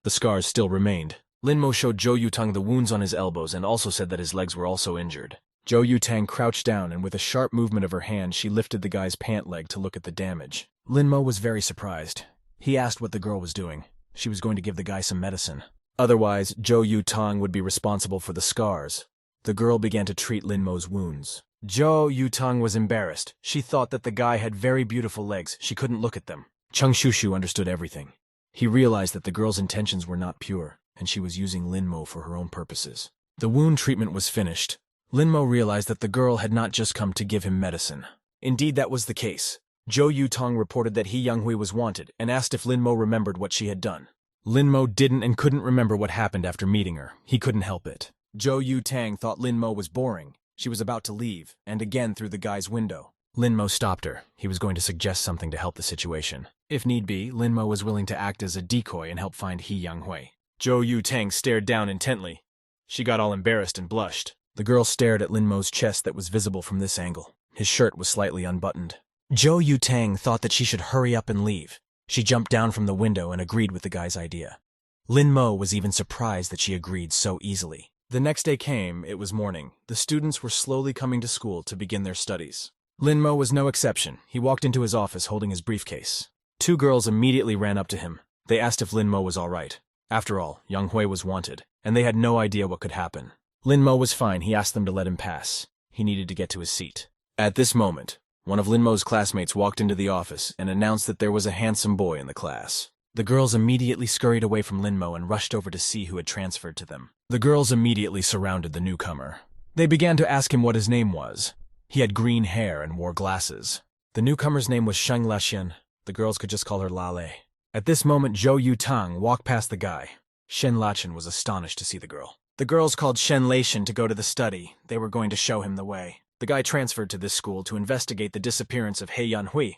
The scars still remained. Lin Mo showed Zhou Yu Tang the wounds on his elbows and also said that his legs were also injured. Zhou Yu Tang crouched down and with a sharp movement of her hand, she lifted the guy's pant leg to look at the damage. Lin Mo was very surprised. He asked what the girl was doing. She was going to give the guy some medicine. Otherwise, Zhou Yu Tang would be responsible for the scars. The girl began to treat Lin Mo's wounds. Zhou Yu Tang was embarrassed. She thought that the guy had very beautiful legs. She couldn't look at them. Cheng Shushu understood everything. He realized that the girl's intentions were not pure, and she was using Lin Mo for her own purposes. The wound treatment was finished. Lin Mo realized that the girl had not just come to give him medicine. Indeed, that was the case. Zhou Yu Tang reported that He Yanhui was wanted and asked if Lin Mo remembered what she had done. Lin Mo didn't and couldn't remember what happened after meeting her. He couldn't help it. Zhou Yu Tang thought Lin Mo was boring. She was about to leave, and again through the guy's window. Lin Mo stopped her. He was going to suggest something to help the situation. If need be, Lin Mo was willing to act as a decoy and help find He Yanhui. Zhou Yu Tang stared down intently. She got all embarrassed and blushed. The girl stared at Lin Mo's chest that was visible from this angle. His shirt was slightly unbuttoned. Zhou Yu Tang thought that she should hurry up and leave. She jumped down from the window and agreed with the guy's idea. Lin Mo was even surprised that she agreed so easily. The next day came. It was morning. The students were slowly coming to school to begin their studies. Lin Mo was no exception. He walked into his office holding his briefcase. 2 girls immediately ran up to him. They asked if Lin Mo was all right. After all, Yang Hui was wanted, and they had no idea what could happen. Lin Mo was fine. He asked them to let him pass. He needed to get to his seat. At this moment, One of Linmo's classmates walked into the office and announced that there was a handsome boy in the class. The girls immediately scurried away from Linmo and rushed over to see who had transferred to them. The girls immediately surrounded the newcomer. They began to ask him what his name was. He had green hair and wore glasses. The newcomer's name was Shenlaxian. The girls could just call her Lale. At this moment, Zhou Yutang walked past the guy. Shenlaxian was astonished to see the girl. The girls called Shenlaxian to go to the study. They were going to show him the way. The guy transferred to this school to investigate the disappearance of He Yanhui.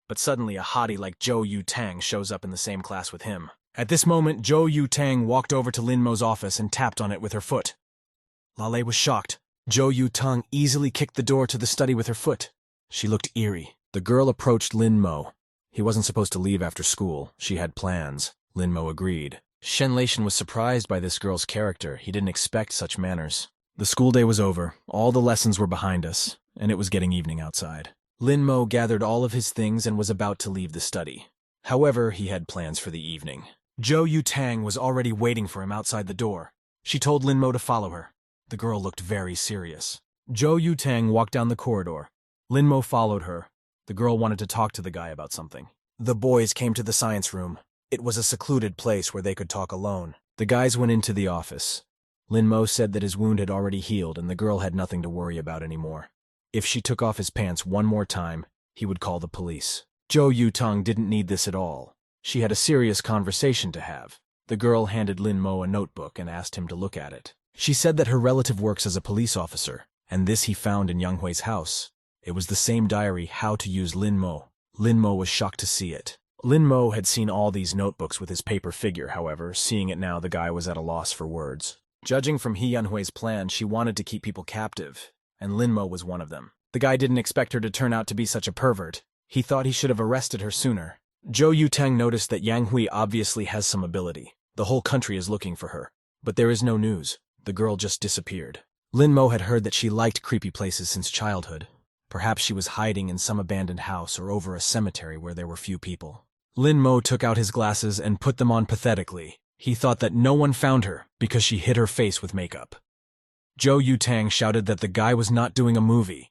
But suddenly a hottie like Zhou Yutang shows up in the same class with him. At this moment, Zhou Yutang walked over to Linmo's office and tapped on it with her foot. Lale was shocked. Zhou Yutang easily kicked the door to the study with her foot. She looked eerie. The girl approached Linmo. He wasn't supposed to leave after school. She had plans. Linmo agreed. Shenlaxian was surprised by this girl's character. He didn't expect such manners. The school day was over. All the lessons were behind us, and it was getting evening outside. Linmo gathered all of his things and was about to leave the study. However, he had plans for the evening. Zhou Yutang was already waiting for him outside the door. She told Linmo to follow her. The girl looked very serious. Zhou Yutang walked down the corridor. Linmo followed her. The girl wanted to talk to the guy about something. The boys came to the science room. It was a secluded place where they could talk alone. The guys went into the office. Linmo said that his wound had already healed and the girl had nothing to worry about anymore. If she took off his pants one more time, he would call the police. Zhou Yutang didn't need this at all. She had a serious conversation to have. The girl handed Linmo a notebook and asked him to look at it. She said that her relative works as a police officer, and this he found in Yanghui's house. It was the same diary, How to Use Linmo. Linmo was shocked to see it. Linmo had seen all these notebooks with his paper figure, however. Seeing it now, the guy was at a loss for words. Judging from He Yanhui's plan, she wanted to keep people captive, and Linmo was one of them. The guy didn't expect her to turn out to be such a pervert. He thought he should have arrested her sooner. Zhou Yutang noticed that Yanghui obviously has some ability. The whole country is looking for her. But there is no news. The girl just disappeared. Linmo had heard that she liked creepy places since childhood. Perhaps she was hiding in some abandoned house or over a cemetery where there were few people. Linmo took out his glasses and put them on pathetically. He thought that no one found her because she hid her face with makeup. Zhou Yutang shouted that the guy was not doing a movie.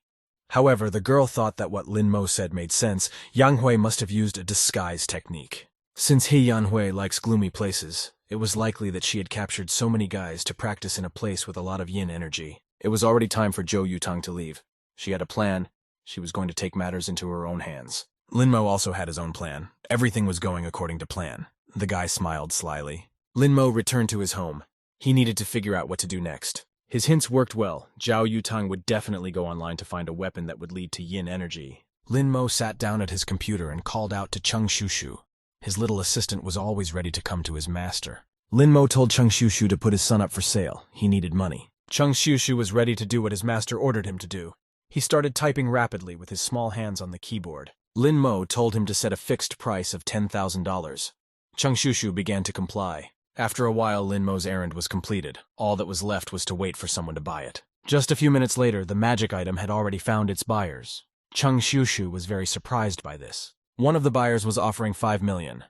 However, the girl thought that what Linmo said made sense. Yanghui must have used a disguise technique. Since He Yanhui likes gloomy places, it was likely that she had captured so many guys to practice in a place with a lot of yin energy. It was already time for Zhou Yutang to leave. She had a plan. She was going to take matters into her own hands. Linmo also had his own plan. Everything was going according to plan. The guy smiled slyly. Linmo returned to his home. He needed to figure out what to do next. His hints worked well. Zhou Yutang would definitely go online to find a weapon that would lead to yin energy. Linmo sat down at his computer and called out to Cheng Shushu. His little assistant was always ready to come to his master. Linmo told Cheng Shushu to put his son up for sale. He needed money. Cheng Shushu was ready to do what his master ordered him to do. He started typing rapidly with his small hands on the keyboard. Linmo told him to set a fixed price of $10,000. Cheng Shushu began to comply. After a while, Linmo's errand was completed. All that was left was to wait for someone to buy it. Just a few minutes later, the magic item had already found its buyers. Cheng Shushu was very surprised by this. One of the buyers was offering $5 million.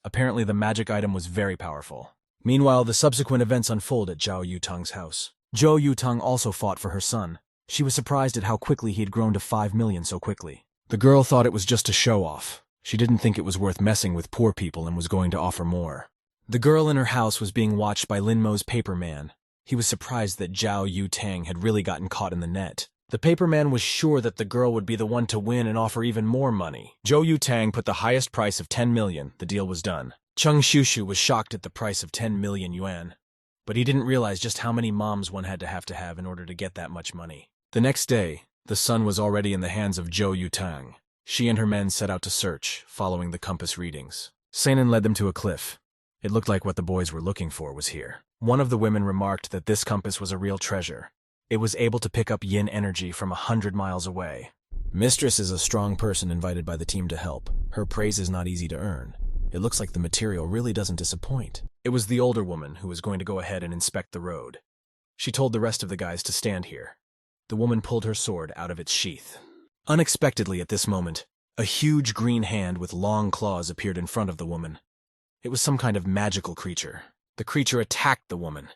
Apparently, the magic item was very powerful. Meanwhile, the subsequent events unfold at Zhou Yutang's house. Zhou Yutang also fought for her son. She was surprised at how quickly he had grown to $5 million so quickly. The girl thought it was just a show-off. She didn't think it was worth messing with poor people and was going to offer more. The girl in her house was being watched by Linmo's paper man. He was surprised that Zhou Yutang had really gotten caught in the net. The paper man was sure that the girl would be the one to win and offer even more money. Zhou Yutang put the highest price of 10 million. The deal was done. Cheng Shushu was shocked at the price of 10 million yuan. But he didn't realize just how many moms one had to have in order to get that much money. The next day, the sun was already in the hands of Zhou Yutang. She and her men set out to search, following the compass readings. Shannel led them to a cliff. It looked like what the boys were looking for was here. One of the women remarked that this compass was a real treasure. It was able to pick up yin energy from 100 miles away. Mistress is a strong person invited by the team to help. Her praise is not easy to earn. It looks like the material really doesn't disappoint. It was the older woman who was going to go ahead and inspect the road. She told the rest of the guys to stand here. The woman pulled her sword out of its sheath. Unexpectedly at this moment, a huge green hand with long claws appeared in front of the woman. It was some kind of magical creature. The creature attacked the woman.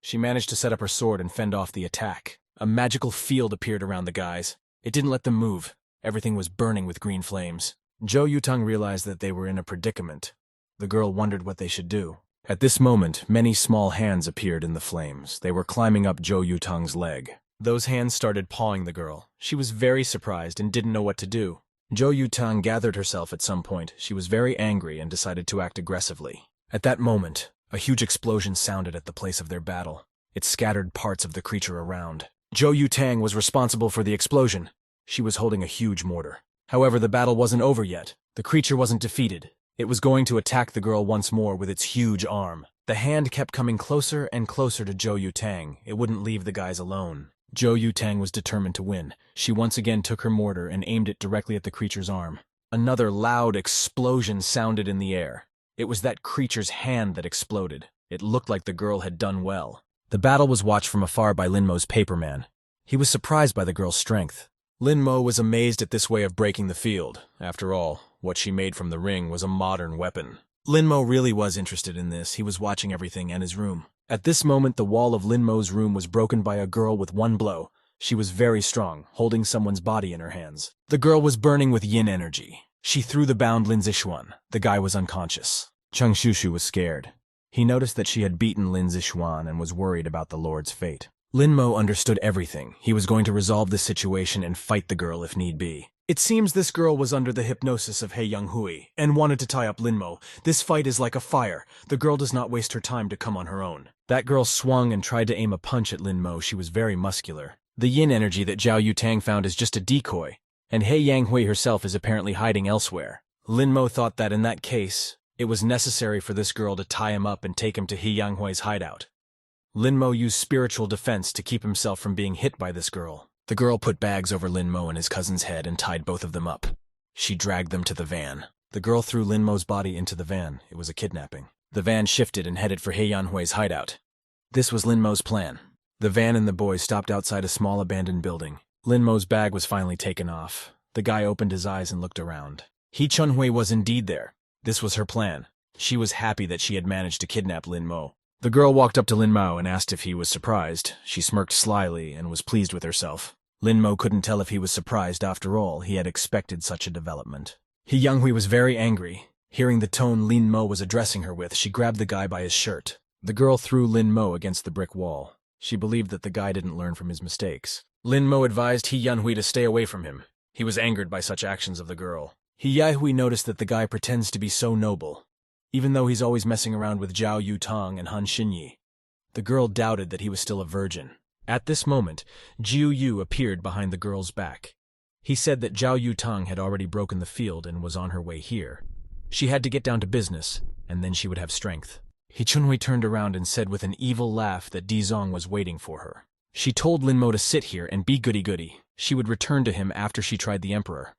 She managed to set up her sword and fend off the attack. A magical field appeared around the guys. It didn't let them move. Everything was burning with green flames. Zhou Yutang realized that they were in a predicament. The girl wondered what they should do. At this moment, many small hands appeared in the flames. They were climbing up Zhou Yutang's leg. Those hands started pawing the girl. She was very surprised and didn't know what to do. Zhou Yutang gathered herself at some point. She was very angry and decided to act aggressively. At that moment, a huge explosion sounded at the place of their battle. It scattered parts of the creature around. Zhou Yutang was responsible for the explosion. She was holding a huge mortar. However, the battle wasn't over yet. The creature wasn't defeated. It was going to attack the girl once more with its huge arm. The hand kept coming closer and closer to Zhou Yutang. It wouldn't leave the guys alone. Zhou Yutang was determined to win. She once again took her mortar and aimed it directly at the creature's arm. Another loud explosion sounded in the air. It was that creature's hand that exploded. It looked like the girl had done well. The battle was watched from afar by Lin Mo's paperman. He was surprised by the girl's strength. Lin Mo was amazed at this way of breaking the field. After all, what she made from the ring was a modern weapon. Lin Mo really was interested in this. He was watching everything and his room. At this moment, the wall of Lin Mo's room was broken by a girl with one blow. She was very strong, holding someone's body in her hands. The girl was burning with yin energy. She threw the bound Lin Zixuan. The guy was unconscious. Cheng Shushu was scared. He noticed that she had beaten Lin Zixuan and was worried about the Lord's fate. Lin Mo understood everything. He was going to resolve this situation and fight the girl if need be. It seems this girl was under the hypnosis of He Younghui and wanted to tie up Lin Mo. This fight is like a fire. The girl does not waste her time to come on her own. That girl swung and tried to aim a punch at Lin Mo. She was very muscular. The yin energy that Zhao Yutang found is just a decoy, and He Yanghui herself is apparently hiding elsewhere. Lin Mo thought that in that case, it was necessary for this girl to tie him up and take him to He Yanghui's hideout. Lin Mo used spiritual defense to keep himself from being hit by this girl. The girl put bags over Lin Mo and his cousin's head and tied both of them up. She dragged them to the van. The girl threw Lin Mo's body into the van. It was a kidnapping. The van shifted and headed for He Yanhui's hideout. This was Lin Mo's plan. The van and the boys stopped outside a small abandoned building. Lin Mo's bag was finally taken off. The guy opened his eyes and looked around. He Chunhui was indeed there. This was her plan. She was happy that she had managed to kidnap Lin Mo. The girl walked up to Lin Mao and asked if he was surprised. She smirked slyly and was pleased with herself. Lin Mo couldn't tell if he was surprised. After all, he had expected such a development. He Younghui was very angry. Hearing the tone Lin Mo was addressing her with, she grabbed the guy by his shirt. The girl threw Lin Mo against the brick wall. She believed that the guy didn't learn from his mistakes. Lin Mo advised He Yanhui to stay away from him. He was angered by such actions of the girl. He Yahui noticed that the guy pretends to be so noble, even though he's always messing around with Zhao Yutang and Han Xinyi. The girl doubted that he was still a virgin. At this moment, Jiu Yu appeared behind the girl's back. He said that Zhao Yutang had already broken the field and was on her way here. She had to get down to business, and then she would have strength. He Chunhui turned around and said with an evil laugh that Di Zong was waiting for her. She told Lin Mo to sit here and be goody-goody. She would return to him after she tried the emperor.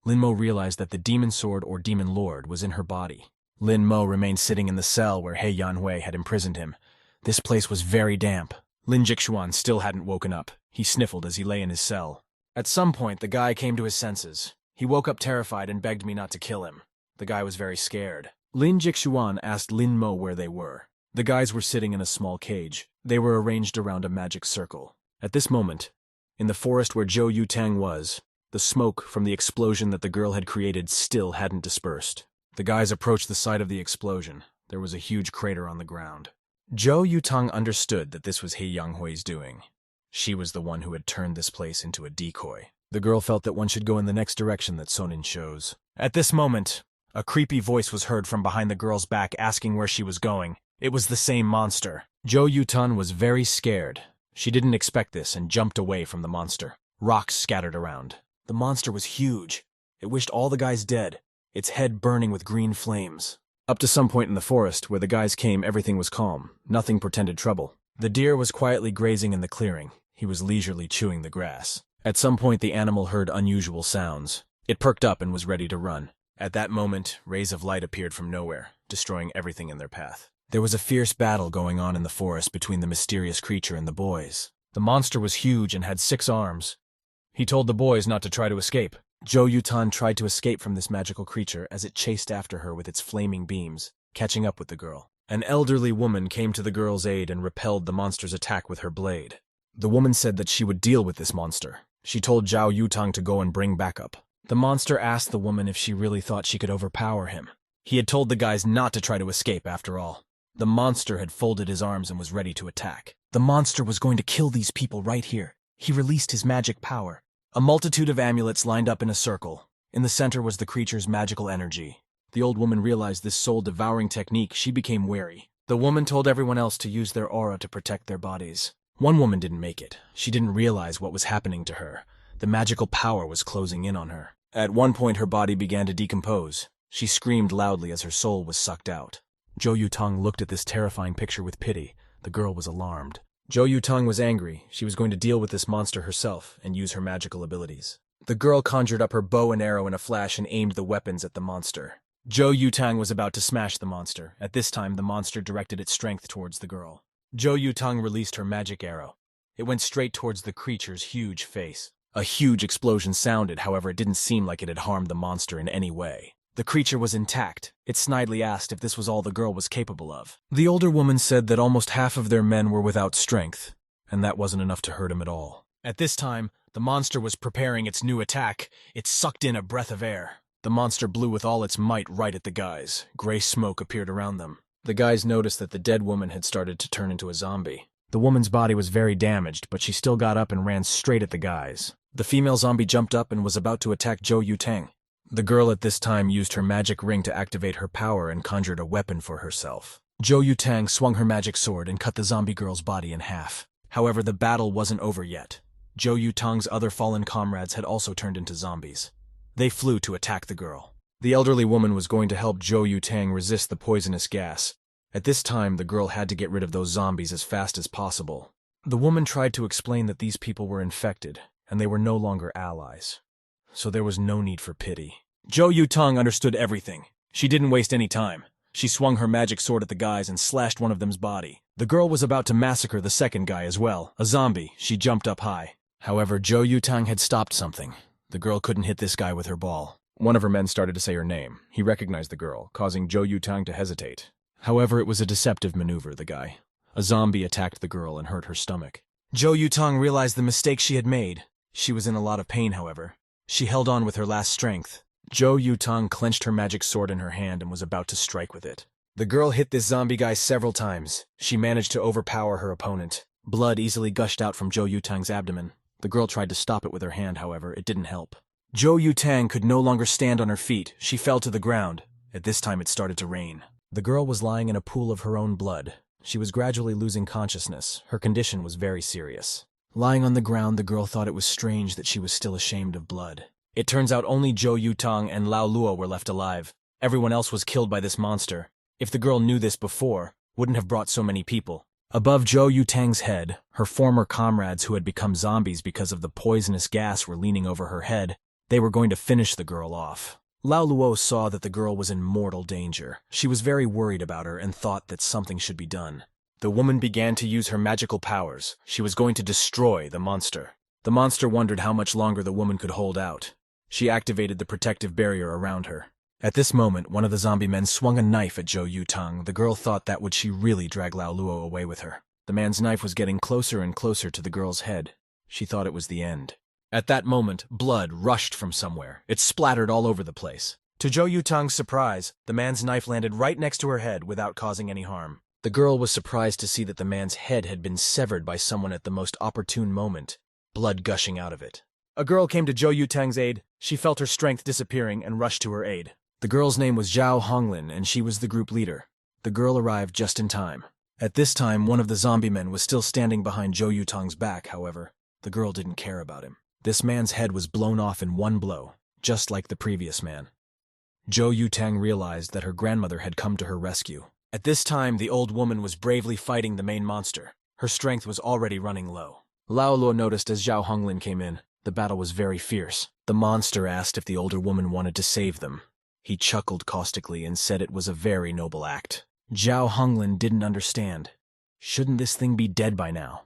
Lin Mo realized that the demon sword or demon lord was in her body. Lin Mo remained sitting in the cell where He Yanhui had imprisoned him. This place was very damp. Lin Jixuan still hadn't woken up. He sniffled as he lay in his cell. At some point, the guy came to his senses. He woke up terrified and begged me not to kill him. The guy was very scared. Lin Jixuan asked Lin Mo where they were. The guys were sitting in a small cage. They were arranged around a magic circle. At this moment, in the forest where Zhou Yutang was, the smoke from the explosion that the girl had created still hadn't dispersed. The guys approached the site of the explosion. There was a huge crater on the ground. Zhou Yutang understood that this was He Yanghui's doing. She was the one who had turned this place into a decoy. The girl felt that one should go in the next direction that Sonin shows. At this moment, a creepy voice was heard from behind the girl's back asking where she was going. It was the same monster. Zhou Yutang was very scared. She didn't expect this and jumped away from the monster. Rocks scattered around. The monster was huge. It wished all the guys dead, its head burning with green flames. Up to some point in the forest, where the guys came, everything was calm. Nothing portended trouble. The deer was quietly grazing in the clearing. He was leisurely chewing the grass. At some point, the animal heard unusual sounds. It perked up and was ready to run. At that moment, rays of light appeared from nowhere, destroying everything in their path. There was a fierce battle going on in the forest between the mysterious creature and the boys. The monster was huge and had 6 arms. He told the boys not to try to escape. Zhou Yutang tried to escape from this magical creature as it chased after her with its flaming beams, catching up with the girl. An elderly woman came to the girl's aid and repelled the monster's attack with her blade. The woman said that she would deal with this monster. She told Zhao Yutang to go and bring backup. The monster asked the woman if she really thought she could overpower him. He had told the guys not to try to escape after all. The monster had folded his arms and was ready to attack. The monster was going to kill these people right here. He released his magic power. A multitude of amulets lined up in a circle. In the center was the creature's magical energy. The old woman realized this soul-devouring technique. She became wary. The woman told everyone else to use their aura to protect their bodies. One woman didn't make it. She didn't realize what was happening to her. The magical power was closing in on her. At one point, her body began to decompose. She screamed loudly as her soul was sucked out. Zhou Yutang looked at this terrifying picture with pity. The girl was alarmed. Zhou Yutang was angry. She was going to deal with this monster herself and use her magical abilities. The girl conjured up her bow and arrow in a flash and aimed the weapons at the monster. Zhou Yutang was about to smash the monster. At this time, the monster directed its strength towards the girl. Zhou Yutang released her magic arrow. It went straight towards the creature's huge face. A huge explosion sounded, however it didn't seem like it had harmed the monster in any way. The creature was intact. It snidely asked if this was all the girl was capable of. The older woman said that almost half of their men were without strength, and that wasn't enough to hurt him at all. At this time, the monster was preparing its new attack. It sucked in a breath of air. The monster blew with all its might right at the guys. Gray smoke appeared around them. The guys noticed that the dead woman had started to turn into a zombie. The woman's body was very damaged, but she still got up and ran straight at the guys. The female zombie jumped up and was about to attack Zhou Yutang. The girl at this time used her magic ring to activate her power and conjured a weapon for herself. Zhou Yutang swung her magic sword and cut the zombie girl's body in half. However, the battle wasn't over yet. Zhou Yutang's other fallen comrades had also turned into zombies. They flew to attack the girl. The elderly woman was going to help Zhou Yutang resist the poisonous gas. At this time, the girl had to get rid of those zombies as fast as possible. The woman tried to explain that these people were infected, and they were no longer allies. So there was no need for pity. Zhou Yutang understood everything. She didn't waste any time. She swung her magic sword at the guys and slashed one of them's body. The girl was about to massacre the second guy as well, a zombie. She jumped up high. However, Zhou Yutang had stopped something. The girl couldn't hit this guy with her ball. One of her men started to say her name. He recognized the girl, causing Zhou Yutang to hesitate. However, it was a deceptive maneuver, the guy. A zombie attacked the girl and hurt her stomach. Zhou Yutang realized the mistake she had made. She was in a lot of pain, however. She held on with her last strength. Zhou Yutang clenched her magic sword in her hand and was about to strike with it. The girl hit this zombie guy several times. She managed to overpower her opponent. Blood easily gushed out from Zhou Yutang's abdomen. The girl tried to stop it with her hand, however, it didn't help. Zhou Yutang could no longer stand on her feet. She fell to the ground. At this time, it started to rain. The girl was lying in a pool of her own blood. She was gradually losing consciousness. Her condition was very serious. Lying on the ground, the girl thought it was strange that she was still ashamed of blood. It turns out only Zhou Yutang and Lao Luo were left alive. Everyone else was killed by this monster. If the girl knew this before, wouldn't have brought so many people. Above Zhou Yutang's head, her former comrades who had become zombies because of the poisonous gas were leaning over her head. They were going to finish the girl off. Lao Luo saw that the girl was in mortal danger. She was very worried about her and thought that something should be done. The woman began to use her magical powers. She was going to destroy the monster. The monster wondered how much longer the woman could hold out. She activated the protective barrier around her. At this moment, one of the zombie men swung a knife at Zhou Yutang. The girl thought that would she really drag Lao Luo away with her. The man's knife was getting closer and closer to the girl's head. She thought it was the end. At that moment, blood rushed from somewhere. It splattered all over the place. To Zhou Yutang's surprise, the man's knife landed right next to her head without causing any harm. The girl was surprised to see that the man's head had been severed by someone at the most opportune moment, blood gushing out of it. A girl came to Zhou Yutang's aid. She felt her strength disappearing and rushed to her aid. The girl's name was Zhao Honglin, and she was the group leader. The girl arrived just in time. At this time, one of the zombie men was still standing behind Zhou Yutang's back, however. The girl didn't care about him. This man's head was blown off in one blow, just like the previous man. Zhou Yutang realized that her grandmother had come to her rescue. At this time, the old woman was bravely fighting the main monster. Her strength was already running low. Lao Luo noticed as Zhao Honglin came in. The battle was very fierce. The monster asked if the older woman wanted to save them. He chuckled caustically and said it was a very noble act. Zhao Honglin didn't understand. Shouldn't this thing be dead by now?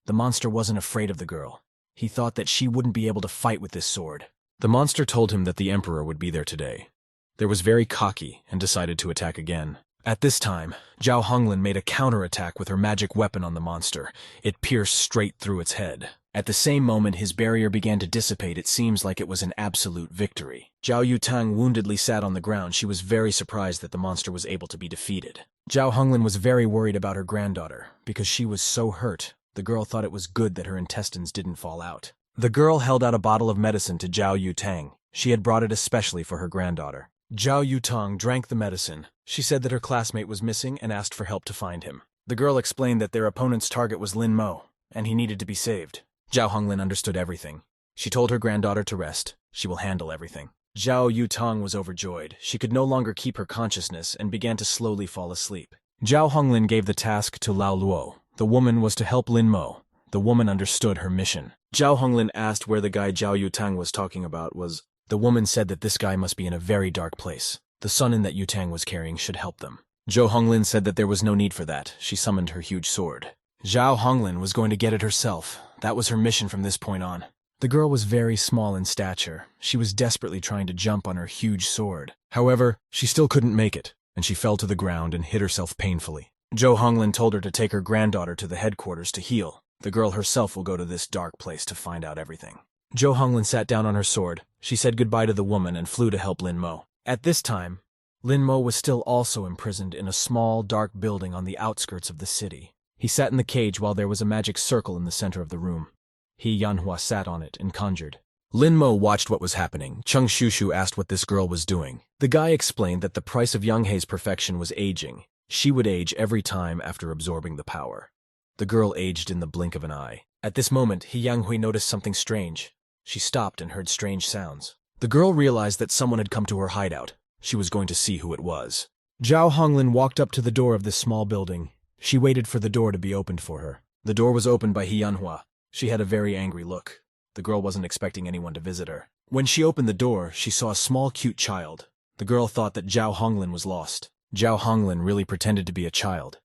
The monster wasn't afraid of the girl. He thought that she wouldn't be able to fight with this sword. The monster told him that the emperor would be there today. They was very cocky and decided to attack again. At this time, Zhao Honglin made a counterattack with her magic weapon on the monster. It pierced straight through its head. At the same moment his barrier began to dissipate, it seems like it was an absolute victory. Zhao Yutang woundedly sat on the ground. She was very surprised that the monster was able to be defeated. Zhao Honglin was very worried about her granddaughter, because she was so hurt. The girl thought it was good that her intestines didn't fall out. The girl held out a bottle of medicine to Zhao Yutang. She had brought it especially for her granddaughter. Zhao Yutang drank the medicine. She said that her classmate was missing and asked for help to find him. The girl explained that their opponent's target was Lin Mo, and he needed to be saved. Zhao Honglin understood everything. She told her granddaughter to rest. She will handle everything. Zhao Yutang was overjoyed. She could no longer keep her consciousness and began to slowly fall asleep. Zhao Honglin gave the task to Lao Luo. The woman was to help Lin Mo. The woman understood her mission. Zhao Honglin asked where the guy Zhao Yutang was talking about was. The woman said that this guy must be in a very dark place. The sun that Yutang was carrying should help them. Zhao Honglin said that there was no need for that. She summoned her huge sword. Zhao Honglin was going to get it herself. That was her mission from this point on. The girl was very small in stature. She was desperately trying to jump on her huge sword. However, she still couldn't make it, and she fell to the ground and hit herself painfully. Zhao Honglin told her to take her granddaughter to the headquarters to heal. The girl herself will go to this dark place to find out everything. Zhao Honglin sat down on her sword. She said goodbye to the woman and flew to help Lin Mo. At this time, Lin Mo was still also imprisoned in a small, dark building on the outskirts of the city. He sat in the cage while there was a magic circle in the center of the room. He, Yanhua, sat on it and conjured. Lin Mo watched what was happening. Cheng Shushu asked what this girl was doing. The guy explained that the price of Younghei's perfection was aging. She would age every time after absorbing the power. The girl aged in the blink of an eye. At this moment, He Yanghui noticed something strange. She stopped and heard strange sounds. The girl realized that someone had come to her hideout. She was going to see who it was. Zhao Honglin walked up to the door of this small building. She waited for the door to be opened for her. The door was opened by He Yanhua. She had a very angry look. The girl wasn't expecting anyone to visit her. When she opened the door, she saw a small cute child. The girl thought that Zhao Honglin was lost. Zhao Honglin really pretended to be a child.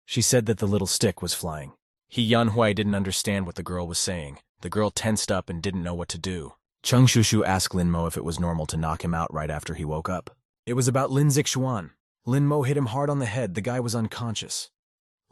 She said that the little stick was flying. He Yanhui didn't understand what the girl was saying. The girl tensed up and didn't know what to do. Cheng Shushu asked Lin Mo if it was normal to knock him out right after he woke up. It was about Lin Zixuan. Lin Mo hit him hard on the head. The guy was unconscious.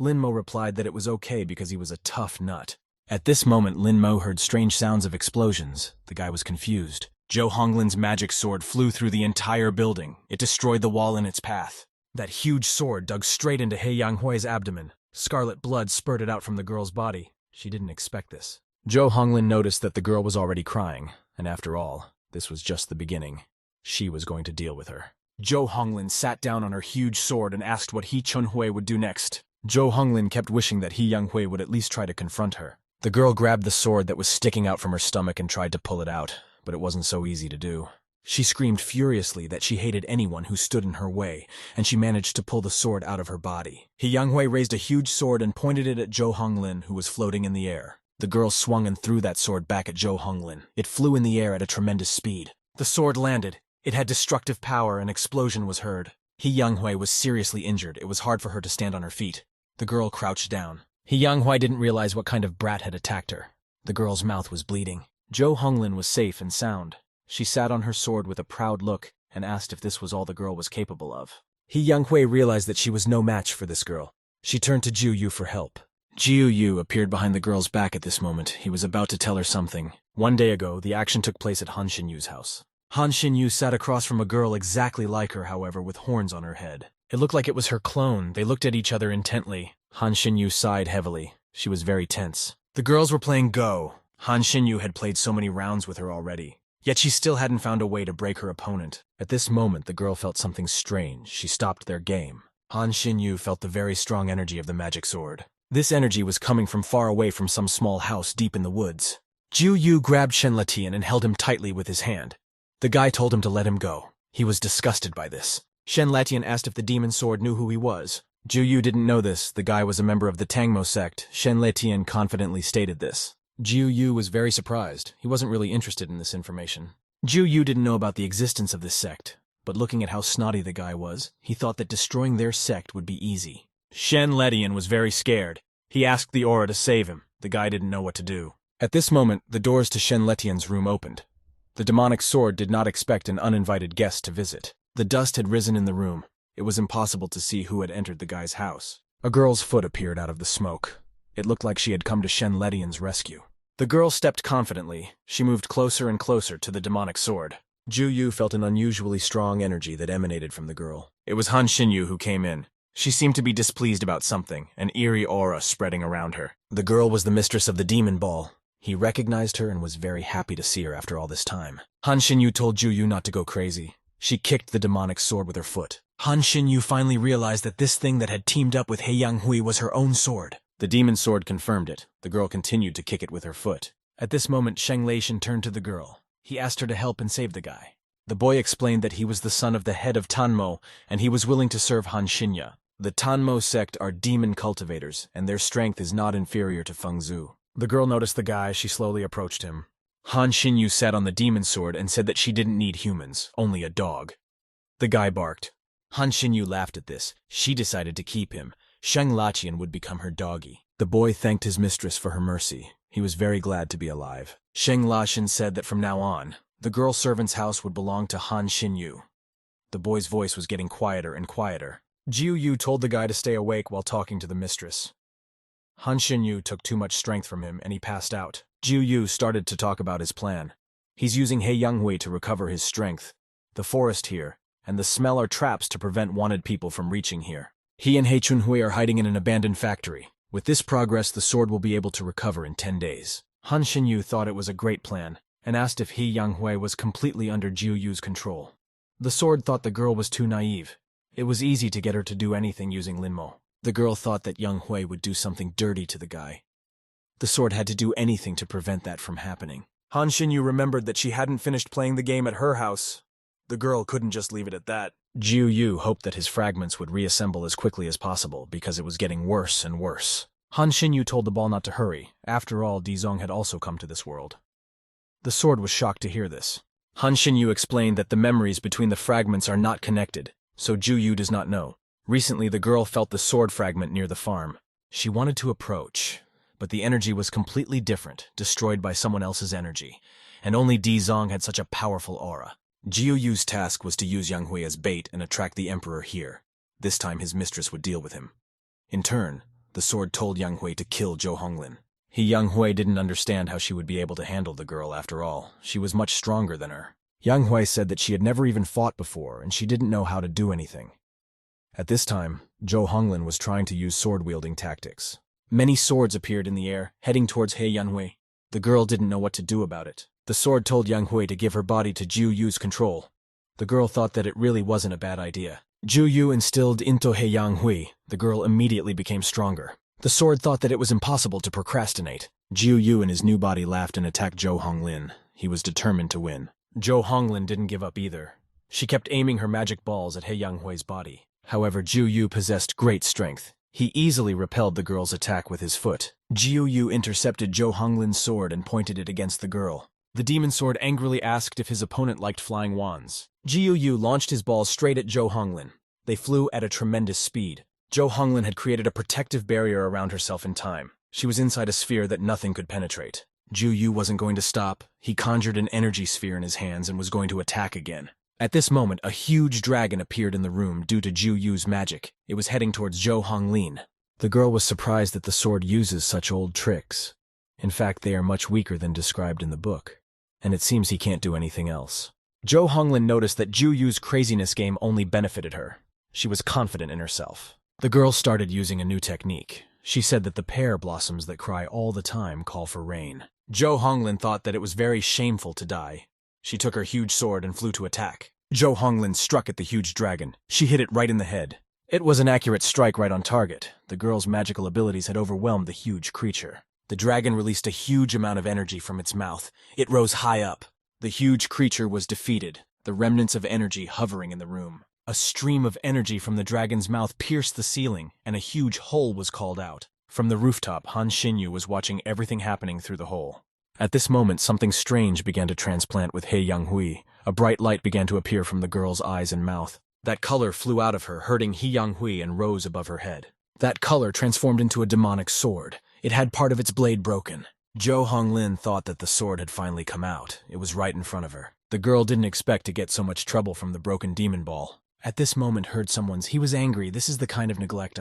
Lin Mo replied that it was okay because he was a tough nut. At this moment, Lin Mo heard strange sounds of explosions. The guy was confused. Zhao Honglin's magic sword flew through the entire building. It destroyed the wall in its path. That huge sword dug straight into He Yanghui's abdomen. Scarlet blood spurted out from the girl's body. She didn't expect this. Zhao Honglin noticed that the girl was already crying, and after all, this was just the beginning. She was going to deal with her. Zhao Honglin sat down on her huge sword and asked what He Chunhui would do next. Zhao Honglin kept wishing that He Yanghui would at least try to confront her. The girl grabbed the sword that was sticking out from her stomach and tried to pull it out, but it wasn't so easy to do. She screamed furiously that she hated anyone who stood in her way, and she managed to pull the sword out of her body. He Yanghui raised a huge sword and pointed it at Zhao Honglin, who was floating in the air. The girl swung and threw that sword back at Zhao Honglin. It flew in the air at a tremendous speed. The sword landed. It had destructive power. An explosion was heard. He Yanghui was seriously injured. It was hard for her to stand on her feet. The girl crouched down. He Yanghui didn't realize what kind of brat had attacked her. The girl's mouth was bleeding. Zhao Honglin was safe and sound. She sat on her sword with a proud look and asked if this was all the girl was capable of. He Yanghui realized that she was no match for this girl. She turned to Jiu Yu for help. Jiu Yu appeared behind the girl's back at this moment. He was about to tell her something. One day ago, the action took place at Han Xinyu's house. Han Xinyu sat across from a girl exactly like her, however, with horns on her head. It looked like it was her clone. They looked at each other intently. Han Xinyu sighed heavily. She was very tense. The girls were playing Go. Han Xinyu had played so many rounds with her already. Yet she still hadn't found a way to break her opponent. At this moment, the girl felt something strange. She stopped their game. Han Xinyu felt the very strong energy of the magic sword. This energy was coming from far away from some small house deep in the woods. Jiu Yu grabbed Shen Letian and held him tightly with his hand. The guy told him to let him go. He was disgusted by this. Shen Letian asked if the demon sword knew who he was. Jiu Yu didn't know this. The guy was a member of the Tangmo sect. Shen Letian confidently stated this. Jiu Yu was very surprised. He wasn't really interested in this information. Jiu Yu didn't know about the existence of this sect, but looking at how snotty the guy was, he thought that destroying their sect would be easy. Shen Letian was very scared. He asked the aura to save him. The guy didn't know what to do. At this moment, the doors to Shen Letian's room opened. The demonic sword did not expect an uninvited guest to visit. The dust had risen in the room. It was impossible to see who had entered the guy's house. A girl's foot appeared out of the smoke. It looked like she had come to Shen Letian's rescue. The girl stepped confidently. She moved closer and closer to the demonic sword. Ju-yu felt an unusually strong energy that emanated from the girl. It was Han Xinyu who came in. She seemed to be displeased about something, an eerie aura spreading around her. The girl was the mistress of the demon ball. He recognized her and was very happy to see her after all this time. Han Xinyu told Ju-yu not to go crazy. She kicked the demonic sword with her foot. Han Xinyu finally realized that this thing that had teamed up with He Yang-hui was her own sword. The demon sword confirmed it. The girl continued to kick it with her foot. At this moment, Sheng Leishan turned to the girl. He asked her to help and save the guy. The boy explained that he was the son of the head of Tanmo, and he was willing to serve Han Xinyu. The Tanmo sect are demon cultivators, and their strength is not inferior to Feng Zhu. The girl noticed the guy. She slowly approached him. Han Xinyu sat on the demon sword and said that she didn't need humans, only a dog. The guy barked. Han Xinyu laughed at this. She decided to keep him. Sheng Laqian would become her doggy. The boy thanked his mistress for her mercy. He was very glad to be alive. Sheng Laqian said that from now on, the girl servant's house would belong to Han Xinyu. The boy's voice was getting quieter and quieter. Jiu Yu told the guy to stay awake while talking to the mistress. Han Xinyu took too much strength from him and he passed out. Jiu Yu started to talk about his plan. He's using He Yang-hui to recover his strength. The forest here and the smell are traps to prevent wanted people from reaching here. He and He Chun-hui are hiding in an abandoned factory. With this progress, the sword will be able to recover in 10 days. Han Xinyu thought it was a great plan and asked if He Yang-hui was completely under Jiu Yu's control. The sword thought the girl was too naive. It was easy to get her to do anything using Linmo. The girl thought that Yang Hui would do something dirty to the guy. The sword had to do anything to prevent that from happening. Han Xinyu remembered that she hadn't finished playing the game at her house. The girl couldn't just leave it at that. Jiu Yu hoped that his fragments would reassemble as quickly as possible because it was getting worse and worse. Han Xinyu told the ball not to hurry. After all, Dizong had also come to this world. The sword was shocked to hear this. Han Xinyu explained that the memories between the fragments are not connected, so Jiu Yu does not know. Recently, the girl felt the sword fragment near the farm. She wanted to approach, but the energy was completely different, destroyed by someone else's energy, and only Dizong had such a powerful aura. Jiu Yu's task was to use Yang Hui as bait and attract the emperor here. This time his mistress would deal with him. In turn, the sword told Yang Hui to kill Zhou Honglin. Yang Hui didn't understand how she would be able to handle the girl after all. She was much stronger than her. Yang Hui said that she had never even fought before and she didn't know how to do anything. At this time, Zhou Honglin was trying to use sword-wielding tactics. Many swords appeared in the air, heading towards He Yanhui. The girl didn't know what to do about it. The sword told Yang Hui to give her body to Jiu Yu's control. The girl thought that it really wasn't a bad idea. Jiu Yu instilled into He Yang-hui. The girl immediately became stronger. The sword thought that it was impossible to procrastinate. Jiu Yu in his new body laughed and attacked Zhou Honglin. He was determined to win. Zhou Honglin didn't give up either. She kept aiming her magic balls at He Yang-hui's body. However, Jiu Yu possessed great strength. He easily repelled the girl's attack with his foot. Jiu Yu intercepted Zhou Honglin's sword and pointed it against the girl. The demon sword angrily asked if his opponent liked flying wands. Jiu Yu launched his balls straight at Zhou Honglin. They flew at a tremendous speed. Zhou Honglin had created a protective barrier around herself in time. She was inside a sphere that nothing could penetrate. Jiu Yu wasn't going to stop. He conjured an energy sphere in his hands and was going to attack again. At this moment, a huge dragon appeared in the room due to Jiu Yu's magic. It was heading towards Zhou Honglin. The girl was surprised that the sword uses such old tricks. In fact, they are much weaker than described in the book. And it seems he can't do anything else. Zhou Honglin noticed that Jiu Yu's craziness game only benefited her. She was confident in herself. The girl started using a new technique. She said that the pear blossoms that cry all the time call for rain. Zhou Honglin thought that it was very shameful to die. She took her huge sword and flew to attack. Zhou Honglin struck at the huge dragon. She hit it right in the head. It was an accurate strike right on target. The girl's magical abilities had overwhelmed the huge creature. The dragon released a huge amount of energy from its mouth. It rose high up. The huge creature was defeated, the remnants of energy hovering in the room. A stream of energy from the dragon's mouth pierced the ceiling, and a huge hole was called out. From the rooftop, Han Xinyu was watching everything happening through the hole. At this moment, something strange began to transplant with He Yang-hui. A bright light began to appear from the girl's eyes and mouth. That color flew out of her, hurting He Yang-hui and rose above her head. That color transformed into a demonic sword. It had part of its blade broken. Zhou Honglin thought that the sword had finally come out. It was right in front of her. The girl didn't expect to get so much trouble from the broken demon ball. At this moment heard someone's, he was angry, this is the kind of neglect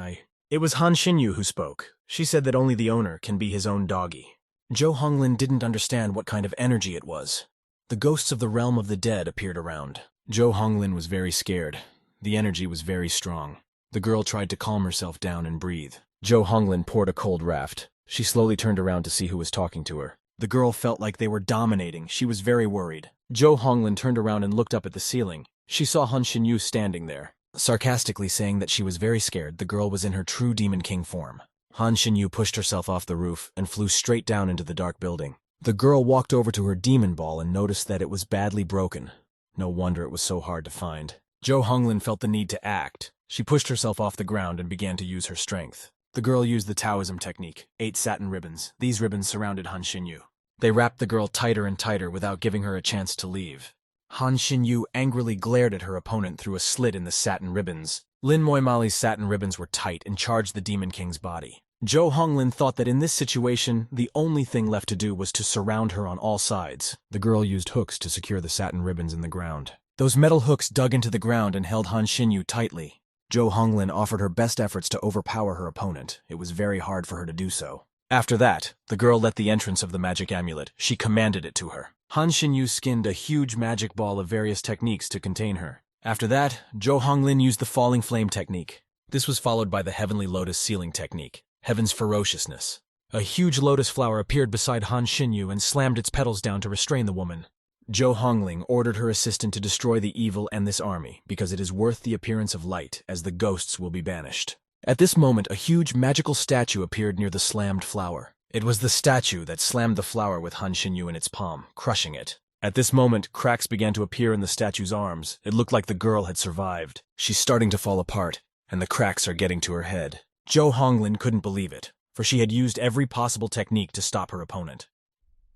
It was Han Xinyu who spoke. She said that only the owner can be his own doggy. Zhou Honglin didn't understand what kind of energy it was. The ghosts of the realm of the dead appeared around. Zhou Honglin was very scared. The energy was very strong. The girl tried to calm herself down and breathe. Zhou Honglin poured a cold raft. She slowly turned around to see who was talking to her. The girl felt like they were dominating. She was very worried. Zhou Honglin turned around and looked up at the ceiling. She saw Han Xinyu standing there. Sarcastically saying that she was very scared, the girl was in her true Demon King form. Han Xinyu pushed herself off the roof and flew straight down into the dark building. The girl walked over to her demon ball and noticed that it was badly broken. No wonder it was so hard to find. Zhou Honglin felt the need to act. She pushed herself off the ground and began to use her strength. The girl used the Taoism technique, 8 satin ribbons. These ribbons surrounded Han Xinyu. They wrapped the girl tighter and tighter without giving her a chance to leave. Han Xinyu angrily glared at her opponent through a slit in the satin ribbons. Lin Moimali's satin ribbons were tight and charged the Demon King's body. Zhou Honglin thought that in this situation, the only thing left to do was to surround her on all sides. The girl used hooks to secure the satin ribbons in the ground. Those metal hooks dug into the ground and held Han Xinyu tightly. Zhou Honglin offered her best efforts to overpower her opponent. It was very hard for her to do so. After that, the girl let the entrance of the magic amulet. She commanded it to her. Han Xinyu skinned a huge magic ball of various techniques to contain her. After that, Zhou Honglin used the falling flame technique. This was followed by the heavenly lotus sealing technique, heaven's ferociousness. A huge lotus flower appeared beside Han Xinyu and slammed its petals down to restrain the woman. Zhou Honglin ordered her assistant to destroy the evil and this army, because it is worth the appearance of light, as the ghosts will be banished. At this moment, a huge magical statue appeared near the slammed flower. It was the statue that slammed the flower with Han Xinyu in its palm, crushing it. At this moment, cracks began to appear in the statue's arms. It looked like the girl had survived. She's starting to fall apart, and the cracks are getting to her head. Zhou Honglin couldn't believe it, for she had used every possible technique to stop her opponent.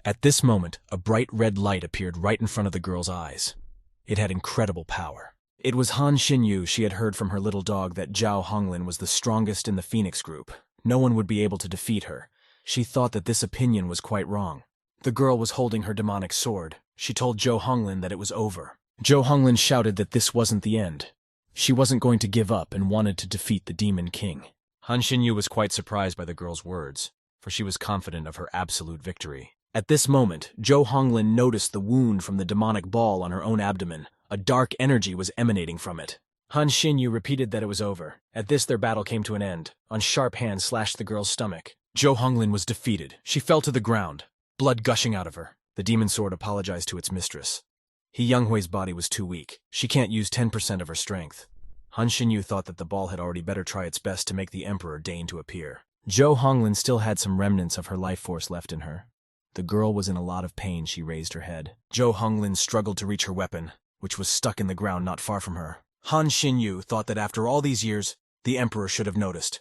At this moment, a bright red light appeared right in front of the girl's eyes. It had incredible power. It was Han Xinyu. She had heard from her little dog that Zhou Honglin was the strongest in the Phoenix group. No one would be able to defeat her. She thought that this opinion was quite wrong. The girl was holding her demonic sword. She told Zhou Honglin that it was over. Zhou Honglin shouted that this wasn't the end. She wasn't going to give up and wanted to defeat the Demon King. Han Xinyu was quite surprised by the girl's words, for she was confident of her absolute victory. At this moment, Zhou Honglin noticed the wound from the demonic ball on her own abdomen. A dark energy was emanating from it. Han Xinyu repeated that it was over. At this, their battle came to an end. A sharp hand slashed the girl's stomach. Zhou Honglin was defeated. She fell to the ground, blood gushing out of her. The demon sword apologized to its mistress. He Younghui's body was too weak. She can't use 10% of her strength. Han Xinyu thought that the ball had already better try its best to make the emperor deign to appear. Zhou Honglin still had some remnants of her life force left in her. The girl was in a lot of pain. She raised her head. Zhou Honglin struggled to reach her weapon, which was stuck in the ground not far from her. Han Xinyu thought that after all these years, the emperor should have noticed.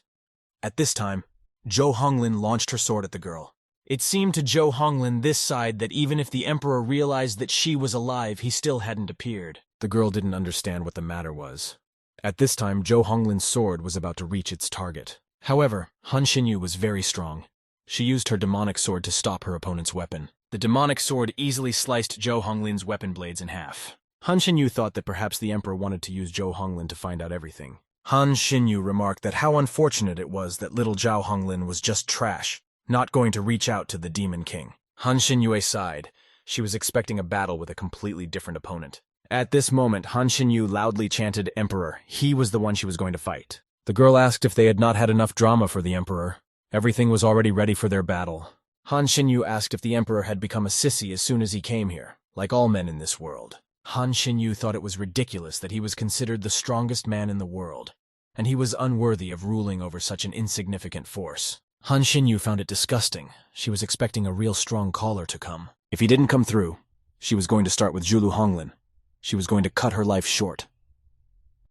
At this time, Zhou Honglin launched her sword at the girl. It seemed to Zhou Honglin this side that even if the emperor realized that she was alive, he still hadn't appeared. The girl didn't understand what the matter was. At this time, Zhou Honglin's sword was about to reach its target. However, Han Xinyu was very strong. She used her demonic sword to stop her opponent's weapon. The demonic sword easily sliced Zhou Honglin's weapon blades in half. Han Xinyu thought that perhaps the emperor wanted to use Zhou Honglin to find out everything. Han Xinyu remarked that how unfortunate it was that little Zhou Honglin was just trash, not going to reach out to the Demon King. Han Xinyu sighed. She was expecting a battle with a completely different opponent. At this moment, Han Xinyu loudly chanted Emperor. He was the one she was going to fight. The girl asked if they had not had enough drama for the emperor. Everything was already ready for their battle. Han Xinyu asked if the emperor had become a sissy as soon as he came here, like all men in this world. Han Xinyu thought it was ridiculous that he was considered the strongest man in the world, and he was unworthy of ruling over such an insignificant force. Han Xinyu found it disgusting. She was expecting a real strong caller to come. If he didn't come through, she was going to start with Zhulu Honglin. She was going to cut her life short.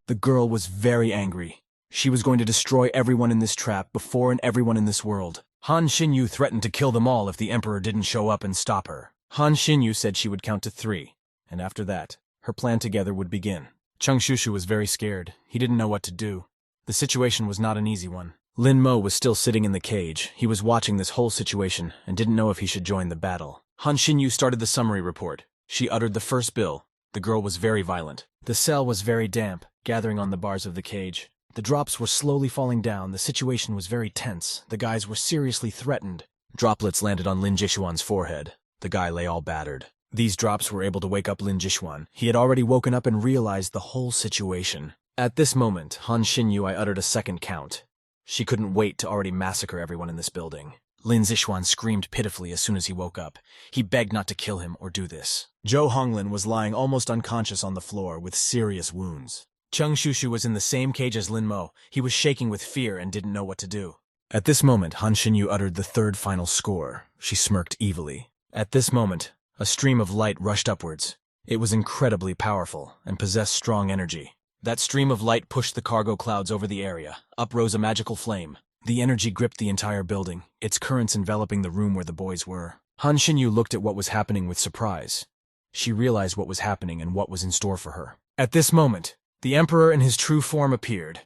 The girl was very angry. She was going to destroy everyone in this trap before and everyone in this world. Han Xinyu threatened to kill them all if the emperor didn't show up and stop her. Han Xinyu said she would count to 3, and after that, her plan together would begin. Cheng Shushu was very scared. He didn't know what to do. The situation was not an easy one. Lin Mo was still sitting in the cage. He was watching this whole situation and didn't know if he should join the battle. Han Xinyu started the summary report. She uttered the first bill. The girl was very violent. The cell was very damp, gathering on the bars of the cage. The drops were slowly falling down. The situation was very tense. The guys were seriously threatened. Droplets landed on Lin Jishuan's forehead. The guy lay all battered. These drops were able to wake up Lin Jishuan. He had already woken up and realized the whole situation. At this moment, Han Xinyue uttered a second count. She couldn't wait to already massacre everyone in this building. Lin Zixuan screamed pitifully as soon as he woke up. He begged not to kill him or do this. Zhou Honglin was lying almost unconscious on the floor with serious wounds. Cheng Shushu was in the same cage as Lin Mo. He was shaking with fear and didn't know what to do. At this moment, Han Xinyu uttered the third final score. She smirked evilly. At this moment, a stream of light rushed upwards. It was incredibly powerful and possessed strong energy. That stream of light pushed the cargo clouds over the area. Up rose a magical flame. The energy gripped the entire building, its currents enveloping the room where the boys were. Han Xinyu looked at what was happening with surprise. She realized what was happening and what was in store for her. At this moment, the Emperor in his true form appeared.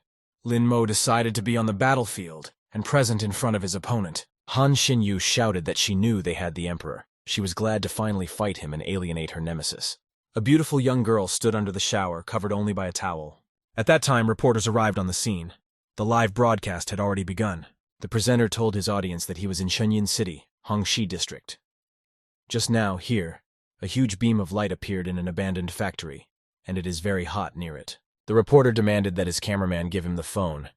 Lin Mo decided to be on the battlefield and present in front of his opponent. Han Xinyu shouted that she knew they had the Emperor. She was glad to finally fight him and alienate her nemesis. A beautiful young girl stood under the shower, covered only by a towel. At that time, reporters arrived on the scene. The live broadcast had already begun. The presenter told his audience that he was in Shenyang City, Hongxi District. Just now, here, a huge beam of light appeared in an abandoned factory, and it is very hot near it. The reporter demanded that his cameraman give him the phone.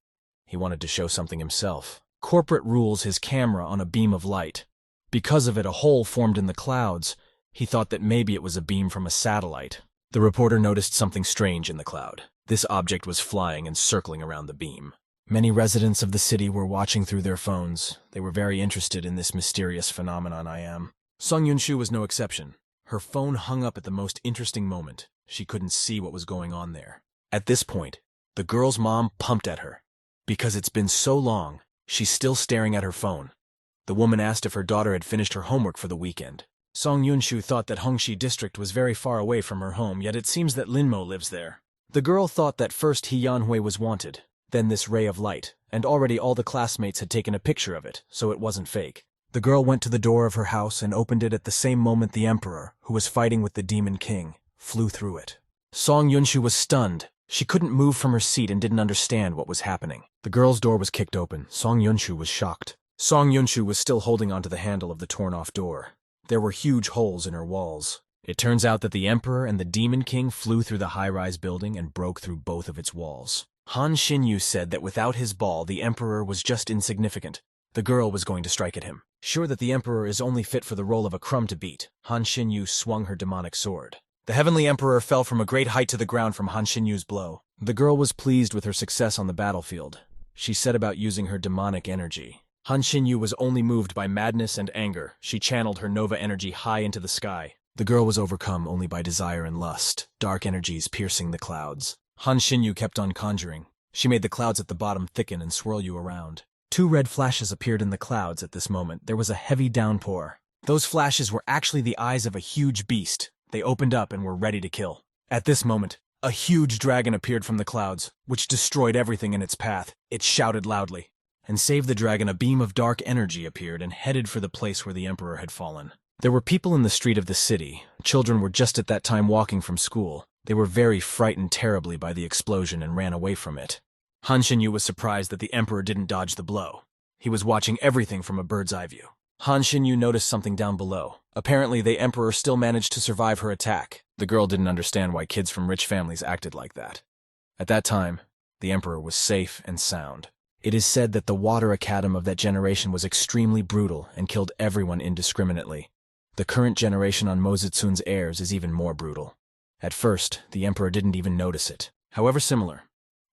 He wanted to show something himself. Corporate rules his camera on a beam of light. Because of it, a hole formed in the clouds. He thought that maybe it was a beam from a satellite. The reporter noticed something strange in the cloud. This object was flying and circling around the beam. Many residents of the city were watching through their phones. They were very interested in this mysterious phenomenon I am. Song Yunshu was no exception. Her phone hung up at the most interesting moment. She couldn't see what was going on there. At this point, the girl's mom pumped at her. Because it's been so long, she's still staring at her phone. The woman asked if her daughter had finished her homework for the weekend. Song Yunshu thought that Hongxi District was very far away from her home, yet it seems that Linmo lives there. The girl thought that first He Yanhui was wanted, then this ray of light, and already all the classmates had taken a picture of it, so it wasn't fake. The girl went to the door of her house and opened it at the same moment the Emperor, who was fighting with the Demon King, flew through it. Song Yunshu was stunned. She couldn't move from her seat and didn't understand what was happening. The girl's door was kicked open. Song Yunshu was shocked. Song Yunshu was still holding onto the handle of the torn-off door. There were huge holes in her walls. It turns out that the Emperor and the Demon King flew through the high-rise building and broke through both of its walls. Han Xinyu said that without his ball, the Emperor was just insignificant. The girl was going to strike at him. Sure that the Emperor is only fit for the role of a crumb to beat, Han Xinyu swung her demonic sword. The Heavenly Emperor fell from a great height to the ground from Han Xinyu's blow. The girl was pleased with her success on the battlefield. She set about using her demonic energy. Han Xinyu was only moved by madness and anger. She channeled her Nova energy high into the sky. The girl was overcome only by desire and lust, dark energies piercing the clouds. Han Xinyu kept on conjuring. She made the clouds at the bottom thicken and swirl you around. 2 red flashes appeared in the clouds at this moment. There was a heavy downpour. Those flashes were actually the eyes of a huge beast. They opened up and were ready to kill. At this moment, a huge dragon appeared from the clouds, which destroyed everything in its path. It shouted loudly. And save the dragon, a beam of dark energy appeared and headed for the place where the Emperor had fallen. There were people in the street of the city. Children were just at that time walking from school. They were very frightened terribly by the explosion and ran away from it. Han Xinyu was surprised that the Emperor didn't dodge the blow. He was watching everything from a bird's eye view. Han Xinyu noticed something down below. Apparently, the Emperor still managed to survive her attack. The girl didn't understand why kids from rich families acted like that. At that time, the Emperor was safe and sound. It is said that the water academ of that generation was extremely brutal and killed everyone indiscriminately. The current generation on Mozitsun's heirs is even more brutal. At first, the Emperor didn't even notice it. However similar,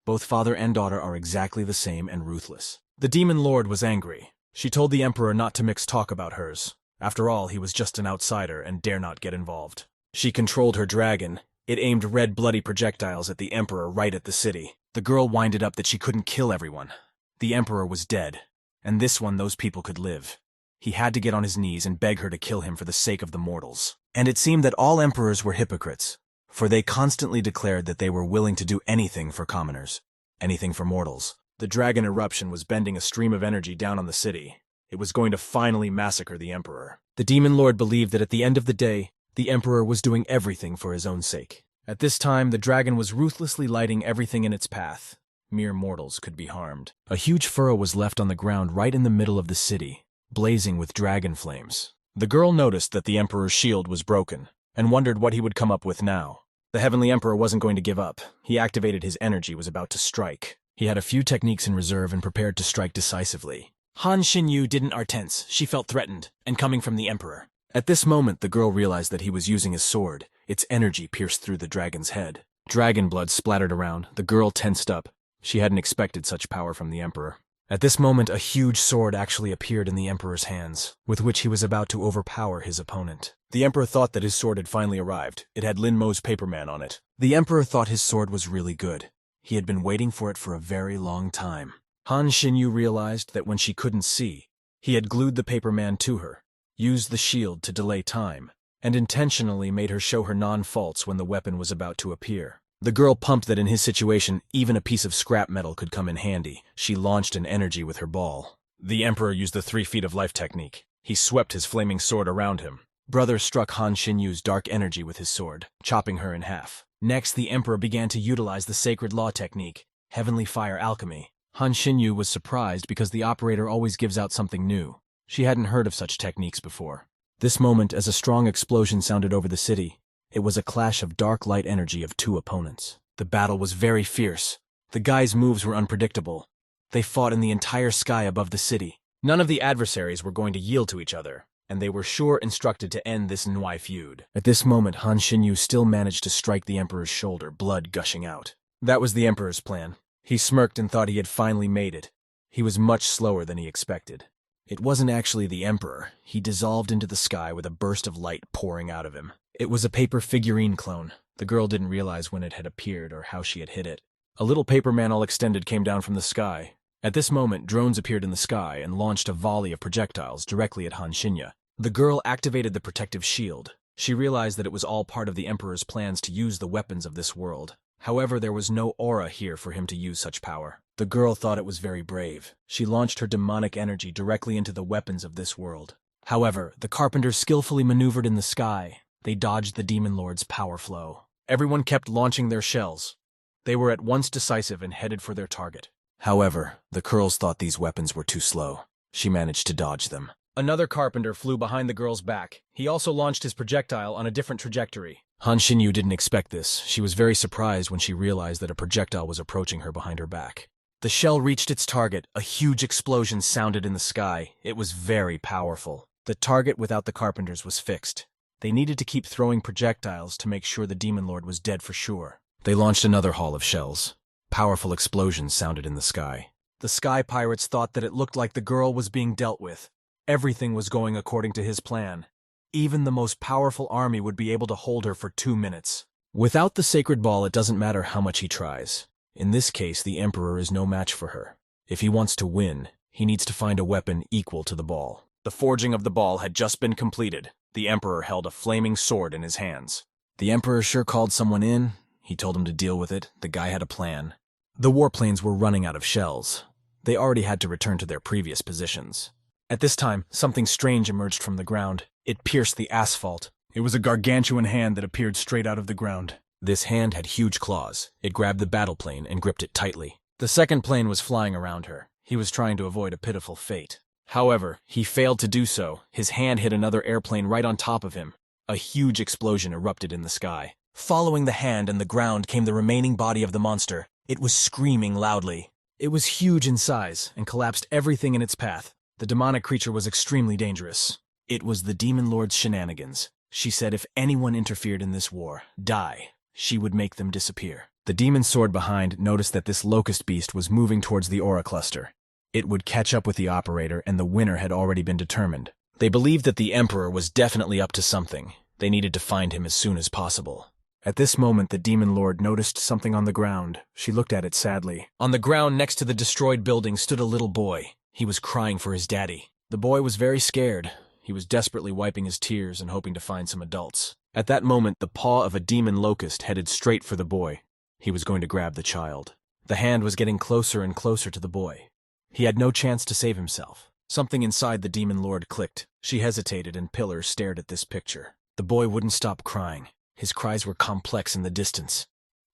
both father and daughter are exactly the same and ruthless. The Demon Lord was angry. She told the Emperor not to mix talk about hers. After all, he was just an outsider and dare not get involved. She controlled her dragon. It aimed red bloody projectiles at the Emperor right at the city. The girl winded up that she couldn't kill everyone. The Emperor was dead, and this one those people could live. He had to get on his knees and beg her to kill him for the sake of the mortals. And it seemed that all emperors were hypocrites, for they constantly declared that they were willing to do anything for commoners, anything for mortals. The dragon eruption was bending a stream of energy down on the city. It was going to finally massacre the Emperor. The Demon Lord believed that at the end of the day, the Emperor was doing everything for his own sake. At this time, the dragon was ruthlessly lighting everything in its path. Mere mortals could be harmed. A huge furrow was left on the ground right in the middle of the city. blazing with dragon flames. The girl noticed that the Emperor's shield was broken, and wondered what he would come up with now. The Heavenly Emperor wasn't going to give up. He activated his energy, was about to strike. He had a few techniques in reserve and prepared to strike decisively. Han Xinyu didn't are tense. She felt threatened, and coming from the Emperor. At this moment, the girl realized that he was using his sword. Its energy pierced through the dragon's head. Dragon blood splattered around. The girl tensed up. She hadn't expected such power from the Emperor. At this moment, a huge sword actually appeared in the Emperor's hands, with which he was about to overpower his opponent. The Emperor thought that his sword had finally arrived. It had Lin Mo's paperman on it. The Emperor thought his sword was really good. He had been waiting for it for a very long time. Han Xinyu realized that when she couldn't see, he had glued the paperman to her, used the shield to delay time, and intentionally made her show her non-faults when the weapon was about to appear. The girl pumped that in his situation, even a piece of scrap metal could come in handy. She launched an energy with her ball. The Emperor used the 3 feet of life technique. He swept his flaming sword around him. Brother struck Han Xinyu's dark energy with his sword, chopping her in half. Next, the Emperor began to utilize the sacred law technique, heavenly fire alchemy. Han Xinyu was surprised because the operator always gives out something new. She hadn't heard of such techniques before. This moment, as a strong explosion sounded over the city, it was a clash of dark light energy of 2 opponents. The battle was very fierce. The guys' moves were unpredictable. They fought in the entire sky above the city. None of the adversaries were going to yield to each other, and they were sure instructed to end this Nwai feud. At this moment, Han Xinyu still managed to strike the Emperor's shoulder, blood gushing out. That was the Emperor's plan. He smirked and thought he had finally made it. He was much slower than he expected. It wasn't actually the Emperor. He dissolved into the sky with a burst of light pouring out of him. It was a paper figurine clone. The girl didn't realize when it had appeared or how she had hit it. A little paper man all extended came down from the sky. At this moment, drones appeared in the sky and launched a volley of projectiles directly at Han Xinyu. The girl activated the protective shield. She realized that it was all part of the Emperor's plans to use the weapons of this world. However, there was no aura here for him to use such power. The girl thought it was very brave. She launched her demonic energy directly into the weapons of this world. However, the carpenters skillfully maneuvered in the sky. They dodged the Demon Lord's power flow. Everyone kept launching their shells. They were at once decisive and headed for their target. However, the girls thought these weapons were too slow. She managed to dodge them. Another carpenter flew behind the girl's back. He also launched his projectile on a different trajectory. Han Xinyu didn't expect this. She was very surprised when she realized that a projectile was approaching her behind her back. The shell reached its target. A huge explosion sounded in the sky. It was very powerful. The target without the carpenters was fixed. They needed to keep throwing projectiles to make sure the Demon Lord was dead for sure. They launched another haul of shells. Powerful explosions sounded in the sky. The Sky Pirates thought that it looked like the girl was being dealt with. Everything was going according to his plan. Even the most powerful army would be able to hold her for 2 minutes. Without the sacred ball, it doesn't matter how much he tries. In this case, the Emperor is no match for her. If he wants to win, he needs to find a weapon equal to the ball. The forging of the ball had just been completed. The Emperor held a flaming sword in his hands. The Emperor sure called someone in. He told him to deal with it. The guy had a plan. The warplanes were running out of shells. They already had to return to their previous positions. At this time, something strange emerged from the ground. It pierced the asphalt. It was a gargantuan hand that appeared straight out of the ground. This hand had huge claws. It grabbed the battle plane and gripped it tightly. The second plane was flying around her. He was trying to avoid a pitiful fate. However, he failed to do so. His hand hit another airplane right on top of him. A huge explosion erupted in the sky. Following the hand and the ground came the remaining body of the monster. It was screaming loudly. It was huge in size and collapsed everything in its path. The demonic creature was extremely dangerous. It was the Demon Lord's shenanigans. She said if anyone interfered in this war, die, she would make them disappear. The demon sword behind noticed that this locust beast was moving towards the aura cluster. It would catch up with the operator, and the winner had already been determined. They believed that the Emperor was definitely up to something. They needed to find him as soon as possible. At this moment, the Demon Lord noticed something on the ground. She looked at it sadly. On the ground next to the destroyed building stood a little boy. He was crying for his daddy. The boy was very scared. He was desperately wiping his tears and hoping to find some adults. At that moment, the paw of a demon locust headed straight for the boy. He was going to grab the child. The hand was getting closer and closer to the boy. He had no chance to save himself. Something inside the Demon Lord clicked. She hesitated, and Pillar stared at this picture. The boy wouldn't stop crying. His cries were complex in the distance.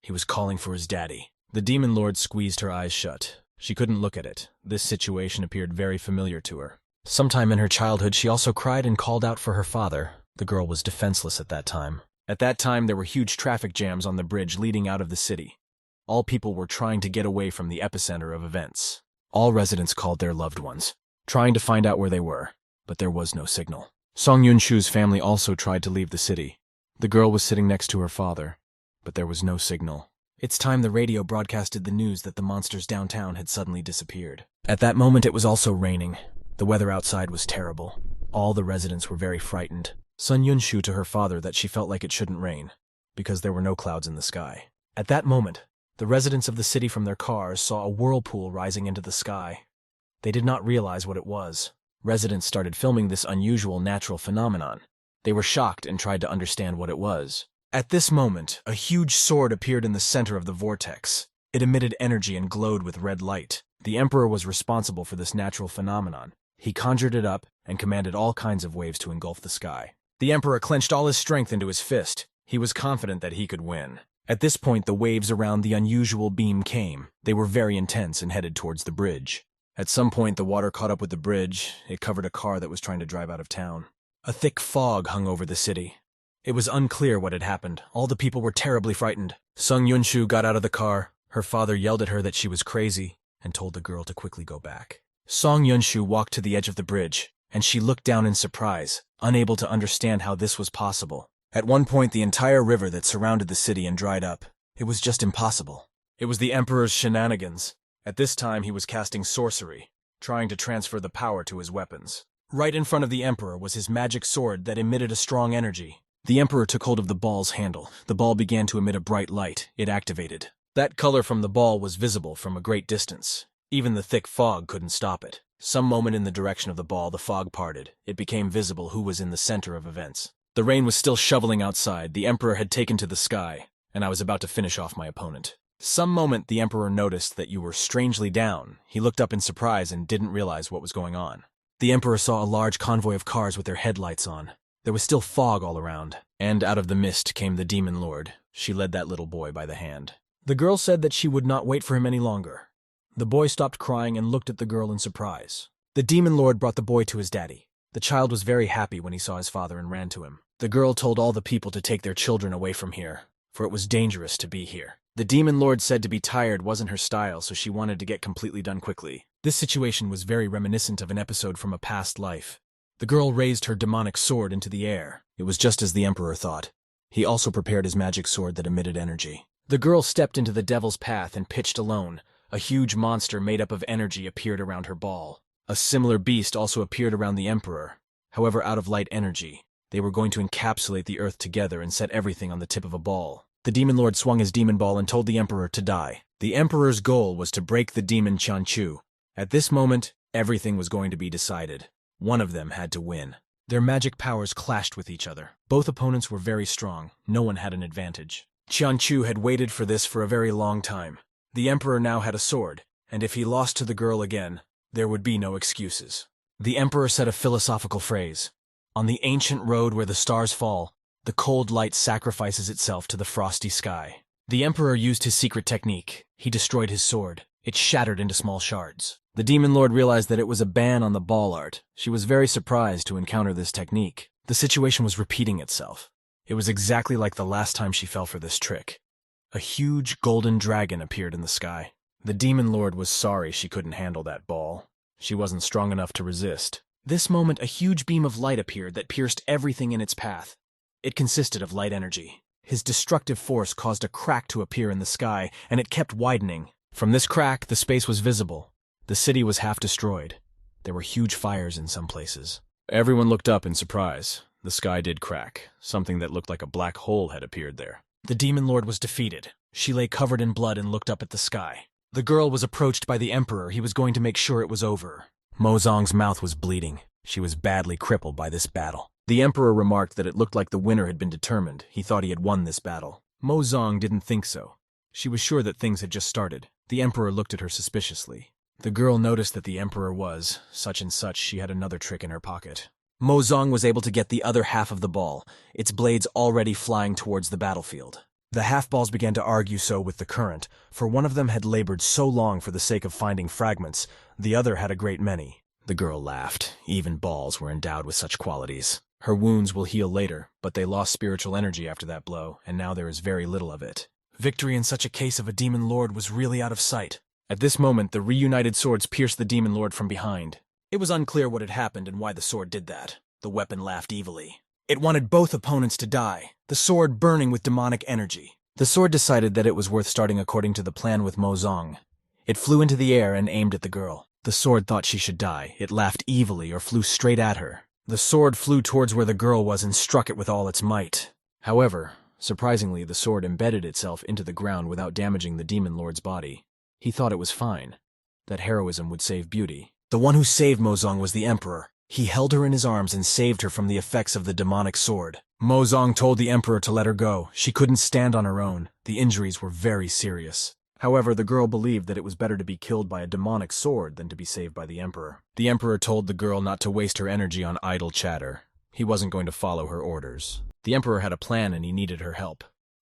He was calling for his daddy. The Demon Lord squeezed her eyes shut. She couldn't look at it. This situation appeared very familiar to her. Sometime in her childhood, she also cried and called out for her father. The girl was defenseless at that time. At that time, there were huge traffic jams on the bridge leading out of the city. All people were trying to get away from the epicenter of events. All residents called their loved ones, trying to find out where they were, but there was no signal. Song Yun-shu's family also tried to leave the city. The girl was sitting next to her father, but there was no signal. It's time the radio broadcasted the news that the monsters downtown had suddenly disappeared. At that moment, it was also raining. The weather outside was terrible. All the residents were very frightened. Sun Yun-shu to her father that she felt like it shouldn't rain, because there were no clouds in the sky. At that moment, the residents of the city from their cars saw a whirlpool rising into the sky. They did not realize what it was. Residents started filming this unusual natural phenomenon. They were shocked and tried to understand what it was. At this moment, a huge sword appeared in the center of the vortex. It emitted energy and glowed with red light. The emperor was responsible for this natural phenomenon. He conjured it up and commanded all kinds of waves to engulf the sky. The emperor clenched all his strength into his fist. He was confident that he could win. At this point, the waves around the unusual beam came. They were very intense and headed towards the bridge. At some point, the water caught up with the bridge. It covered a car that was trying to drive out of town. A thick fog hung over the city. It was unclear what had happened. All the people were terribly frightened. Sung Yun-shu got out of the car. Her father yelled at her that she was crazy and told the girl to quickly go back. Song Yun-shu walked to the edge of the bridge, and she looked down in surprise, unable to understand how this was possible. At one point, the entire river that surrounded the city and dried up. It was just impossible. It was the emperor's shenanigans. At this time, he was casting sorcery, trying to transfer the power to his weapons. Right in front of the emperor was his magic sword that emitted a strong energy. The emperor took hold of the ball's handle. The ball began to emit a bright light. It activated. That color from the ball was visible from a great distance. Even the thick fog couldn't stop it. Some moment in the direction of the ball, the fog parted. It became visible who was in the center of events. The rain was still shoveling outside. The emperor had taken to the sky, and I was about to finish off my opponent. Some moment the emperor noticed that you were strangely down. He looked up in surprise and didn't realize what was going on. The emperor saw a large convoy of cars with their headlights on. There was still fog all around, and out of the mist came the demon lord. She led that little boy by the hand. The girl said that she would not wait for him any longer. The boy stopped crying and looked at the girl in surprise. The demon lord brought the boy to his daddy. The child was very happy when he saw his father and ran to him. The girl told all the people to take their children away from here, for it was dangerous to be here. The demon lord said to be tired wasn't her style, so she wanted to get completely done quickly. This situation was very reminiscent of an episode from a past life. The girl raised her demonic sword into the air. It was just as the emperor thought. He also prepared his magic sword that emitted energy. The girl stepped into the devil's path and pitched alone. A huge monster made up of energy appeared around her ball. A similar beast also appeared around the emperor, however out of light energy. They were going to encapsulate the earth together and set everything on the tip of a ball. The demon lord swung his demon ball and told the emperor to die. The emperor's goal was to break the demon Qianqiu. At this moment, everything was going to be decided. One of them had to win. Their magic powers clashed with each other. Both opponents were very strong. No one had an advantage. Qianqiu had waited for this for a very long time. The emperor now had a sword, and if he lost to the girl again, there would be no excuses. The emperor said a philosophical phrase. On the ancient road where the stars fall, the cold light sacrifices itself to the frosty sky. The emperor used his secret technique. He destroyed his sword. It shattered into small shards. The demon lord realized that it was a ban on the ball art. She was very surprised to encounter this technique. The situation was repeating itself. It was exactly like the last time she fell for this trick. A huge golden dragon appeared in the sky. The demon lord was sorry she couldn't handle that ball. She wasn't strong enough to resist. This moment, a huge beam of light appeared that pierced everything in its path. It consisted of light energy. His destructive force caused a crack to appear in the sky, and it kept widening. From this crack, the space was visible. The city was half destroyed. There were huge fires in some places. Everyone looked up in surprise. The sky did crack. Something that looked like a black hole had appeared there. The demon lord was defeated. She lay covered in blood and looked up at the sky. The girl was approached by the emperor. He was going to make sure it was over. Mozong's mouth was bleeding. She was badly crippled by this battle. The emperor remarked that it looked like the winner had been determined. He thought he had won this battle. Mozong didn't think so. She was sure that things had just started. The emperor looked at her suspiciously. The girl noticed that the emperor was, such and such, she had another trick in her pocket. Mozong was able to get the other half of the ball, its blades already flying towards the battlefield. The half-balls began to argue so with the current, for one of them had labored so long for the sake of finding fragments, the other had a great many. The girl laughed. Even balls were endowed with such qualities. Her wounds will heal later, but they lost spiritual energy after that blow, and now there is very little of it. Victory in such a case of a demon lord was really out of sight. At this moment, the reunited swords pierced the demon lord from behind. It was unclear what had happened and why the sword did that. The weapon laughed evilly. It wanted both opponents to die, the sword burning with demonic energy. The sword decided that it was worth starting according to the plan with Mozong. It flew into the air and aimed at the girl. The sword thought she should die. It laughed evilly or flew straight at her. The sword flew towards where the girl was and struck it with all its might. However, surprisingly, the sword embedded itself into the ground without damaging the demon lord's body. He thought it was fine. That heroism would save beauty. The one who saved Mozong was the emperor. He held her in his arms and saved her from the effects of the demonic sword. Mozong told the emperor to let her go. She couldn't stand on her own. The injuries were very serious. However, the girl believed that it was better to be killed by a demonic sword than to be saved by the emperor. The emperor told the girl not to waste her energy on idle chatter. He wasn't going to follow her orders. The emperor had a plan and he needed her help.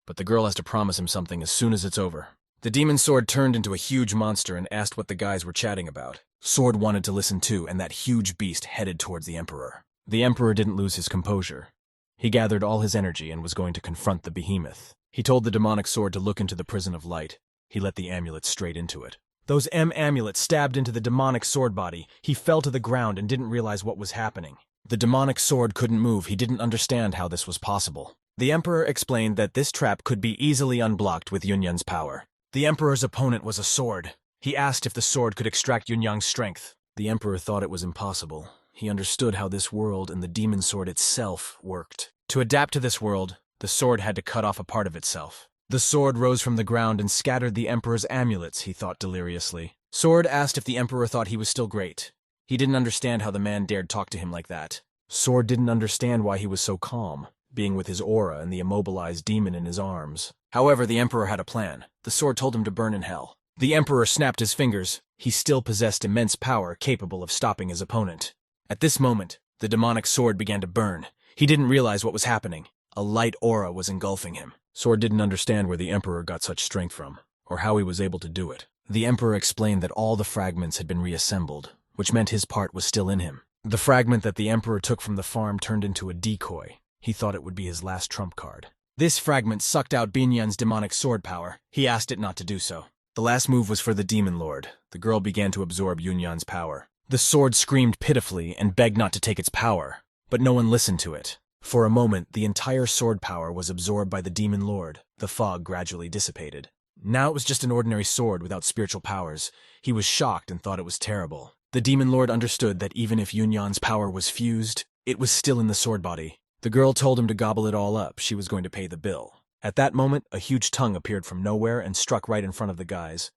But the girl has to promise him something as soon as it's over. The demon sword turned into a huge monster and asked what the guys were chatting about. Sword wanted to listen too, and that huge beast headed towards the emperor. The emperor didn't lose his composure. He gathered all his energy and was going to confront the behemoth. He told the demonic sword to look into the prison of light. He let the amulet straight into it. Those amulets stabbed into the demonic sword body. He fell to the ground and didn't realize what was happening. The demonic sword couldn't move. He didn't understand how this was possible. The emperor explained that this trap could be easily unblocked with Yunyang's power. The emperor's opponent was a sword. He asked if the sword could extract Yunyang's strength. The emperor thought it was impossible. He understood how this world and the demon sword itself worked. To adapt to this world, the sword had to cut off a part of itself. The sword rose from the ground and scattered the emperor's amulets, he thought deliriously. Sword asked if the emperor thought he was still great. He didn't understand how the man dared talk to him like that. Sword didn't understand why he was so calm, being with his aura and the immobilized demon in his arms. However, the emperor had a plan. The sword told him to burn in hell. The emperor snapped his fingers. He still possessed immense power capable of stopping his opponent. At this moment, the demonic sword began to burn. He didn't realize what was happening. A light aura was engulfing him. Sword didn't understand where the emperor got such strength from, or how he was able to do it. The emperor explained that all the fragments had been reassembled, which meant his part was still in him. The fragment that the emperor took from the farm turned into a decoy. He thought it would be his last trump card. This fragment sucked out Binyan's demonic sword power. He asked it not to do so. The last move was for the demon lord. The girl began to absorb Yunyan's power. The sword screamed pitifully and begged not to take its power, but no one listened to it. For a moment, the entire sword power was absorbed by the demon lord. The fog gradually dissipated. Now it was just an ordinary sword without spiritual powers. He was shocked and thought it was terrible. The demon lord understood that even if Yunyan's power was fused, it was still in the sword body. The girl told him to gobble it all up. She was going to pay the bill. At that moment, a huge tongue appeared from nowhere and struck right in front of the guys.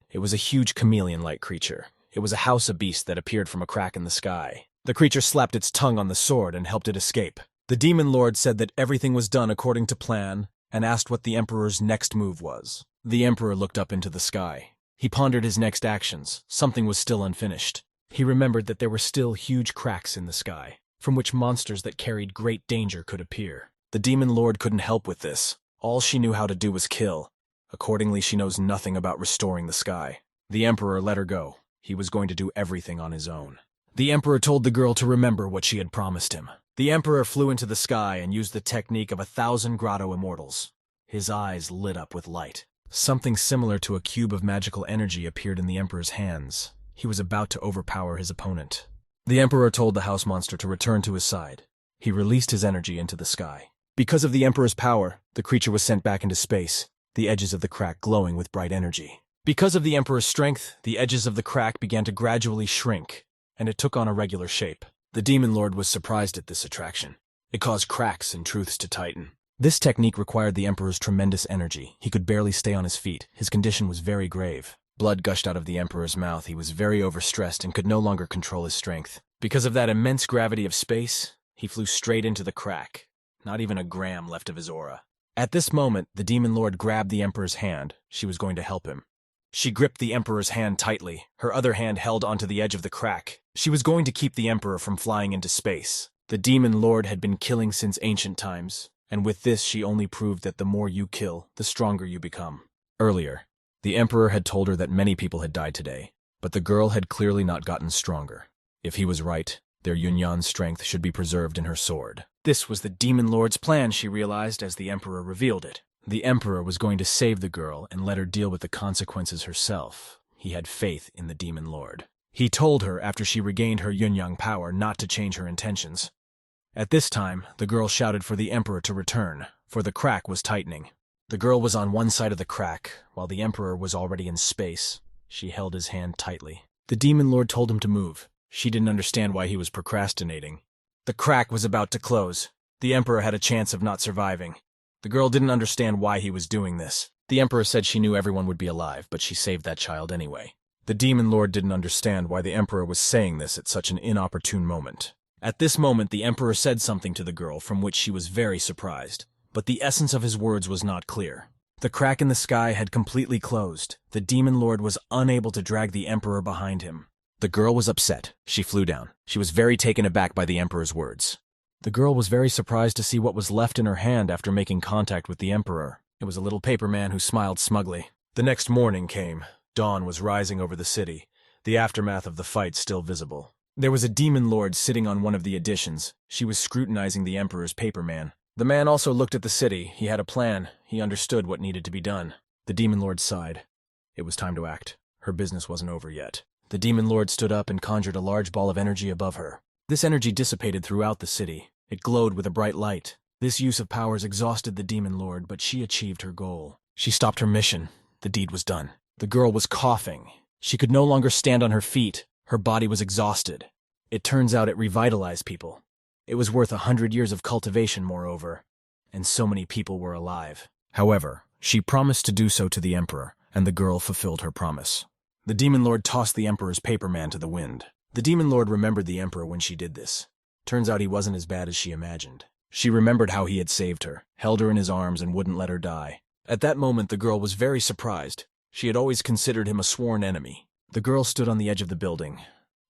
It was a huge chameleon-like creature. It was a hausa beast that appeared from a crack in the sky. The creature slapped its tongue on the sword and helped it escape. The demon lord said that everything was done according to plan and asked what the emperor's next move was. The emperor looked up into the sky. He pondered his next actions. Something was still unfinished. He remembered that there were still huge cracks in the sky, from which monsters that carried great danger could appear. The demon lord couldn't help with this. All she knew how to do was kill. Accordingly, she knows nothing about restoring the sky. The emperor let her go. He was going to do everything on his own. The emperor told the girl to remember what she had promised him. The emperor flew into the sky and used the technique of 1,000 grotto immortals. His eyes lit up with light. Something similar to a cube of magical energy appeared in the emperor's hands. He was about to overpower his opponent. The emperor told the house monster to return to his side. He released his energy into the sky. Because of the emperor's power, the creature was sent back into space, the edges of the crack glowing with bright energy. Because of the emperor's strength, the edges of the crack began to gradually shrink, and it took on a regular shape. The demon lord was surprised at this attraction. It caused cracks and truths to tighten. This technique required the emperor's tremendous energy. He could barely stay on his feet. His condition was very grave. Blood gushed out of the emperor's mouth. He was very overstressed and could no longer control his strength. Because of that immense gravity of space, he flew straight into the crack. Not even a gram left of his aura. At this moment, the demon lord grabbed the emperor's hand. She was going to help him. She gripped the emperor's hand tightly. Her other hand held onto the edge of the crack. She was going to keep the emperor from flying into space. The demon lord had been killing since ancient times, and with this she only proved that the more you kill, the stronger you become. Earlier, the emperor had told her that many people had died today, but the girl had clearly not gotten stronger. If he was right, their Yunyan's strength should be preserved in her sword. This was the Demon Lord's plan, she realized as the Emperor revealed it. The Emperor was going to save the girl and let her deal with the consequences herself. He had faith in the Demon Lord. He told her after she regained her Yunyang power not to change her intentions. At this time, the girl shouted for the Emperor to return, for the crack was tightening. The girl was on one side of the crack, while the Emperor was already in space. She held his hand tightly. The Demon Lord told him to move. She didn't understand why he was procrastinating. The crack was about to close. The Emperor had a chance of not surviving. The girl didn't understand why he was doing this. The Emperor said she knew everyone would be alive, but she saved that child anyway. The Demon Lord didn't understand why the Emperor was saying this at such an inopportune moment. At this moment, the Emperor said something to the girl from which she was very surprised, but the essence of his words was not clear. The crack in the sky had completely closed. The Demon Lord was unable to drag the Emperor behind him. The girl was upset. She flew down. She was very taken aback by the Emperor's words. The girl was very surprised to see what was left in her hand after making contact with the Emperor. It was a little paper man who smiled smugly. The next morning came. Dawn was rising over the city, the aftermath of the fight still visible. There was a Demon Lord sitting on one of the editions. She was scrutinizing the Emperor's paper man. The man also looked at the city. He had a plan. He understood what needed to be done. The Demon Lord sighed. It was time to act. Her business wasn't over yet. The Demon Lord stood up and conjured a large ball of energy above her. This energy dissipated throughout the city. It glowed with a bright light. This use of powers exhausted the Demon Lord, but she achieved her goal. She stopped her mission. The deed was done. The girl was coughing. She could no longer stand on her feet. Her body was exhausted. It turns out it revitalized people. It was worth 100 years of cultivation, moreover, and so many people were alive. However, she promised to do so to the Emperor, and the girl fulfilled her promise. The Demon Lord tossed the Emperor's paper man to the wind. The Demon Lord remembered the Emperor when she did this. Turns out he wasn't as bad as she imagined. She remembered how he had saved her, held her in his arms, and wouldn't let her die. At that moment, the girl was very surprised. She had always considered him a sworn enemy. The girl stood on the edge of the building.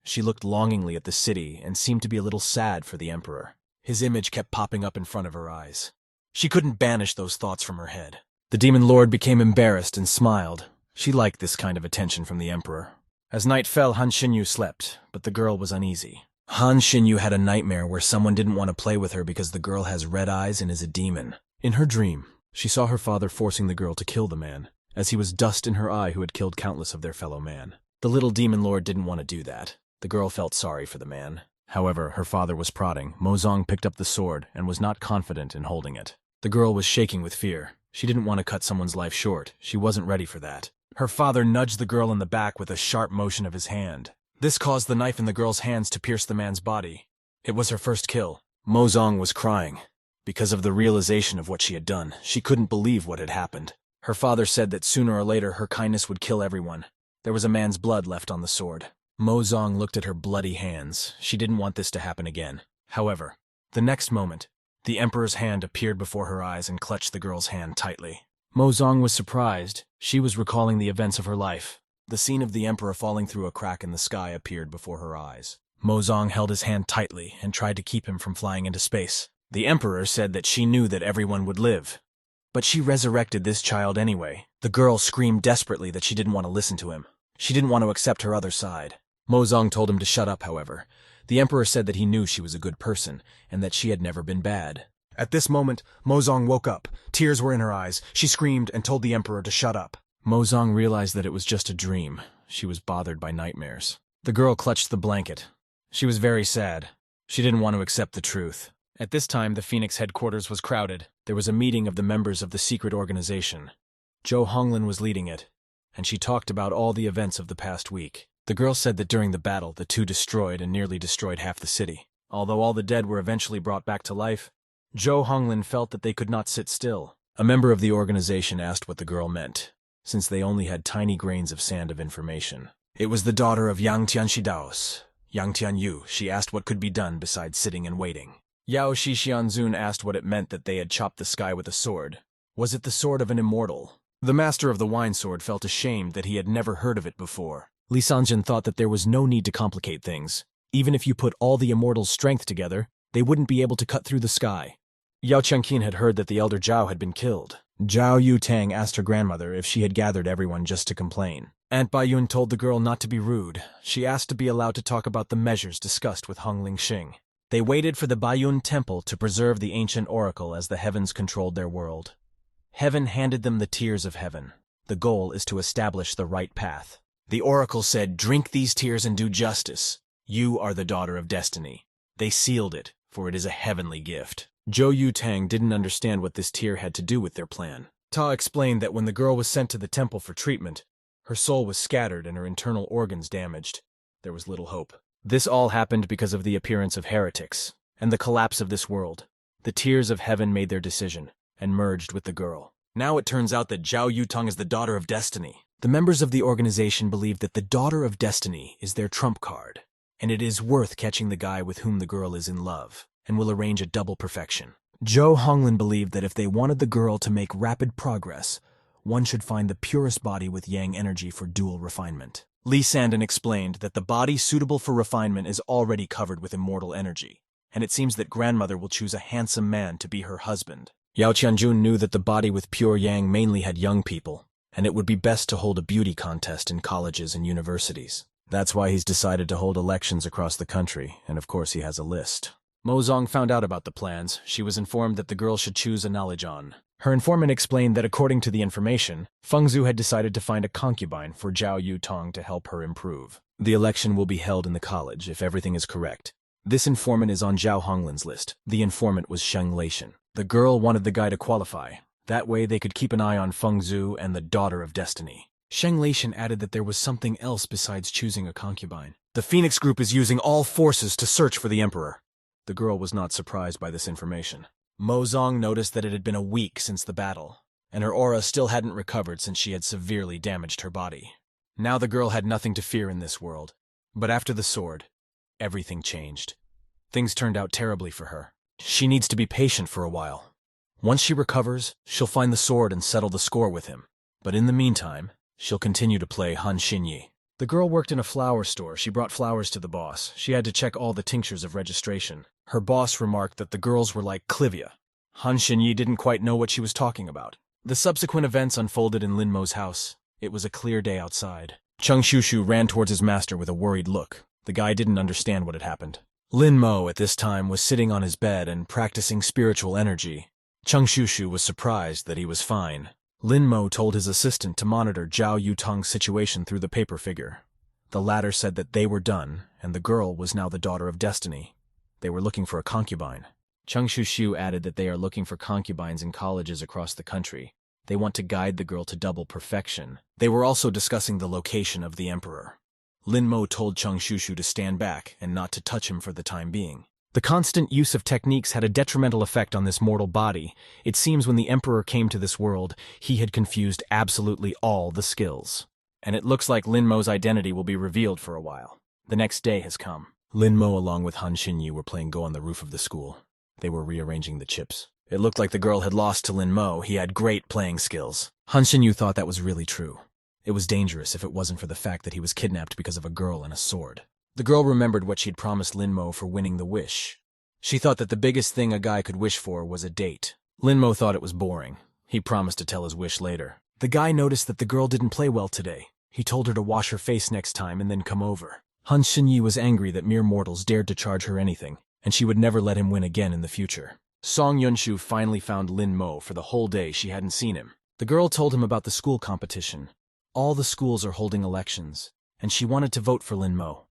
She looked longingly at the city and seemed to be a little sad for the Emperor. His image kept popping up in front of her eyes. She couldn't banish those thoughts from her head. The Demon Lord became embarrassed and smiled. She liked this kind of attention from the Emperor. As night fell, Han Xinyu slept, but the girl was uneasy. Han Xinyu had a nightmare where someone didn't want to play with her because the girl has red eyes and is a demon. In her dream, she saw her father forcing the girl to kill the man, as he was dust in her eye who had killed countless of their fellow man. The little Demon Lord didn't want to do that. The girl felt sorry for the man. However, her father was prodding. Mozong picked up the sword and was not confident in holding it. The girl was shaking with fear. She didn't want to cut someone's life short. She wasn't ready for that. Her father nudged the girl in the back with a sharp motion of his hand. This caused the knife in the girl's hands to pierce the man's body. It was her first kill. Mozong was crying. Because of the realization of what she had done, she couldn't believe what had happened. Her father said that sooner or later her kindness would kill everyone. There was a man's blood left on the sword. Mozong looked at her bloody hands. She didn't want this to happen again. However, the next moment, the Emperor's hand appeared before her eyes and clutched the girl's hand tightly. Mozong was surprised. She was recalling the events of her life. The scene of the Emperor falling through a crack in the sky appeared before her eyes. Mozong held his hand tightly and tried to keep him from flying into space. The Emperor said that she knew that everyone would live. But she resurrected this child anyway. The girl screamed desperately that she didn't want to listen to him. She didn't want to accept her other side. Mozong told him to shut up, however. The Emperor said that he knew she was a good person, and that she had never been bad. At this moment, Mozong woke up. Tears were in her eyes. She screamed and told the Emperor to shut up. Mozong realized that it was just a dream. She was bothered by nightmares. The girl clutched the blanket. She was very sad. She didn't want to accept the truth. At this time, the Phoenix headquarters was crowded. There was a meeting of the members of the secret organization. Zhou Honglin was leading it, and she talked about all the events of the past week. The girl said that during the battle, the two destroyed and nearly destroyed half the city. Although all the dead were eventually brought back to life, Zhou Honglin felt that they could not sit still. A member of the organization asked what the girl meant, since they only had tiny grains of sand of information. It was the daughter of Yang Tianxidao's, Yang Tianyu. She asked what could be done besides sitting and waiting. Yao Shixianzun asked what it meant that they had chopped the sky with a sword. Was it the sword of an immortal? The master of the wine sword felt ashamed that he had never heard of it before. Li Sanjin thought that there was no need to complicate things. Even if you put all the immortals' strength together, they wouldn't be able to cut through the sky. Yao Chengqin had heard that the elder Zhao had been killed. Zhao Yutang asked her grandmother if she had gathered everyone just to complain. Aunt Baiyun told the girl not to be rude. She asked to be allowed to talk about the measures discussed with Hong Lingxing. They waited for the Baiyun temple to preserve the ancient oracle as the heavens controlled their world. Heaven handed them the tears of heaven. The goal is to establish the right path. The oracle said, "Drink these tears and do justice. You are the daughter of destiny." They sealed it, for it is a heavenly gift. Zhou Yutang didn't understand what this tear had to do with their plan. Ta explained that when the girl was sent to the temple for treatment, her soul was scattered and her internal organs damaged. There was little hope. This all happened because of the appearance of heretics and the collapse of this world. The tears of heaven made their decision and merged with the girl. Now it turns out that Zhao Yutang is the daughter of destiny. The members of the organization believe that the daughter of destiny is their trump card, and it is worth catching the guy with whom the girl is in love, and will arrange a double perfection. Zhou Honglin believed that if they wanted the girl to make rapid progress, one should find the purest body with yang energy for dual refinement. Li Sandon explained that the body suitable for refinement is already covered with immortal energy, and it seems that grandmother will choose a handsome man to be her husband. Yao Qianjun knew that the body with pure yang mainly had young people, and it would be best to hold a beauty contest in colleges and universities. That's why he's decided to hold elections across the country, and of course he has a list. Mo Zong found out about the plans. She was informed that the girl should choose a knowledge on. Her informant explained that according to the information, Feng Zhu had decided to find a concubine for Zhao Yutang to help her improve. The election will be held in the college if everything is correct. This informant is on Zhao Honglin's list. The informant was Sheng Leishan. The girl wanted the guy to qualify. That way they could keep an eye on Feng Zhu and the daughter of destiny. Sheng Leishan added that there was something else besides choosing a concubine. The Phoenix Group is using all forces to search for the Emperor. The girl was not surprised by this information. Mo Zong noticed that it had been a week since the battle, and her aura still hadn't recovered since she had severely damaged her body. Now the girl had nothing to fear in this world. But after the sword, everything changed. Things turned out terribly for her. She needs to be patient for a while. Once she recovers, she'll find the sword and settle the score with him. But in the meantime, she'll continue to play Han Xinyi. The girl worked in a flower store. She brought flowers to the boss. She had to check all the tinctures of registration. Her boss remarked that the girls were like Clivia. Han Xinyi didn't quite know what she was talking about. The subsequent events unfolded in Lin Mo's house. It was a clear day outside. Cheng Shushu ran towards his master with a worried look. The guy didn't understand what had happened. Lin Mo, at this time, was sitting on his bed and practicing spiritual energy. Cheng Shushu was surprised that he was fine. Lin Mo told his assistant to monitor Zhao Yutang's situation through the paper figure. The latter said that they were done, and the girl was now the daughter of destiny. They were looking for a concubine. Cheng Shushu added that they are looking for concubines in colleges across the country. They want to guide the girl to double perfection. They were also discussing the location of the Emperor. Lin Mo told Cheng Shushu to stand back and not to touch him for the time being. The constant use of techniques had a detrimental effect on this mortal body. It seems when the Emperor came to this world, he had confused absolutely all the skills. And it looks like Lin Mo's identity will be revealed for a while. The next day has come. Lin Mo along with Han Xinyi were playing Go on the roof of the school. They were rearranging the chips. It looked like the girl had lost to Lin Mo. He had great playing skills. Han Xinyu thought that was really true. It was dangerous if it wasn't for the fact that he was kidnapped because of a girl and a sword. The girl remembered what she'd promised Lin Mo for winning the wish. She thought that the biggest thing a guy could wish for was a date. Lin Mo thought it was boring. He promised to tell his wish later. The guy noticed that the girl didn't play well today. He told her to wash her face next time and then come over. Han Xinyi was angry that mere mortals dared to charge her anything, and she would never let him win again in the future. Song Yunshu finally found Lin Mo. For the whole day she hadn't seen him. The girl told him about the school competition. All the schools are holding elections, and she wanted to vote for Lin Mo.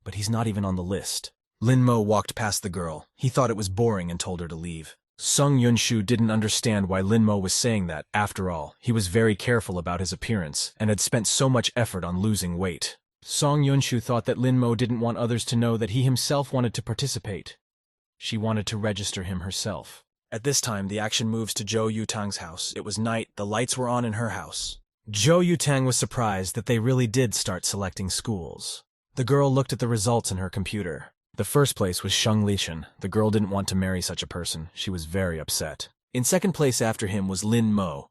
But he's not even on the list. Lin Mo walked past the girl. He thought it was boring and told her to leave. Sung Yunshu didn't understand why Lin Mo was saying that. After all, he was very careful about his appearance and had spent so much effort on losing weight. Song Yunshu thought that Lin Mo didn't want others to know that he himself wanted to participate. She wanted to register him herself. At this time, the action moves to Zhou Yutang's house. It was night. The lights were on in her house. Zhou Yutang was surprised that they really did start selecting schools. The girl looked at the results in her computer. The first place was Sheng Lishan. The girl didn't want to marry such a person. She was very upset. In second place after him was Lin Mo.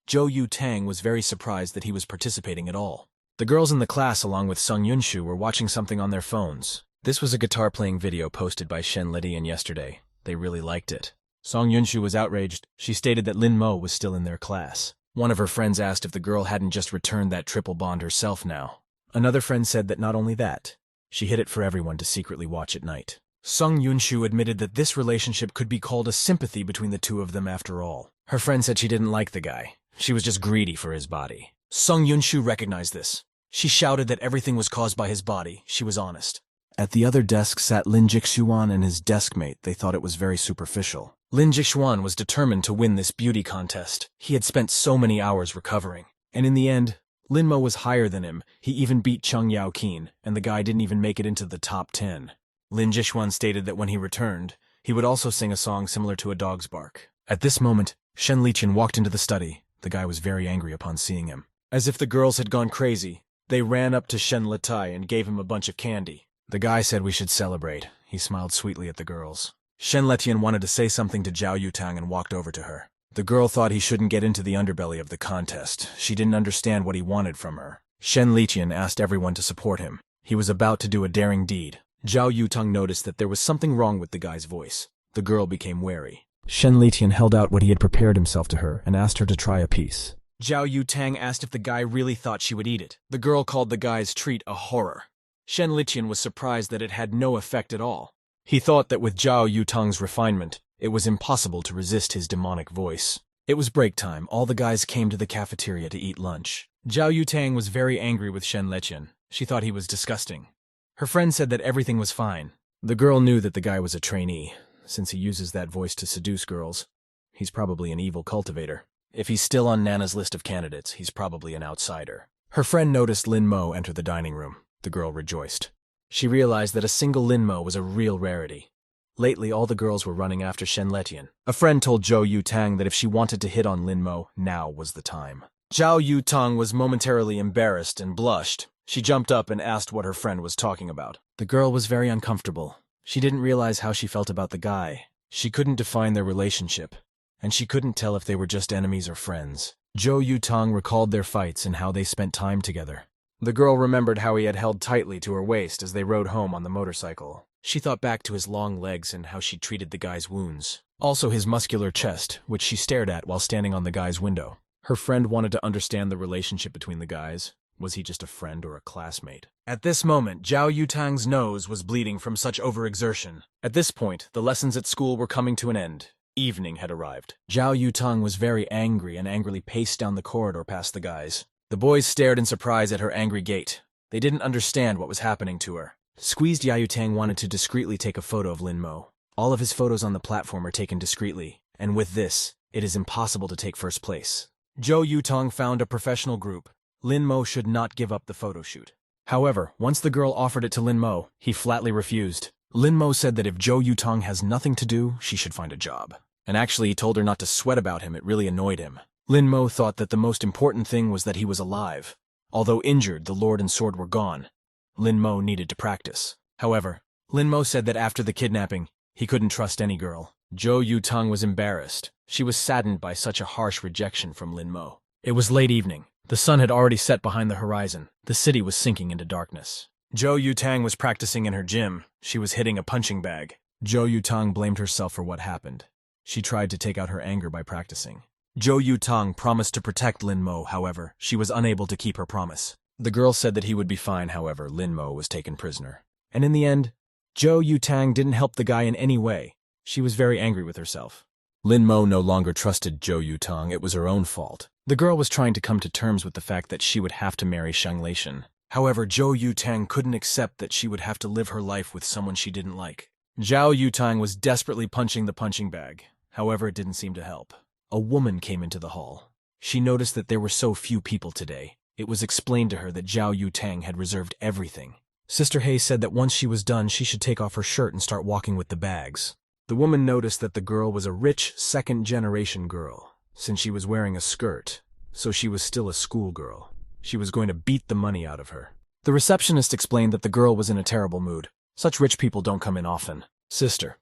Zhou Yutang was very surprised that he was participating at all. The girls in the class along with Sung Yunshu were watching something on their phones. This was a guitar playing video posted by Shen Lidian yesterday. They really liked it. Song Yunshu was outraged. She stated that Lin Mo was still in their class. One of her friends asked if the girl hadn't just returned that triple bond herself now. Another friend said that not only that, she hid it for everyone to secretly watch at night. Sung Yunshu admitted that this relationship could be called a sympathy between the two of them after all. Her friend said she didn't like the guy. She was just greedy for his body. Sung Yunshu recognized this. She shouted that everything was caused by his body. She was honest. At the other desk sat Lin Jixuan and his deskmate. They thought it was very superficial. Lin Jixuan was determined to win this beauty contest. He had spent so many hours recovering. And in the end, Lin Mo was higher than him. He even beat Chung Yao Keen, and the guy didn't even make it into the top 10. Lin Jixuan stated that when he returned, he would also sing a song similar to a dog's bark. At this moment, Shen Liqian walked into the study. The guy was very angry upon seeing him. As if the girls had gone crazy, they ran up to Shen Litai and gave him a bunch of candy. The guy said we should celebrate. He smiled sweetly at the girls. Shen Liqian wanted to say something to Zhao Yutang and walked over to her. The girl thought he shouldn't get into the underbelly of the contest. She didn't understand what he wanted from her. Shen Liqian asked everyone to support him. He was about to do a daring deed. Zhao Yutang noticed that there was something wrong with the guy's voice. The girl became wary. Shen Liqian held out what he had prepared himself to her and asked her to try a piece. Zhao Yutang asked if the guy really thought she would eat it. The girl called the guy's treat a horror. Shen Liqian was surprised that it had no effect at all. He thought that with Zhao Yutang's refinement, it was impossible to resist his demonic voice. It was break time. All the guys came to the cafeteria to eat lunch. Zhao Yutang was very angry with Shen Liqian. She thought he was disgusting. Her friend said that everything was fine. The girl knew that the guy was a trainee. Since he uses that voice to seduce girls, he's probably an evil cultivator. If he's still on Nana's list of candidates, he's probably an outsider. Her friend noticed Lin Mo enter the dining room. The girl rejoiced. She realized that a single Lin Mo was a real rarity. Lately, all the girls were running after Shen Liqian. A friend told Zhou Yutang that if she wanted to hit on Lin Mo, now was the time. Zhao Yutang was momentarily embarrassed and blushed. She jumped up and asked what her friend was talking about. The girl was very uncomfortable. She didn't realize how she felt about the guy. She couldn't define their relationship, and she couldn't tell if they were just enemies or friends. Zhou Yutang recalled their fights and how they spent time together. The girl remembered how he had held tightly to her waist as they rode home on the motorcycle. She thought back to his long legs and how she treated the guy's wounds. Also his muscular chest, which she stared at while standing on the guy's window. Her friend wanted to understand the relationship between the guys. Was he just a friend or a classmate? At this moment, Zhao Yutang's nose was bleeding from such overexertion. At this point, the lessons at school were coming to an end. Evening had arrived. Zhao Yutang was very angry and angrily paced down the corridor past the guys. The boys stared in surprise at her angry gait. They didn't understand what was happening to her. Squeezed Yutang wanted to discreetly take a photo of Lin Mo. All of his photos on the platform are taken discreetly, and with this, it is impossible to take first place. Zhou Yutang found a professional group. Lin Mo should not give up the photo shoot. However, once the girl offered it to Lin Mo, he flatly refused. Lin Mo said that if Zhou Yutang has nothing to do, she should find a job. And actually, he told her not to sweat about him. It really annoyed him. Lin Mo thought that the most important thing was that he was alive. Although injured, the Lord and Sword were gone. Lin Mo needed to practice. However, Lin Mo said that after the kidnapping, he couldn't trust any girl. Zhou Yutang was embarrassed. She was saddened by such a harsh rejection from Lin Mo. It was late evening. The sun had already set behind the horizon. The city was sinking into darkness. Zhou Yutang was practicing in her gym. She was hitting a punching bag. Zhou Yutang blamed herself for what happened. She tried to take out her anger by practicing. Zhou Yutang promised to protect Lin Mo, however, she was unable to keep her promise. The girl said that he would be fine, however, Lin Mo was taken prisoner. And in the end, Zhou Yutang didn't help the guy in any way. She was very angry with herself. Lin Mo no longer trusted Zhou Yutang. It was her own fault. The girl was trying to come to terms with the fact that she would have to marry Shang Liqian. However, Zhou Yutang couldn't accept that she would have to live her life with someone she didn't like. Zhao Yutang was desperately punching the punching bag. However, it didn't seem to help. A woman came into the hall. She noticed that there were so few people today. It was explained to her that Zhao Yutang had reserved everything. Sister Hay said that once she was done, she should take off her shirt and start walking with the bags. The woman noticed that the girl was a rich, second-generation girl, since she was wearing a skirt, so she was still a schoolgirl. She was going to beat the money out of her. The receptionist explained that the girl was in a terrible mood. Such rich people don't come in often. Sister.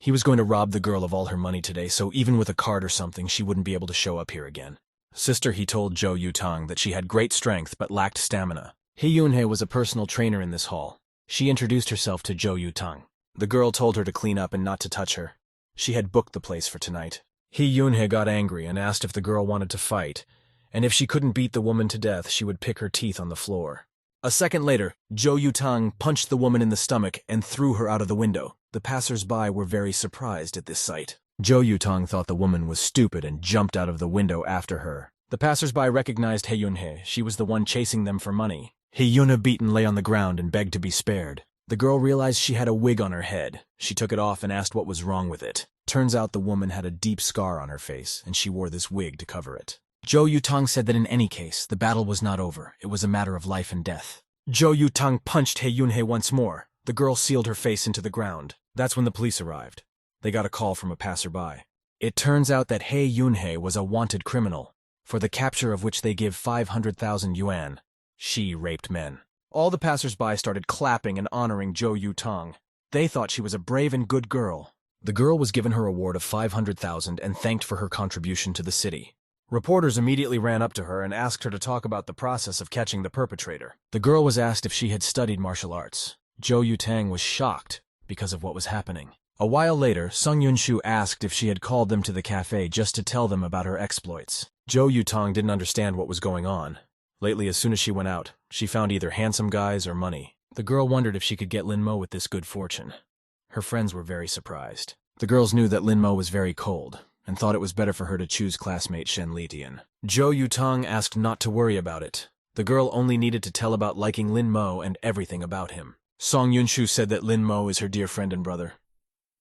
He was going to rob the girl of all her money today, so even with a card or something, she wouldn't be able to show up here again. Sister, he told Zhou Yutang that she had great strength but lacked stamina. He Yunhei was a personal trainer in this hall. She introduced herself to Zhou Yutang. The girl told her to clean up and not to touch her. She had booked the place for tonight. Yunhe got angry and asked if the girl wanted to fight, and if she couldn't beat the woman to death, she would pick her teeth on the floor. A second later, Zhou Yutang punched the woman in the stomach and threw her out of the window. The passers-by were very surprised at this sight. Zhou Yutang thought the woman was stupid and jumped out of the window after her. The passers-by recognized Yunhe. She was the one chasing them for money. Yuna beaten lay on the ground and begged to be spared. The girl realized she had a wig on her head. She took it off and asked what was wrong with it. Turns out the woman had a deep scar on her face, and she wore this wig to cover it. Zhou Yutang said that in any case, the battle was not over. It was a matter of life and death. Zhou Yutang punched Yunhe once more. The girl sealed her face into the ground. That's when the police arrived. They got a call from a passerby. It turns out that Yunhe was a wanted criminal, for the capture of which they give 500,000 yuan. She raped men. All the passersby started clapping and honoring Zhou Yutang. They thought she was a brave and good girl. The girl was given her award of 500,000 and thanked for her contribution to the city. Reporters immediately ran up to her and asked her to talk about the process of catching the perpetrator. The girl was asked if she had studied martial arts. Zhou Yutang was shocked because of what was happening. A while later, Sung Yunshu asked if she had called them to the cafe just to tell them about her exploits. Zhou Yutang didn't understand what was going on. Lately, as soon as she went out, she found either handsome guys or money. The girl wondered if she could get Lin Mo with this good fortune. Her friends were very surprised. The girls knew that Lin Mo was very cold, and thought it was better for her to choose classmate Shen Litian. Zhou Yutang asked not to worry about it. The girl only needed to tell about liking Lin Mo and everything about him. Song Yunshu said that Lin Mo is her dear friend and brother.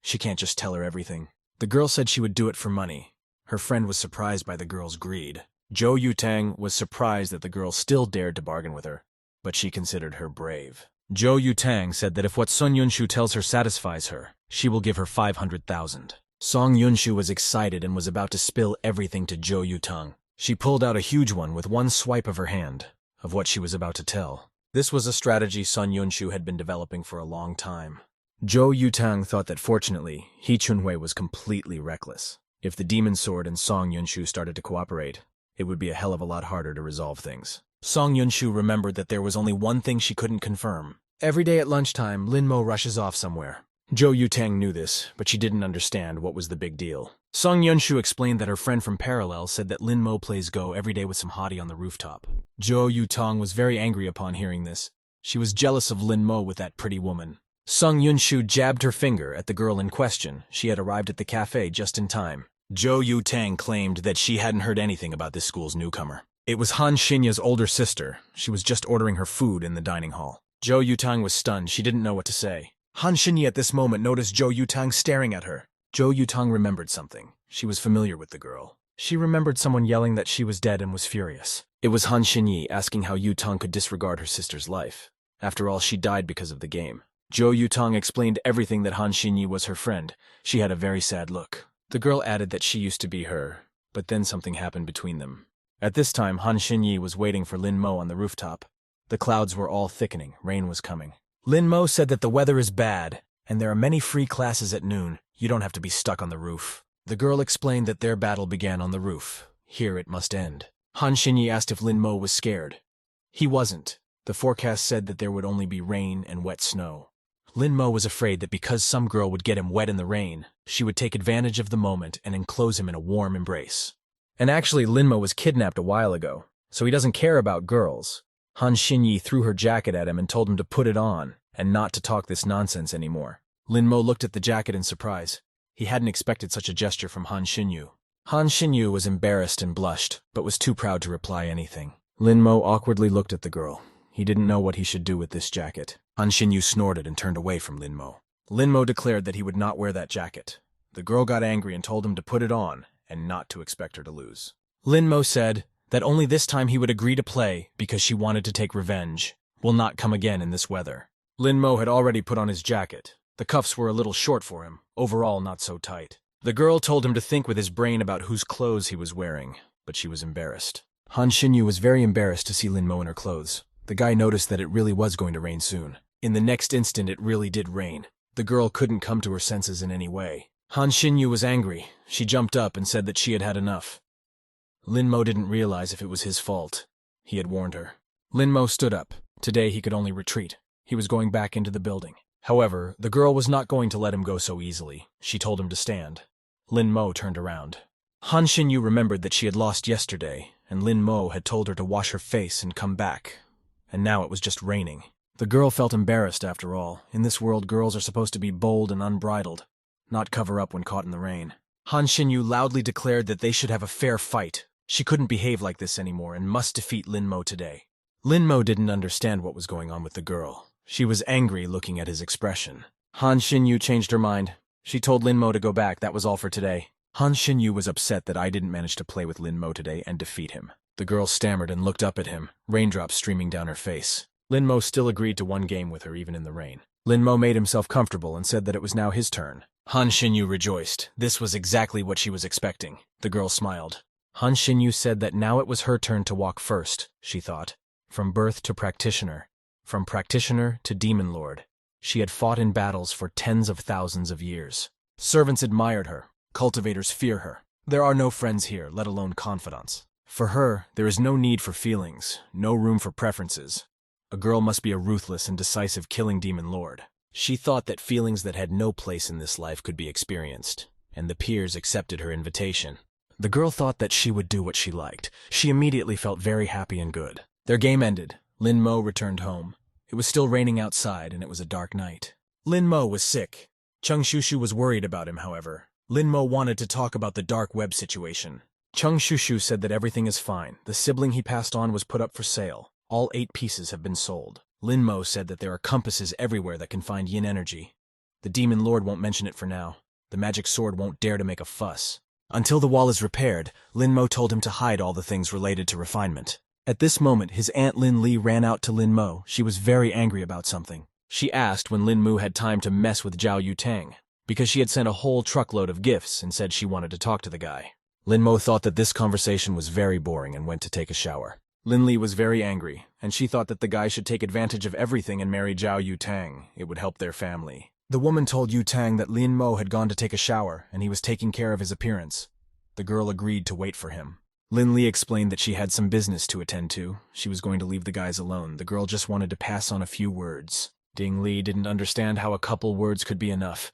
She can't just tell her everything. The girl said she would do it for money. Her friend was surprised by the girl's greed. Zhou Yutang was surprised that the girl still dared to bargain with her, but she considered her brave. Zhou Yutang said that if what Sun Yunshu tells her satisfies her, she will give her 500,000. Song Yunshu was excited and was about to spill everything to Zhou Yutang. She pulled out a huge one with one swipe of her hand, of what she was about to tell. This was a strategy Sun Yunshu had been developing for a long time. Zhou Yutang thought that fortunately, He Chunhui was completely reckless. If the demon sword and Song Yunshu started to cooperate, it would be a hell of a lot harder to resolve things. Song Yunshu remembered that there was only one thing she couldn't confirm. Every day at lunchtime, Lin Mo rushes off somewhere. Zhou Yutang knew this, but she didn't understand what was the big deal. Song Yunshu explained that her friend from Parallel said that Lin Mo plays Go every day with some hottie on the rooftop. Zhou Yutang was very angry upon hearing this. She was jealous of Lin Mo with that pretty woman. Song Yunshu jabbed her finger at the girl in question. She had arrived at the cafe just in time. Zhou Yutang claimed that she hadn't heard anything about this school's newcomer. It was Han Xinya's older sister. She was just ordering her food in the dining hall. Zhou Yutang was stunned. She didn't know what to say. Han Xinya at this moment noticed Zhou Yutang staring at her. Zhou Yutang remembered something. She was familiar with the girl. She remembered someone yelling that she was dead and was furious. It was Han Xinyi asking how Yutang could disregard her sister's life. After all, she died because of the game. Zhou Yutang explained everything that Han Xinyi was her friend. She had a very sad look. The girl added that she used to be her, but then something happened between them. At this time, Han Xinyi was waiting for Lin Mo on the rooftop. The clouds were all thickening. Rain was coming. Lin Mo said that the weather is bad, and there are many free classes at noon. You don't have to be stuck on the roof. The girl explained that their battle began on the roof. Here it must end. Han Xinyi asked if Lin Mo was scared. He wasn't. The forecast said that there would only be rain and wet snow. Lin Mo was afraid that because some girl would get him wet in the rain, she would take advantage of the moment and enclose him in a warm embrace. And actually, Lin Mo was kidnapped a while ago, so he doesn't care about girls. Han Xinyi threw her jacket at him and told him to put it on and not to talk this nonsense anymore. Lin Mo looked at the jacket in surprise. He hadn't expected such a gesture from Han Xinyu. Han Xinyu was embarrassed and blushed, but was too proud to reply anything. Lin Mo awkwardly looked at the girl. He didn't know what he should do with this jacket. Han Xinyu snorted and turned away from Lin Mo. Lin Mo declared that he would not wear that jacket. The girl got angry and told him to put it on and not to expect her to lose. Lin Mo said that only this time he would agree to play because she wanted to take revenge. Will not come again in this weather. Lin Mo had already put on his jacket. The cuffs were a little short for him, overall not so tight. The girl told him to think with his brain about whose clothes he was wearing, but she was embarrassed. Han Xinyu was very embarrassed to see Lin Mo in her clothes. The guy noticed that it really was going to rain soon. In the next instant, it really did rain. The girl couldn't come to her senses in any way. Han Xinyu was angry. She jumped up and said that she had had enough. Lin Mo didn't realize if it was his fault. He had warned her. Lin Mo stood up. Today he could only retreat. He was going back into the building. However, the girl was not going to let him go so easily. She told him to stand. Lin Mo turned around. Han Xinyu remembered that she had lost yesterday, and Lin Mo had told her to wash her face and come back. And now it was just raining. The girl felt embarrassed after all. In this world, girls are supposed to be bold and unbridled, not cover up when caught in the rain. Han Xinyu loudly declared that they should have a fair fight. She couldn't behave like this anymore and must defeat Lin Mo today. Lin Mo didn't understand what was going on with the girl. She was angry looking at his expression. Han Xinyu changed her mind. She told Lin Mo to go back, that was all for today. Han Xinyu was upset that I didn't manage to play with Lin Mo today and defeat him. The girl stammered and looked up at him, raindrops streaming down her face. Lin Mo still agreed to one game with her even in the rain. Lin Mo made himself comfortable and said that it was now his turn. Han Xinyu rejoiced. This was exactly what she was expecting. The girl smiled. Han Xinyu said that now it was her turn to walk first, she thought. From birth to practitioner. From practitioner to demon lord. She had fought in battles for tens of thousands of years. Servants admired her. Cultivators fear her. There are no friends here, let alone confidants. For her, there is no need for feelings, no room for preferences. A girl must be a ruthless and decisive killing demon lord. She thought that feelings that had no place in this life could be experienced, and the peers accepted her invitation. The girl thought that she would do what she liked. She immediately felt very happy and good. Their game ended. Lin Mo returned home. It was still raining outside, and it was a dark night. Lin Mo was sick. Chung Shushu was worried about him, however. Lin Mo wanted to talk about the dark web situation. Chung Shushu said that everything is fine. The sibling he passed on was put up for sale. All 8 pieces have been sold. Lin Mo said that there are compasses everywhere that can find yin energy. The demon lord won't mention it for now. The magic sword won't dare to make a fuss. Until the wall is repaired, Lin Mo told him to hide all the things related to refinement. At this moment, his aunt Lin Li ran out to Lin Mo. She was very angry about something. She asked when Lin Mu had time to mess with Zhao Yutang, because she had sent a whole truckload of gifts and said she wanted to talk to the guy. Lin Mo thought that this conversation was very boring and went to take a shower. Lin Li was very angry, and she thought that the guy should take advantage of everything and marry Zhao Yutang. It would help their family. The woman told Yutang that Lin Mo had gone to take a shower, and he was taking care of his appearance. The girl agreed to wait for him. Lin Li explained that she had some business to attend to. She was going to leave the guys alone. The girl just wanted to pass on a few words. Ding Li didn't understand how a couple words could be enough.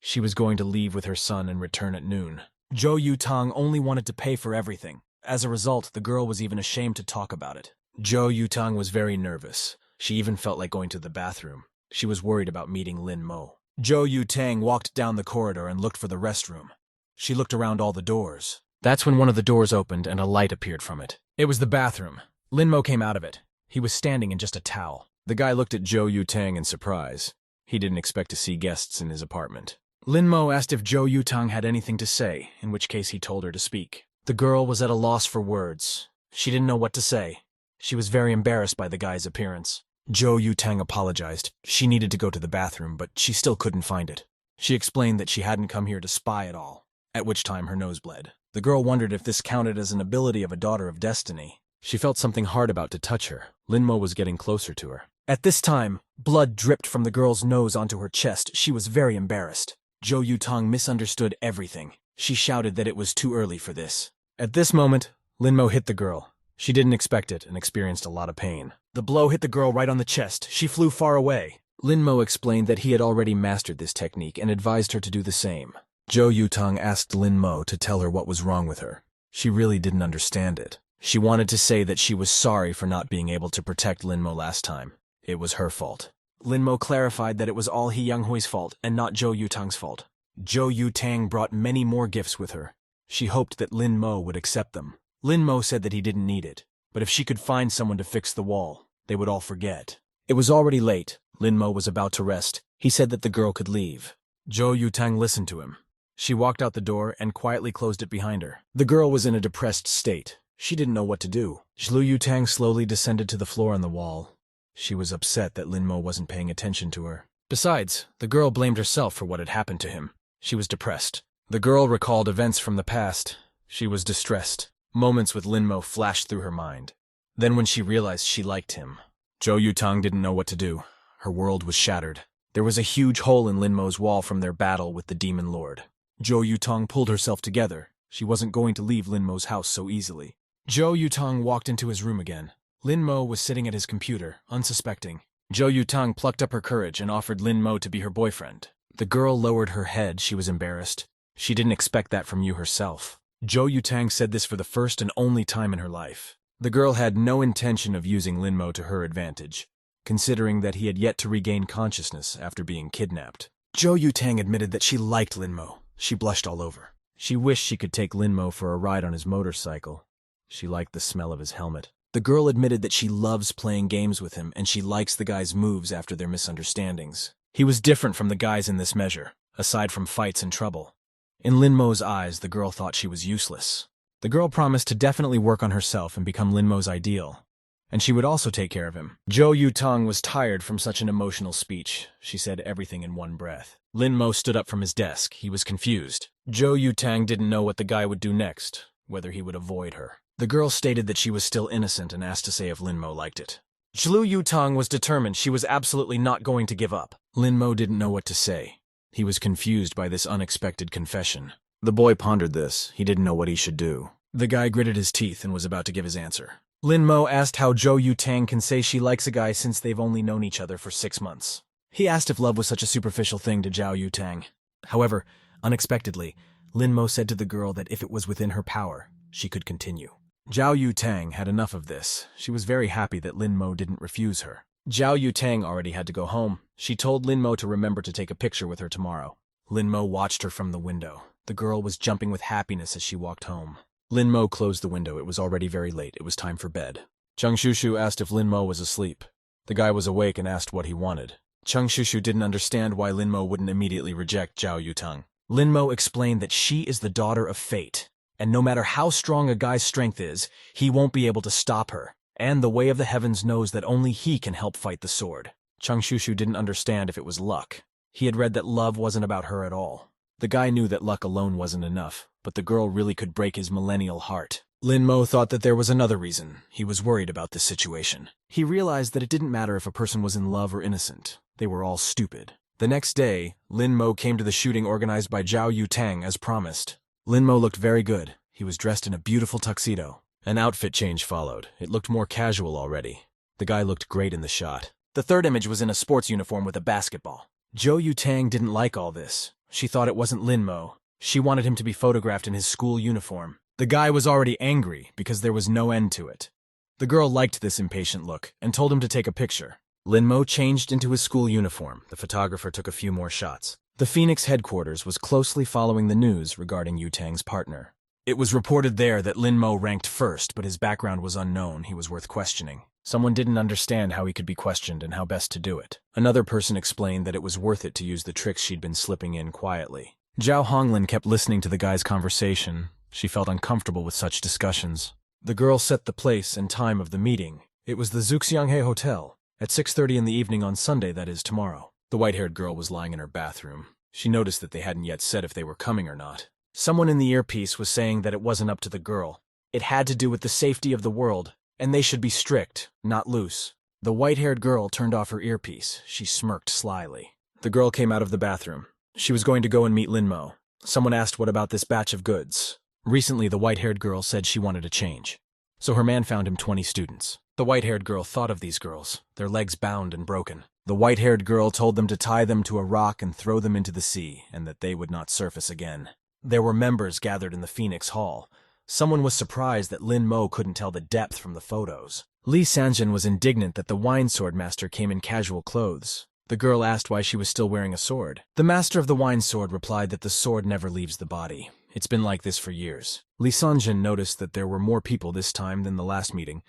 She was going to leave with her son and return at noon. Zhou Yutang only wanted to pay for everything. As a result, the girl was even ashamed to talk about it. Zhou Yutang was very nervous. She even felt like going to the bathroom. She was worried about meeting Lin Mo. Zhou Yutang walked down the corridor and looked for the restroom. She looked around all the doors. That's when one of the doors opened and a light appeared from it. It was the bathroom. Lin Mo came out of it. He was standing in just a towel. The guy looked at Zhou Yutang in surprise. He didn't expect to see guests in his apartment. Lin Mo asked if Zhou Yutang had anything to say, in which case he told her to speak. The girl was at a loss for words. She didn't know what to say. She was very embarrassed by the guy's appearance. Zhou Yutang apologized. She needed to go to the bathroom, but she still couldn't find it. She explained that she hadn't come here to spy at all, at which time her nose bled. The girl wondered if this counted as an ability of a daughter of destiny. She felt something hard about to touch her. Lin Mo was getting closer to her. At this time, blood dripped from the girl's nose onto her chest. She was very embarrassed. Zhou Yutang misunderstood everything. She shouted that it was too early for this. At this moment, Lin Mo hit the girl. She didn't expect it and experienced a lot of pain. The blow hit the girl right on the chest. She flew far away. Lin Mo explained that he had already mastered this technique and advised her to do the same. Zhou Yutang asked Lin Mo to tell her what was wrong with her. She really didn't understand it. She wanted to say that she was sorry for not being able to protect Lin Mo last time. It was her fault. Lin Mo clarified that it was all He Younghui's fault and not Zhou Yutang's fault. Zhou Yutang brought many more gifts with her. She hoped that Lin Mo would accept them. Lin Mo said that he didn't need it, but if she could find someone to fix the wall, they would all forget. It was already late. Lin Mo was about to rest. He said that the girl could leave. Zhou Yutang listened to him. She walked out the door and quietly closed it behind her. The girl was in a depressed state. She didn't know what to do. Zhou Yutang slowly descended to the floor on the wall. She was upset that Lin Mo wasn't paying attention to her. Besides, the girl blamed herself for what had happened to him. She was depressed. The girl recalled events from the past. She was distressed. Moments with Lin Mo flashed through her mind. Then when she realized she liked him, Zhou Yutang didn't know what to do. Her world was shattered. There was a huge hole in Lin Mo's wall from their battle with the Demon Lord. Zhou Yutang pulled herself together. She wasn't going to leave Lin Mo's house so easily. Zhou Yutang walked into his room again. Lin Mo was sitting at his computer, unsuspecting. Zhou Yutang plucked up her courage and offered Lin Mo to be her boyfriend. The girl lowered her head. She was embarrassed. She didn't expect that from you herself. Zhou Yutang said this for the first and only time in her life. The girl had no intention of using Linmo to her advantage, considering that he had yet to regain consciousness after being kidnapped. Zhou Yutang admitted that she liked Linmo. She blushed all over. She wished she could take Linmo for a ride on his motorcycle. She liked the smell of his helmet. The girl admitted that she loves playing games with him and she likes the guy's moves after their misunderstandings. He was different from the guys in this measure, aside from fights and trouble. In Linmo's eyes, the girl thought she was useless. The girl promised to definitely work on herself and become Linmo's ideal. And she would also take care of him. Zhou Yutang was tired from such an emotional speech. She said everything in one breath. Linmo stood up from his desk. He was confused. Zhou Yutang didn't know what the guy would do next, whether he would avoid her. The girl stated that she was still innocent and asked to say if Linmo liked it. Zhou Yutang was determined she was absolutely not going to give up. Linmo didn't know what to say. He was confused by this unexpected confession. The boy pondered this. He didn't know what he should do. The guy gritted his teeth and was about to give his answer. Linmo asked how Zhou Yutang can say she likes a guy since they've only known each other for 6 months. He asked if love was such a superficial thing to Zhou Yutang. However, unexpectedly, Linmo said to the girl that if it was within her power, she could continue. Zhou Yutang had enough of this. She was very happy that Linmo didn't refuse her. Zhou Yutang already had to go home. She told Linmo to remember to take a picture with her tomorrow. Linmo watched her from the window. The girl was jumping with happiness as she walked home. Linmo closed the window. It was already very late. It was time for bed. Chung Shushu asked if Linmo was asleep. The guy was awake and asked what he wanted. Chung Shushu didn't understand why Linmo wouldn't immediately reject Zhou Yutang. Linmo explained that she is the daughter of fate, and no matter how strong a guy's strength is, he won't be able to stop her. And the way of the heavens knows that only he can help fight the sword. Chung Shushu didn't understand if it was luck. He had read that love wasn't about her at all. The guy knew that luck alone wasn't enough, but the girl really could break his millennial heart. Linmo thought that there was another reason. He was worried about this situation. He realized that it didn't matter if a person was in love or innocent. They were all stupid. The next day, Linmo came to the shooting organized by Zhou Yutang as promised. Linmo looked very good. He was dressed in a beautiful tuxedo. An outfit change followed. It looked more casual already. The guy looked great in the shot. The third image was in a sports uniform with a basketball. Zhou Yutang didn't like all this. She thought it wasn't Linmo. She wanted him to be photographed in his school uniform. The guy was already angry because there was no end to it. The girl liked this impatient look and told him to take a picture. Linmo changed into his school uniform. The photographer took a few more shots. The Phoenix headquarters was closely following the news regarding Yutang's partner. It was reported there that Linmo ranked first, but his background was unknown. He was worth questioning. Someone didn't understand how he could be questioned and how best to do it. Another person explained that it was worth it to use the tricks she'd been slipping in quietly. Zhao Honglin kept listening to the guy's conversation. She felt uncomfortable with such discussions. The girl set the place and time of the meeting. It was the Zuxianghe Hotel, at 6:30 in the evening on Sunday, that is, tomorrow. The white-haired girl was lying in her bathroom. She noticed that they hadn't yet said if they were coming or not. Someone in the earpiece was saying that it wasn't up to the girl. It had to do with the safety of the world, and they should be strict, not loose. The white-haired girl turned off her earpiece. She smirked slyly. The girl came out of the bathroom. She was going to go and meet Linmo. Someone asked what about this batch of goods. Recently, the white-haired girl said she wanted a change. So her man found him 20 students. The white-haired girl thought of these girls, their legs bound and broken. The white-haired girl told them to tie them to a rock and throw them into the sea, and that they would not surface again. There were members gathered in the Phoenix Hall. Someone was surprised that Linmo couldn't tell the depth from the photos. Li Sanjin was indignant that the wine sword master came in casual clothes. The girl asked why she was still wearing a sword. The master of the wine sword replied that the sword never leaves the body. It's been like this for years. Li Sanjin noticed that there were more people this time than the last meeting.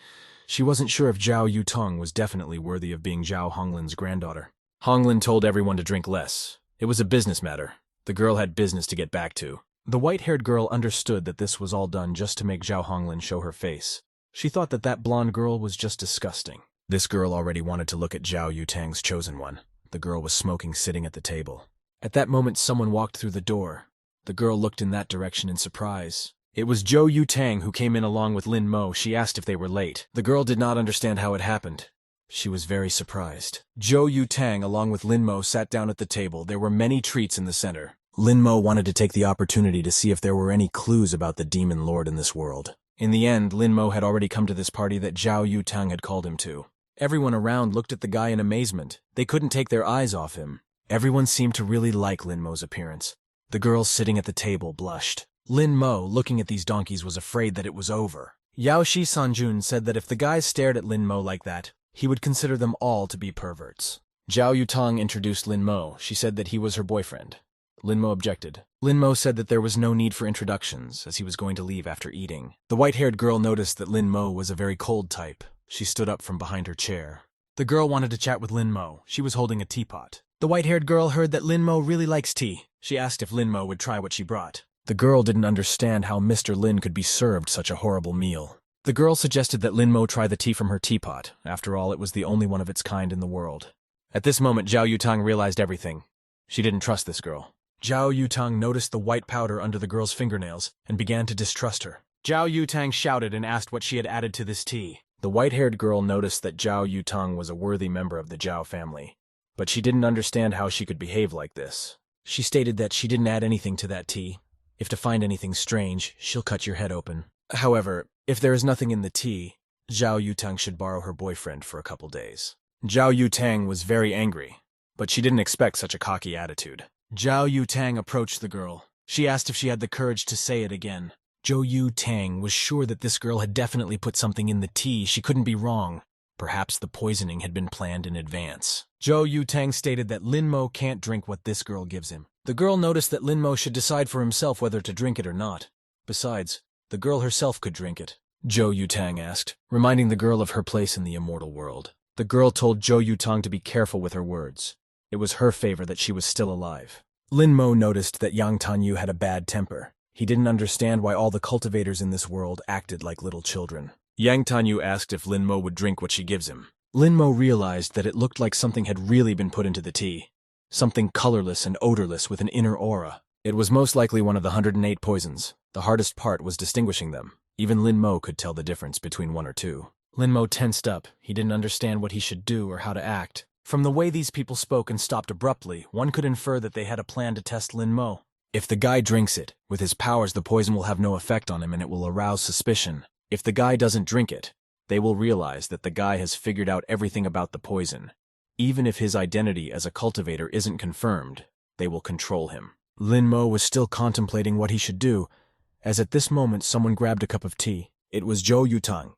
She wasn't sure if Zhao Yutang was definitely worthy of being Zhao Honglin's granddaughter. Honglin told everyone to drink less. It was a business matter. The girl had business to get back to. The white-haired girl understood that this was all done just to make Zhao Honglin show her face. She thought that that blonde girl was just disgusting. This girl already wanted to look at Zhao Yutang's chosen one. The girl was smoking sitting at the table. At that moment, someone walked through the door. The girl looked in that direction in surprise. It was Zhou Yutang who came in along with Linmo. She asked if they were late. The girl did not understand how it happened. She was very surprised. Zhou Yutang, along with Linmo, sat down at the table. There were many treats in the center. Linmo wanted to take the opportunity to see if there were any clues about the demon lord in this world. In the end, Linmo had already come to this party that Zhao Yutang had called him to. Everyone around looked at the guy in amazement. They couldn't take their eyes off him. Everyone seemed to really like Linmo's appearance. The girl sitting at the table blushed. Lin Mo, looking at these donkeys, was afraid that it was over. Yao Shi Sanjun said that if the guys stared at Lin Mo like that, he would consider them all to be perverts. Zhao Yutang introduced Lin Mo. She said that he was her boyfriend. Lin Mo objected. Lin Mo said that there was no need for introductions, as he was going to leave after eating. The white-haired girl noticed that Lin Mo was a very cold type. She stood up from behind her chair. The girl wanted to chat with Lin Mo. She was holding a teapot. The white-haired girl heard that Lin Mo really likes tea. She asked if Lin Mo would try what she brought. The girl didn't understand how Mr. Lin could be served such a horrible meal. The girl suggested that Lin Mo try the tea from her teapot. After all, it was the only one of its kind in the world. At this moment, Zhao Yutang realized everything. She didn't trust this girl. Zhao Yutang noticed the white powder under the girl's fingernails and began to distrust her. Zhao Yutang shouted and asked what she had added to this tea. The white-haired girl noticed that Zhao Yutang was a worthy member of the Zhao family, but she didn't understand how she could behave like this. She stated that she didn't add anything to that tea. If to find anything strange, she'll cut your head open. However, if there is nothing in the tea, Zhao Yutang should borrow her boyfriend for a couple days. Zhao Yutang was very angry, but she didn't expect such a cocky attitude. Zhao Yutang approached the girl. She asked if she had the courage to say it again. Zhou Yutang was sure that this girl had definitely put something in the tea. She couldn't be wrong. Perhaps the poisoning had been planned in advance. Zhou Yutang stated that Lin Mo can't drink what this girl gives him. The girl noticed that Lin Mo should decide for himself whether to drink it or not. Besides, the girl herself could drink it. Zhou Yutang asked, reminding the girl of her place in the immortal world. The girl told Zhou Yutang to be careful with her words. It was her favor that she was still alive. Lin Mo noticed that Yang Tanyu had a bad temper. He didn't understand why all the cultivators in this world acted like little children. Yang Tanyu asked if Lin Mo would drink what she gives him. Lin Mo realized that it looked like something had really been put into the tea. Something colorless and odorless with an inner aura. It was most likely one of the 108 poisons. The hardest part was distinguishing them. Even Lin Mo could tell the difference between one or two. Lin Mo tensed up. He didn't understand what he should do or how to act. From the way these people spoke and stopped abruptly, one could infer that they had a plan to test Lin Mo. If the guy drinks it, with his powers the poison will have no effect on him and it will arouse suspicion. If the guy doesn't drink it, they will realize that the guy has figured out everything about the poison. Even if his identity as a cultivator isn't confirmed, they will control him. Lin Mo was still contemplating what he should do, as at this moment someone grabbed a cup of tea. It was Zhou Yutang.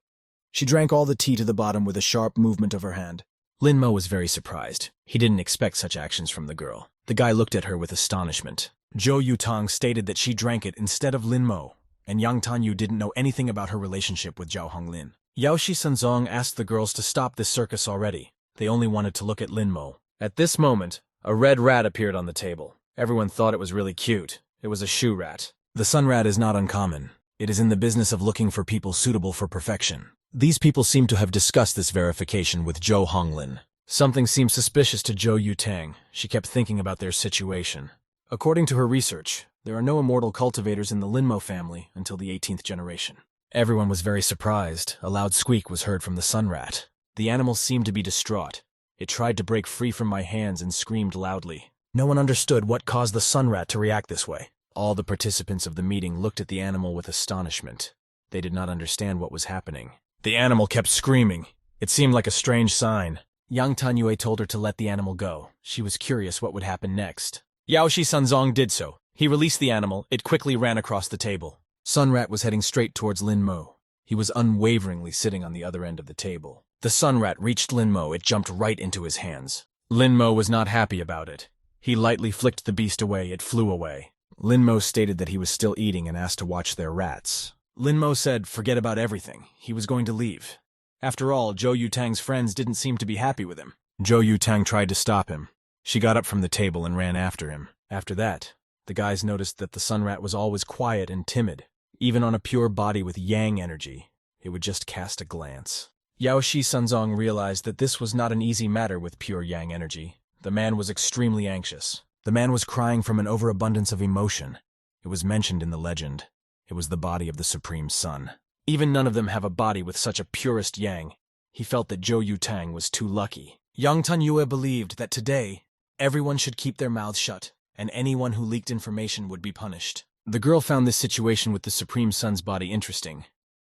She drank all the tea to the bottom with a sharp movement of her hand. Lin Mo was very surprised. He didn't expect such actions from the girl. The guy looked at her with astonishment. Zhou Yutang stated that she drank it instead of Lin Mo, and Yang Tanyu didn't know anything about her relationship with Zhao Honglin. Yao Shi Sanzong asked the girls to stop this circus already. They only wanted to look at Lin Mo. At this moment, a red rat appeared on the table. Everyone thought it was really cute. It was a shoe rat. The sun rat is not uncommon. It is in the business of looking for people suitable for perfection. These people seem to have discussed this verification with Zhou Honglin. Something seemed suspicious to Zhou Yutang. She kept thinking about their situation. According to her research, there are no immortal cultivators in the Lin Mo family until the 18th generation. Everyone was very surprised. A loud squeak was heard from the sun rat. The animal seemed to be distraught. It tried to break free from my hands and screamed loudly. No one understood what caused the sun rat to react this way. All the participants of the meeting looked at the animal with astonishment. They did not understand what was happening. The animal kept screaming. It seemed like a strange sign. Yang Tanyue told her to let the animal go. She was curious what would happen next. Yao Shi Sanzong did so. He released the animal. It quickly ran across the table. Sun Rat was heading straight towards Lin Mo. He was unwaveringly sitting on the other end of the table. The Sun Rat reached Lin Mo. It jumped right into his hands. Lin Mo was not happy about it. He lightly flicked the beast away. It flew away. Lin Mo stated that he was still eating and asked to watch their rats. Lin Mo said forget about everything. He was going to leave. After all, Zhou Yutang's friends didn't seem to be happy with him. Zhou Yutang tried to stop him. She got up from the table and ran after him. After that, the guys noticed that the Sun Rat was always quiet and timid. Even on a pure body with yang energy, it would just cast a glance. Yao Shi Sanzong realized that this was not an easy matter with pure yang energy. The man was extremely anxious. The man was crying from an overabundance of emotion. It was mentioned in the legend. It was the body of the Supreme Sun. Even none of them have a body with such a purest yang. He felt that Zhou Yutang was too lucky. Yang Tanyue believed that today, everyone should keep their mouths shut, and anyone who leaked information would be punished. The girl found this situation with the Supreme Sun's body interesting.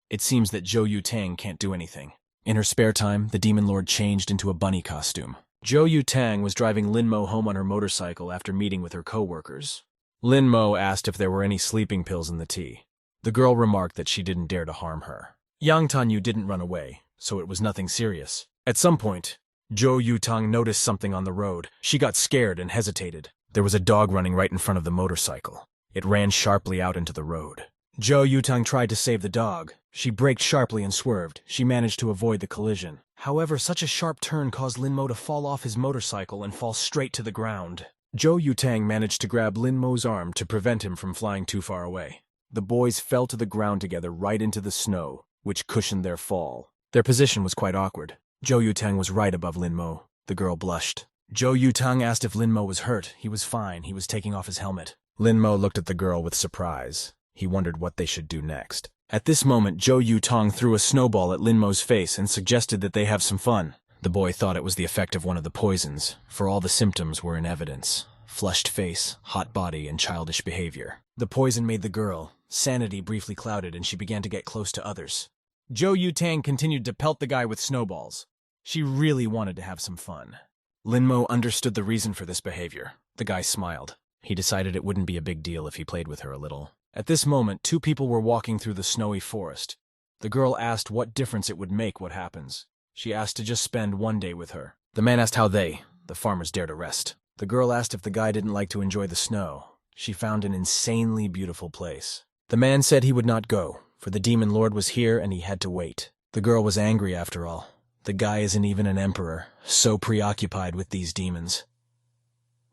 It seems that Zhou Yutang can't do anything. In her spare time, the Demon Lord changed into a bunny costume. Zhou Yutang was driving Lin Mo home on her motorcycle after meeting with her co-workers. Lin Mo asked if there were any sleeping pills in the tea. The girl remarked that she didn't dare to harm her. Yang Tanyu didn't run away, so it was nothing serious. At some point, Zhou Yutang noticed something on the road. She got scared and hesitated. There was a dog running right in front of the motorcycle. It ran sharply out into the road. Zhou Yutang tried to save the dog. She braked sharply and swerved. She managed to avoid the collision. However, such a sharp turn caused Lin Mo to fall off his motorcycle and fall straight to the ground. Zhou Yutang managed to grab Lin Mo's arm to prevent him from flying too far away. The boys fell to the ground together right into the snow, which cushioned their fall. Their position was quite awkward. Zhou Yutang was right above Lin Mo. The girl blushed. Zhou Yutang asked if Lin Mo was hurt. He was fine. He was taking off his helmet. Lin Mo looked at the girl with surprise. He wondered what they should do next. At this moment, Zhou Yutang threw a snowball at Lin Mo's face and suggested that they have some fun. The boy thought it was the effect of one of the poisons, for all the symptoms were in evidence. Flushed face, hot body, and childish behavior. The poison made the girl. Sanity briefly clouded and she began to get close to others. Zhou Yutang continued to pelt the guy with snowballs. She really wanted to have some fun. Lin Mo understood the reason for this behavior. The guy smiled. He decided it wouldn't be a big deal if he played with her a little. At this moment, two people were walking through the snowy forest. The girl asked what difference it would make what happens. She asked to just spend one day with her. The man asked how the farmers, dare to rest. The girl asked if the guy didn't like to enjoy the snow. She found an insanely beautiful place. The man said he would not go, for the demon lord was here and he had to wait. The girl was angry after all. The guy isn't even an emperor, so preoccupied with these demons.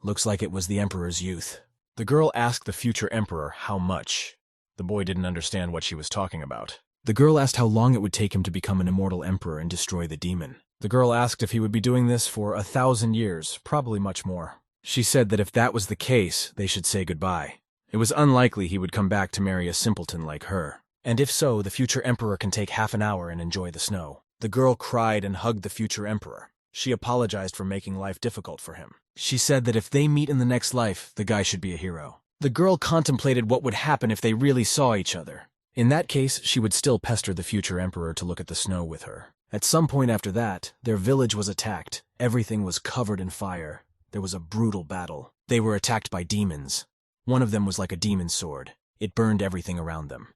Looks like it was the emperor's youth. The girl asked the future emperor how much. The boy didn't understand what she was talking about. The girl asked how long it would take him to become an immortal emperor and destroy the demon. The girl asked if he would be doing this for 1,000 years, probably much more. She said that if that was the case, they should say goodbye. It was unlikely he would come back to marry a simpleton like her. And if so, the future emperor can take half an hour and enjoy the snow. The girl cried and hugged the future emperor. She apologized for making life difficult for him. She said that if they meet in the next life, the guy should be a hero. The girl contemplated what would happen if they really saw each other. In that case, she would still pester the future emperor to look at the snow with her. At some point after that, their village was attacked. Everything was covered in fire. There was a brutal battle. They were attacked by demons. One of them was like a demon's sword. It burned everything around them.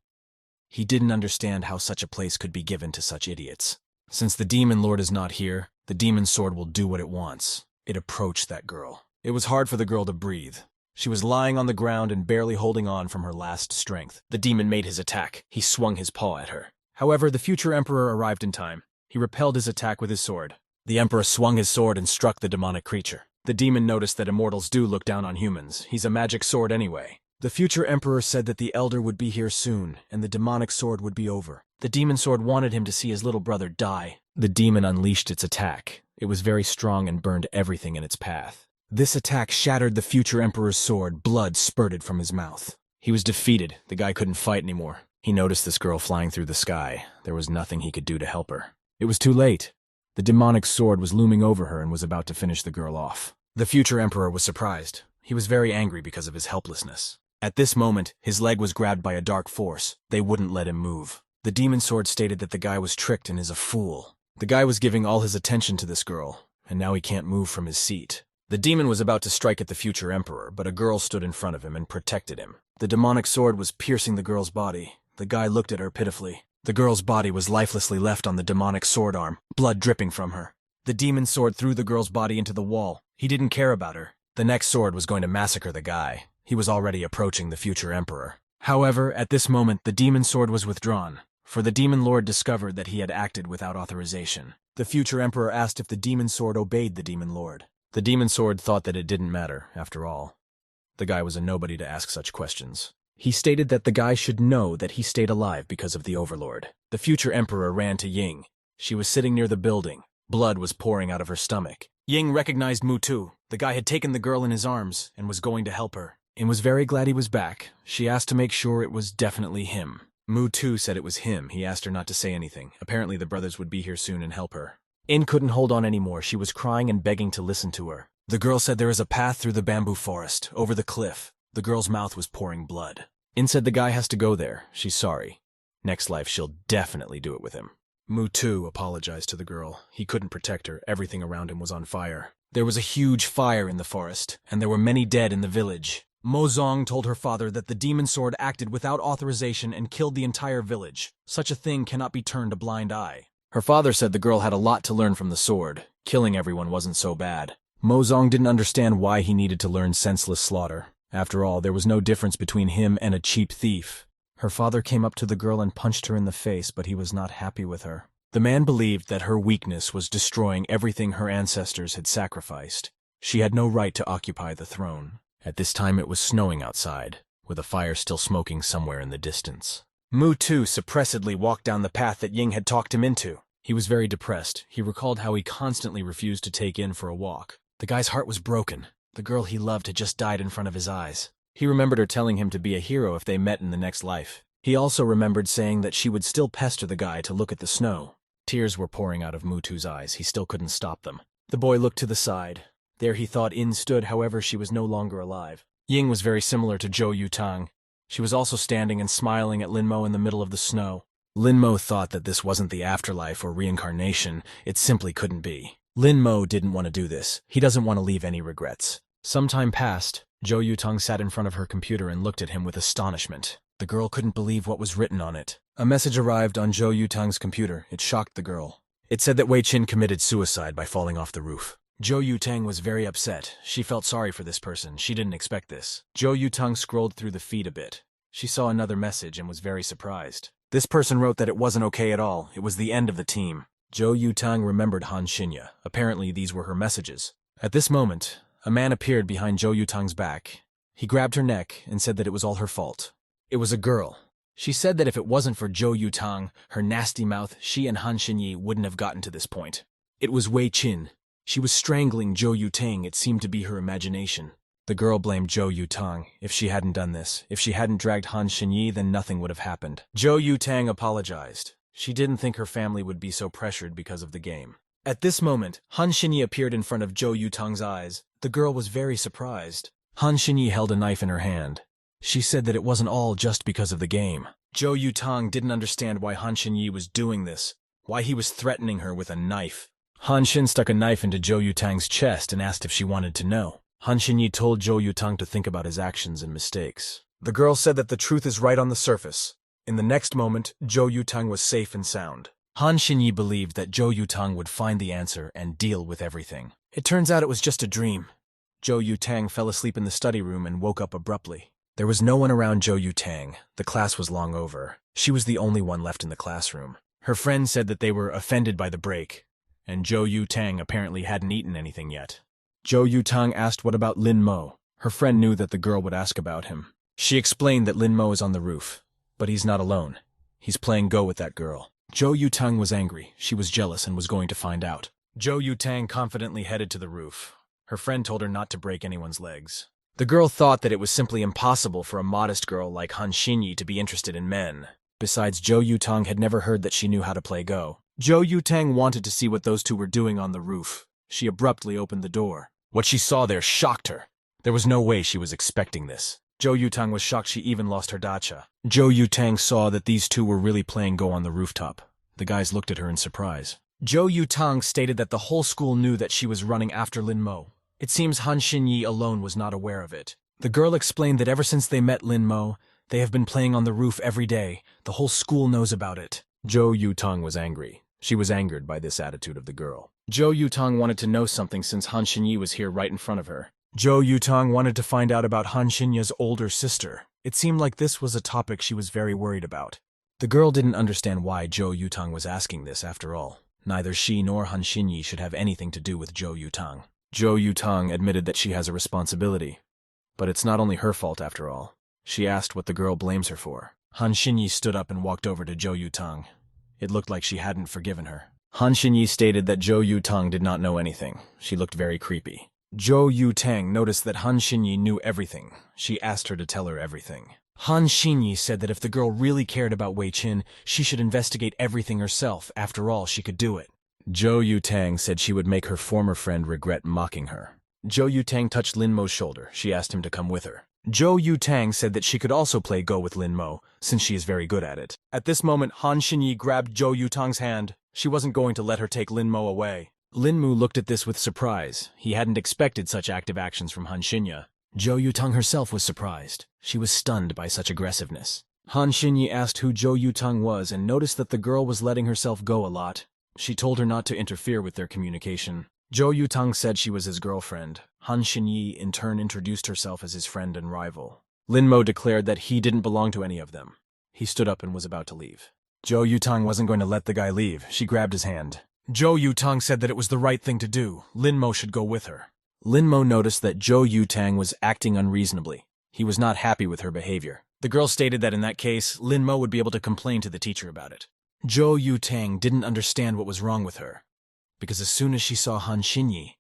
He didn't understand how such a place could be given to such idiots. Since the demon lord is not here, the demon's sword will do what it wants. It approached that girl. It was hard for the girl to breathe. She was lying on the ground and barely holding on from her last strength. The demon made his attack. He swung his paw at her. However, the future emperor arrived in time. He repelled his attack with his sword. The emperor swung his sword and struck the demonic creature. The demon noticed that immortals do look down on humans. He's a magic sword anyway. The future emperor said that the elder would be here soon, and the demonic sword would be over. The demon sword wanted him to see his little brother die. The demon unleashed its attack. It was very strong and burned everything in its path. This attack shattered the future emperor's sword. Blood spurted from his mouth. He was defeated. The guy couldn't fight anymore. He noticed this girl flying through the sky. There was nothing he could do to help her. It was too late. The demonic sword was looming over her and was about to finish the girl off. The future emperor was surprised. He was very angry because of his helplessness. At this moment, his leg was grabbed by a dark force. They wouldn't let him move. The demon sword stated that the guy was tricked and is a fool. The guy was giving all his attention to this girl, and now he can't move from his seat. The demon was about to strike at the future emperor, but a girl stood in front of him and protected him. The demonic sword was piercing the girl's body. The guy looked at her pitifully. The girl's body was lifelessly left on the demonic sword arm, blood dripping from her. The demon sword threw the girl's body into the wall. He didn't care about her. The next sword was going to massacre the guy. He was already approaching the future emperor. However, at this moment, the demon sword was withdrawn, for the demon lord discovered that he had acted without authorization. The future emperor asked if the demon sword obeyed the demon lord. The demon sword thought that it didn't matter, after all. The guy was a nobody to ask such questions. He stated that the guy should know that he stayed alive because of the overlord. The future emperor ran to Ying. She was sitting near the building. Blood was pouring out of her stomach. Ying recognized Mutu. The guy had taken the girl in his arms and was going to help her, and was very glad he was back. She asked to make sure it was definitely him. Mutu said it was him. He asked her not to say anything. Apparently the brothers would be here soon and help her. In couldn't hold on anymore. She was crying and begging to listen to her. The girl said there is a path through the bamboo forest, over the cliff. The girl's mouth was pouring blood. In said the guy has to go there. She's sorry. Next life she'll definitely do it with him. Mutu apologized to the girl. He couldn't protect her. Everything around him was on fire. There was a huge fire in the forest, and there were many dead in the village. Mo Zong told her father that the demon sword acted without authorization and killed the entire village. Such a thing cannot be turned a blind eye. Her father said the girl had a lot to learn from the sword. Killing everyone wasn't so bad. Mo Zong didn't understand why he needed to learn senseless slaughter. After all, there was no difference between him and a cheap thief. Her father came up to the girl and punched her in the face, but he was not happy with her. The man believed that her weakness was destroying everything her ancestors had sacrificed. She had no right to occupy the throne. At this time it was snowing outside, with a fire still smoking somewhere in the distance. Mu Tu suppressedly walked down the path that Ying had talked him into. He was very depressed. He recalled how he constantly refused to take In for a walk. The guy's heart was broken. The girl he loved had just died in front of his eyes. He remembered her telling him to be a hero if they met in the next life. He also remembered saying that she would still pester the guy to look at the snow. Tears were pouring out of Mu Tu's eyes. He still couldn't stop them. The boy looked to the side. There he thought In stood, however she was no longer alive. Ying was very similar to Zhou Yutang. She was also standing and smiling at Lin Mo in the middle of the snow. Lin Mo thought that this wasn't the afterlife or reincarnation. It simply couldn't be. Lin Mo didn't want to do this. He doesn't want to leave any regrets. Some time passed. Zhou Yutang sat in front of her computer and looked at him with astonishment. The girl couldn't believe what was written on it. A message arrived on Zhou Yutang's computer. It shocked the girl. It said that Wei Qin committed suicide by falling off the roof. Zhou Yutang was very upset. She felt sorry for this person. She didn't expect this. Zhou Yutang scrolled through the feed a bit. She saw another message and was very surprised. This person wrote that it wasn't okay at all. It was the end of the team. Zhou Yutang remembered Han Shinya. Apparently these were her messages. At this moment, a man appeared behind Zhou Yutang's back. He grabbed her neck and said that it was all her fault. It was a girl. She said that if it wasn't for Zhou Yutang, her nasty mouth, she and Han Xinyi wouldn't have gotten to this point. It was Wei Qin. She was strangling Zhou Yutang. It seemed to be her imagination. The girl blamed Zhou Yutang. If she hadn't done this, if she hadn't dragged Han Xinyi, then nothing would have happened. Zhou Yutang apologized. She didn't think her family would be so pressured because of the game. At this moment, Han Xinyi appeared in front of Zhou Yutang's eyes. The girl was very surprised. Han Xinyi held a knife in her hand. She said that it wasn't all just because of the game. Zhou Yutang didn't understand why Han Xinyi was doing this, why he was threatening her with a knife. Han Xin stuck a knife into Zhou Yutang's chest and asked if she wanted to know. Han Xinyi told Zhou Yutang to think about his actions and mistakes. The girl said that the truth is right on the surface. In the next moment, Zhou Yutang was safe and sound. Han Xinyi believed that Zhou Yutang would find the answer and deal with everything. It turns out it was just a dream. Zhou Yutang fell asleep in the study room and woke up abruptly. There was no one around Zhou Yutang. The class was long over. She was the only one left in the classroom. Her friends said that they were offended by the break, and Zhou Yutang apparently hadn't eaten anything yet. Zhou Yutang asked what about Lin Mo. Her friend knew that the girl would ask about him. She explained that Lin Mo is on the roof, but he's not alone. He's playing Go with that girl. Zhou Yutang was angry. She was jealous and was going to find out. Zhou Yutang confidently headed to the roof. Her friend told her not to break anyone's legs. The girl thought that it was simply impossible for a modest girl like Han Xinyi to be interested in men. Besides, Zhou Yutang had never heard that she knew how to play Go. Zhou Yutang wanted to see what those two were doing on the roof. She abruptly opened the door. What she saw there shocked her. There was no way she was expecting this. Zhou Yutang was shocked she even lost her dacha. Zhou Yutang saw that these two were really playing Go on the rooftop. The guys looked at her in surprise. Zhou Yutang stated that the whole school knew that she was running after Lin Mo. It seems Han Xinyi alone was not aware of it. The girl explained that ever since they met Lin Mo, they have been playing on the roof every day. The whole school knows about it. Zhou Yutang was angry. She was angered by this attitude of the girl. Zhou Yutang wanted to know something since Han Xinyi was here right in front of her. Zhou Yutang wanted to find out about Han Xinya's older sister. It seemed like this was a topic she was very worried about. The girl didn't understand why Zhou Yutang was asking this after all. Neither she nor Han Xinyi should have anything to do with Zhou Yutang. Zhou Yutang admitted that she has a responsibility. But it's not only her fault after all. She asked what the girl blames her for. Han Xinyi stood up and walked over to Zhou Yutang. It looked like she hadn't forgiven her. Han Xinyi stated that Zhou Yutang did not know anything. She looked very creepy. Zhou Yutang noticed that Han Xinyi knew everything. She asked her to tell her everything. Han Xinyi said that if the girl really cared about Wei Qin, she should investigate everything herself. After all, she could do it. Zhou Yutang said she would make her former friend regret mocking her. Zhou Yutang touched Lin Mo's shoulder. She asked him to come with her. Zhou Yutang said that she could also play Go with Lin Mo, since she is very good at it. At this moment, Han Xinyi grabbed Zhou Yutang's hand. She wasn't going to let her take Lin Mo away. Lin Mu looked at this with surprise. He hadn't expected such active actions from Han Xinya. Zhou Yutang herself was surprised. She was stunned by such aggressiveness. Han Xinyi asked who Zhou Yutang was and noticed that the girl was letting herself go a lot. She told her not to interfere with their communication. Zhou Yutang said she was his girlfriend. Han Xinyi in turn introduced herself as his friend and rival. Lin Mo declared that he didn't belong to any of them. He stood up and was about to leave. Zhou Yutang wasn't going to let the guy leave. She grabbed his hand. Zhou Yutang said that it was the right thing to do. Lin Mo should go with her. Lin Mo noticed that Zhou Yutang was acting unreasonably. He was not happy with her behavior. The girl stated that in that case, Lin Mo would be able to complain to the teacher about it. Zhou Yutang didn't understand what was wrong with her, because as soon as she saw Han Xinyi,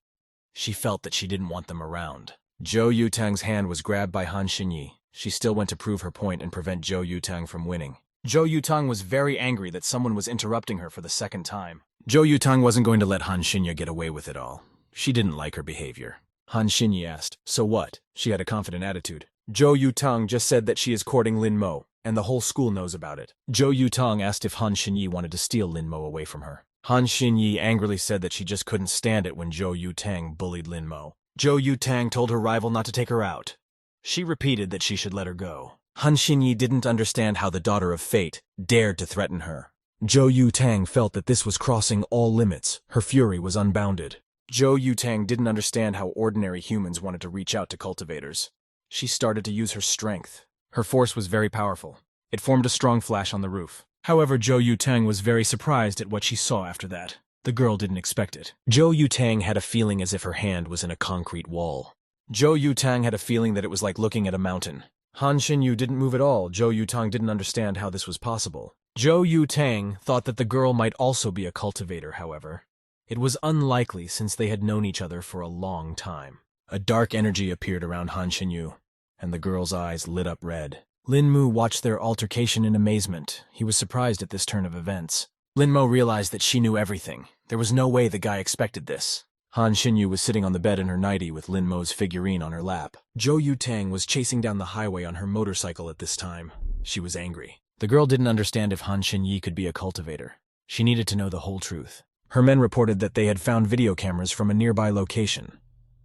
she felt that she didn't want them around. Zhou Yutang's hand was grabbed by Han Xinyi. She still went to prove her point and prevent Zhou Yutang from winning. Zhou Yutang was very angry that someone was interrupting her for the second time. Zhou Yutang wasn't going to let Han Xinyi get away with it all. She didn't like her behavior. Han Xinyi asked, "So what?" She had a confident attitude. Zhou Yutang just said that she is courting Lin Mo, and the whole school knows about it. Zhou Yutang asked if Han Xinyi wanted to steal Lin Mo away from her. Han Xinyi angrily said that she just couldn't stand it when Zhou Yutang bullied Lin Mo. Zhou Yutang told her rival not to take her out. She repeated that she should let her go. Han Xinyi didn't understand how the daughter of fate dared to threaten her. Zhou Yutang felt that this was crossing all limits. Her fury was unbounded. Zhou Yutang didn't understand how ordinary humans wanted to reach out to cultivators. She started to use her strength. Her force was very powerful. It formed a strong flash on the roof. However, Zhou Yutang was very surprised at what she saw after that. The girl didn't expect it. Zhou Yutang had a feeling as if her hand was in a concrete wall. Zhou Yutang had a feeling that it was like looking at a mountain. Han Xinyu didn't move at all. Zhou Yutang didn't understand how this was possible. Zhou Yutang thought that the girl might also be a cultivator, however. It was unlikely since they had known each other for a long time. A dark energy appeared around Han Xinyu, and the girl's eyes lit up red. Lin Mu watched their altercation in amazement. He was surprised at this turn of events. Lin Mo realized that she knew everything. There was no way the guy expected this. Han Xinyu was sitting on the bed in her nightie with Lin Mo's figurine on her lap. Zhou Yutang was chasing down the highway on her motorcycle at this time. She was angry. The girl didn't understand if Han Xinyi could be a cultivator. She needed to know the whole truth. Her men reported that they had found video cameras from a nearby location.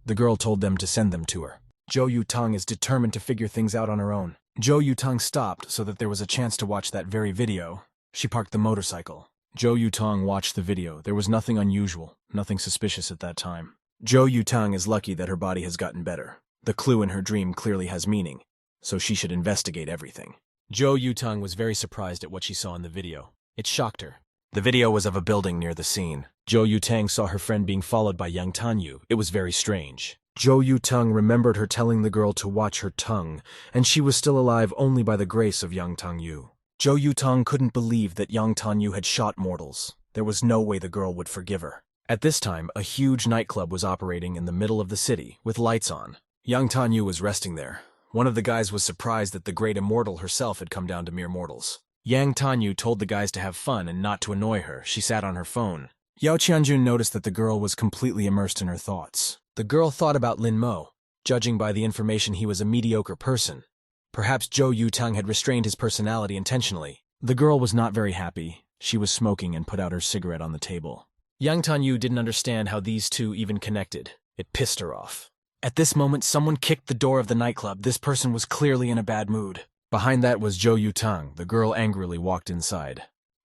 The girl told them to send them to her. Zhou Yutang is determined to figure things out on her own. Zhou Yutang stopped so that there was a chance to watch that very video. She parked the motorcycle. Zhou Yutang watched the video. There was nothing unusual, nothing suspicious at that time. Zhou Yutang is lucky that her body has gotten better. The clue in her dream clearly has meaning, so she should investigate everything. Zhou Yutang was very surprised at what she saw in the video. It shocked her. The video was of a building near the scene. Zhou Yutang saw her friend being followed by Yang Tanyu. It was very strange. Zhou Yutang remembered her telling the girl to watch her tongue, and she was still alive only by the grace of Yang Tanyu. Zhou Yutang couldn't believe that Yang Tanyu had shot mortals. There was no way the girl would forgive her. At this time, a huge nightclub was operating in the middle of the city, with lights on. Yang Tanyu was resting there. One of the guys was surprised that the great immortal herself had come down to mere mortals. Yang Tanyu told the guys to have fun and not to annoy her. She sat on her phone. Yao Qianjun noticed that the girl was completely immersed in her thoughts. The girl thought about Lin Mo. Judging by the information, he was a mediocre person. Perhaps Zhou Yutang had restrained his personality intentionally. The girl was not very happy. She was smoking and put out her cigarette on the table. Yang Tanyu didn't understand how these two even connected. It pissed her off. At this moment, someone kicked the door of the nightclub. This person was clearly in a bad mood. Behind that was Zhou Yutang. The girl angrily walked inside.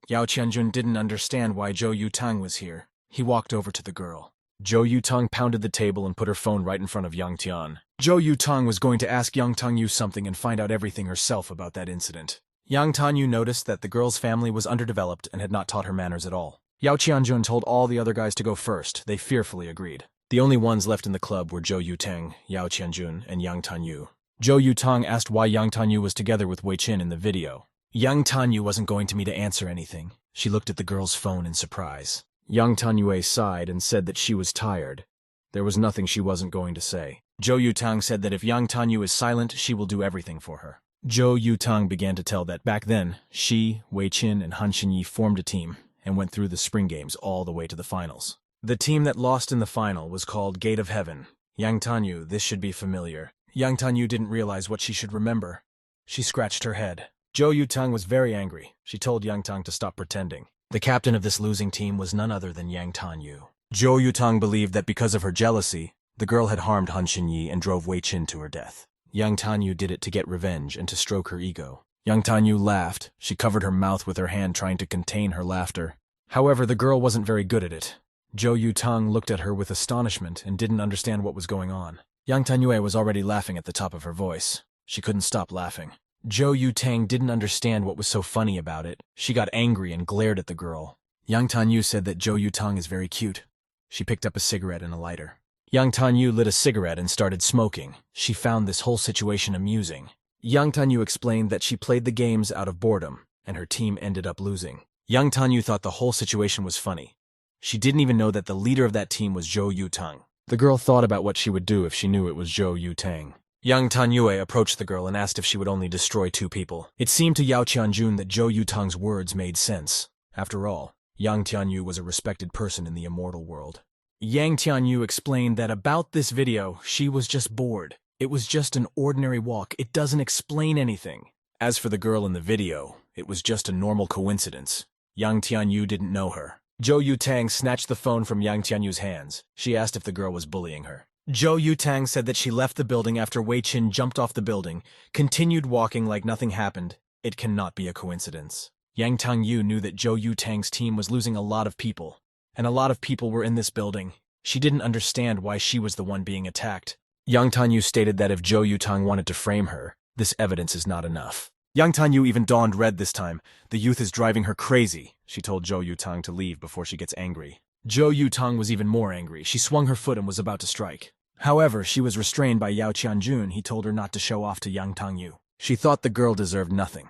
Yao Qianjun didn't understand why Zhou Yutang was here. He walked over to the girl. Zhou Yutang pounded the table and put her phone right in front of Yang Tian. Zhou Yutang was going to ask Yang Tangyu something and find out everything herself about that incident. Yang Tanyu noticed that the girl's family was underdeveloped and had not taught her manners at all. Yao Qianjun told all the other guys to go first. They fearfully agreed. The only ones left in the club were Zhou Yutang, Yao Qianjun, and Yang Tanyu. Zhou Yutang asked why Yang Tanyu was together with Wei Qin in the video. Yang Tanyu wasn't going to me to answer anything. She looked at the girl's phone in surprise. Yang Tanyue sighed and said that she was tired. There was nothing she wasn't going to say. Zhou Yutang said that if Yang Tanyu is silent, she will do everything for her. Zhou Yutang began to tell that back then, she, Wei Qin, and Han Xinyi formed a team and went through the spring games all the way to the finals. The team that lost in the final was called Gate of Heaven. Yang Tanyu, this should be familiar. Yang Tanyu didn't realize what she should remember. She scratched her head. Zhou Yutang was very angry. She told Yang Tang to stop pretending. The captain of this losing team was none other than Yang Tanyu. Zhou Yutang believed that because of her jealousy, The girl had harmed Han Xinyi and drove Wei Qin to her death. Yang Tanyu did it to get revenge and to stroke her ego. Yang Tanyu laughed. She covered her mouth with her hand trying to contain her laughter. However, the girl wasn't very good at it. Zhou Yutang looked at her with astonishment and didn't understand what was going on. Yang Tanyue was already laughing at the top of her voice. She couldn't stop laughing. Zhou Yutang didn't understand what was so funny about it. She got angry and glared at the girl. Yang Tanyu said that Zhou Yutang is very cute. She picked up a cigarette and a lighter. Yang Tanyu lit a cigarette and started smoking. She found this whole situation amusing. Yang Tanyu explained that she played the games out of boredom, and her team ended up losing. Yang Tanyu thought the whole situation was funny. She didn't even know that the leader of that team was Zhou Yutang. The girl thought about what she would do if she knew it was Zhou Yutang. Yang Tanyue approached the girl and asked if she would only destroy 2 people. It seemed to Yao Qianjun that Zhou Yutang's words made sense. After all, Yang Tianyu was a respected person in the immortal world. Yang Tianyu explained that about this video, she was just bored. It was just an ordinary walk. It doesn't explain anything. As for the girl in the video, it was just a normal coincidence. Yang Tianyu didn't know her. Zhou Yutang snatched the phone from Yang Tianyu's hands. She asked if the girl was bullying her. Zhou Yutang said that she left the building after Wei Qin jumped off the building, continued walking like nothing happened. It cannot be a coincidence. Yang Tangyu knew that Zhou Yutang's team was losing a lot of people, and a lot of people were in this building. She didn't understand why she was the one being attacked. Yang Tanyu stated that if Zhou Yutang wanted to frame her, this evidence is not enough. Yang Tanyu even donned red this time. The youth is driving her crazy. She told Zhou Yutang to leave before she gets angry. Zhou Yutang was even more angry. She swung her foot and was about to strike. However, she was restrained by Yao Qianjun. He told her not to show off to Yang Tangyu. She thought the girl deserved nothing,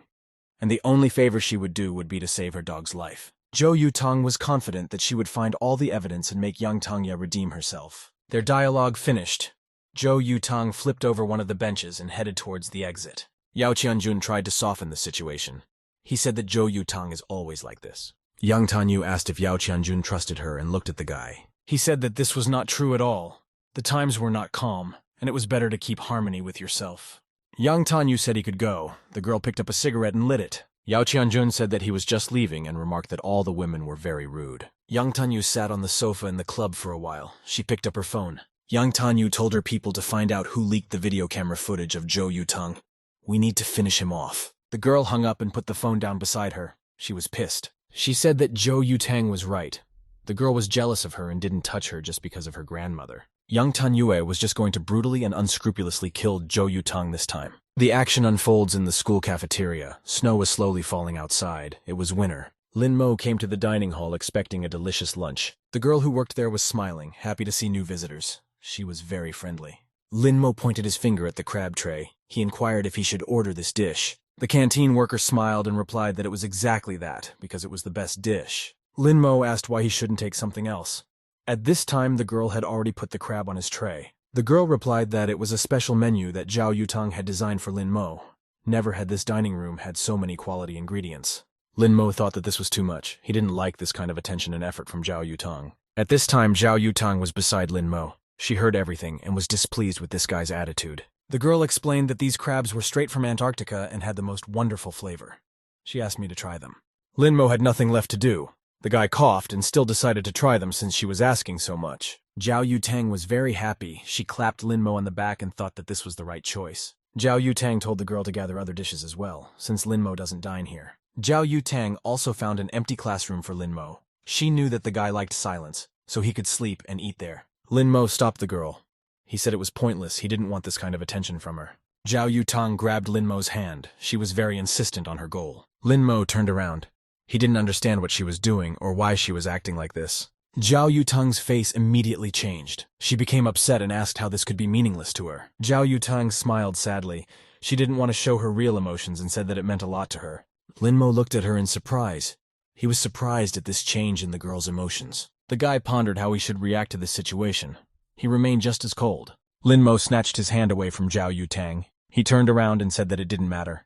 and the only favor she would do would be to save her dog's life. Zhou Yutang was confident that she would find all the evidence and make Yang Tangya redeem herself. Their dialogue finished. Zhou Yutang flipped over one of the benches and headed towards the exit. Yao Qianjun tried to soften the situation. He said that Zhou Yutang is always like this. Yang Tanyu asked if Yao Qianjun trusted her and looked at the guy. He said that this was not true at all. The times were not calm, and it was better to keep harmony with yourself. Yang Tanyu said he could go. The girl picked up a cigarette and lit it. Yao Qianjun said that he was just leaving and remarked that all the women were very rude. Yang Tanyu sat on the sofa in the club for a while. She picked up her phone. Yang Tanyu told her people to find out who leaked the video camera footage of Zhou Yutang. We need to finish him off. The girl hung up and put the phone down beside her. She was pissed. She said that Zhou Yutang was right. The girl was jealous of her and didn't touch her just because of her grandmother. Yang Tanyue was just going to brutally and unscrupulously kill Zhou Yutang this time. The action unfolds in the school cafeteria. Snow was slowly falling outside. It was winter. Lin Mo came to the dining hall expecting a delicious lunch. The girl who worked there was smiling, happy to see new visitors. She was very friendly. Lin Mo pointed his finger at the crab tray. He inquired if he should order this dish. The canteen worker smiled and replied that it was exactly that, because it was the best dish. Lin Mo asked why he shouldn't take something else. At this time, the girl had already put the crab on his tray. The girl replied that it was a special menu that Zhao Yutang had designed for Lin Mo. Never had this dining room had so many quality ingredients. Lin Mo thought that this was too much. He didn't like this kind of attention and effort from Zhao Yutang. At this time, Zhao Yutang was beside Lin Mo. She heard everything and was displeased with this guy's attitude. The girl explained that these crabs were straight from Antarctica and had the most wonderful flavor. She asked me to try them. Lin Mo had nothing left to do. The guy coughed and still decided to try them since she was asking so much. Zhao Yutang was very happy. She clapped Lin Mo on the back and thought that this was the right choice. Zhao Yutang told the girl to gather other dishes as well, since Lin Mo doesn't dine here. Zhao Yutang also found an empty classroom for Lin Mo. She knew that the guy liked silence, so he could sleep and eat there. Lin Mo stopped the girl. He said it was pointless. He didn't want this kind of attention from her. Zhao Yutang grabbed Lin Mo's hand. She was very insistent on her goal. Lin Mo turned around. He didn't understand what she was doing or why she was acting like this. Zhao Yutang's face immediately changed. She became upset and asked how this could be meaningless to her. Zhao Yutang smiled sadly. She didn't want to show her real emotions and said that it meant a lot to her. Lin Mo looked at her in surprise. He was surprised at this change in the girl's emotions. The guy pondered how he should react to this situation. He remained just as cold. Lin Mo snatched his hand away from Zhao Yutang. He turned around and said that it didn't matter.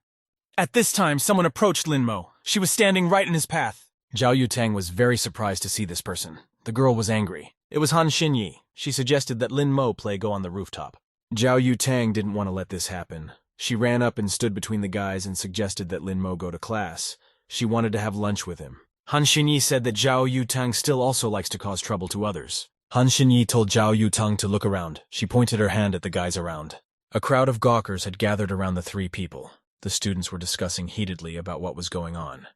At this time, someone approached Lin Mo. She was standing right in his path. Zhao Yutang was very surprised to see this person. The girl was angry. It was Han Xinyi. She suggested that Lin Mo go on the rooftop. Zhao Yutang didn't want to let this happen. She ran up and stood between the guys and suggested that Lin Mo go to class. She wanted to have lunch with him. Han Xinyi said that Zhao Yutang still also likes to cause trouble to others. Han Xinyi told Zhao Yutang to look around. She pointed her hand at the guys around. A crowd of gawkers had gathered around the three people. The students were discussing heatedly about what was going on.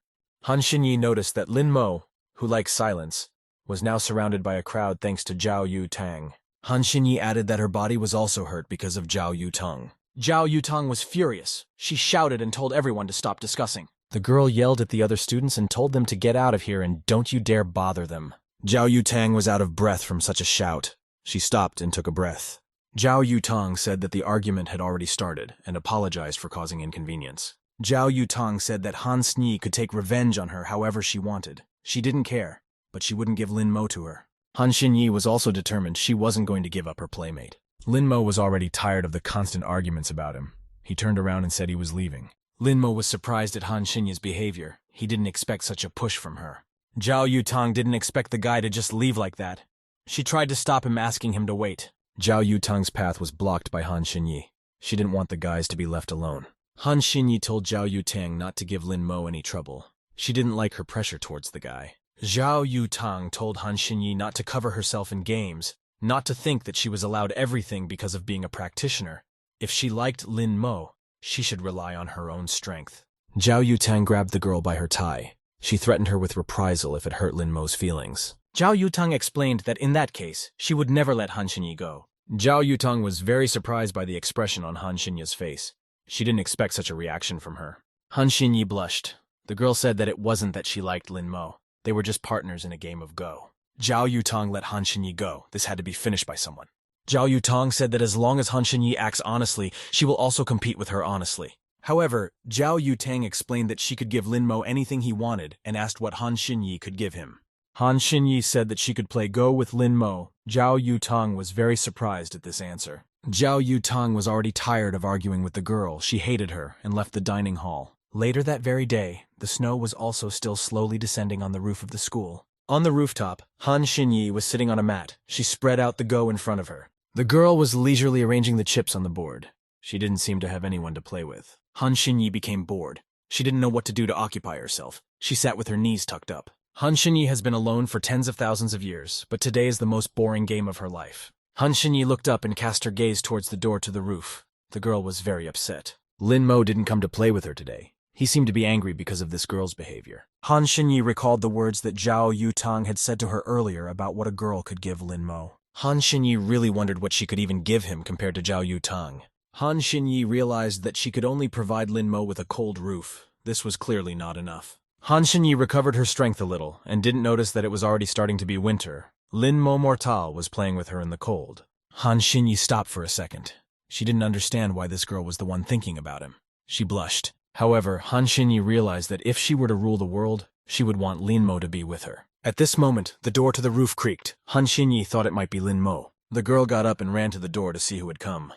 Han Xinyi noticed that Lin Mo, who likes silence, was now surrounded by a crowd thanks to Zhao Yutang. Han Xinyi added that her body was also hurt because of Zhao Yutang. Zhao Yutang was furious. She shouted and told everyone to stop discussing. The girl yelled at the other students and told them to get out of here and don't you dare bother them. Zhao Yutang was out of breath from such a shout. She stopped and took a breath. Zhao Yutang said that the argument had already started and apologized for causing inconvenience. Zhao Yutang said that Han Xinyi could take revenge on her however she wanted. She didn't care, but she wouldn't give Lin Mo to her. Han Xinyi was also determined she wasn't going to give up her playmate. Lin Mo was already tired of the constant arguments about him. He turned around and said he was leaving. Lin Mo was surprised at Han Xinyi's behavior. He didn't expect such a push from her. Zhao Yutang didn't expect the guy to just leave like that. She tried to stop him, asking him to wait. Zhao Yutang's path was blocked by Han Xinyi. She didn't want the guys to be left alone. Han Xinyi told Zhao Yutang not to give Lin Mo any trouble. She didn't like her pressure towards the guy. Zhao Yutang told Han Xinyi not to cover herself in games, not to think that she was allowed everything because of being a practitioner. If she liked Lin Mo, she should rely on her own strength. Zhao Yutang grabbed the girl by her tie. She threatened her with reprisal if it hurt Lin Mo's feelings. Zhao Yutang explained that in that case, she would never let Han Xinyi go. Zhao Yutang was very surprised by the expression on Han Xinyi's face. She didn't expect such a reaction from her. Han Xinyi blushed. The girl said that it wasn't that she liked Lin Mo. They were just partners in a game of Go. Zhao Yutang let Han Xinyi go. This had to be finished by someone. Zhao Yutang said that as long as Han Xinyi acts honestly, she will also compete with her honestly. However, Zhao Yutang explained that she could give Lin Mo anything he wanted and asked what Han Xinyi could give him. Han Xinyi said that she could play Go with Lin Mo. Zhao Yutang was very surprised at this answer. Zhao Yutang was already tired of arguing with the girl. She hated her and left the dining hall. Later that very day, the snow was also still slowly descending on the roof of the school. On the rooftop, Han Xinyi was sitting on a mat. She spread out the Go in front of her. The girl was leisurely arranging the chips on the board. She didn't seem to have anyone to play with. Han Xinyi became bored. She didn't know what to do to occupy herself. She sat with her knees tucked up. Han Xinyi has been alone for tens of thousands of years, but today is the most boring game of her life. Han Xinyi looked up and cast her gaze towards the door to the roof. The girl was very upset. Lin Mo didn't come to play with her today. He seemed to be angry because of this girl's behavior. Han Xinyi recalled the words that Zhao Yutang had said to her earlier about what a girl could give Lin Mo. Han Xinyi really wondered what she could even give him compared to Zhao Yutang. Han Xinyi realized that she could only provide Lin Mo with a cold roof. This was clearly not enough. Han Xinyi recovered her strength a little and didn't notice that it was already starting to be winter. Lin Mo Mortal was playing with her in the cold. Han Xinyi stopped for a second. She didn't understand why this girl was the one thinking about him. She blushed. However, Han Xinyi realized that if she were to rule the world, she would want Lin Mo to be with her. At this moment, the door to the roof creaked. Han Xinyi thought it might be Lin Mo. The girl got up and ran to the door to see who had come.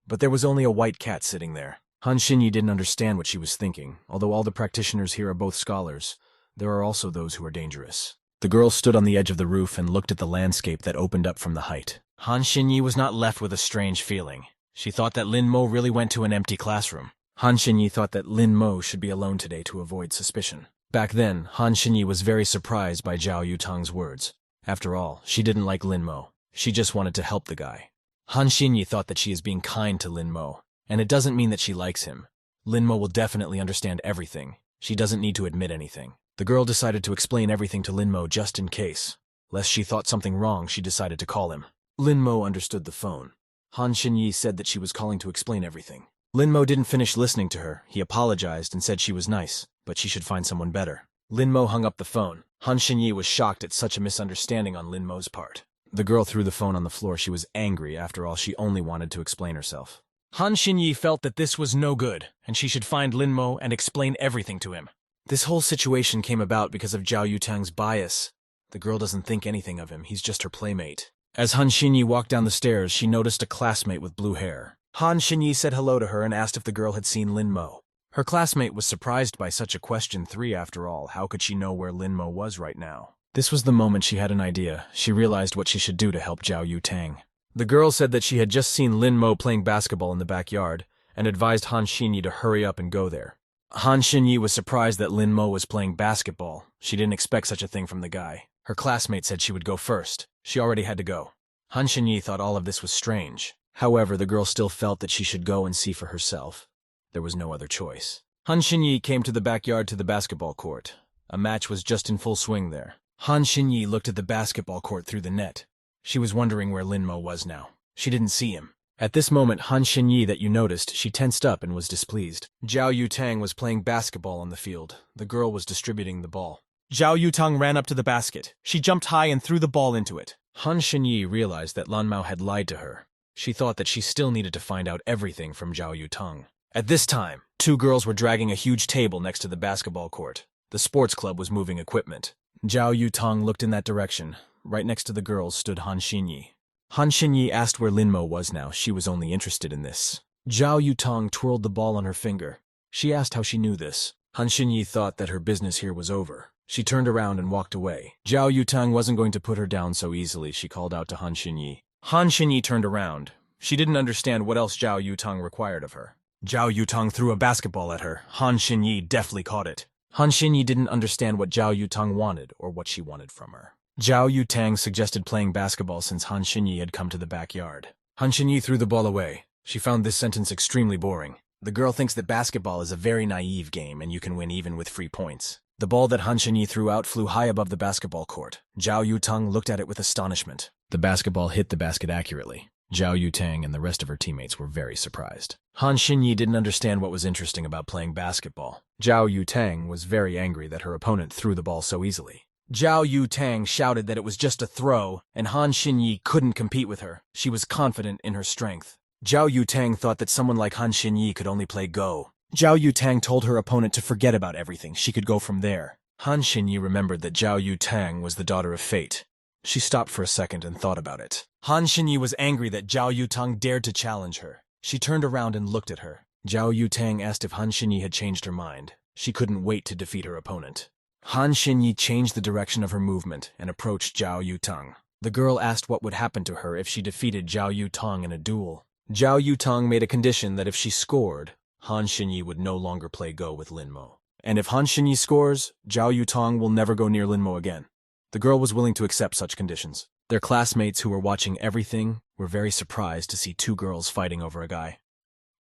But there was only a white cat sitting there. Han Xinyi didn't understand what she was thinking. Although all the practitioners here are both scholars, there are also those who are dangerous. The girl stood on the edge of the roof and looked at the landscape that opened up from the height. Han Xinyi was not left with a strange feeling. She thought that Lin Mo really went to an empty classroom. Han Xinyi thought that Lin Mo should be alone today to avoid suspicion. Back then, Han Xinyi was very surprised by Zhao Yutang's words. After all, she didn't like Lin Mo. She just wanted to help the guy. Han Xinyi thought that she is being kind to Lin Mo, and it doesn't mean that she likes him. Lin Mo will definitely understand everything. She doesn't need to admit anything. The girl decided to explain everything to Lin Mo just in case. Lest she thought something wrong, she decided to call him. Lin Mo understood the phone. Han Xinyi said that she was calling to explain everything. Lin Mo didn't finish listening to her. He apologized and said she was nice, but she should find someone better. Lin Mo hung up the phone. Han Xinyi was shocked at such a misunderstanding on Lin Mo's part. The girl threw the phone on the floor. She was angry. After all, she only wanted to explain herself. Han Xinyi felt that this was no good, and she should find Lin Mo and explain everything to him. This whole situation came about because of Zhao Yutang's bias. The girl doesn't think anything of him. He's just her playmate. As Han Xinyi walked down the stairs, she noticed a classmate with blue hair. Han Xinyi said hello to her and asked if the girl had seen Lin Mo. Her classmate was surprised by such a question. After all, how could she know where Lin Mo was right now? This was the moment she had an idea. She realized what she should do to help Zhao Yutang. The girl said that she had just seen Lin Mo playing basketball in the backyard and advised Han Xinyi to hurry up and go there. Han Xinyi was surprised that Lin Mo was playing basketball. She didn't expect such a thing from the guy. Her classmate said she would go first. She already had to go. Han Xinyi thought all of this was strange. However, the girl still felt that she should go and see for herself. There was no other choice. Han Xinyi came to the backyard to the basketball court. A match was just in full swing there. Han Xinyi looked at the basketball court through the net. She was wondering where Linmo was now. She didn't see him. At this moment, Han Xinyi that you noticed, she tensed up and was displeased. Zhao Yutang was playing basketball on the field. The girl was distributing the ball. Zhao Yutang ran up to the basket. She jumped high and threw the ball into it. Han Xinyi realized that Lan Mao had lied to her. She thought that she still needed to find out everything from Zhao Yutang. At this time, two girls were dragging a huge table next to the basketball court. The sports club was moving equipment. Zhao Yutang looked in that direction. Right next to the girls stood Han Xinyi. Han Xinyi asked where Linmo was now. She was only interested in this. Zhao Yutang twirled the ball on her finger. She asked how she knew this. Han Xinyi thought that her business here was over. She turned around and walked away. Zhao Yutang wasn't going to put her down so easily. She called out to Han Xinyi. Han Xinyi turned around. She didn't understand what else Zhao Yutang required of her. Zhao Yutang threw a basketball at her. Han Xinyi deftly caught it. Han Xinyi didn't understand what Zhao Yutang wanted or what she wanted from her. Zhao Yutang suggested playing basketball since Han Xinyi had come to the backyard. Han Xinyi threw the ball away. She found this sentence extremely boring. The girl thinks that basketball is a very naive game and you can win even with free points. The ball that Han Xinyi threw out flew high above the basketball court. Zhao Yutang looked at it with astonishment. The basketball hit the basket accurately. Zhao Yutang and the rest of her teammates were very surprised. Han Xinyi didn't understand what was interesting about playing basketball. Zhao Yutang was very angry that her opponent threw the ball so easily. Zhao Yutang shouted that it was just a throw, and Han Xinyi couldn't compete with her. She was confident in her strength. Zhao Yutang thought that someone like Han Xinyi could only play Go. Zhao Yutang told her opponent to forget about everything. She could go from there. Han Xinyi remembered that Zhao Yutang was the daughter of fate. She stopped for a second and thought about it. Han Xinyi was angry that Zhao Yutang dared to challenge her. She turned around and looked at her. Zhao Yutang asked if Han Xinyi had changed her mind. She couldn't wait to defeat her opponent. Han Xinyi changed the direction of her movement and approached Zhao Yutang. The girl asked what would happen to her if she defeated Zhao Yutang in a duel. Zhao Yutang made a condition that if she scored, Han Xinyi would no longer play Go with Linmo. And if Han Xinyi scores, Zhao Yutang will never go near Linmo again. The girl was willing to accept such conditions. Their classmates who were watching everything were very surprised to see two girls fighting over a guy.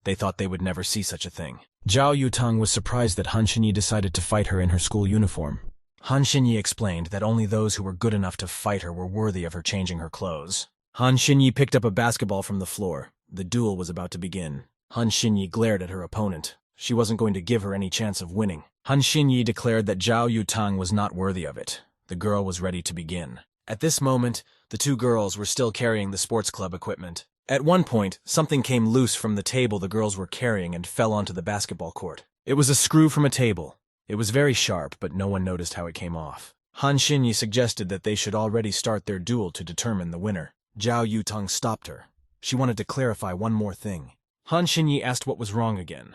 They thought they would never see such a thing. Zhao Yutang was surprised that Han Xinyi decided to fight her in her school uniform. Han Xinyi explained that only those who were good enough to fight her were worthy of her changing her clothes. Han Xinyi picked up a basketball from the floor. The duel was about to begin. Han Xinyi glared at her opponent. She wasn't going to give her any chance of winning. Han Xinyi declared that Zhao Yutang was not worthy of it. The girl was ready to begin. At this moment, the two girls were still carrying the sports club equipment. At one point, something came loose from the table the girls were carrying and fell onto the basketball court. It was a screw from a table. It was very sharp, but no one noticed how it came off. Han Xinyi suggested that they should already start their duel to determine the winner. Zhao Yutang stopped her. She wanted to clarify one more thing. Han Xinyi asked what was wrong again.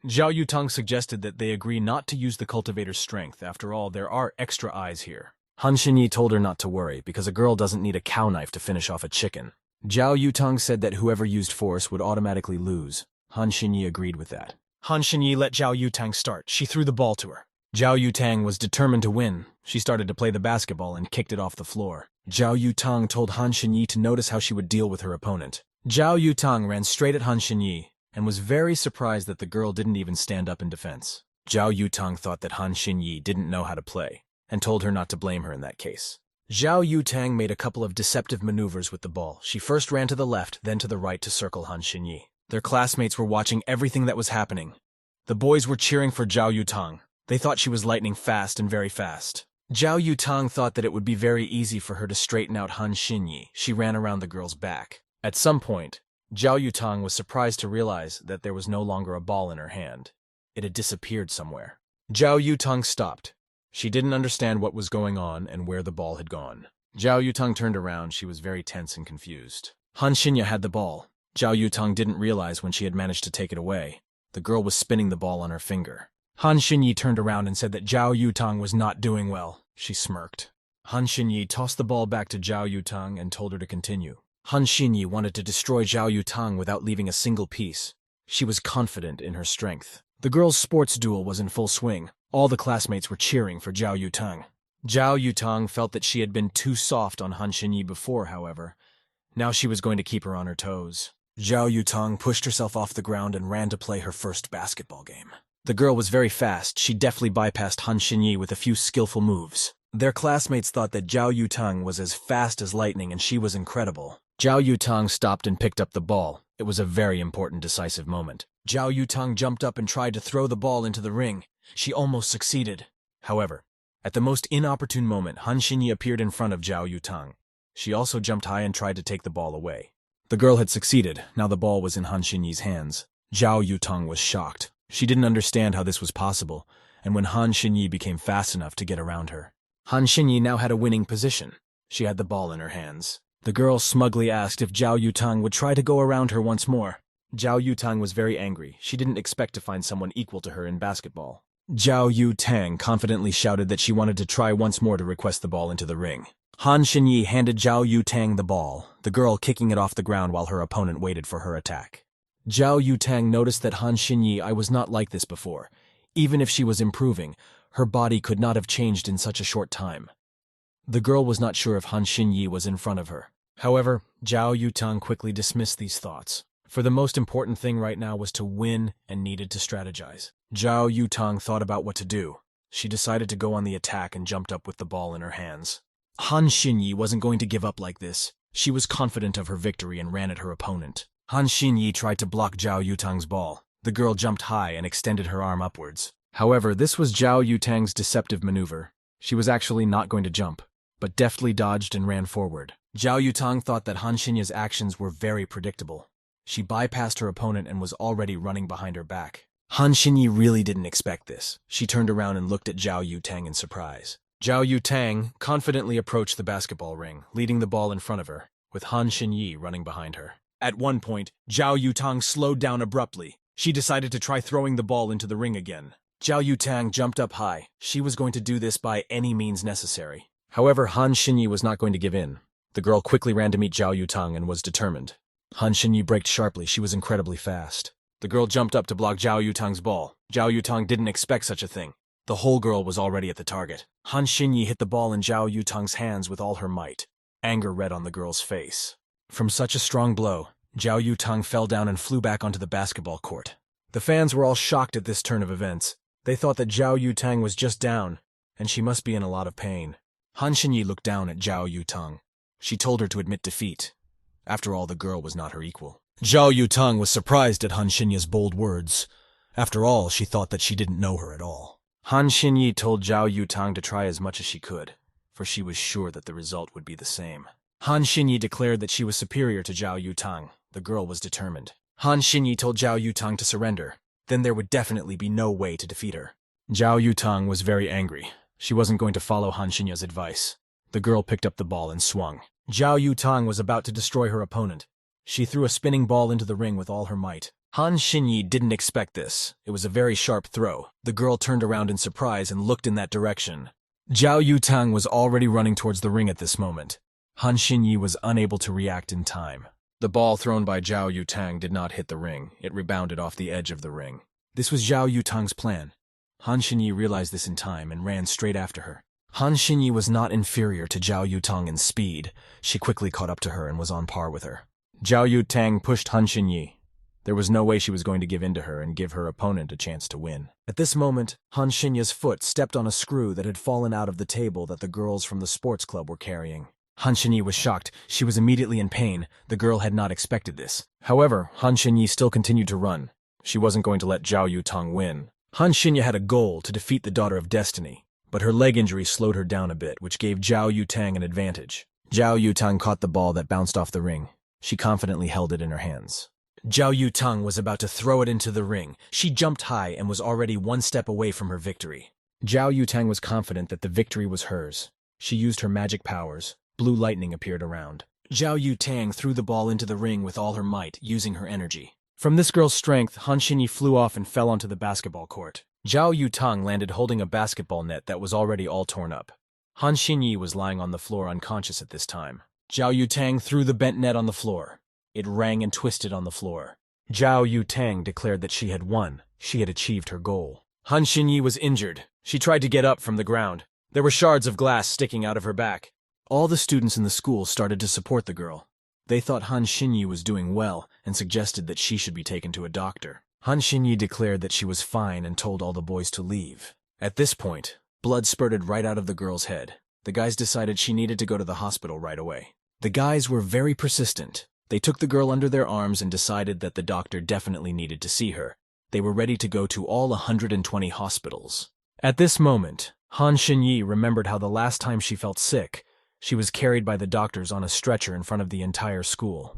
Zhao Yutang suggested that they agree not to use the cultivator's strength. After all, there are extra eyes here. Han Xinyi told her not to worry, because a girl doesn't need a cow knife to finish off a chicken. Zhao Yutang said that whoever used force would automatically lose. Han Xinyi agreed with that. Han Xinyi let Zhao Yutang start. She threw the ball to her. Zhao Yutang was determined to win. She started to play the basketball and kicked it off the floor. Zhao Yutang told Han Xinyi to notice how she would deal with her opponent. Zhao Yutang ran straight at Han Xinyi and was very surprised that the girl didn't even stand up in defense. Zhao Yutang thought that Han Xinyi didn't know how to play and told her not to blame her in that case. Zhao Yutang made a couple of deceptive maneuvers with the ball. She first ran to the left, then to the right to circle Han Xinyi. Their classmates were watching everything that was happening. The boys were cheering for Zhao Yutang. They thought she was lightning fast and very fast. Zhao Yutang thought that it would be very easy for her to straighten out Han Xinyi. She ran around the girl's back. At some point, Zhao Yutang was surprised to realize that there was no longer a ball in her hand. It had disappeared somewhere. Zhao Yutang stopped. She didn't understand what was going on and where the ball had gone. Zhao Yutang turned around. She was very tense and confused. Han Xinyi had the ball. Zhao Yutang didn't realize when she had managed to take it away. The girl was spinning the ball on her finger. Han Xinyi turned around and said that Zhao Yutang was not doing well. She smirked. Han Xinyi tossed the ball back to Zhao Yutang and told her to continue. Han Xinyi wanted to destroy Zhao Yutang without leaving a single piece. She was confident in her strength. The girls' sports duel was in full swing. All the classmates were cheering for Zhao Yutang. Zhao Yutang felt that she had been too soft on Han Xinyi before, however. Now she was going to keep her on her toes. Zhao Yutang pushed herself off the ground and ran to play her first basketball game. The girl was very fast. She deftly bypassed Han Xinyi with a few skillful moves. Their classmates thought that Zhao Yutang was as fast as lightning and she was incredible. Zhao Yutang stopped and picked up the ball. It was a very important decisive moment. Zhao Yutang jumped up and tried to throw the ball into the ring. She almost succeeded. However, at the most inopportune moment, Han Xinyi appeared in front of Zhao Yutang. She also jumped high and tried to take the ball away. The girl had succeeded. Now the ball was in Han Xinyi's hands. Zhao Yutang was shocked. She didn't understand how this was possible, and when Han Xinyi became fast enough to get around her. Han Xinyi now had a winning position. She had the ball in her hands. The girl smugly asked if Zhao Yutang would try to go around her once more. Zhao Yutang was very angry. She didn't expect to find someone equal to her in basketball. Zhao Yutang confidently shouted that she wanted to try once more to request the ball into the ring. Han Xinyi handed Zhao Yutang the ball, the girl kicking it off the ground while her opponent waited for her attack. Zhao Yutang noticed that Han Xinyi was not like this before. Even if she was improving, her body could not have changed in such a short time. The girl was not sure if Han Xinyi was in front of her. However, Zhao Yutang quickly dismissed these thoughts. For the most important thing right now was to win and needed to strategize. Zhao Yutang thought about what to do. She decided to go on the attack and jumped up with the ball in her hands. Han Xinyi wasn't going to give up like this. She was confident of her victory and ran at her opponent. Han Xinyi tried to block Zhao Yutang's ball. The girl jumped high and extended her arm upwards. However, this was Zhao Yutang's deceptive maneuver. She was actually not going to jump, but deftly dodged and ran forward. Zhao Yutang thought that Han Xinyi's actions were very predictable. She bypassed her opponent and was already running behind her back. Han Xinyi really didn't expect this. She turned around and looked at Zhao Yutang in surprise. Zhao Yutang confidently approached the basketball ring, leading the ball in front of her, with Han Xinyi running behind her. At one point, Zhao Yutang slowed down abruptly. She decided to try throwing the ball into the ring again. Zhao Yutang jumped up high. She was going to do this by any means necessary. However, Han Xinyi was not going to give in. The girl quickly ran to meet Zhao Yutang and was determined. Han Xinyi braked sharply. She was incredibly fast. The girl jumped up to block Zhao Yutang's ball. Zhao Yutang didn't expect such a thing. The whole girl was already at the target. Han Xinyi hit the ball in Zhao Yutang's hands with all her might. Anger read on the girl's face. From such a strong blow, Zhao Yutang fell down and flew back onto the basketball court. The fans were all shocked at this turn of events. They thought that Zhao Yutang was just down, and she must be in a lot of pain. Han Xinyi looked down at Zhao Yutang. She told her to admit defeat. After all, the girl was not her equal. Zhao Yutang was surprised at Han Xinyi's bold words. After all, she thought that she didn't know her at all. Han Xinyi told Zhao Yutang to try as much as she could, for she was sure that the result would be the same. Han Xinyi declared that she was superior to Zhao Yutang. The girl was determined. Han Xinyi told Zhao Yutang to surrender. Then there would definitely be no way to defeat her. Zhao Yutang was very angry. She wasn't going to follow Han Xinyi's advice. The girl picked up the ball and swung. Zhao Yutang was about to destroy her opponent. She threw a spinning ball into the ring with all her might. Han Xinyi didn't expect this. It was a very sharp throw. The girl turned around in surprise and looked in that direction. Zhao Yutang was already running towards the ring at this moment. Han Xinyi was unable to react in time. The ball thrown by Zhao Yutang did not hit the ring. It rebounded off the edge of the ring. This was Zhao Yutang's plan. Han Xinyi realized this in time and ran straight after her. Han Xinyi was not inferior to Zhao Yutang in speed. She quickly caught up to her and was on par with her. Zhao Yutang pushed Han Xinyi. There was no way she was going to give in to her and give her opponent a chance to win. At this moment, Han Xinyi's foot stepped on a screw that had fallen out of the table that the girls from the sports club were carrying. Han Xinyi was shocked. She was immediately in pain. The girl had not expected this. However, Han Xinyi still continued to run. She wasn't going to let Zhao Yutang win. Han Xinyi had a goal to defeat the Daughter of Destiny, but her leg injury slowed her down a bit, which gave Zhao Yutang an advantage. Zhao Yutang caught the ball that bounced off the ring. She confidently held it in her hands. Zhao Yutang was about to throw it into the ring. She jumped high and was already one step away from her victory. Zhao Yutang was confident that the victory was hers. She used her magic powers. Blue lightning appeared around. Zhao Yutang threw the ball into the ring with all her might, using her energy. From this girl's strength, Han Xinyi flew off and fell onto the basketball court. Zhao Yutang landed holding a basketball net that was already all torn up. Han Xinyi was lying on the floor unconscious at this time. Zhao Yutang threw the bent net on the floor. It rang and twisted on the floor. Zhao Yutang declared that she had won. She had achieved her goal. Han Xinyi was injured. She tried to get up from the ground. There were shards of glass sticking out of her back. All the students in the school started to support the girl. They thought Han Xinyi was doing well and suggested that she should be taken to a doctor. Han Xinyi declared that she was fine and told all the boys to leave. At this point, blood spurted right out of the girl's head. The guys decided she needed to go to the hospital right away. The guys were very persistent. They took the girl under their arms and decided that the doctor definitely needed to see her. They were ready to go to all 120 hospitals. At this moment, Han Xinyi remembered how the last time she felt sick, she was carried by the doctors on a stretcher in front of the entire school.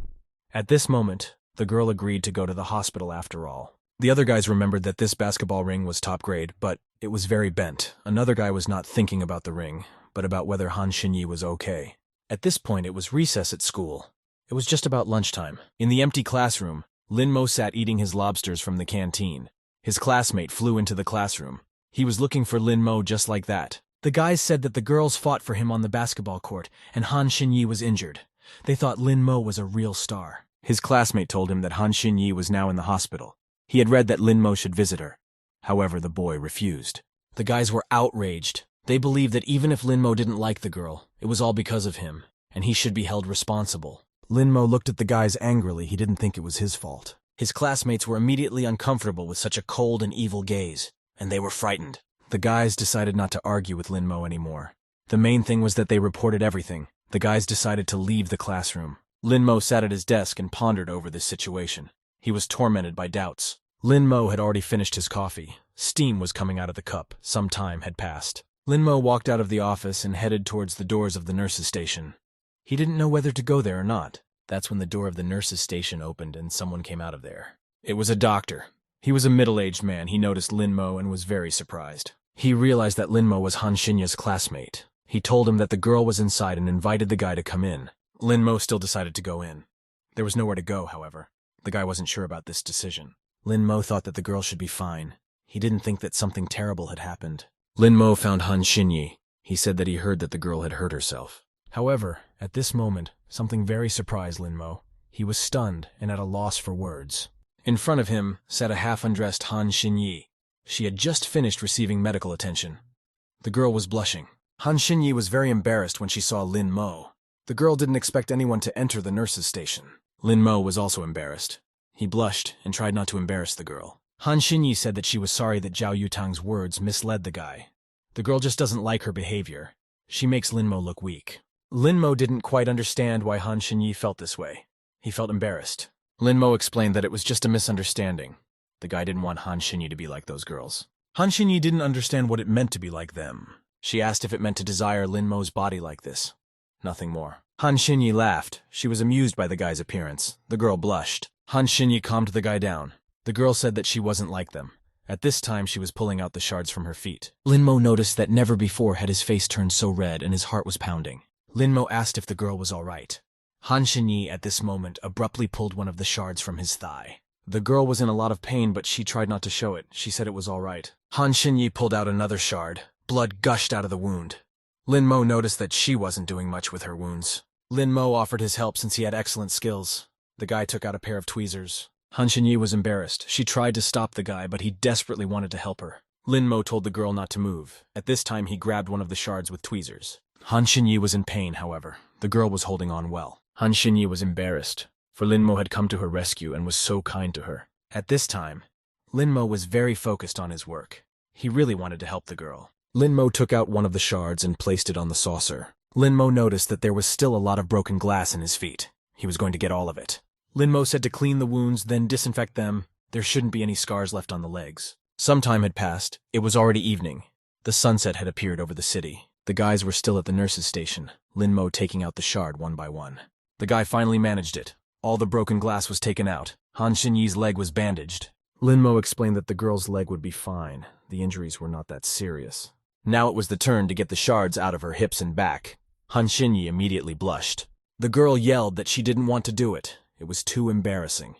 At this moment, the girl agreed to go to the hospital after all. The other guys remembered that this basketball ring was top grade, but it was very bent. Another guy was not thinking about the ring, but about whether Han Xinyi was okay. At this point, it was recess at school. It was just about lunchtime. In the empty classroom, Lin Mo sat eating his lobsters from the canteen. His classmate flew into the classroom. He was looking for Lin Mo just like that. The guys said that the girls fought for him on the basketball court, and Han Xinyi was injured. They thought Lin Mo was a real star. His classmate told him that Han Xinyi was now in the hospital. He had read that Lin Mo should visit her. However, the boy refused. The guys were outraged. They believed that even if Lin Mo didn't like the girl, it was all because of him, and he should be held responsible. Lin Mo looked at the guys angrily. He didn't think it was his fault. His classmates were immediately uncomfortable with such a cold and evil gaze, and they were frightened. The guys decided not to argue with Lin Mo anymore. The main thing was that they reported everything. The guys decided to leave the classroom. Lin Mo sat at his desk and pondered over this situation. He was tormented by doubts. Lin Mo had already finished his coffee. Steam was coming out of the cup. Some time had passed. Lin Mo walked out of the office and headed towards the doors of the nurses' station. He didn't know whether to go there or not. That's when the door of the nurses' station opened and someone came out of there. It was a doctor. He was a middle-aged man. He noticed Lin Mo and was very surprised. He realized that Lin Mo was Han Xinya's classmate. He told him that the girl was inside and invited the guy to come in. Lin Mo still decided to go in. There was nowhere to go, however. The guy wasn't sure about this decision. Lin Mo thought that the girl should be fine. He didn't think that something terrible had happened. Lin Mo found Han Xinyi. He said that he heard that the girl had hurt herself. However, at this moment, something very surprised Lin Mo. He was stunned and at a loss for words. In front of him sat a half-undressed Han Xinyi. She had just finished receiving medical attention. The girl was blushing. Han Xinyi was very embarrassed when she saw Lin Mo. The girl didn't expect anyone to enter the nurses' station. Lin Mo was also embarrassed. He blushed and tried not to embarrass the girl. Han Xinyi said that she was sorry that Zhao Yutang's words misled the guy. The girl just doesn't like her behavior. She makes Lin Mo look weak. Lin Mo didn't quite understand why Han Xinyi felt this way. He felt embarrassed. Lin Mo explained that it was just a misunderstanding. The guy didn't want Han Xinyi to be like those girls. Han Xinyi didn't understand what it meant to be like them. She asked if it meant to desire Lin Mo's body like this. Nothing more. Han Xinyi laughed. She was amused by the guy's appearance. The girl blushed. Han Xinyi calmed the guy down. The girl said that she wasn't like them. At this time, she was pulling out the shards from her feet. Lin Mo noticed that never before had his face turned so red and his heart was pounding. Lin Mo asked if the girl was all right. Han Xinyi, at this moment, abruptly pulled one of the shards from his thigh. The girl was in a lot of pain, but she tried not to show it. She said it was all right. Han Xinyi pulled out another shard. Blood gushed out of the wound. Lin Mo noticed that she wasn't doing much with her wounds. Lin Mo offered his help since he had excellent skills. The guy took out a pair of tweezers. Han Xinyi was embarrassed. She tried to stop the guy, but he desperately wanted to help her. Lin Mo told the girl not to move. At this time, he grabbed one of the shards with tweezers. Han Xinyi was in pain, however. The girl was holding on well. Han Xinyi was embarrassed, for Lin Mo had come to her rescue and was so kind to her. At this time, Lin Mo was very focused on his work. He really wanted to help the girl. Lin Mo took out one of the shards and placed it on the saucer. Lin Mo noticed that there was still a lot of broken glass in his feet. He was going to get all of it. Lin Mo said to clean the wounds, then disinfect them. There shouldn't be any scars left on the legs. Some time had passed. It was already evening. The sunset had appeared over the city. The guys were still at the nurses' station, Lin Mo taking out the shard one by one. The guy finally managed it. All the broken glass was taken out. Han Xinyi's leg was bandaged. Lin Mo explained that the girl's leg would be fine. The injuries were not that serious. Now it was the turn to get the shards out of her hips and back. Han Xinyi immediately blushed. The girl yelled that she didn't want to do it. It was too embarrassing.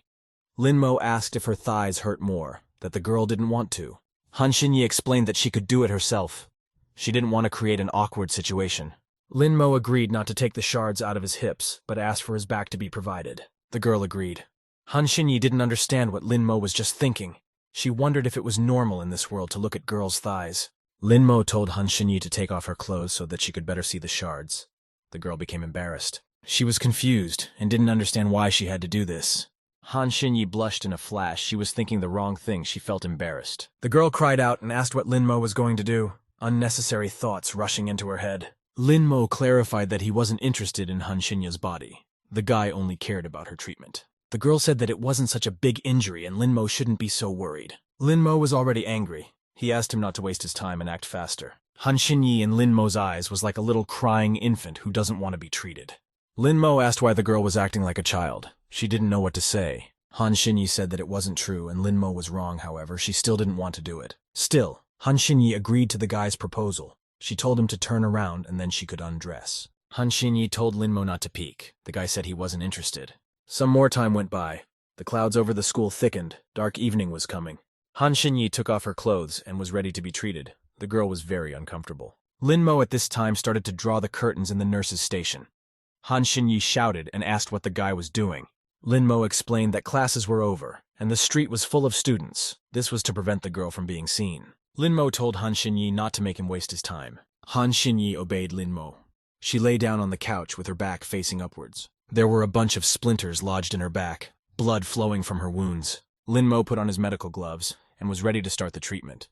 Lin Mo asked if her thighs hurt more, that the girl didn't want to. Han Xinyi explained that she could do it herself. She didn't want to create an awkward situation. Lin Mo agreed not to take the shards out of his hips, but asked for his back to be provided. The girl agreed. Han Xinyi didn't understand what Lin Mo was just thinking. She wondered if it was normal in this world to look at girls' thighs. Lin Mo told Han Xinyi to take off her clothes so that she could better see the shards. The girl became embarrassed. She was confused and didn't understand why she had to do this. Han Xinyi blushed in a flash. She was thinking the wrong thing. She felt embarrassed. The girl cried out and asked what Lin Mo was going to do, unnecessary thoughts rushing into her head. Lin Mo clarified that he wasn't interested in Han Xinya's body. The guy only cared about her treatment. The girl said that it wasn't such a big injury and Lin Mo shouldn't be so worried. Lin Mo was already angry. He asked him not to waste his time and act faster. Han Xinyi in Lin Mo's eyes was like a little crying infant who doesn't want to be treated. Lin Mo asked why the girl was acting like a child. She didn't know what to say. Han Xinyi said that it wasn't true and Lin Mo was wrong, however. She still didn't want to do it. Still, Han Xinyi agreed to the guy's proposal. She told him to turn around and then she could undress. Han Xinyi told Lin Mo not to peek. The guy said he wasn't interested. Some more time went by. The clouds over the school thickened. Dark evening was coming. Han Xinyi took off her clothes and was ready to be treated. The girl was very uncomfortable. Lin Mo at this time started to draw the curtains in the nurse's station. Han Xinyi shouted and asked what the guy was doing. Lin Mo explained that classes were over, and the street was full of students. This was to prevent the girl from being seen. Lin Mo told Han Xinyi not to make him waste his time. Han Xinyi obeyed Lin Mo. She lay down on the couch with her back facing upwards. There were a bunch of splinters lodged in her back, blood flowing from her wounds. Lin Mo put on his medical gloves and was ready to start the treatment.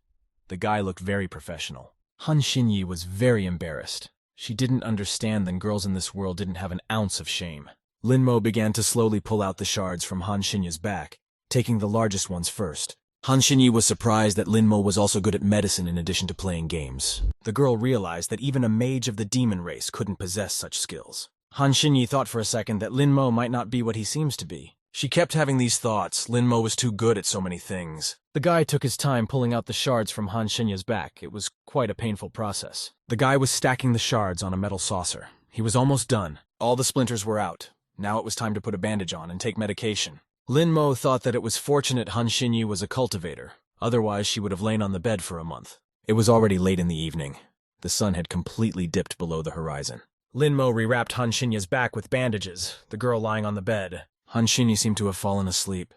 The guy looked very professional. Han Xinyi was very embarrassed. She didn't understand that girls in this world didn't have an ounce of shame. Lin Mo began to slowly pull out the shards from Han Xinyi's back, taking the largest ones first. Han Xinyi was surprised that Lin Mo was also good at medicine in addition to playing games. The girl realized that even a mage of the demon race couldn't possess such skills. Han Xinyi thought for a second that Lin Mo might not be what he seems to be. She kept having these thoughts. Lin Mo was too good at so many things. The guy took his time pulling out the shards from Han Xinyi's back. It was quite a painful process. The guy was stacking the shards on a metal saucer. He was almost done. All the splinters were out. Now it was time to put a bandage on and take medication. Lin Mo thought that it was fortunate Han Xinyi was a cultivator. Otherwise, she would have lain on the bed for a month. It was already late in the evening. The sun had completely dipped below the horizon. Lin Mo rewrapped Han Xinyi's back with bandages, the girl lying on the bed. Han Xinyi seemed to have fallen asleep.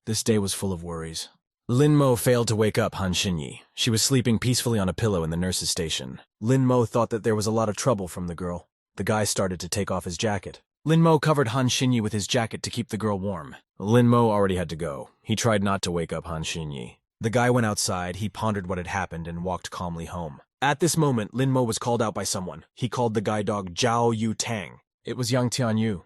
This day was full of worries. Lin Mo failed to wake up Han Xinyi. She was sleeping peacefully on a pillow in the nurse's station. Lin Mo thought that there was a lot of trouble from the girl. The guy started to take off his jacket. Lin Mo covered Han Xinyi with his jacket to keep the girl warm. Lin Mo already had to go. He tried not to wake up Han Xinyi. The guy went outside, he pondered what had happened, and walked calmly home. At this moment, Lin Mo was called out by someone. He called the guide dog Zhao Yu Tang. It was Yang Tianyu.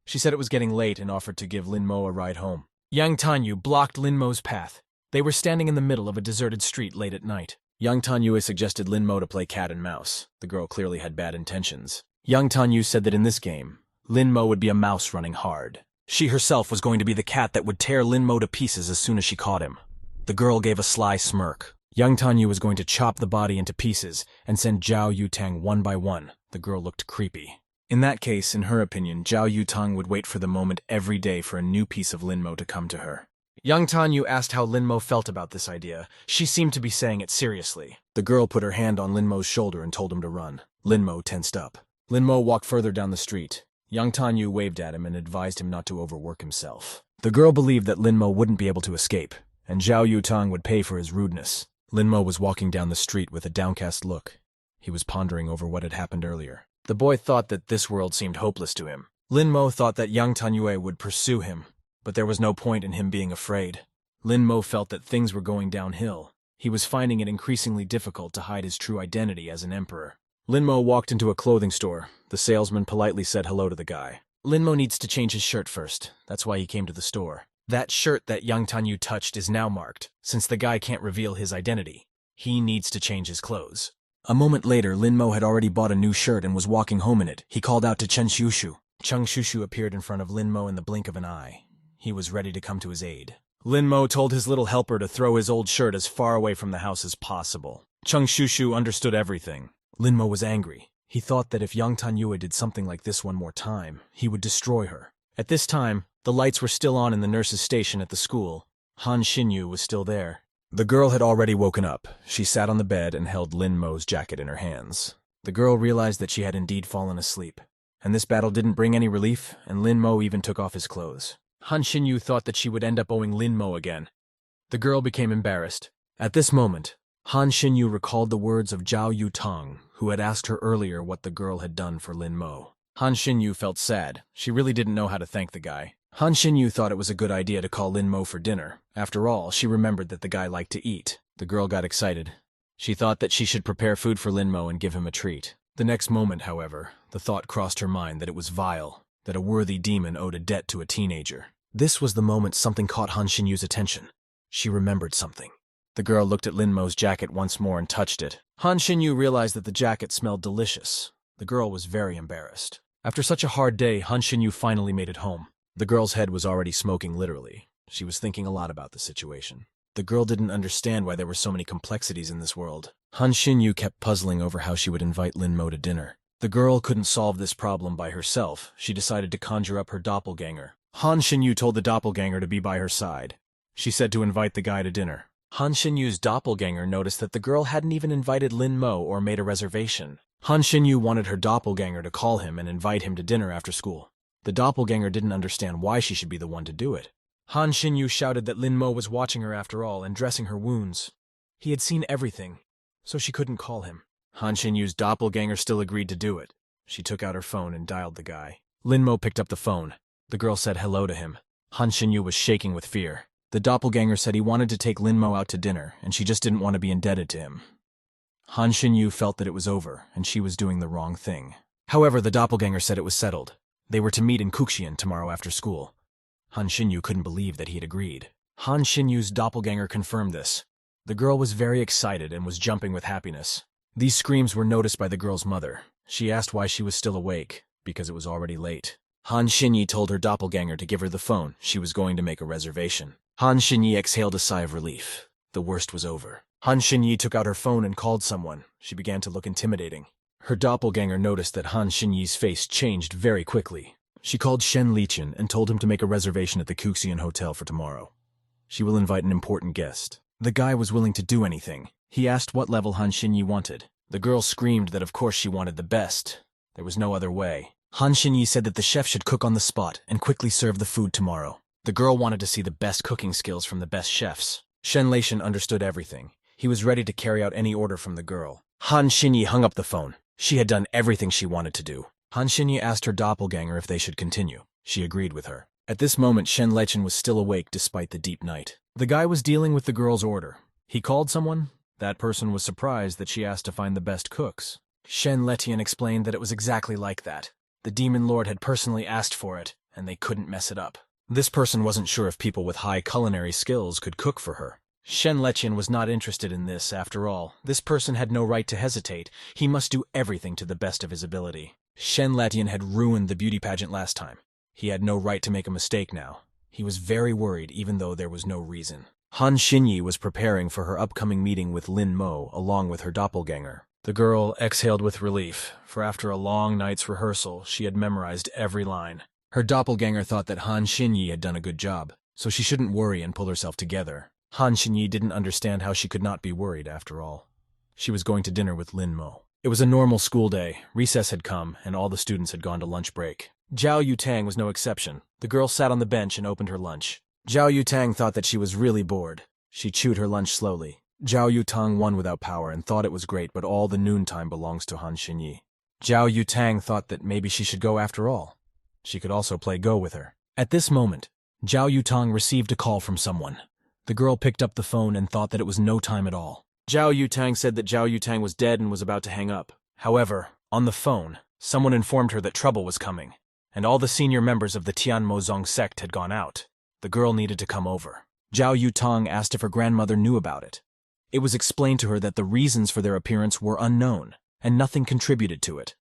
She said it was getting late and offered to give Lin Mo a ride home. Yang Tianyu blocked Lin Mo's path. They were standing in the middle of a deserted street late at night. Yang Tianyu suggested Lin Mo to play cat and mouse. The girl clearly had bad intentions. Yang Tianyu said that in this game, Lin Mo would be a mouse running hard. She herself was going to be the cat that would tear Lin Mo to pieces as soon as she caught him. The girl gave a sly smirk. Yang Tianyu was going to chop the body into pieces and send Zhao Yutang one by one. The girl looked creepy. In that case, in her opinion, Zhao Yutang would wait for the moment every day for a new piece of Lin Mo to come to her. Yang Tianyu asked how Lin Mo felt about this idea. She seemed to be saying it seriously. The girl put her hand on Lin Mo's shoulder and told him to run. Lin Mo tensed up. Lin Mo walked further down the street. Yang Tianyu waved at him and advised him not to overwork himself. The girl believed that Lin Mo wouldn't be able to escape, and Zhao Yutang would pay for his rudeness. Lin Mo was walking down the street with a downcast look. He was pondering over what had happened earlier. The boy thought that this world seemed hopeless to him. Lin Mo thought that Yang Tianyu would pursue him, but there was no point in him being afraid. Lin Mo felt that things were going downhill. He was finding it increasingly difficult to hide his true identity as an emperor. Lin Mo walked into a clothing store. The salesman politely said hello to the guy. Lin Mo needs to change his shirt first. That's why he came to the store. That shirt that Yang Tianyu touched is now marked, since the guy can't reveal his identity. He needs to change his clothes. A moment later, Lin Mo had already bought a new shirt and was walking home in it. He called out to Chen Shushu. Chen Shushu appeared in front of Lin Mo in the blink of an eye. He was ready to come to his aid. Lin Mo told his little helper to throw his old shirt as far away from the house as possible. Chen Shushu understood everything. Lin Mo was angry. He thought that if Yang Tianyu did something like this one more time, he would destroy her. At this time, the lights were still on in the nurse's station at the school. Han Xinyu was still there. The girl had already woken up. She sat on the bed and held Lin Mo's jacket in her hands. The girl realized that she had indeed fallen asleep. And this battle didn't bring any relief, and Lin Mo even took off his clothes. Han Xinyu thought that she would end up owing Lin Mo again. The girl became embarrassed. At this moment, Han Xinyu recalled the words of Zhao Yutong, who had asked her earlier what the girl had done for Lin Mo. Han Xinyu felt sad. She really didn't know how to thank the guy. Han Xinyu thought it was a good idea to call Lin Mo for dinner. After all, she remembered that the guy liked to eat. The girl got excited. She thought that she should prepare food for Lin Mo and give him a treat. The next moment, however, the thought crossed her mind that it was vile, that a worthy demon owed a debt to a teenager. This was the moment something caught Han Xinyu's attention. She remembered something. The girl looked at Lin Mo's jacket once more and touched it. Han Xinyu realized that the jacket smelled delicious. The girl was very embarrassed. After such a hard day, Han Xinyu finally made it home. The girl's head was already smoking literally. She was thinking a lot about the situation. The girl didn't understand why there were so many complexities in this world. Han Xinyu kept puzzling over how she would invite Lin Mo to dinner. The girl couldn't solve this problem by herself. She decided to conjure up her doppelganger. Han Xinyu told the doppelganger to be by her side. She said to invite the guy to dinner. Han Xinyu's doppelganger noticed that the girl hadn't even invited Lin Mo or made a reservation. Han Xinyu wanted her doppelganger to call him and invite him to dinner after school. The doppelganger didn't understand why she should be the one to do it. Han Xinyu shouted that Lin Mo was watching her after all and dressing her wounds. He had seen everything, so she couldn't call him. Han Xinyu's doppelganger still agreed to do it. She took out her phone and dialed the guy. Lin Mo picked up the phone. The girl said hello to him. Han Xinyu was shaking with fear. The doppelganger said he wanted to take Lin Mo out to dinner, and she just didn't want to be indebted to him. Han Xinyu felt that it was over, and she was doing the wrong thing. However, the doppelganger said it was settled. They were to meet in Kuxian tomorrow after school. Han Xinyu couldn't believe that he had agreed. Han Xinyu's doppelganger confirmed this. The girl was very excited and was jumping with happiness. These screams were noticed by the girl's mother. She asked why she was still awake, because it was already late. Han Xinyi told her doppelganger to give her the phone. She was going to make a reservation. Han Xinyi exhaled a sigh of relief. The worst was over. Han Xinyi took out her phone and called someone. She began to look intimidating. Her doppelganger noticed that Han Xinyi's face changed very quickly. She called Shen Liqian and told him to make a reservation at the Kuxian Hotel for tomorrow. She will invite an important guest. The guy was willing to do anything. He asked what level Han Xinyi wanted. The girl screamed that of course she wanted the best. There was no other way. Han Xinyi said that the chef should cook on the spot and quickly serve the food tomorrow. The girl wanted to see the best cooking skills from the best chefs. Shen Liqian understood everything. He was ready to carry out any order from the girl. Han Xinyi hung up the phone. She had done everything she wanted to do. Han Xinyi asked her doppelganger if they should continue. She agreed with her. At this moment, Shen Liqian was still awake despite the deep night. The guy was dealing with the girl's order. He called someone. That person was surprised that she asked to find the best cooks. Shen Liqian explained that it was exactly like that. The Demon Lord had personally asked for it, and they couldn't mess it up. This person wasn't sure if people with high culinary skills could cook for her. Shen Liqian was not interested in this, after all. This person had no right to hesitate. He must do everything to the best of his ability. Shen Liqian had ruined the beauty pageant last time. He had no right to make a mistake now. He was very worried, even though there was no reason. Han Xinyi was preparing for her upcoming meeting with Lin Mo, along with her doppelganger. The girl exhaled with relief, for after a long night's rehearsal, she had memorized every line. Her doppelganger thought that Han Xinyi had done a good job, so she shouldn't worry and pull herself together. Han Xinyi didn't understand how she could not be worried, after all. She was going to dinner with Lin Mo. It was a normal school day. Recess had come, and all the students had gone to lunch break. Zhao Yutang was no exception. The girl sat on the bench and opened her lunch. Zhao Yutang thought that she was really bored. She chewed her lunch slowly. Zhao Yutang won without power and thought it was great, but all the noontime belongs to Han Xinyi. Zhao Yutang thought that maybe she should go after all. She could also play Go with her. At this moment, Zhao Yutang received a call from someone. The girl picked up the phone and thought that it was no time at all. Zhao Yutang said that Zhao Yutang was dead and was about to hang up. However, on the phone, someone informed her that trouble was coming, and all the senior members of the Tian Mozong sect had gone out. The girl needed to come over. Zhao Yutang asked if her grandmother knew about it. It was explained to her that the reasons for their appearance were unknown, and nothing contributed to it.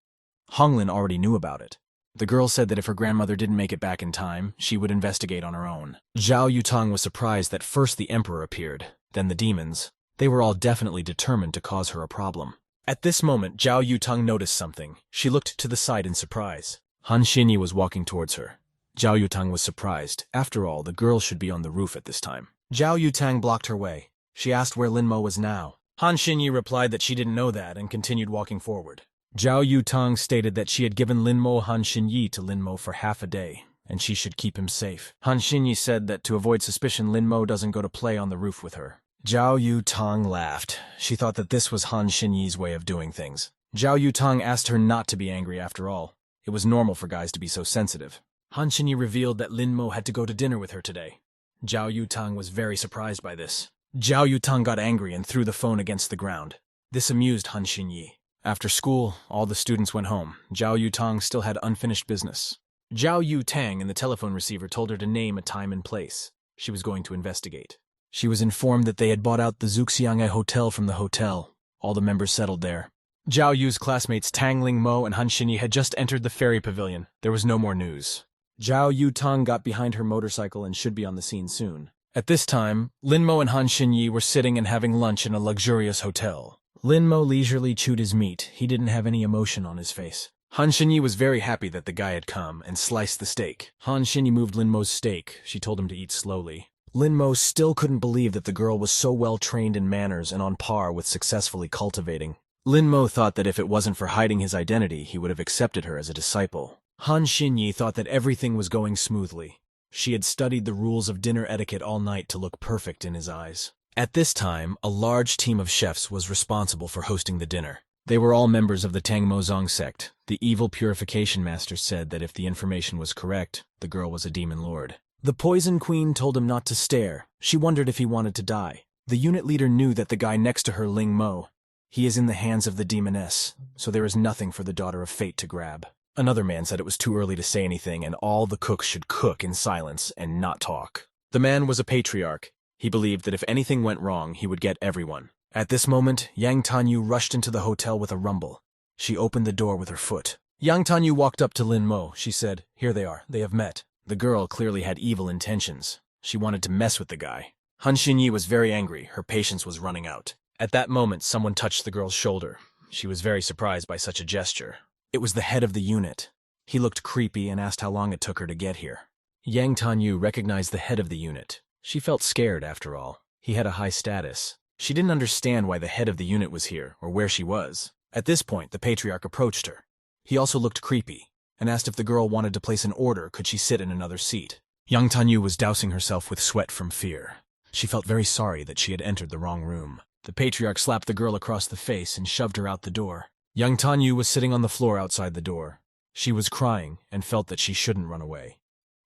Honglin already knew about it. The girl said that if her grandmother didn't make it back in time, she would investigate on her own. Zhao Yutang was surprised that first the emperor appeared, then the demons. They were all definitely determined to cause her a problem. At this moment, Zhao Yutang noticed something. She looked to the side in surprise. Han Xinyi was walking towards her. Zhao Yutang was surprised. After all, the girl should be on the roof at this time. Zhao Yutang blocked her way. She asked where Lin Mo was now. Han Xinyi replied that she didn't know that and continued walking forward. Zhao Yutang stated that she had given Lin Mo Han Xinyi to Lin Mo for half a day, and she should keep him safe. Han Xinyi said that to avoid suspicion, Lin Mo doesn't go to play on the roof with her. Zhao Yutang laughed. She thought that this was Han Xinyi's way of doing things. Zhao Yutang asked her not to be angry after all. It was normal for guys to be so sensitive. Han Xinyi revealed that Lin Mo had to go to dinner with her today. Zhao Yutang was very surprised by this. Zhao Yutang got angry and threw the phone against the ground. This amused Han Xinyi. After school, all the students went home. Zhao Yutang still had unfinished business. Zhao Yutang in the telephone receiver told her to name a time and place. She was going to investigate. She was informed that they had bought out the Zuxiange Hotel from the hotel. All the members settled there. Zhao Yu's classmates Tang Ling Mo and Han Xinyi had just entered the ferry pavilion. There was no more news. Zhao Yutang got behind her motorcycle and should be on the scene soon. At this time, Lin Mo and Han Xinyi were sitting and having lunch in a luxurious hotel. Lin Mo leisurely chewed his meat. He didn't have any emotion on his face. Han Xinyi was very happy that the guy had come and sliced the steak. Han Xinyi moved Lin Mo's steak. She told him to eat slowly. Lin Mo still couldn't believe that the girl was so well trained in manners and on par with successfully cultivating. Lin Mo thought that if it wasn't for hiding his identity, he would have accepted her as a disciple. Han Xinyi thought that everything was going smoothly. She had studied the rules of dinner etiquette all night to look perfect in his eyes. At this time, a large team of chefs was responsible for hosting the dinner. They were all members of the Tang Mozong sect. The evil purification master said that if the information was correct, the girl was a demon lord. The Poison Queen told him not to stare. She wondered if he wanted to die. The unit leader knew that the guy next to her, Ling Mo, he is in the hands of the demoness, so there is nothing for the daughter of fate to grab. Another man said it was too early to say anything and all the cooks should cook in silence and not talk. The man was a patriarch. He believed that if anything went wrong, he would get everyone. At this moment, Yang Tanyu rushed into the hotel with a rumble. She opened the door with her foot. Yang Tanyu walked up to Lin Mo. She said, "Here they are. They have met." The girl clearly had evil intentions. She wanted to mess with the guy. Han Xinyi was very angry. Her patience was running out. At that moment, someone touched the girl's shoulder. She was very surprised by such a gesture. It was the head of the unit. He looked creepy and asked how long it took her to get here. Yang Tanyu recognized the head of the unit. She felt scared, after all. He had a high status. She didn't understand why the head of the unit was here, or where she was. At this point, the patriarch approached her. He also looked creepy, and asked if the girl wanted to place an order, could she sit in another seat. Yang Tanyu was dousing herself with sweat from fear. She felt very sorry that she had entered the wrong room. The patriarch slapped the girl across the face and shoved her out the door. Yang Tanyu was sitting on the floor outside the door. She was crying and felt that she shouldn't run away.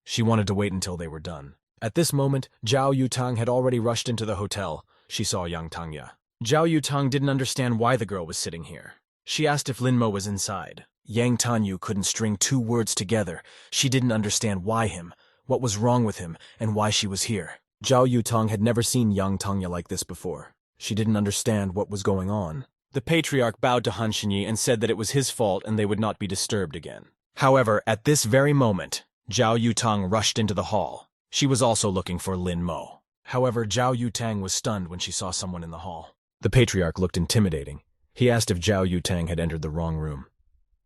She wanted to wait until they were done. At this moment, Zhao Yutang had already rushed into the hotel. She saw Yang Tangya. Zhao Yutang didn't understand why the girl was sitting here. She asked if Lin Mo was inside. Yang Tanyu couldn't string two words together. She didn't understand why him, what was wrong with him, and why she was here. Zhao Yutang had never seen Yang Tangya like this before. She didn't understand what was going on. The patriarch bowed to Han Xinyi and said that it was his fault and they would not be disturbed again. However, at this very moment, Zhao Yutang rushed into the hall. She was also looking for Lin Mo. However, Zhao Yutang was stunned when she saw someone in the hall. The patriarch looked intimidating. He asked if Zhao Yutang had entered the wrong room.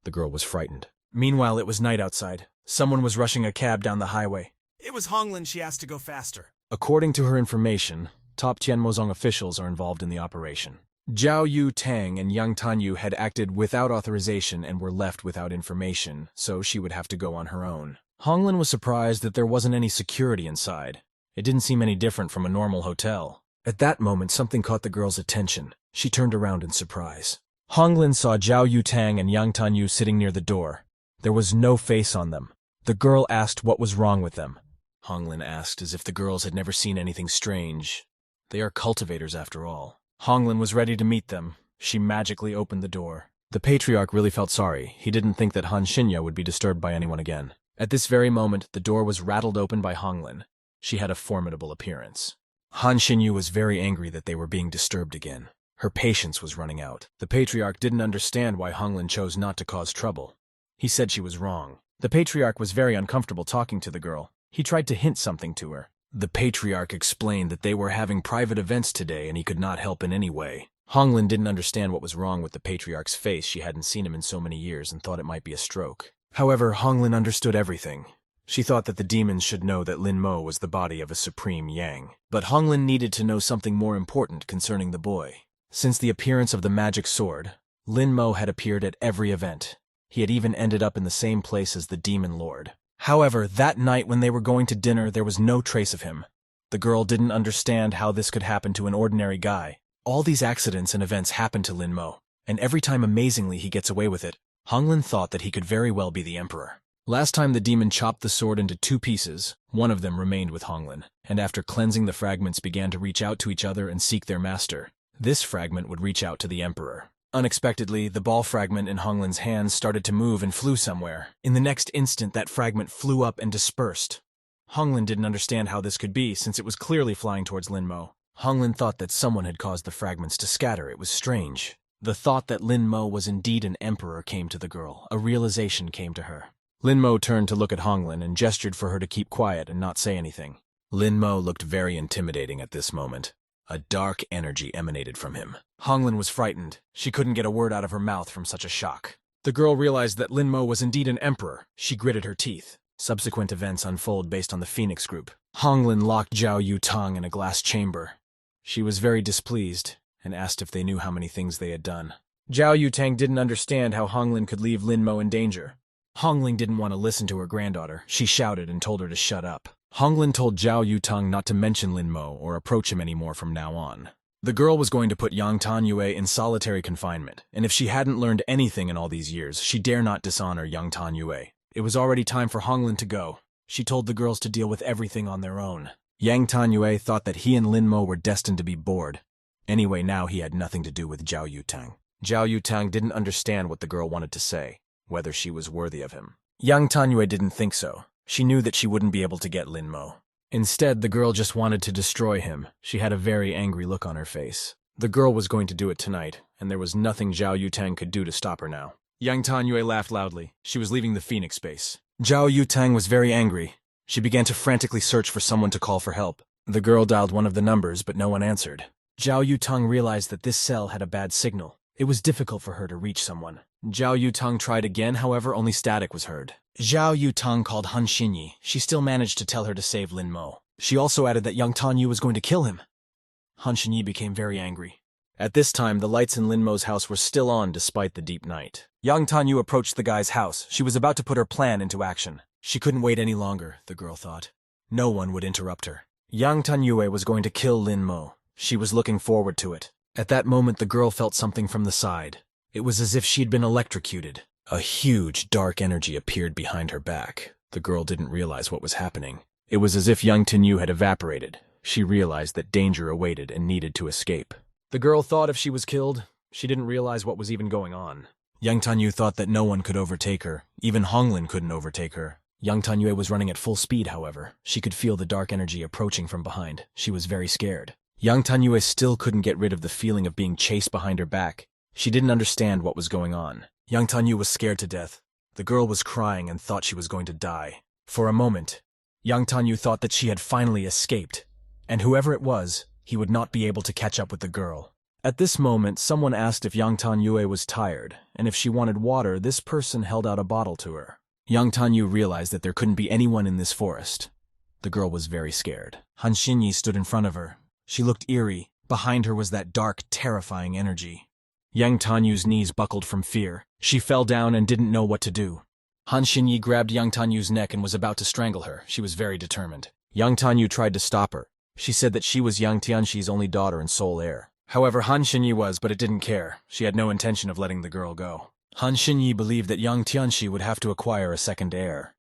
The girl was frightened. Meanwhile, it was night outside. Someone was rushing a cab down the highway. It was Honglin. She asked to go faster. According to her information, top Tianmozong officials are involved in the operation. Zhao Yutang and Yang Tanyu had acted without authorization and were left without information, so she would have to go on her own. Honglin was surprised that there wasn't any security inside. It didn't seem any different from a normal hotel. At that moment, something caught the girl's attention. She turned around in surprise. Honglin saw Zhao Yutang and Yang Tanyu sitting near the door. There was no face on them. The girl asked what was wrong with them. Honglin asked as if the girls had never seen anything strange. They are cultivators after all. Honglin was ready to meet them. She magically opened the door. The patriarch really felt sorry. He didn't think that Han Xinyi would be disturbed by anyone again. At this very moment, the door was rattled open by Honglin. She had a formidable appearance. Han Xinyi was very angry that they were being disturbed again. Her patience was running out. The patriarch didn't understand why Honglin chose not to cause trouble. He said she was wrong. The patriarch was very uncomfortable talking to the girl. He tried to hint something to her. The patriarch explained that they were having private events today and he could not help in any way. Honglin didn't understand what was wrong with the patriarch's face. She hadn't seen him in so many years and thought it might be a stroke. However, Honglin understood everything. She thought that the demons should know that Lin Mo was the body of a supreme Yang. But Honglin needed to know something more important concerning the boy. Since the appearance of the magic sword, Lin Mo had appeared at every event. He had even ended up in the same place as the demon lord. However, that night when they were going to dinner, there was no trace of him. The girl didn't understand how this could happen to an ordinary guy. All these accidents and events happen to Lin Mo, and every time amazingly he gets away with it. Honglin thought that he could very well be the emperor. Last time the demon chopped the sword into 2 pieces, one of them remained with Honglin, and after cleansing the fragments began to reach out to each other and seek their master. This fragment would reach out to the emperor. Unexpectedly, the ball fragment in Honglin's hands started to move and flew somewhere. In the next instant, that fragment flew up and dispersed. Honglin didn't understand how this could be, since it was clearly flying towards Lin Mo. Honglin thought that someone had caused the fragments to scatter. It was strange. The thought that Lin Mo was indeed an emperor came to the girl. A realization came to her. Lin Mo turned to look at Honglin and gestured for her to keep quiet and not say anything. Lin Mo looked very intimidating at this moment. A dark energy emanated from him. Honglin was frightened. She couldn't get a word out of her mouth from such a shock. The girl realized that Lin Mo was indeed an emperor. She gritted her teeth. Subsequent events unfold based on the Phoenix group. Honglin locked Zhao Yutang in a glass chamber. She was very displeased and asked if they knew how many things they had done. Zhao Yutang didn't understand how Honglin could leave Lin Mo in danger. Honglin didn't want to listen to her granddaughter. She shouted and told her to shut up. Honglin told Zhao Yutang not to mention Lin Mo or approach him anymore from now on. The girl was going to put Yang Tanyue in solitary confinement, and if she hadn't learned anything in all these years, she dare not dishonor Yang Tanyue. It was already time for Honglin to go. She told the girls to deal with everything on their own. Yang Tanyue thought that he and Lin Mo were destined to be bored. Anyway, now he had nothing to do with Zhao Yutang. Zhao Yutang didn't understand what the girl wanted to say, whether she was worthy of him. Yang Tanyue didn't think so. She knew that she wouldn't be able to get Lin Mo. Instead, the girl just wanted to destroy him. She had a very angry look on her face. The girl was going to do it tonight, and there was nothing Zhao Yutang could do to stop her now. Yang Tanyue laughed loudly. She was leaving the Phoenix base. Zhao Yutang was very angry. She began to frantically search for someone to call for help. The girl dialed one of the numbers, but no one answered. Zhao Yutang realized that this cell had a bad signal. It was difficult for her to reach someone. Zhao Yutang tried again, however, only static was heard. Zhao Yutang called Han Xinyi. She still managed to tell her to save Lin Mo. She also added that Yang Tanyu was going to kill him. Han Xinyi became very angry. At this time, the lights in Lin Mo's house were still on despite the deep night. Yang Tanyu approached the guy's house. She was about to put her plan into action. She couldn't wait any longer, the girl thought. No one would interrupt her. Yang Tanyue was going to kill Lin Mo. She was looking forward to it. At that moment, the girl felt something from the side. It was as if she'd been electrocuted. A huge, dark energy appeared behind her back. The girl didn't realize what was happening. It was as if Yang Tanyu had evaporated. She realized that danger awaited and needed to escape. The girl thought if she was killed, she didn't realize what was even going on. Yang Tanyu thought that no one could overtake her. Even Honglin couldn't overtake her. Yang Tanyue was running at full speed, however. She could feel the dark energy approaching from behind. She was very scared. Yang Tanyue still couldn't get rid of the feeling of being chased behind her back. She didn't understand what was going on. Yang Tanyu was scared to death. The girl was crying and thought she was going to die. For a moment, Yang Tanyu thought that she had finally escaped, and whoever it was, he would not be able to catch up with the girl. At this moment, someone asked if Yang Tanyue was tired, and if she wanted water, this person held out a bottle to her. Yang Tanyu realized that there couldn't be anyone in this forest. The girl was very scared. Han Xinyi stood in front of her. She looked eerie. Behind her was that dark, terrifying energy. Yang Tanyu's knees buckled from fear. She fell down and didn't know what to do. Han Xinyi grabbed Yang Tanyu's neck and was about to strangle her. She was very determined. Yang Tanyu tried to stop her. She said that she was Yang Tianxi's only daughter and sole heir. However, Han Xinyi was, but it didn't care. She had no intention of letting the girl go. Han Xinyi believed that Yang Tianxi would have to acquire a second heir.